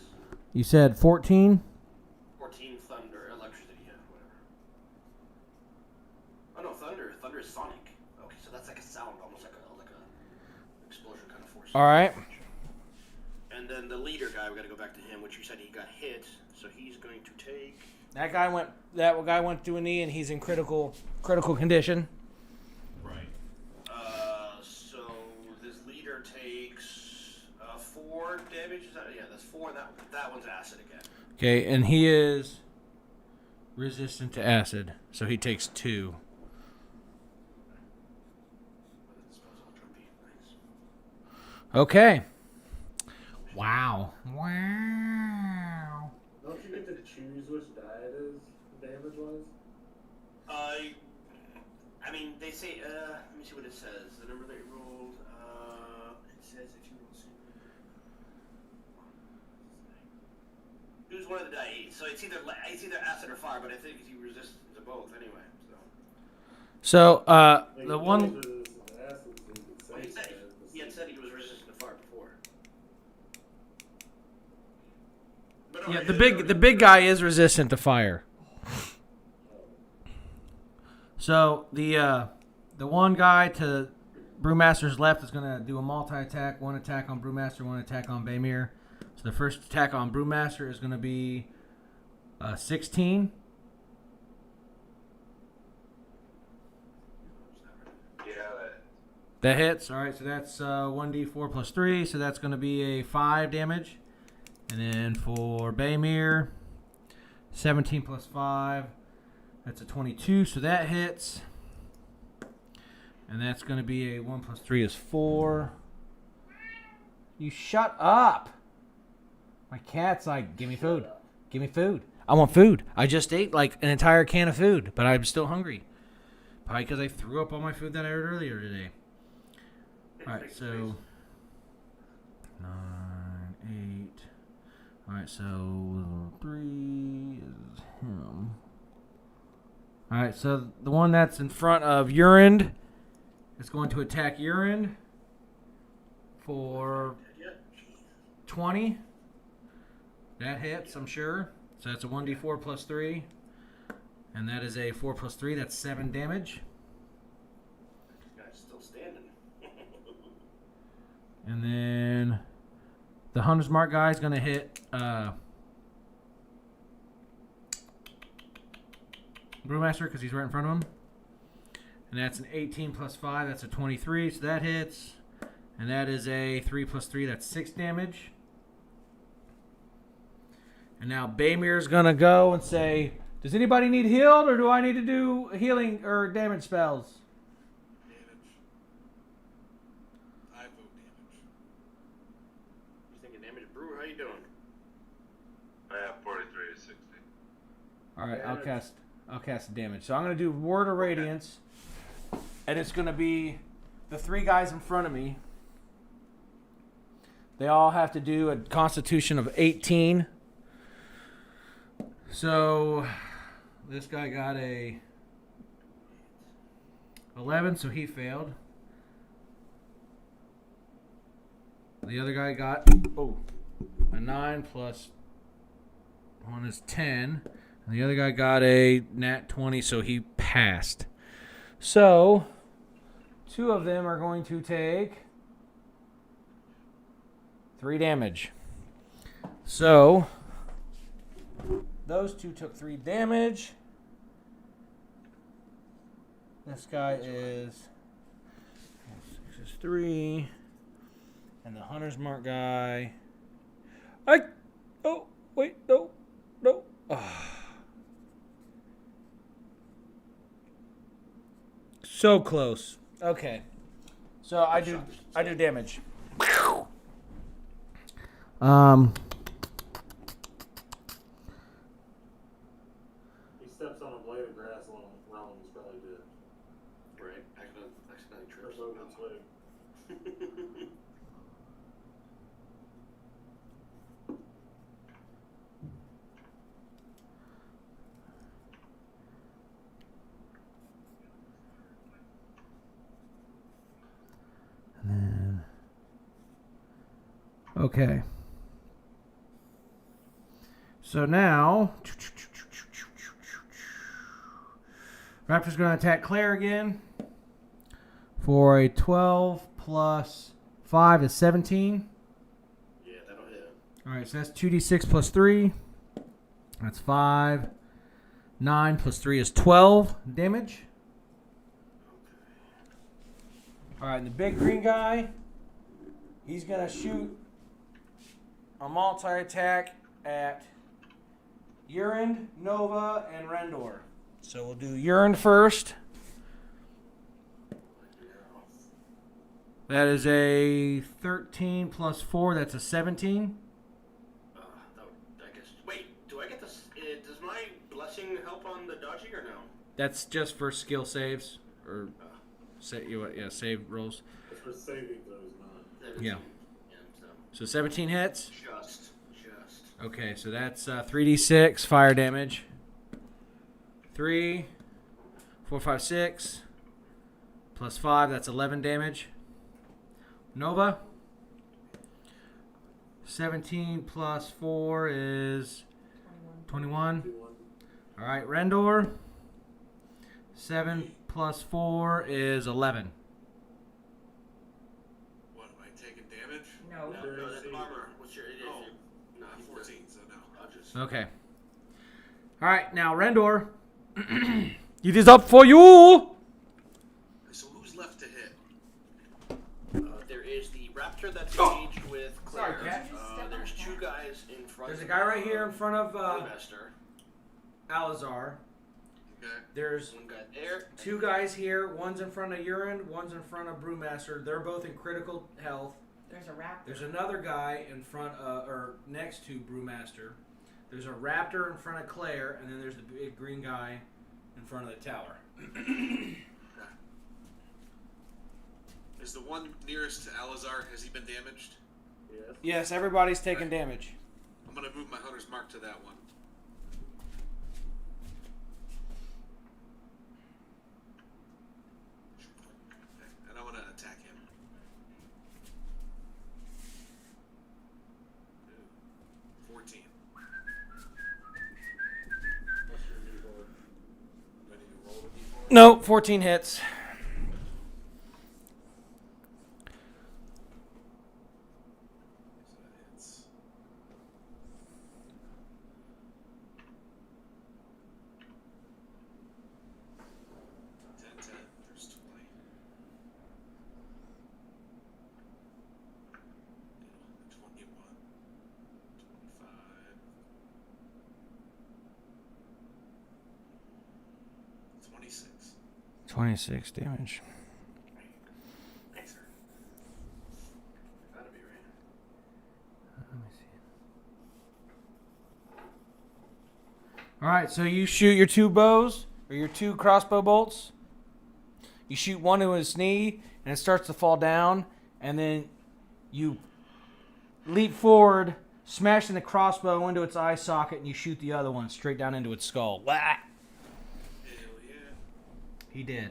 Speaker 1: You said 14?
Speaker 8: 14 thunder, electricity, yeah, whatever. Oh no, thunder. Thunder is sonic. Okay, so that's like a sound, almost like a explosion kind of force.
Speaker 1: All right.
Speaker 8: And then the leader guy, we got to go back to him, which you said he got hit, so he's going to take.
Speaker 1: That guy went to a knee, and he's in critical condition.
Speaker 8: Right. So this leader takes 4 damage. Is that, yeah, that's 4. And that one's acid again.
Speaker 1: Okay, and he is resistant to acid, so he takes 2. Okay. Wow.
Speaker 5: Don't you get to choose which die it is, damage-wise?
Speaker 8: I mean, they say, let me see what it says. The number that you rolled, it says if you roll choose one of the die. So it's either acid or fire, but I think you resist to both anyway.
Speaker 1: So,
Speaker 8: He had said he was resistant to fire before. But
Speaker 1: yeah, the big guy is resistant to fire. So the one guy to Brewmaster's left is going to do a multi-attack. 1 attack on Brewmaster, 1 attack on Baymir. So the first attack on Brewmaster is going to be 16. That hits. All right, so that's 1d4 plus 3, so that's going to be a 5 damage. And then for Baymir, 17 plus 5, that's a 22, so that hits. And that's going to be a 1 plus 3 is 4. You shut up. My cat's like, give me food. Give me food. I want food. I just ate like an entire can of food, but I'm still hungry. Probably because I threw up all my food that I ate earlier today. All right, so 9, 8. All right, so 3 is him. All right, so the one that's in front of Urine is going to attack Urine for 20. That hits, I'm sure. So that's a 1d4 plus 3. And that is a 4 plus 3. That's 7 damage.
Speaker 8: This guy's still standing.
Speaker 1: And then the Hunter's Mark guy is going to hit Brewmaster because he's right in front of him. And that's an 18 plus 5. That's a 23. So that hits. And that is a 3 plus 3. That's 6 damage. And now Baymir's going to go and say, does anybody need healed or do I need to do healing or damage spells?
Speaker 4: Damage. I vote damage.
Speaker 8: You thinking damage? Brewer, how you doing?
Speaker 7: I have 43 to 60.
Speaker 1: All right, I'll cast damage. So I'm going to do Word of Radiance. And it's going to be the 3 guys in front of me. They all have to do a Constitution of 18. So this guy got a 11, so he failed. The other guy got a 9 plus 1 is 10. And the other guy got a nat 20, so he passed. So 2 of them are going to take 3 damage. So those 2 took 3 damage. This guy is 6 is 3. And the Hunter's Mark guy. No. So close. Okay. So I do damage.
Speaker 5: He steps on a blade of grass along the realm, he's probably dead.
Speaker 8: Right. Accidentally
Speaker 5: Or
Speaker 8: trips.
Speaker 5: so it's like.
Speaker 1: Okay. So now, Raptor's going to attack Claire again for a 12 plus 5 is 17.
Speaker 8: Yeah, that'll hit.
Speaker 1: All right, so that's 2d6 plus 3. That's 5. 9 plus 3 is 12 damage. All right, and the big green guy, he's going to shoot a multi-attack at Urine, Nova, and Rendor. So we'll do Urine first. That is a 13 plus 4. That's a 17.
Speaker 8: I guess. Wait, do I get this? Does my blessing help on the dodging or no?
Speaker 1: That's just for skill saves or save rolls.
Speaker 5: It's for saving those, not.
Speaker 1: Yeah. So 17 hits.
Speaker 8: Just.
Speaker 1: Okay, so that's 3d6 fire damage. 3, 4, 5, 6 plus 5. That's 11 damage. Nova. 17 plus 4 is 21. All right, Rendor. 7 plus 4 is 11.
Speaker 4: What, am I taking damage?
Speaker 2: No.
Speaker 8: No, that's armor. What's your?
Speaker 4: Oh, nah, 14, so no.
Speaker 8: I'll just.
Speaker 1: Okay. All right, now Rendor. It is up for you.
Speaker 4: So who's left to hit?
Speaker 8: There is the raptor that's engaged with Claire.
Speaker 1: Sorry, Cat.
Speaker 8: There's 2 guys in front.
Speaker 1: There's a guy right here in front of
Speaker 8: Brewmaster.
Speaker 1: Alazar.
Speaker 4: Okay.
Speaker 1: There's
Speaker 8: One guy there.
Speaker 1: 2 guys here. One's in front of Urine. One's in front of Brewmaster. They're both in critical health.
Speaker 2: There's a raptor.
Speaker 1: There's another guy in front or next to Brewmaster. There's a raptor in front of Claire, and then there's the big green guy in front of the tower.
Speaker 4: Is the one nearest to Alazar, has he been damaged?
Speaker 5: Yes.
Speaker 1: Yes, everybody's taking damage.
Speaker 4: I'm going to move my Hunter's Mark to that one. Okay, and I want to attack him. 14.
Speaker 5: What's your D4?
Speaker 4: Do I need to roll a d4?
Speaker 1: No, 14 hits.
Speaker 4: So that hits. There's 20. 21. 25. 26.
Speaker 1: 26 damage.
Speaker 8: Thanks, sir. Gotta be right.
Speaker 1: Let me see. All right, so you shoot your 2 bows or your 2 crossbow bolts. You shoot one to his knee, and it starts to fall down, and then you leap forward smashing the crossbow into its eye socket, and you shoot the other one straight down into its skull. Wah!
Speaker 4: Hell yeah.
Speaker 1: He did.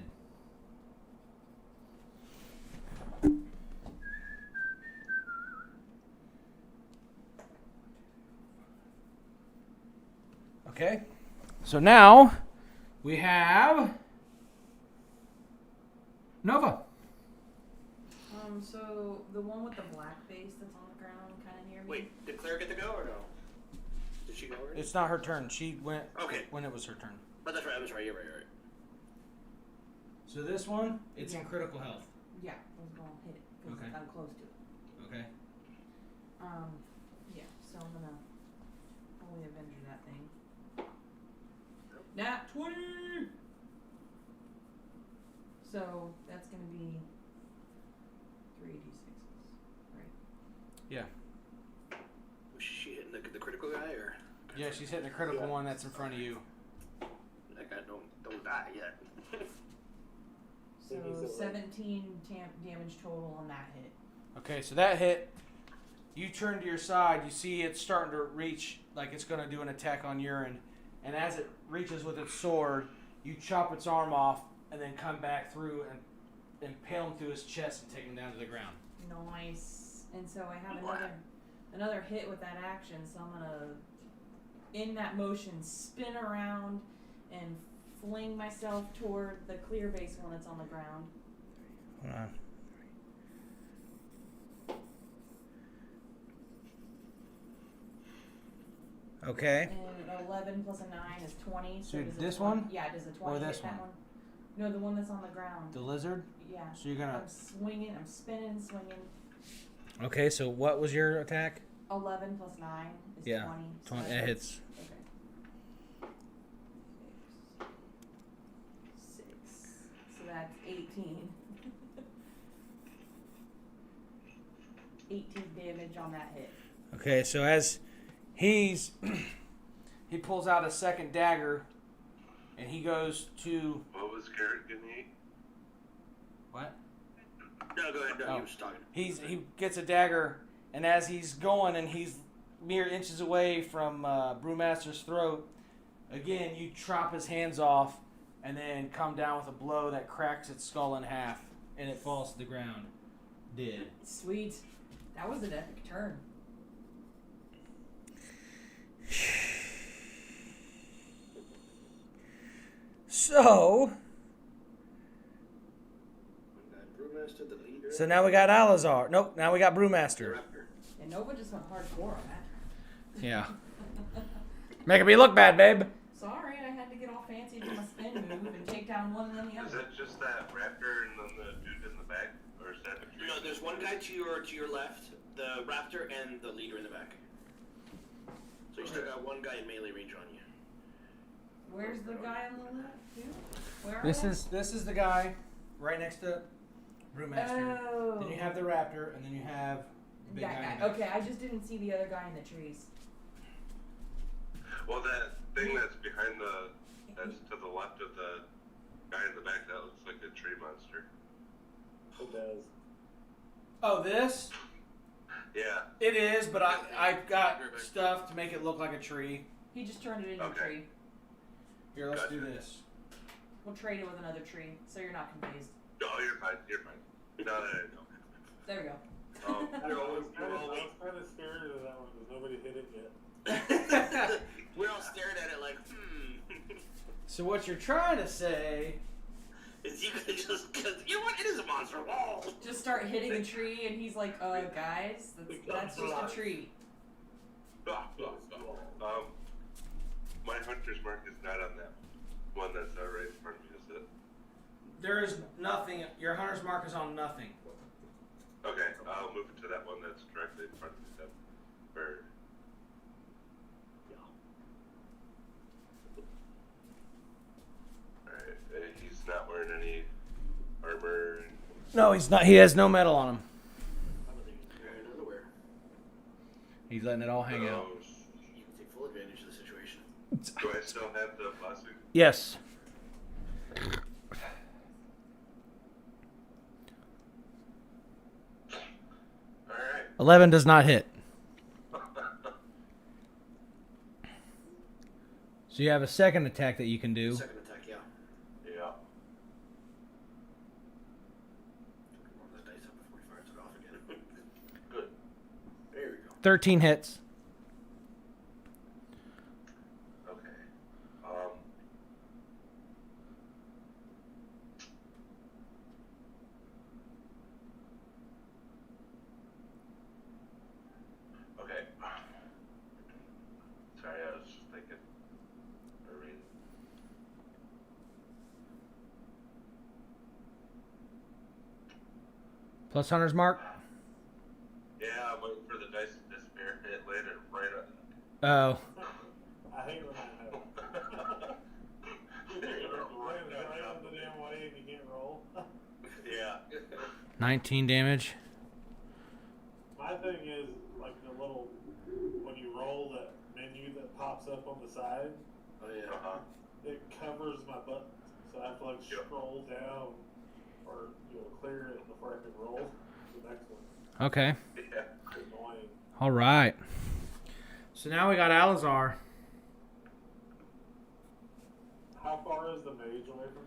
Speaker 1: Okay. So now we have Nova.
Speaker 2: So the one with the black face that's on the ground, kind of near me.
Speaker 8: Wait, did Claire get to go or no? Did she go already?
Speaker 1: It's not her turn. She went
Speaker 8: Okay.
Speaker 1: when it was her turn.
Speaker 8: But that's right. I'm sorry. You're right.
Speaker 1: So this one, it's in critical health.
Speaker 2: Yeah, I was gonna hit it because
Speaker 1: Okay.
Speaker 2: I'm close to it.
Speaker 1: Okay.
Speaker 2: Yeah. So I'm gonna Holy Avenger that thing. Nat 20. So that's gonna be 3d6s, right?
Speaker 1: Yeah.
Speaker 8: Was she hitting the critical guy or?
Speaker 1: Yeah, she's hitting the critical one that's in front of you.
Speaker 8: That guy don't die yet.
Speaker 2: So 17 damage total on that hit.
Speaker 1: Okay, so that hit. You turn to your side. You see it's starting to reach like it's going to do an attack on Urine. And as it reaches with its sword, you chop its arm off and then come back through and impale him through his chest and take him down to the ground.
Speaker 2: Nice. And so I have another hit with that action. So I'm gonna, in that motion, spin around and fling myself toward the clear base one that's on the ground.
Speaker 12: Hold on. Okay.
Speaker 2: And 11 plus a 9 is 20.
Speaker 1: So
Speaker 2: does
Speaker 1: this
Speaker 2: a
Speaker 1: one?
Speaker 2: Yeah, does a 20
Speaker 1: Or
Speaker 2: hit
Speaker 1: this
Speaker 2: that
Speaker 1: one?
Speaker 2: one? No, the one that's on the ground.
Speaker 1: The lizard?
Speaker 2: Yeah.
Speaker 1: So you're going
Speaker 2: I'm swinging, I'm spinning, swinging.
Speaker 1: to... Okay, so what was your attack?
Speaker 2: 11 plus 9 is
Speaker 1: Yeah,
Speaker 2: 20.
Speaker 1: 20,
Speaker 2: So
Speaker 1: it hits.
Speaker 2: Okay. 6. So that's 18. 18 damage on that hit.
Speaker 1: Okay, so as he pulls out a second dagger, and he goes to...
Speaker 7: What was Garrett gonna eat?
Speaker 1: What?
Speaker 8: No, go ahead. No,
Speaker 1: Oh.
Speaker 8: he was talking.
Speaker 1: He gets a dagger, and as he's going and he's mere inches away from Brewmaster's throat, again, you chop his hands off and then come down with a blow that cracks its skull in half, and it falls to the ground. Dead.
Speaker 2: Sweet. That was an epic turn.
Speaker 1: So...
Speaker 8: Brewmaster, the leader.
Speaker 1: So now we got Alazar. Nope, now we got Brewmaster.
Speaker 2: And Nova just went hardcore on that.
Speaker 1: Yeah. Making me look bad, babe.
Speaker 2: Sorry, I had to get all fancy and do my spin move and take down one and then the
Speaker 7: Is
Speaker 2: other.
Speaker 7: that just that raptor and then the dude in the back? Or is that a tree?
Speaker 8: No, there's one guy to your left, the raptor, and the leader in the back. So you still got one guy in melee range on you.
Speaker 2: Where's the guy on the left? Who? Where are
Speaker 1: This
Speaker 2: they?
Speaker 1: is the guy right next to Brewmaster.
Speaker 2: Oh.
Speaker 1: Then you have the raptor, and then you have the big
Speaker 2: that
Speaker 1: guy. in
Speaker 2: guy.
Speaker 1: the back.
Speaker 2: Okay, I just didn't see the other guy in the trees.
Speaker 7: Well, that thing that's behind that's to the left of the guy in the back, that looks like a tree monster.
Speaker 5: It does.
Speaker 1: Oh, this?
Speaker 7: Yeah.
Speaker 1: It is, but I got stuff to make it look like a tree.
Speaker 2: He just turned it into a
Speaker 7: Okay.
Speaker 2: tree.
Speaker 1: Here, let's do
Speaker 7: Gotcha.
Speaker 1: this.
Speaker 2: We'll trade it with another tree, so you're not confused.
Speaker 7: No, you're fine. You're fine. No, no, no.
Speaker 2: There we go.
Speaker 5: I was kind of scared of that one because nobody hit it yet.
Speaker 8: We're all staring at it like,
Speaker 1: So what you're trying to say...
Speaker 8: Is you could just, cause you know what? It is a monster wall.
Speaker 2: Just start hitting a tree, and he's like, guys, that's just a tree.
Speaker 7: My hunter's mark is not on that one that's right in front of me, is it?
Speaker 1: There is nothing... Your hunter's mark is on nothing.
Speaker 7: Okay, I'll move it to that one that's directly in front of me then. Or... Alright, he's not wearing any armor.
Speaker 1: No, he's not. He has no metal on him.
Speaker 8: I don't think he's wearing underwear.
Speaker 1: He's letting it all hang out.
Speaker 8: You can take full advantage of the situation.
Speaker 7: Do I still have the plastic?
Speaker 1: Yes.
Speaker 7: Alright.
Speaker 1: 11 does not hit.
Speaker 12: So you have a second attack that you can do.
Speaker 8: Second attack, yeah.
Speaker 7: Yeah.
Speaker 8: Roll that dice up before he fires it off again. Good. There we go.
Speaker 12: 13 hits.
Speaker 7: Okay. Okay. Sorry, I was just thinking.
Speaker 12: Plus Hunter's Mark.
Speaker 7: Yeah, I'm waiting for the dice to disappear. Hit later, right on.
Speaker 12: Oh.
Speaker 5: I hate when that happens. Right on the damn way and you can't roll.
Speaker 7: Yeah.
Speaker 12: 19 damage.
Speaker 5: My thing is, like the little, when you roll that menu that pops up on the side,
Speaker 8: Oh, yeah.
Speaker 5: it covers my buttons. So I have to like scroll down or clear it before I can roll the next one.
Speaker 12: Okay.
Speaker 7: Yeah.
Speaker 5: It's annoying.
Speaker 12: All right. So now we got Alizar.
Speaker 5: How far is the mage away from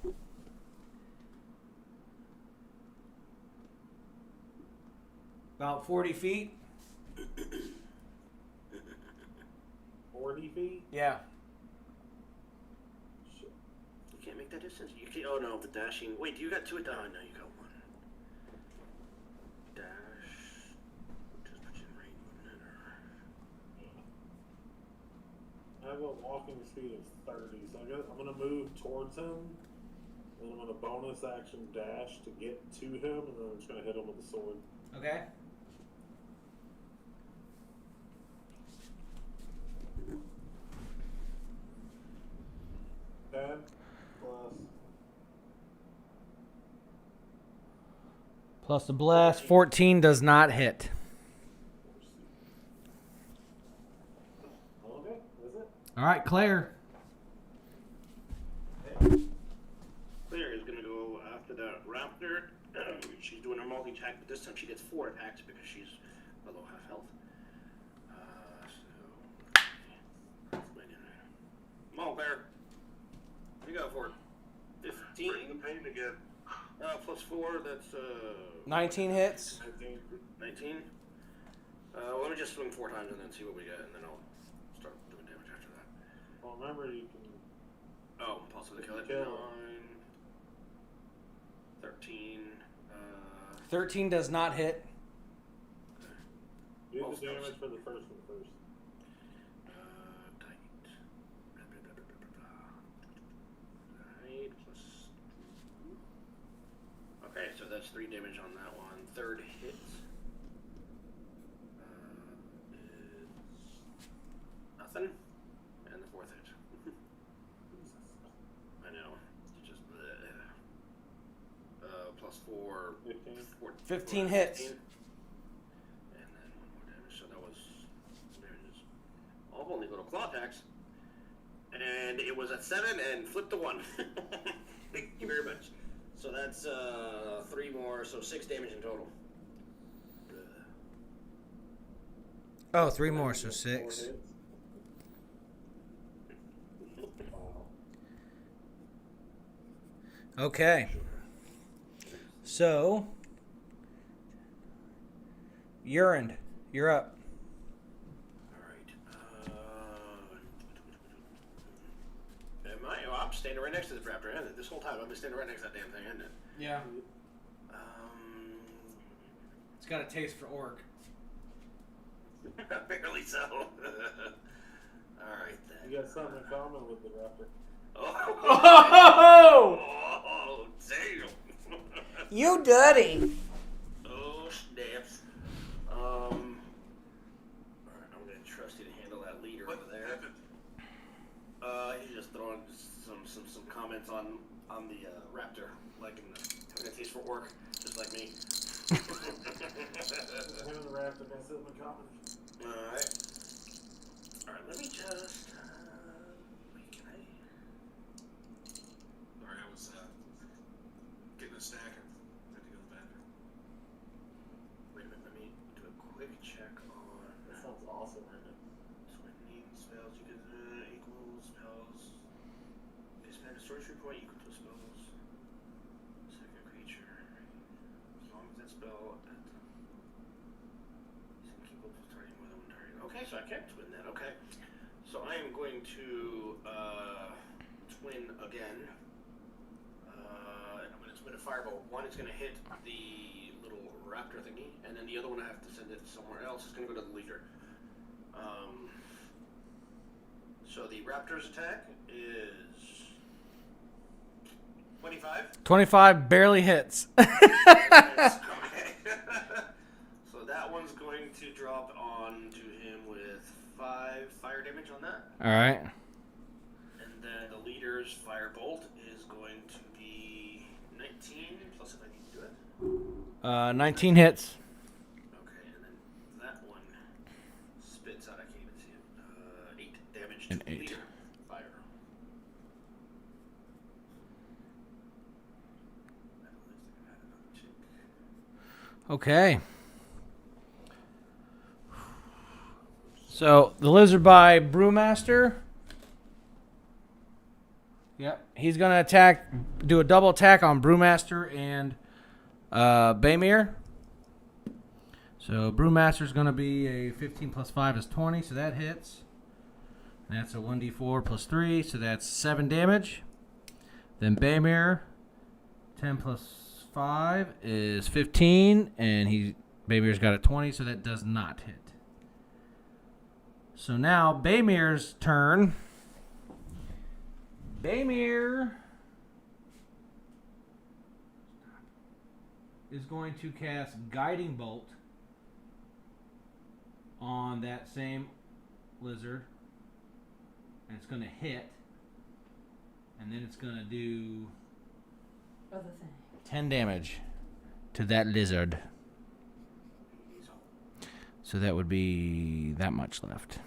Speaker 5: me?
Speaker 1: About 40 feet.
Speaker 5: 40 feet?
Speaker 1: Yeah.
Speaker 5: Shit.
Speaker 8: You can't make that distance? You can't, oh, no, the dashing. Wait, you got two? Oh, no, you got one. Dash. Just put you in range movement or...
Speaker 5: I have a walking speed of 30, so I guess I'm going to move towards him. And I'm going to bonus action dash to get to him, and then I'm just going to hit him with the sword.
Speaker 1: Okay.
Speaker 12: Plus the blast. 14 does not hit.
Speaker 5: Okay, is it?
Speaker 12: All right, Claire.
Speaker 8: Claire is going to go after that raptor. She's doing her multi-attack, but this time she gets 4 attacks because she's below half health. Come on, Claire. What do you got for it? 15.
Speaker 7: Bring the pain again.
Speaker 8: Plus 4, that's
Speaker 1: 19 hits.
Speaker 8: 19. Let me just swing 4 times and then see what we get, and then I'll start doing damage after that.
Speaker 5: Well, remember you can...
Speaker 8: Oh, possibly kill it.
Speaker 5: Kill.
Speaker 8: 9, 13.
Speaker 1: 13 does not hit.
Speaker 5: Do
Speaker 8: Well,
Speaker 5: the damage for the first one first.
Speaker 8: Tight. Tight plus. Okay, so that's 3 damage on that one. Third hit is nothing, and the fourth hit. I know. It's just plus 4.
Speaker 5: 15.
Speaker 1: 15 hits.
Speaker 8: 15. And then 1 more damage. So that was damages. All only little claw attacks. And it was at 7 and flipped to 1. Thank you very much. So that's 3 more, so 6 damage in total.
Speaker 12: Oh, 3 more, so 6. Okay. So, Urine, you're up.
Speaker 8: I'm standing right next to the raptor, isn't it? This whole time I've been standing right next to that damn thing, isn't it?
Speaker 1: Yeah. It's got a taste for orc.
Speaker 8: Apparently so. Alright then.
Speaker 5: You got something in common with the raptor.
Speaker 8: Oh, damn.
Speaker 10: You dirty.
Speaker 8: Oh, snaps. Alright, I'm gonna trust you to handle that leader over there. He's just throwing some comments on the raptor, like having a taste for orc, just like me.
Speaker 5: Him and the raptor got something in common.
Speaker 8: Alright, let me just wait, can I?
Speaker 4: Sorry, I was getting a snack and had to go to the bathroom.
Speaker 8: Wait a minute, let me do a quick check on
Speaker 5: That sounds awesome right now.
Speaker 8: 20, spells you can equal spells. You spend a sorcery point equal to spells. Second creature. As long as that spell is capable of targeting more than one target. Okay, so I can't twin that. Okay. So I am going to twin again. And I'm going to twin a fireball. One is going to hit the little raptor thingy, and then the other one I have to send it somewhere else. It's going to go to the leader. So the raptor's attack is 25.
Speaker 12: 25 barely hits.
Speaker 8: Okay. So that one's going to drop on to him with 5 fire damage on that.
Speaker 12: All right.
Speaker 8: And then the leader's firebolt is going to be 19, plus if I need to do it.
Speaker 12: 19 hits.
Speaker 8: Okay, and then that one spits out, I can't even see it, 8 damage
Speaker 12: An
Speaker 8: to the
Speaker 12: 8.
Speaker 8: leader. Fire.
Speaker 12: Okay. So the lizard by Brewmaster. Yep, he's gonna attack, do a double attack on Brewmaster and Baymir. So Brewmaster's gonna be a 15 plus 5 is 20, so that hits. And that's a 1d4 plus 3, so that's 7 damage. Then Baymir, 10 plus 5 is 15, and Baymir's got a 20, so that does not hit. So now Baymir's turn. Baymir is going to cast Guiding Bolt on that same lizard. And it's going to hit. And then it's going to do
Speaker 2: Other thing.
Speaker 12: 10 damage to that lizard. So that would be that much left.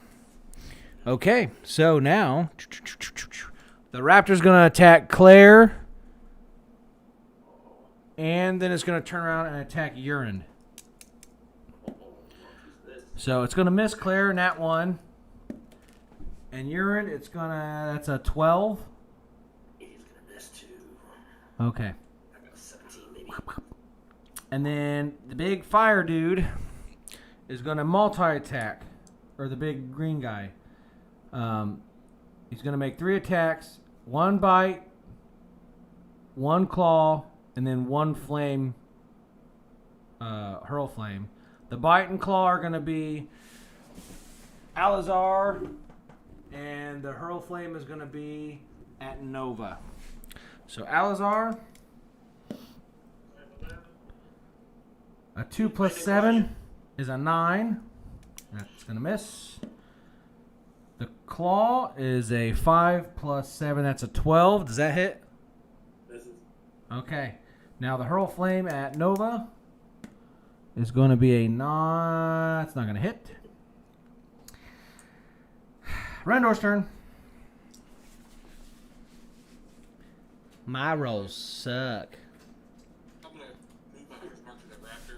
Speaker 12: Okay, so now the raptor's going to attack Claire. And then it's going to turn around and attack Urine. So it's going to miss Claire, nat 1. And Urine, that's a 12.
Speaker 8: He's gonna miss too.
Speaker 12: Okay.
Speaker 8: I got a 17 maybe.
Speaker 12: And then the big fire dude is going to multi-attack. Or the big green guy. He's going to make 3 attacks. 1 bite, 1 claw, and then 1 flame, hurl flame. The bite and claw are going to be Alazar, and the hurl flame is going to be at Nova. So Alazar, a 2 plus 7 is a 9. That's going to miss. The claw is a 5 plus 7. That's a 12. Does that hit?
Speaker 5: This is
Speaker 12: Okay. Now the hurl flame at Nova is going to be a 9. That's not going to hit. Rendor's turn. My rolls suck.
Speaker 4: I'm gonna move my horse mark to that raptor.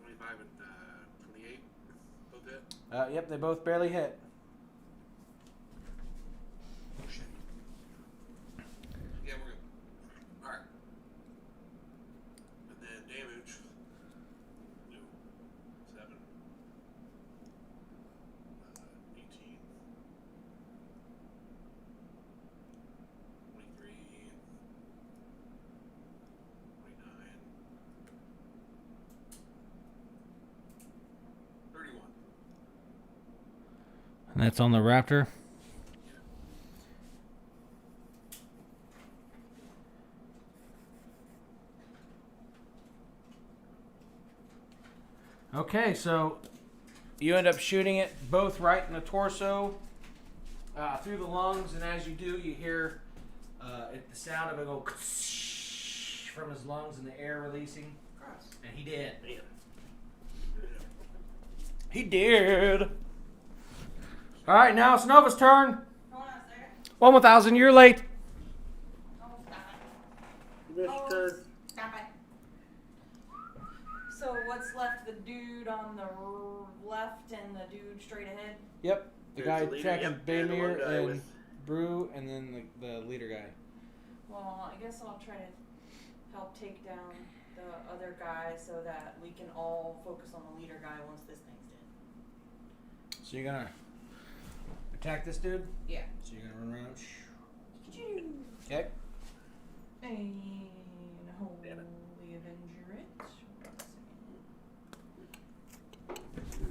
Speaker 4: $25 and 28. Both hit.
Speaker 12: Yep, they both barely hit.
Speaker 4: Oh shit. Yeah, we're good. Alright. And then damage. No. 7. 18. 23. 29. 31.
Speaker 12: And that's on the raptor. Okay, so you end up shooting it both right in the torso, through the lungs, and as you do, you hear the sound of it go from his lungs and the air releasing. And he did. He did. All right, now it's Nova's turn.
Speaker 2: Hold on a second.
Speaker 12: One 1,000. You're late.
Speaker 2: Oh, stop it.
Speaker 5: Missed
Speaker 2: Oh,
Speaker 5: her.
Speaker 2: stop it.
Speaker 10: So what's left? The dude on the left and the dude straight ahead?
Speaker 12: Yep. The
Speaker 8: There's
Speaker 12: guy
Speaker 8: the leader,
Speaker 12: attacking
Speaker 8: yep, and the one
Speaker 12: Baymere
Speaker 8: guy
Speaker 12: and
Speaker 8: with-
Speaker 12: Brew, and then the leader guy.
Speaker 10: Well, I guess I'll try to help take down the other guy so that we can all focus on the leader guy once this thing's dead.
Speaker 12: So you're gonna attack this dude?
Speaker 2: Yeah.
Speaker 12: So you're gonna run around. Okay.
Speaker 10: And Holy
Speaker 5: Damn it.
Speaker 10: Avenger it.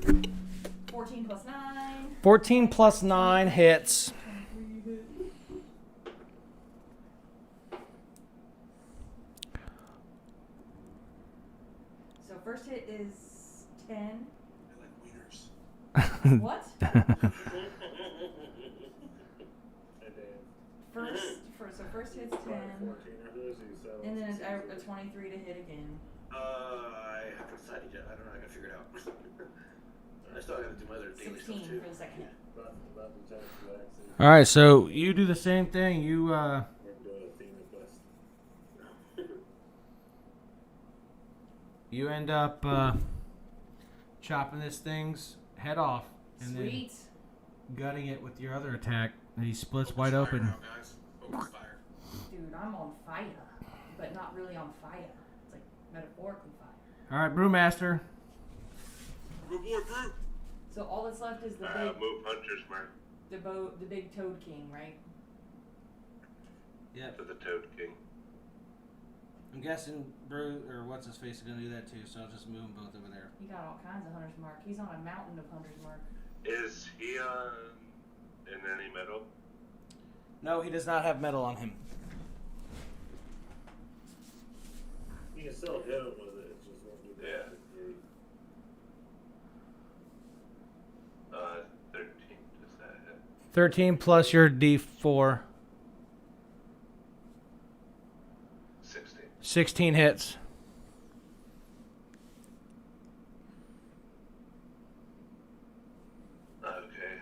Speaker 10: 1 second. 14 plus 9.
Speaker 12: 14 plus 9 hits.
Speaker 10: 23 hits. So first hit is 10.
Speaker 4: I like wieners.
Speaker 10: What? So first hit's 10.
Speaker 5: 14 or those you said.
Speaker 10: And then it's a 23 to hit again.
Speaker 8: I haven't decided yet. I don't know. I gotta figure it out. I still gotta do my other daily
Speaker 10: 16
Speaker 8: stuff too.
Speaker 10: for the second hit.
Speaker 5: About to check the vaccine.
Speaker 12: All right, so you do the same thing. You
Speaker 5: We're doing a theme quest.
Speaker 12: you end up chopping this thing's head off and
Speaker 2: Sweet.
Speaker 12: then gutting it with your other attack. And he splits
Speaker 4: Focus
Speaker 12: wide
Speaker 4: fire
Speaker 12: open.
Speaker 4: now, guys. Focus fire.
Speaker 2: Dude, I'm on fire. But not really on fire. It's like metaphorically fire.
Speaker 12: All right, Brewmaster.
Speaker 4: Good boy, Brew.
Speaker 2: So all that's left is the
Speaker 7: Move Hunter's Mark
Speaker 2: the big Toad King, right?
Speaker 12: Yep.
Speaker 7: to the Toad King.
Speaker 12: I'm guessing Brew or what's his face is gonna do that too. So I'll just move them both over there.
Speaker 2: He got all kinds of Hunter's Mark. He's on a mountain of Hunter's Mark.
Speaker 7: Is he in any metal?
Speaker 12: No, he does not have metal on him.
Speaker 5: You can still hit him with it. It just won't do that.
Speaker 7: Yeah. 13. Does that hit?
Speaker 12: 13 plus your D4.
Speaker 7: 16.
Speaker 12: 16 hits.
Speaker 7: Okay.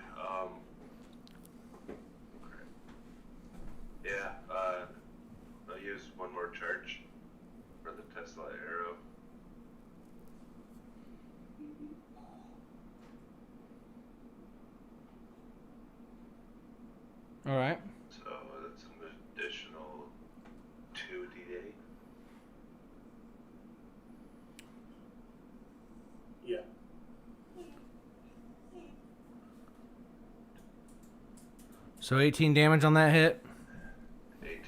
Speaker 7: Yeah. I'll use one more charge for the Tesla arrow.
Speaker 12: All right.
Speaker 7: So that's an additional 2d8.
Speaker 5: Yeah.
Speaker 12: So 18 damage on that hit.
Speaker 7: 18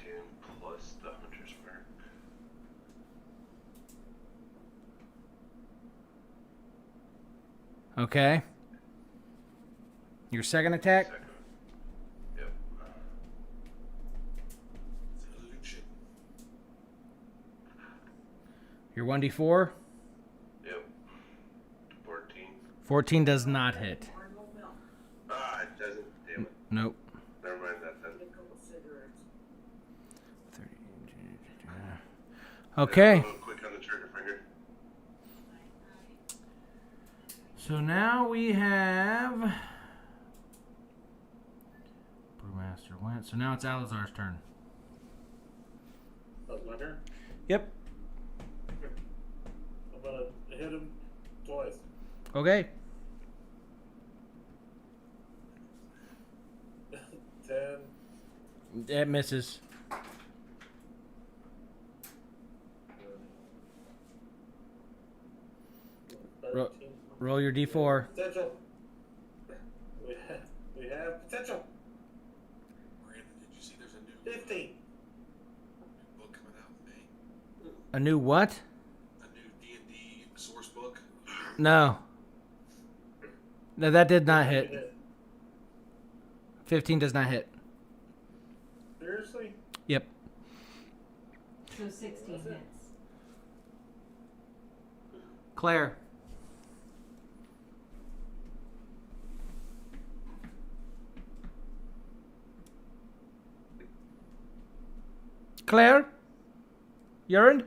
Speaker 7: plus the Hunter's Mark.
Speaker 12: Okay. Your second attack.
Speaker 7: Second. Yep.
Speaker 4: Solution.
Speaker 12: Your 1d4.
Speaker 7: Yep. 14.
Speaker 12: 14 does not hit.
Speaker 7: Ah, it doesn't. Damn it.
Speaker 12: Nope.
Speaker 7: Never mind that then.
Speaker 12: 30. Okay.
Speaker 7: A little quick on the trigger finger.
Speaker 12: So now we have Brewmaster went. So now it's Alazar's turn.
Speaker 5: That's my turn.
Speaker 12: Yep.
Speaker 5: I'm gonna hit him twice.
Speaker 12: Okay.
Speaker 5: 10.
Speaker 12: It misses. Ro-
Speaker 5: 13.
Speaker 12: Roll your D4.
Speaker 5: Potential. We have potential.
Speaker 4: Brandon, did you see there's a new
Speaker 5: 15.
Speaker 4: book coming out in May?
Speaker 12: A new what?
Speaker 4: A new D&D source book.
Speaker 12: No. No, that did not hit. 15 does not hit.
Speaker 5: Seriously?
Speaker 12: Yep.
Speaker 2: So 16 hits.
Speaker 12: Claire. Claire? Urine?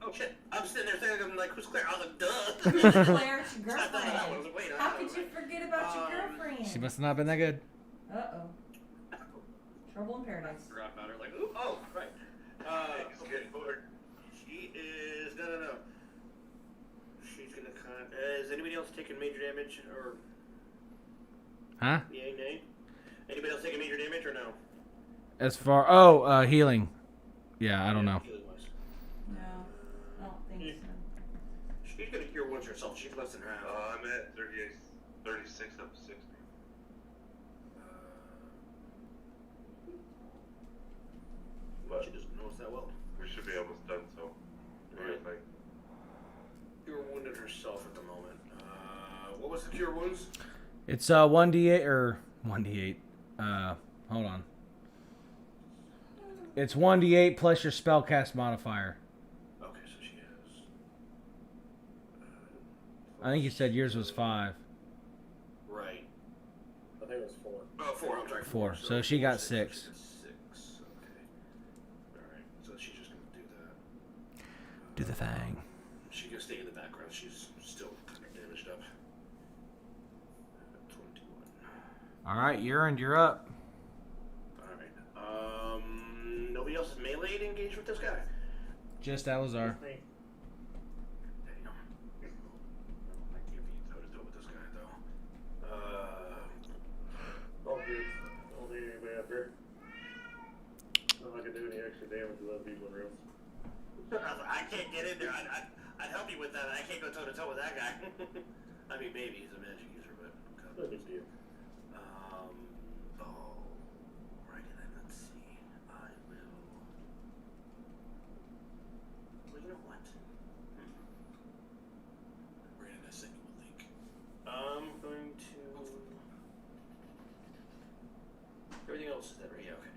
Speaker 8: Oh shit! I'm sitting there thinking, I'm like, who's Claire? I was like, duh.
Speaker 2: Claire's your
Speaker 8: I thought I was
Speaker 2: girlfriend.
Speaker 8: wait,
Speaker 2: How could you forget about your girlfriend?
Speaker 12: She must have not been that good.
Speaker 2: Uh-oh. Trouble in Paradise.
Speaker 8: Forgot about her. Like, ooh, oh, right.
Speaker 7: Skateboard.
Speaker 8: She is no. She's gonna is anybody else taking major damage or?
Speaker 12: Huh?
Speaker 8: Yay, nay. Anybody else taking major damage or no?
Speaker 12: As far healing. Yeah, I don't know.
Speaker 8: Healing wise.
Speaker 2: No, I don't think so.
Speaker 8: She's gonna cure wounds herself. She's less than half.
Speaker 7: I'm at 38, 36 up to 60.
Speaker 8: But she doesn't know us that well.
Speaker 7: We should be almost done, so. What do you think?
Speaker 8: Cure wounded herself at the moment. What was the cure wounds?
Speaker 12: It's 1d8 or 1d8. Hold on. It's 1d8 plus your spellcast modifier.
Speaker 8: Okay, so she has.
Speaker 12: I think you said yours was 5.
Speaker 8: Right.
Speaker 5: I think it was 4.
Speaker 8: Oh, 4. I'm sorry.
Speaker 12: 4. So she got 6.
Speaker 8: She got 6. Okay. All right. So she's just gonna do that.
Speaker 12: Do the thing.
Speaker 8: She can stay in the background. She's still kind of damaged up. 21.
Speaker 12: All right, you're up.
Speaker 8: All right. Nobody else is melee to engage with this guy.
Speaker 12: Just Alazar.
Speaker 8: Damn. I can't be toe to toe with this guy though.
Speaker 5: All good. Don't need anybody up here. Not like I do any extra damage with other people in rooms.
Speaker 8: I can't get in there. I'd help you with that. I can't go toe to toe with that guy. I mean, maybe he's a magic user, but
Speaker 5: No big deal.
Speaker 8: Righty then. Let's see. I will. Well, you know what?
Speaker 4: Brandon, I sent you a link.
Speaker 8: I'm going to. Everything else is that right? Yeah, okay.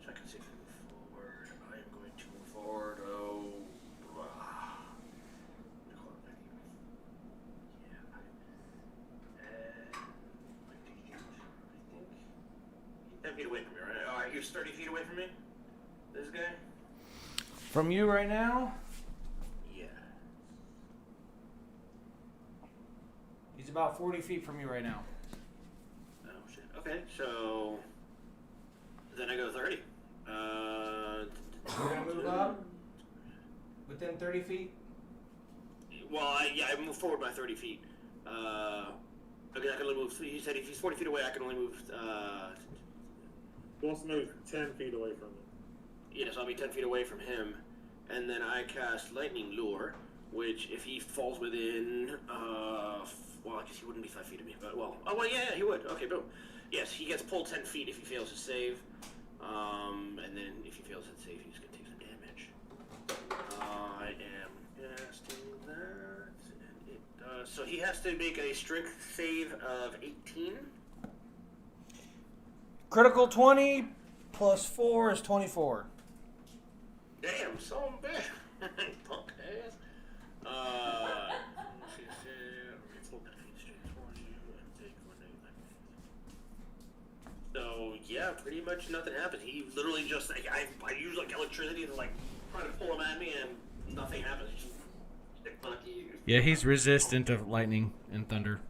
Speaker 8: So I can see if I move forward. I am going to move forward. I think he's 10 feet away from me, right? Alright, he was 30 feet away from me? This guy?
Speaker 12: From you right now?
Speaker 8: Yeah.
Speaker 12: He's about 40 feet from you right now.
Speaker 8: Oh, shit. Okay, so. Then I go 30.
Speaker 12: You're gonna move up within 30 feet?
Speaker 8: Well, I move forward by 30 feet. Okay, I can only move. He said if he's 40 feet away, I can only move.
Speaker 5: He wants to move 10 feet away from him.
Speaker 8: Yeah, so I'll be 10 feet away from him. And then I cast Lightning Lure, which if he falls within. Well, I guess he wouldn't be 5 feet of me, but well. Oh, well, yeah, he would. Okay, boom. Yes, he gets pulled 10 feet if he fails his save. And then if he fails his save, he's going to take some damage. I am casting that. And it does. So he has to make a strength save of 18.
Speaker 12: Critical 20 plus 4 is 24.
Speaker 8: Damn, so bad. Punk ass. So yeah, pretty much nothing happens. He literally just I use like electricity to like try to pull him at me and nothing happens. He's just, fuck you.
Speaker 12: Yeah, he's resistant to lightning and thunder.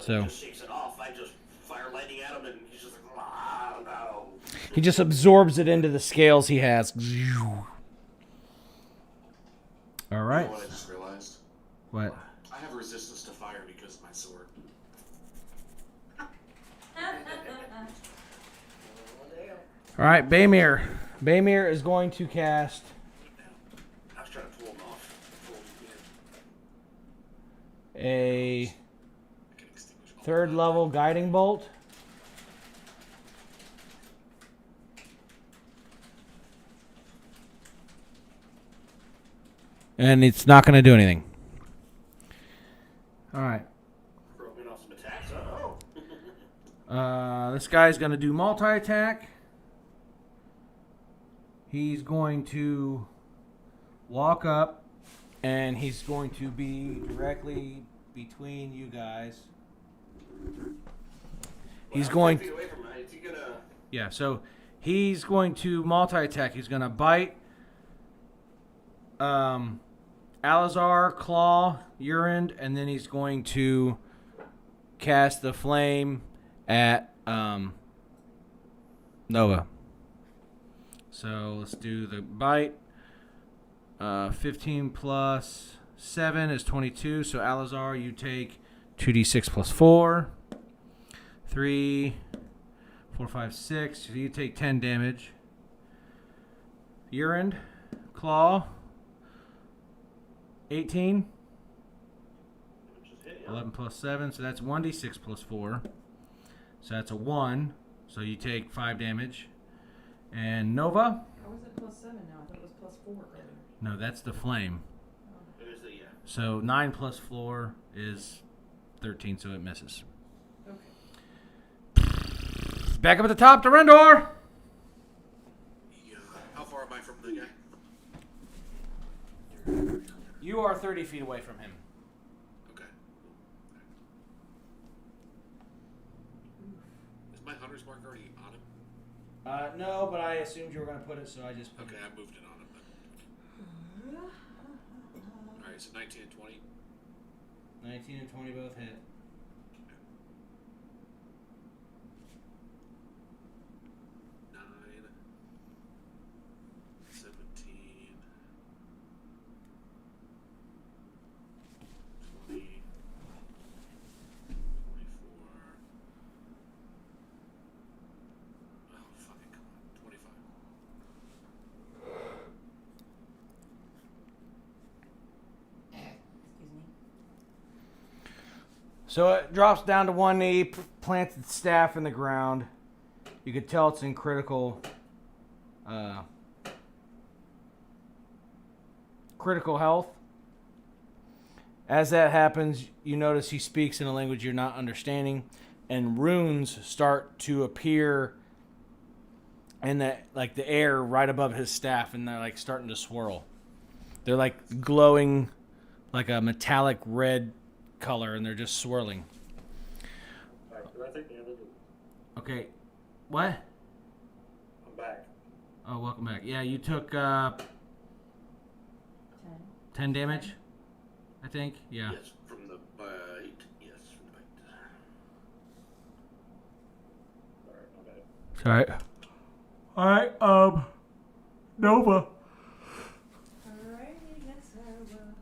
Speaker 12: So
Speaker 8: he just shakes it off. I just fire lightning at him and he's just like, ah, no.
Speaker 12: he just absorbs it into the scales he has. All right.
Speaker 4: You know what I just realized?
Speaker 12: What?
Speaker 4: I have resistance to fire because of my sword.
Speaker 12: All right, Baymir. Baymir is going to cast
Speaker 8: I was trying to pull him off.
Speaker 12: a 3rd level guiding bolt. And it's not going to do anything. All right.
Speaker 8: Broken off some attacks.
Speaker 12: This guy's going to do multi-attack. He's going to walk up, and he's going to be directly between you guys. He's going.
Speaker 8: 10 feet away from me. Is he gonna?
Speaker 12: Yeah, so he's going to multi-attack. He's going to bite. Alazar, claw, Urine, and then he's going to cast the flame at Nova. So let's do the bite. 15 plus 7 is 22. So Alazar, you take 2d6 plus 4. 3, 4, 5, 6. So you take 10 damage. Urine, Claw, 18. 11 plus 7. So that's 1d6 plus 4. So that's a 1. So you take 5 damage. And Nova?
Speaker 2: How is it plus 7 now? I thought it was plus 4 earlier.
Speaker 12: No, that's the flame.
Speaker 8: It is the, yeah.
Speaker 12: So 9 plus 4 is 13, so it misses.
Speaker 2: Okay.
Speaker 12: Back up at the top to Rendor!
Speaker 4: Yeah. How far am I from the guy?
Speaker 12: You are 30 feet away from him.
Speaker 4: Okay. Is my hunter's mark already on him?
Speaker 12: No, but I assumed you were going to put it, so I just put
Speaker 4: Okay, I moved it on him then. Alright, so 19 and 20.
Speaker 12: 19 and 20 both hit.
Speaker 4: Nine, 17, 20, 24. Oh, fucking come on. 25.
Speaker 2: Excuse me.
Speaker 12: So it drops down to one knee, plants its staff in the ground. You could tell it's in critical health. As that happens, you notice he speaks in a language you're not understanding, and runes start to appear in the air right above his staff, and they're like starting to swirl. They're like glowing like a metallic red color, and they're just swirling.
Speaker 5: Alright, do I take the other?
Speaker 12: Okay, what?
Speaker 5: I'm back.
Speaker 12: Oh, welcome back. Yeah, you took
Speaker 2: 10.
Speaker 12: 10 damage, I think. Yeah.
Speaker 8: Yes, from the bite. Yes, from the bite.
Speaker 5: Sorry, my bad.
Speaker 12: All right. Nova.
Speaker 2: Alrighty, yes, I will.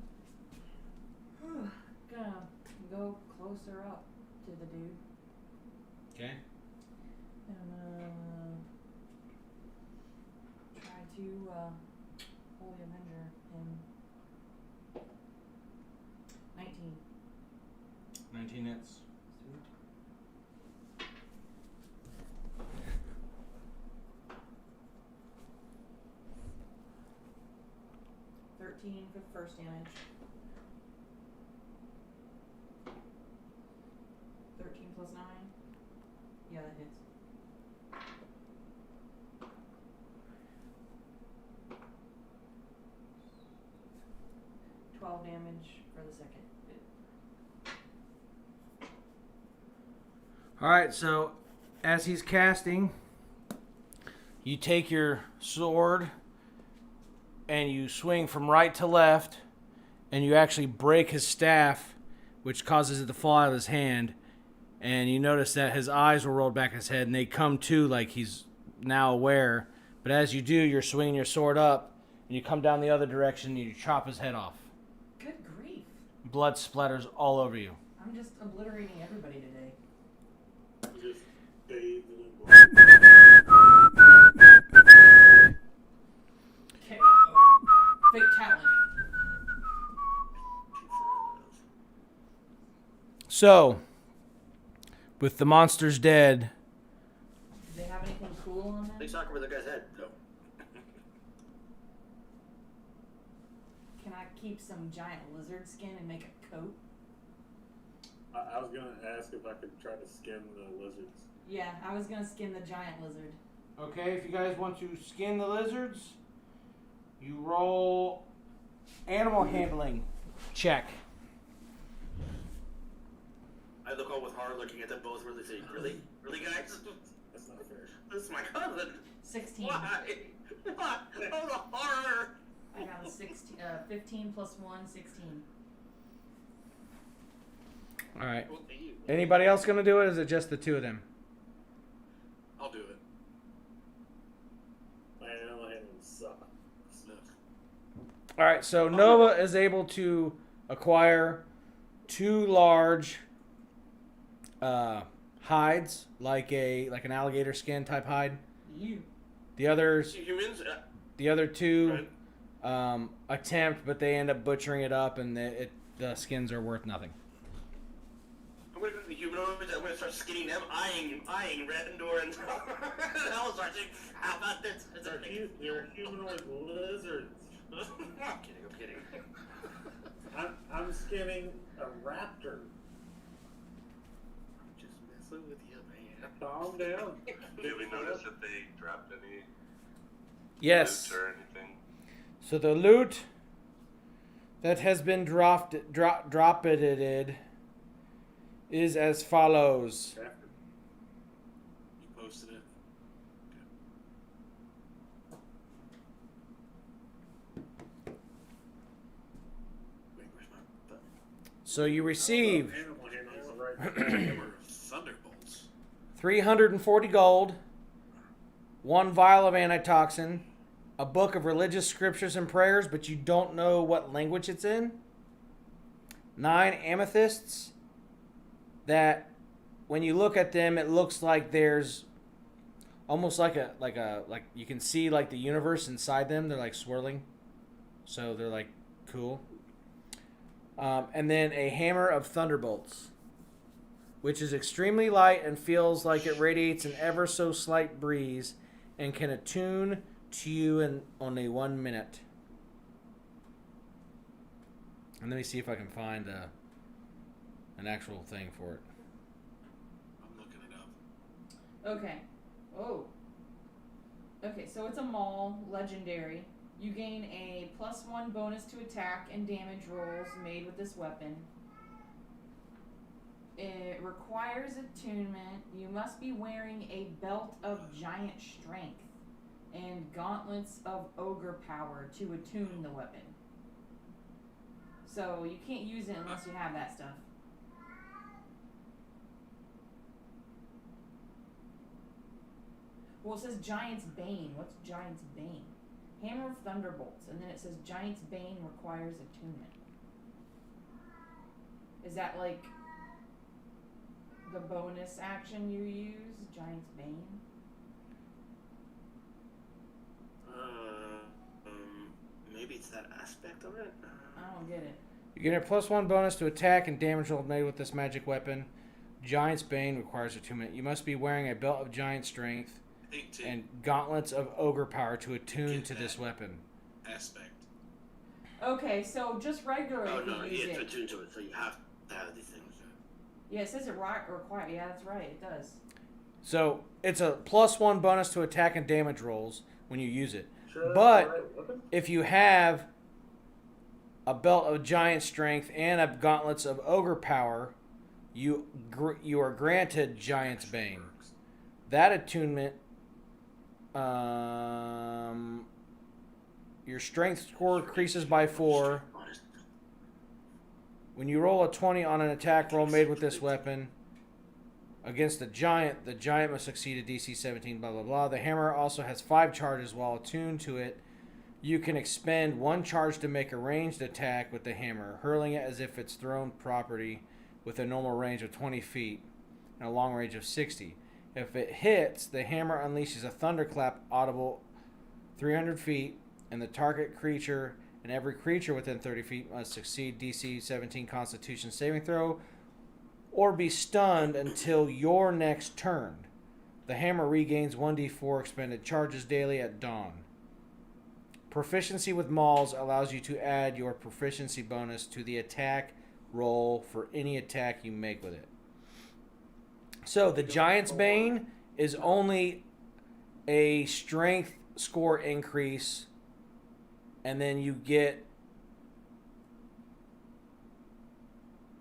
Speaker 2: Gonna go closer up to the dude.
Speaker 12: Okay.
Speaker 2: And try to Holy Avenger him. 19.
Speaker 12: 19 hits.
Speaker 2: Sweet. For the first damage. 13 plus 9. Yeah, that hits. Damage for the second bit.
Speaker 12: All right. So, as he's casting, you take your sword and you swing from right to left, and you actually break his staff, which causes it to fall out of his hand. And you notice that his eyes will roll back his head, and they come to like he's now aware. But as you do, you're swinging your sword up, and you come down the other direction, and you chop his head off.
Speaker 2: Good grief.
Speaker 12: Blood splatters all over you.
Speaker 2: I'm just obliterating everybody today.
Speaker 5: Just bathed in blood.
Speaker 2: Okay. Fatality.
Speaker 12: So, with the monsters dead,
Speaker 2: Do they have anything cool on them?
Speaker 8: They sock over the guy's head. No.
Speaker 2: Can I keep some giant lizard skin and make a coat?
Speaker 5: I was gonna ask if I could try to skin the lizards.
Speaker 2: Yeah, I was gonna skin the giant lizard.
Speaker 12: okay, if you guys want to skin the lizards, you roll animal handling check.
Speaker 8: I look all with horror looking at them both really saying, really? Really, guys?
Speaker 5: That's not fair.
Speaker 8: This is my cousin.
Speaker 2: 16.
Speaker 8: Why? What? Oh, the horror.
Speaker 2: I got a 16, 15 plus 1, 16.
Speaker 12: All right. Anybody else gonna do it? Or is it just the two of them?
Speaker 4: I'll do it.
Speaker 12: All right, so Nova is able to acquire 2 large hides, like an alligator skin type hide.
Speaker 2: You.
Speaker 12: The others,
Speaker 8: Humans.
Speaker 12: the other 2
Speaker 8: Right.
Speaker 12: attempt, but they end up butchering it up, and the skins are worth nothing.
Speaker 8: I'm gonna go to the humanoids. I'm gonna start skinning them, eyeing Rendor and Alzarchik. How about this?
Speaker 5: They're humanoid lizards.
Speaker 8: I'm kidding.
Speaker 5: I'm skinning a raptor.
Speaker 8: I'm just messing with you, man.
Speaker 5: Calm down.
Speaker 7: Did we notice if they dropped any
Speaker 12: Yes.
Speaker 7: loot or anything?
Speaker 12: So the loot that has been dropped is as follows.
Speaker 4: You posted it.
Speaker 8: Wait, where's my button?
Speaker 12: So you receive
Speaker 5: Animal handlers right
Speaker 4: They were thunderbolts.
Speaker 12: 340 gold, 1 vial of antitoxin, a book of religious scriptures and prayers, but you don't know what language it's in, 9 amethysts that when you look at them, it looks like there's almost like you can see like the universe inside them. They're like swirling, so they're like cool. And then a hammer of thunderbolts, which is extremely light and feels like it radiates an ever so slight breeze and can attune to you in only 1 minute. And let me see if I can find an actual thing for it.
Speaker 4: I'm looking it up.
Speaker 2: Okay. Oh. Okay, so it's a Maul legendary. You gain a +1 bonus to attack and damage rolls made with this weapon. It requires attunement. You must be wearing a belt of giant strength and gauntlets of ogre power to attune the weapon. So you can't use it unless you have that stuff. Well, it says Giant's Bane. What's Giant's Bane? Hammer of Thunderbolts. And then it says Giant's Bane requires attunement. Is that like the bonus action you use? Giant's Bane?
Speaker 8: Maybe it's that aspect of it.
Speaker 2: I don't get it.
Speaker 12: You get a +1 bonus to attack and damage roll made with this magic weapon. Giant's Bane requires attunement. You must be wearing a belt of giant strength
Speaker 4: 18
Speaker 12: and gauntlets of ogre power to attune to this weapon.
Speaker 4: aspect.
Speaker 2: Okay, so just regular
Speaker 8: Oh
Speaker 2: if
Speaker 8: no,
Speaker 2: you
Speaker 8: you
Speaker 2: use
Speaker 8: have to
Speaker 2: it.
Speaker 8: attune to it, so you have to have these things.
Speaker 2: Yeah, it says it require. Yeah, that's right. It does.
Speaker 12: So it's a +1 bonus to attack and damage rolls when you use it.
Speaker 5: Sure, that's
Speaker 12: But
Speaker 5: the right weapon?
Speaker 12: if you have a belt of giant strength and a gauntlets of ogre power, you are granted Giant's Bane. That attunement, your strength score increases by 4. When you roll a 20 on an attack roll made with this weapon against the giant must succeed a DC 17, blah, blah, blah. The hammer also has 5 charges while attuned to it. You can expend 1 charge to make a ranged attack with the hammer, hurling it as if it's thrown property with a normal range of 20 feet and a long range of 60. If it hits, the hammer unleashes a thunderclap audible 300 feet, and the target creature and every creature within 30 feet must succeed DC 17 Constitution saving throw or be stunned until your next turn. The hammer regains 1d4 expended charges daily at dawn. Proficiency with mauls allows you to add your proficiency bonus to the attack roll for any attack you make with it. So the Giant's Bane is only a strength score increase, and then you get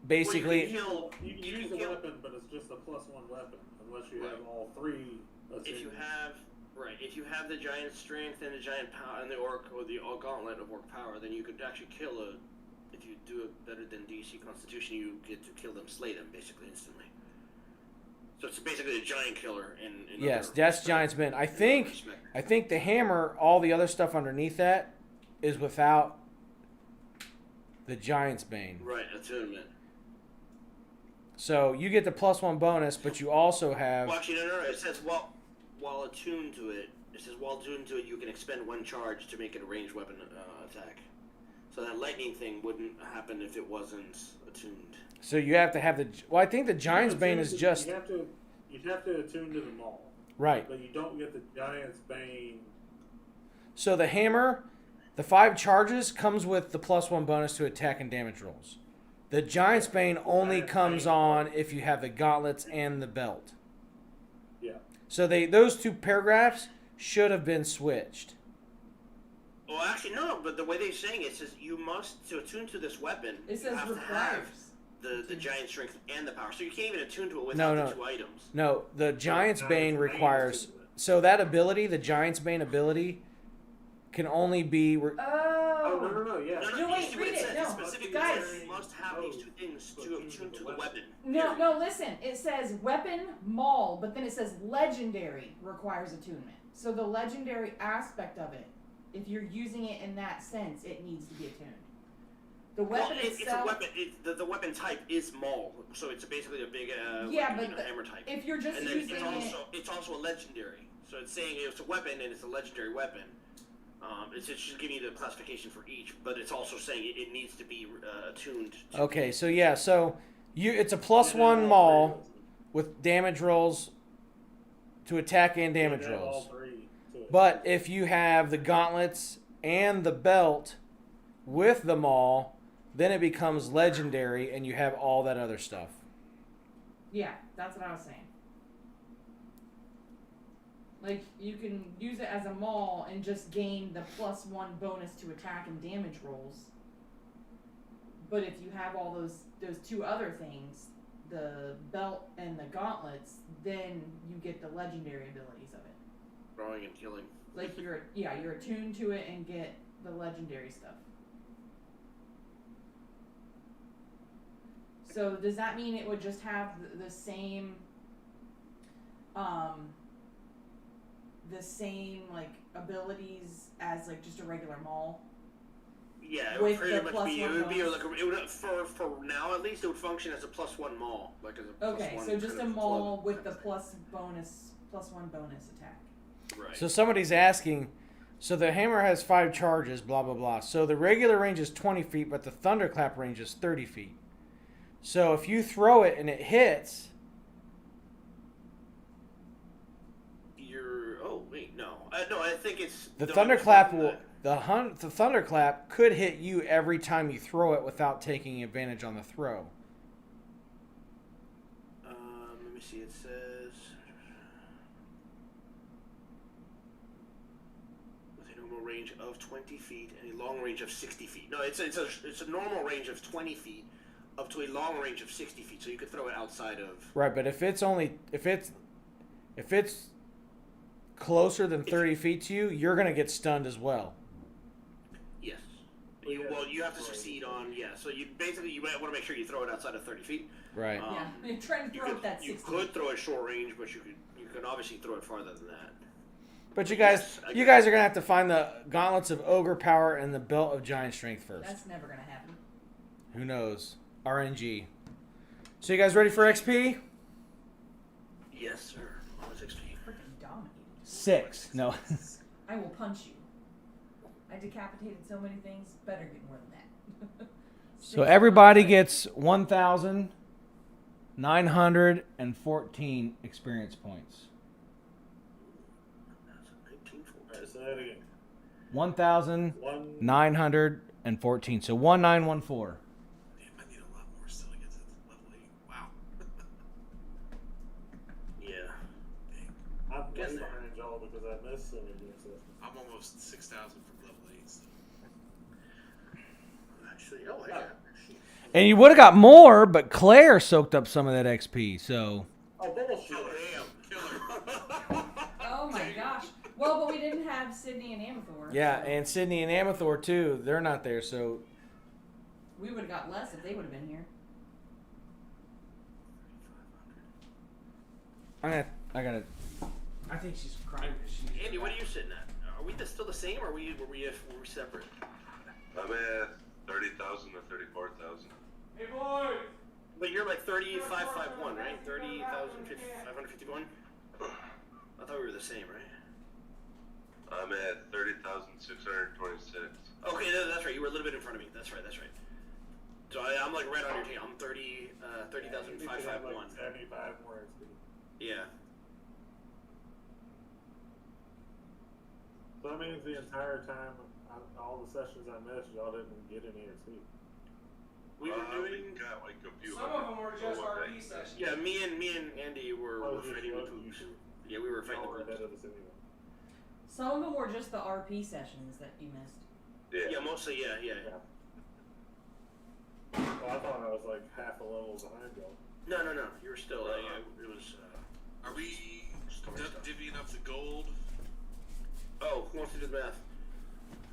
Speaker 12: basically.
Speaker 5: You can use the weapon, but it's just a +1 weapon unless you have all 3.
Speaker 8: If you have the giant strength and the giant power and the orc or the gauntlet of orc power, then you could actually kill a. If you do it better than DC Constitution, you get to kill them, slay them basically instantly. So it's basically a giant killer. In
Speaker 12: Yes, that's Giant's Bane. I think the hammer, all the other stuff underneath that, is without the Giant's Bane.
Speaker 8: Right, attunement.
Speaker 12: So you get the +1 bonus, but you also have.
Speaker 8: Well, actually, no. It says while attuned to it. It says while attuned to it, you can expend 1 charge to make it a ranged weapon attack. So that lightning thing wouldn't happen if it wasn't attuned.
Speaker 12: So you have to have the. Well, I think the Giant's Bane is just.
Speaker 5: You have to attune to the maul.
Speaker 12: Right.
Speaker 5: But you don't get the Giant's Bane.
Speaker 12: So the hammer, the 5 charges comes with the +1 bonus to attack and damage rolls. The Giant's Bane only comes on if you have the gauntlets and the belt.
Speaker 5: Yeah.
Speaker 12: So those 2 paragraphs should have been switched.
Speaker 8: Well, actually, no. But the way they're saying it says you must to attune to this weapon.
Speaker 2: It says
Speaker 8: you have
Speaker 2: requires.
Speaker 8: to have the giant strength and the power. So you can't even attune to it without the 2 items.
Speaker 12: No, the Giant's Bane requires. So that ability, the Giant's Bane ability, can only be.
Speaker 5: Oh, no, yeah.
Speaker 2: No, wait, read it. No, guys.
Speaker 8: You must have these 2 things to attune to the weapon.
Speaker 2: No, listen. It says weapon, maul, but then it says legendary requires attunement. So the legendary aspect of it, if you're using it in that sense, it needs to be attuned. The weapon itself.
Speaker 8: It's a weapon. The weapon type is maul, so it's basically a big hammer type.
Speaker 2: If you're just
Speaker 8: and then
Speaker 2: using
Speaker 8: it's also a legendary. So it's saying it's a weapon and it's a legendary weapon. It's just giving you the classification for each, but it's also saying it needs to be attuned.
Speaker 12: Okay, so yeah, it's a +1 maul with damage rolls to attack and damage rolls. But if you have the gauntlets and the belt with the maul, then it becomes legendary and you have all that other stuff.
Speaker 2: Yeah, that's what I was saying. Like, you can use it as a maul and just gain the +1 bonus to attack and damage rolls. But if you have all those 2 other things, the belt and the gauntlets, then you get the legendary abilities of it.
Speaker 8: Throwing and killing.
Speaker 2: Like, you're attuned to it and get the legendary stuff. So does that mean it would just have the same like abilities as like just a regular maul?
Speaker 8: Yeah, it would pretty much be. It would be like it would for now at least it would function as a +1 maul, like as a
Speaker 2: okay.
Speaker 8: +1
Speaker 2: So just a
Speaker 8: kind of
Speaker 2: maul
Speaker 8: club.
Speaker 2: with the +1 bonus attack.
Speaker 8: Right.
Speaker 12: So somebody's asking, so the hammer has 5 charges, blah blah blah. So the regular range is 20 feet, but the thunderclap range is 30 feet. So if you throw it and it hits.
Speaker 8: No, I think it's
Speaker 12: The thunderclap will the thunderclap could hit you every time you throw it without taking advantage on the throw.
Speaker 8: Let me see. It says with a normal range of 20 feet and a long range of 60 feet. No, it's a normal range of 20 feet up to a long range of 60 feet. So you could throw it outside of.
Speaker 12: Right, but if it's closer than 30 feet to you, you're going to get stunned as well.
Speaker 8: Yes. You have to succeed on, so you might want to make sure you throw it outside of 30 feet.
Speaker 12: Right.
Speaker 2: You're trying to throw it that 60.
Speaker 8: You could throw it short range, but you could obviously throw it farther than that.
Speaker 12: But you guys are going to have to find the gauntlets of ogre power and the belt of giant strength first.
Speaker 2: That's never going to happen.
Speaker 12: Who knows? RNG. So you guys ready for XP?
Speaker 8: Yes, sir. Always XP.
Speaker 2: Freaking dominated.
Speaker 12: 6. No.
Speaker 2: I will punch you. I decapitated so many things. Better get more than that.
Speaker 12: So everybody gets 1,914 experience points.
Speaker 5: Alright, say that again.
Speaker 12: 1,914. So 1914.
Speaker 4: Damn, I need a lot more still to get to level 8. Wow.
Speaker 8: Yeah.
Speaker 5: I'm way behind y'all because I missed so many stuff.
Speaker 4: I'm almost 6,000 from level 8. So.
Speaker 8: Actually, yeah.
Speaker 12: And you would have got more, but Claire soaked up some of that XP, so.
Speaker 5: Oh, bullshit.
Speaker 4: Killer.
Speaker 2: Oh my gosh. Well, but we didn't have Sydney and Amathor.
Speaker 12: Yeah, and Sydney and Amathor too. They're not there, so.
Speaker 2: We would have got less if they would have been here.
Speaker 12: I think she's crying.
Speaker 8: Andy, what are you sitting at? Are we still the same, or were we separate?
Speaker 7: I'm at 30,000 to 34,000.
Speaker 1: Hey, boys!
Speaker 8: But you're like 3551, right? 30,551? I thought we were the same, right?
Speaker 7: I'm at 30,626.
Speaker 8: Okay, that's right. You were a little bit in front of me. That's right. So I'm like right on your team. I'm 30,551.
Speaker 5: Like 75 more XP.
Speaker 8: Yeah.
Speaker 5: So that means the entire time, all the sessions I missed, y'all didn't get any XP.
Speaker 8: We were doing.
Speaker 7: We got like a few.
Speaker 1: Some of them were just RP sessions.
Speaker 8: Yeah, me and Andy were fighting with hoops. Yeah, we were fighting
Speaker 5: Y'all were
Speaker 8: with
Speaker 5: ahead
Speaker 8: hoops.
Speaker 5: of us anyway.
Speaker 2: Some of them were just the RP sessions that you missed.
Speaker 8: Yeah, mostly. Yeah.
Speaker 5: Well, I thought I was like half a level behind y'all.
Speaker 8: No. You were still. It was.
Speaker 4: Are we divvying up the gold?
Speaker 8: Oh, who wants to do the math?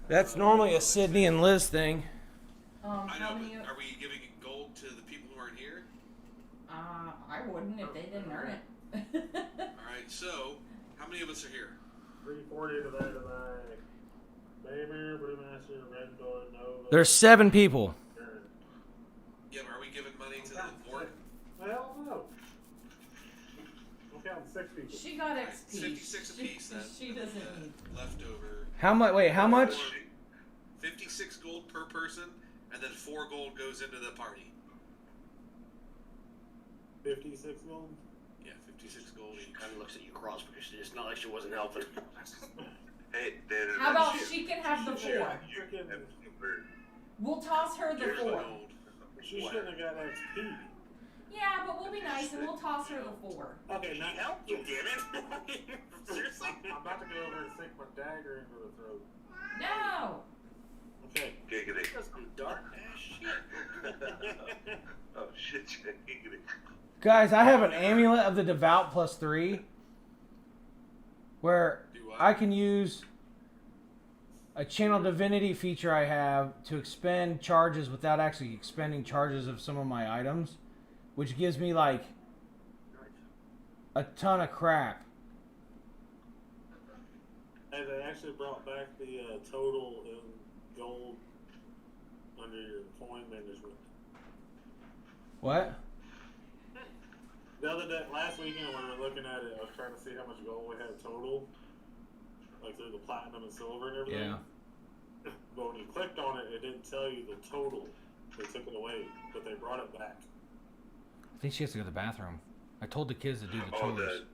Speaker 12: That's normally a Sydney and Liz thing.
Speaker 4: I
Speaker 2: How
Speaker 4: know,
Speaker 2: many?
Speaker 4: but are we giving gold to the people who aren't here?
Speaker 2: I wouldn't if they didn't earn it.
Speaker 4: Alright, so, how many of us are here?
Speaker 5: 340 divided by Baymere, Brewmaster, Red Door, Nova.
Speaker 12: There's 7 people.
Speaker 4: Yeah, but are we giving money to the board?
Speaker 5: Hell no. I'm counting 6 people.
Speaker 2: She got XP.
Speaker 4: 56 apiece then.
Speaker 2: She doesn't need.
Speaker 4: Leftover.
Speaker 12: How much? Wait, how much?
Speaker 4: 56 gold per person, and then 4 gold goes into the party.
Speaker 5: 56 gold?
Speaker 4: Yeah, 56 gold
Speaker 8: She
Speaker 4: each.
Speaker 8: kind of looks at you cross because it's not like she wasn't helping.
Speaker 7: Hey, Dad.
Speaker 2: How about she can have the 4? We'll toss her the
Speaker 4: Here's
Speaker 2: 4.
Speaker 4: gold.
Speaker 5: She shouldn't have got XP.
Speaker 2: Yeah, but we'll be nice and we'll toss her the 4.
Speaker 5: Okay, now
Speaker 8: Help you, damn it! Seriously?
Speaker 5: I'm about to go over and stick my dagger into the throat.
Speaker 2: No.
Speaker 5: Okay.
Speaker 7: Giggity.
Speaker 8: That's some dark ass shit.
Speaker 7: Oh shit, giggity.
Speaker 12: Guys, I have an amulet of the devout +3 where
Speaker 4: Do what?
Speaker 12: I can use a channel divinity feature I have to expend charges without actually expending charges of some of my items, which gives me like a ton of crap.
Speaker 5: Hey, they actually brought back the total in gold under your coin management.
Speaker 12: What?
Speaker 5: The other day, last weekend when we were looking at it, I was trying to see how much gold we had total, like through the platinum and silver and everything.
Speaker 12: Yeah.
Speaker 5: But when you clicked on it, it didn't tell you the total. They took it away, but they brought it back.
Speaker 12: I think she has to go to the bathroom. I told the kids to do the
Speaker 7: Oh,
Speaker 12: chores.
Speaker 7: the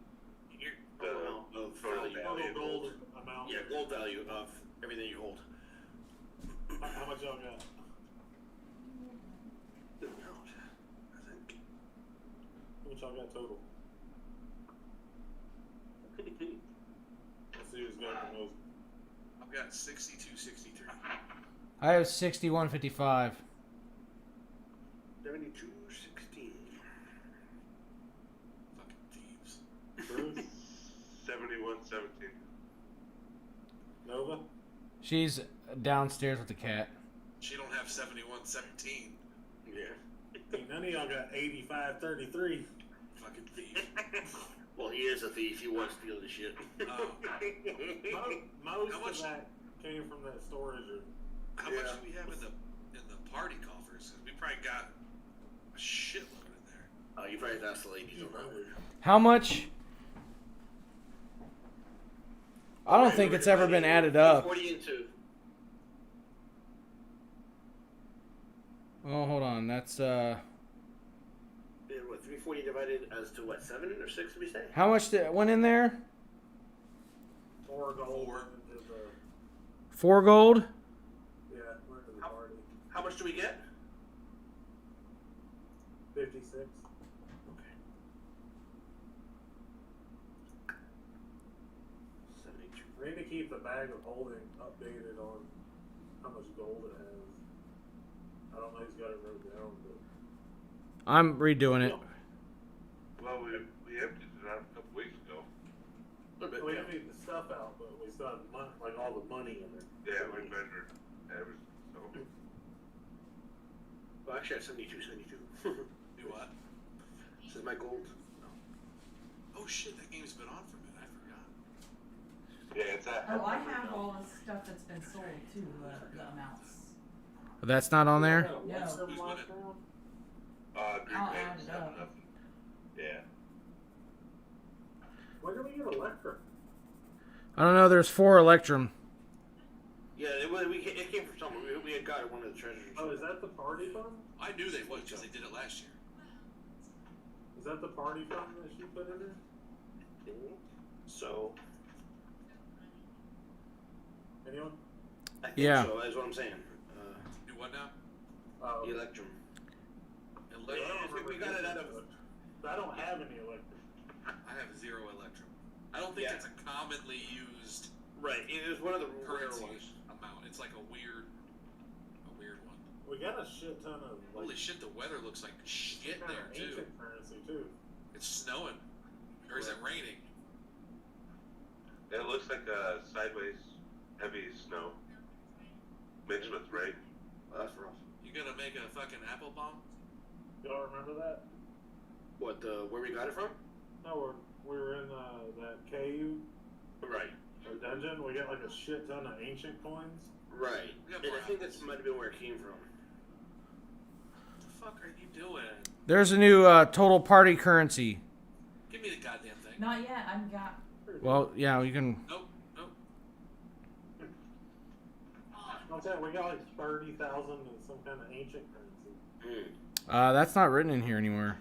Speaker 7: total value.
Speaker 5: Gold amount.
Speaker 8: Yeah, gold value of everything you hold.
Speaker 5: How much y'all got?
Speaker 8: Good amount, I think.
Speaker 5: How much y'all got total? Let's see who's got the most.
Speaker 4: I've got 62, 63.
Speaker 12: I have 61.55.
Speaker 8: 72.16.
Speaker 4: Fucking thieves.
Speaker 5: Bruce?
Speaker 7: 71.17.
Speaker 5: Nova?
Speaker 12: She's downstairs with the cat.
Speaker 4: She don't have 71-17.
Speaker 8: Yeah.
Speaker 5: See, none of y'all got 85-33.
Speaker 4: Fucking thief.
Speaker 8: Well, he is a thief. He wants to steal the shit.
Speaker 5: Most
Speaker 4: How much-
Speaker 5: of that came from that storage room.
Speaker 4: How much do we have in the party coffers? 'Cause we probably got a shitload in there.
Speaker 8: You probably have to ask the ladies on that.
Speaker 12: How much? I don't think it's ever been added up.
Speaker 8: 40 and 2.
Speaker 12: Oh, hold on. That's
Speaker 8: And what, 340 divided as to what, 7 or 6 did we say?
Speaker 12: how much went in there?
Speaker 5: 4 gold.
Speaker 4: 4.
Speaker 5: Into the,
Speaker 12: 4 gold.
Speaker 5: yeah, we're into the party.
Speaker 8: How much do we get?
Speaker 5: 56.
Speaker 8: Okay.
Speaker 5: We need to keep the bag of holding updated on how much gold it has. I don't know who's got it wrote down, but
Speaker 12: I'm redoing it.
Speaker 7: Well, we emptied it out a couple weeks ago.
Speaker 5: we emptied the stuff out, but we still have money, like all the money in it.
Speaker 7: Yeah, we measured everything. So
Speaker 8: Well, actually, I have 72.
Speaker 4: Do what?
Speaker 8: This is my gold.
Speaker 4: Oh shit, that game's been on for a minute. I forgot.
Speaker 7: yeah, it's at.
Speaker 2: Oh, I have all the stuff that's been sold too, the amounts.
Speaker 12: That's not on there?
Speaker 2: No.
Speaker 5: What's the
Speaker 6: Who's
Speaker 5: last
Speaker 6: winning?
Speaker 5: round?
Speaker 7: Green
Speaker 2: I'll
Speaker 7: Bay
Speaker 2: add
Speaker 7: was
Speaker 2: it
Speaker 7: 7-0.
Speaker 2: up.
Speaker 7: Yeah.
Speaker 5: Where do we get Electra?
Speaker 12: I don't know. There's 4 Electrum.
Speaker 8: Yeah, it came from somewhere. We had got it one of the treasures.
Speaker 5: Oh, is that the party fund?
Speaker 4: I knew they would because they did it last year.
Speaker 5: Is that the party fund that she put in there?
Speaker 8: So,
Speaker 5: Anyone?
Speaker 8: I think
Speaker 12: Yeah.
Speaker 8: so. That's what I'm saying.
Speaker 4: Do what now?
Speaker 5: Oh,
Speaker 8: Electrum.
Speaker 4: Electrum.
Speaker 8: We got it out of.
Speaker 5: I don't have any Electra.
Speaker 4: I have 0 Electrum. I don't think
Speaker 8: Yeah.
Speaker 4: it's a commonly used
Speaker 8: Right. It was one of the rare
Speaker 4: currency
Speaker 8: ones.
Speaker 4: amount. It's like a weird one.
Speaker 5: We got a shit ton of
Speaker 4: Holy shit, the weather looks like shit
Speaker 5: kind
Speaker 4: there
Speaker 5: of
Speaker 4: too.
Speaker 5: ancient currency too.
Speaker 4: It's snowing. Or is it raining?
Speaker 7: It looks like a sideways heavy snow mixed with rain.
Speaker 8: That's rough.
Speaker 4: You gonna make a fucking apple bomb?
Speaker 5: Y'all remember that?
Speaker 8: What? Where we got it from?
Speaker 5: No, we were in that cave
Speaker 8: Right.
Speaker 5: or dungeon. We got like a shit ton of ancient coins.
Speaker 8: Right.
Speaker 4: Yeah,
Speaker 8: And I think that might have been where it came from.
Speaker 4: What the fuck are you doing?
Speaker 12: There's a new total party currency.
Speaker 4: Give me the goddamn thing.
Speaker 2: Not yet. I've got.
Speaker 12: Well, yeah, you can.
Speaker 4: Nope.
Speaker 5: I'm saying we got like 30,000 in some kind of ancient currency.
Speaker 12: That's not written in here anymore.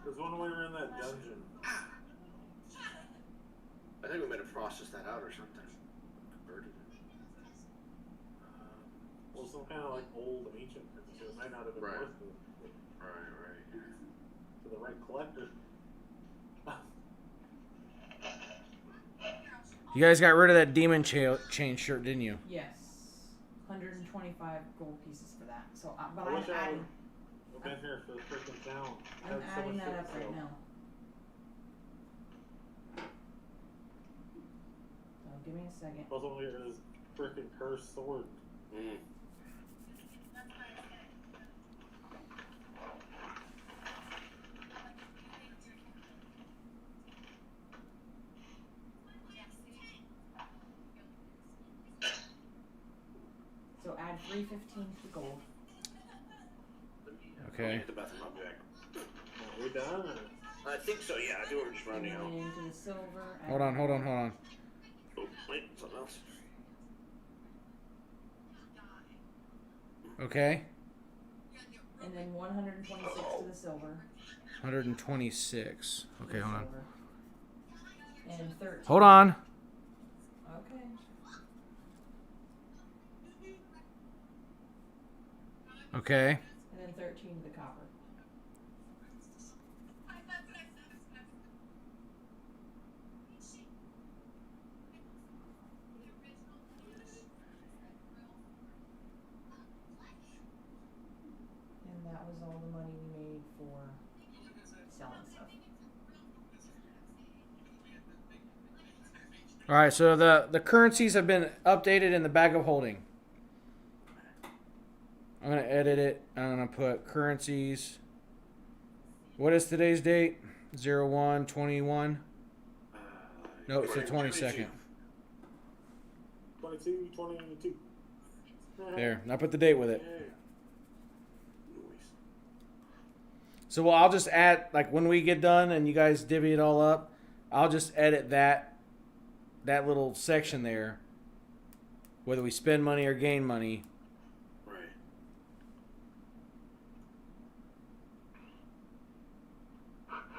Speaker 5: Because when we were in that dungeon,
Speaker 8: I think we might have processed that out or something. Converted it.
Speaker 5: well, some kind of like old ancient currency. So it might not have been
Speaker 8: Right.
Speaker 5: worth it
Speaker 8: Right.
Speaker 5: to the right collector.
Speaker 12: You guys got rid of that demon chain shirt, didn't you?
Speaker 2: Yes. 125 gold pieces for that. So, but
Speaker 5: I
Speaker 2: I'm
Speaker 5: wish I
Speaker 2: adding.
Speaker 5: would have been here for the freaking town.
Speaker 2: I'm
Speaker 5: Had so
Speaker 2: adding
Speaker 5: much
Speaker 2: that
Speaker 5: shit
Speaker 2: up
Speaker 5: to
Speaker 2: right
Speaker 5: sell.
Speaker 2: now. So give me a second.
Speaker 5: Plus, only it is freaking cursed sword.
Speaker 2: So add 315 to gold.
Speaker 12: Okay.
Speaker 8: Hit the bathroom. I'll be back.
Speaker 5: Are we done? Or?
Speaker 8: I think so. Yeah. I think we're just
Speaker 2: And
Speaker 8: running
Speaker 2: then
Speaker 8: out.
Speaker 2: into the silver.
Speaker 12: Hold on.
Speaker 8: Oh, wait. Something else.
Speaker 12: Okay.
Speaker 2: And then 126 to the silver.
Speaker 12: 126. Okay, hold on.
Speaker 2: Silver. And 13.
Speaker 12: Hold on.
Speaker 2: Okay.
Speaker 12: Okay.
Speaker 2: And then 13 to the copper. And that was all the money we made for selling stuff.
Speaker 12: All right, so the currencies have been updated in the bag of holding. I'm going to edit it. I'm going to put currencies. What is today's date? 01/21. No, it's the 22nd.
Speaker 5: 22.
Speaker 12: There. Now put the date with it.
Speaker 5: Yeah.
Speaker 12: So well, I'll just add, like when we get done and you guys divvy it all up, I'll just edit that little section there, whether we spend money or gain money.
Speaker 8: Right.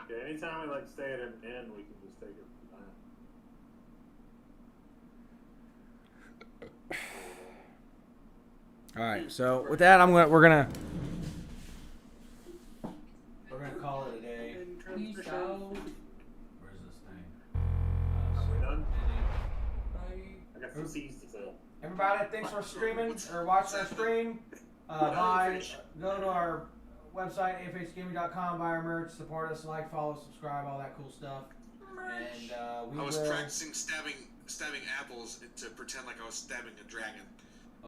Speaker 5: Yeah, anytime we like stay at an end, we can just take it from that.
Speaker 12: All right. So with that, we're gonna call it a day.
Speaker 2: You so.
Speaker 12: Where's this thing?
Speaker 5: Are we done?
Speaker 2: Bye.
Speaker 5: I got some seeds to sell.
Speaker 12: Everybody, thanks for streaming or watching our stream. Go to our website, afhgaming.com, buy our merch, support us, like, follow, subscribe, all that cool stuff. And we
Speaker 4: I was
Speaker 12: will.
Speaker 4: practicing stabbing apples to pretend like I was stabbing a dragon.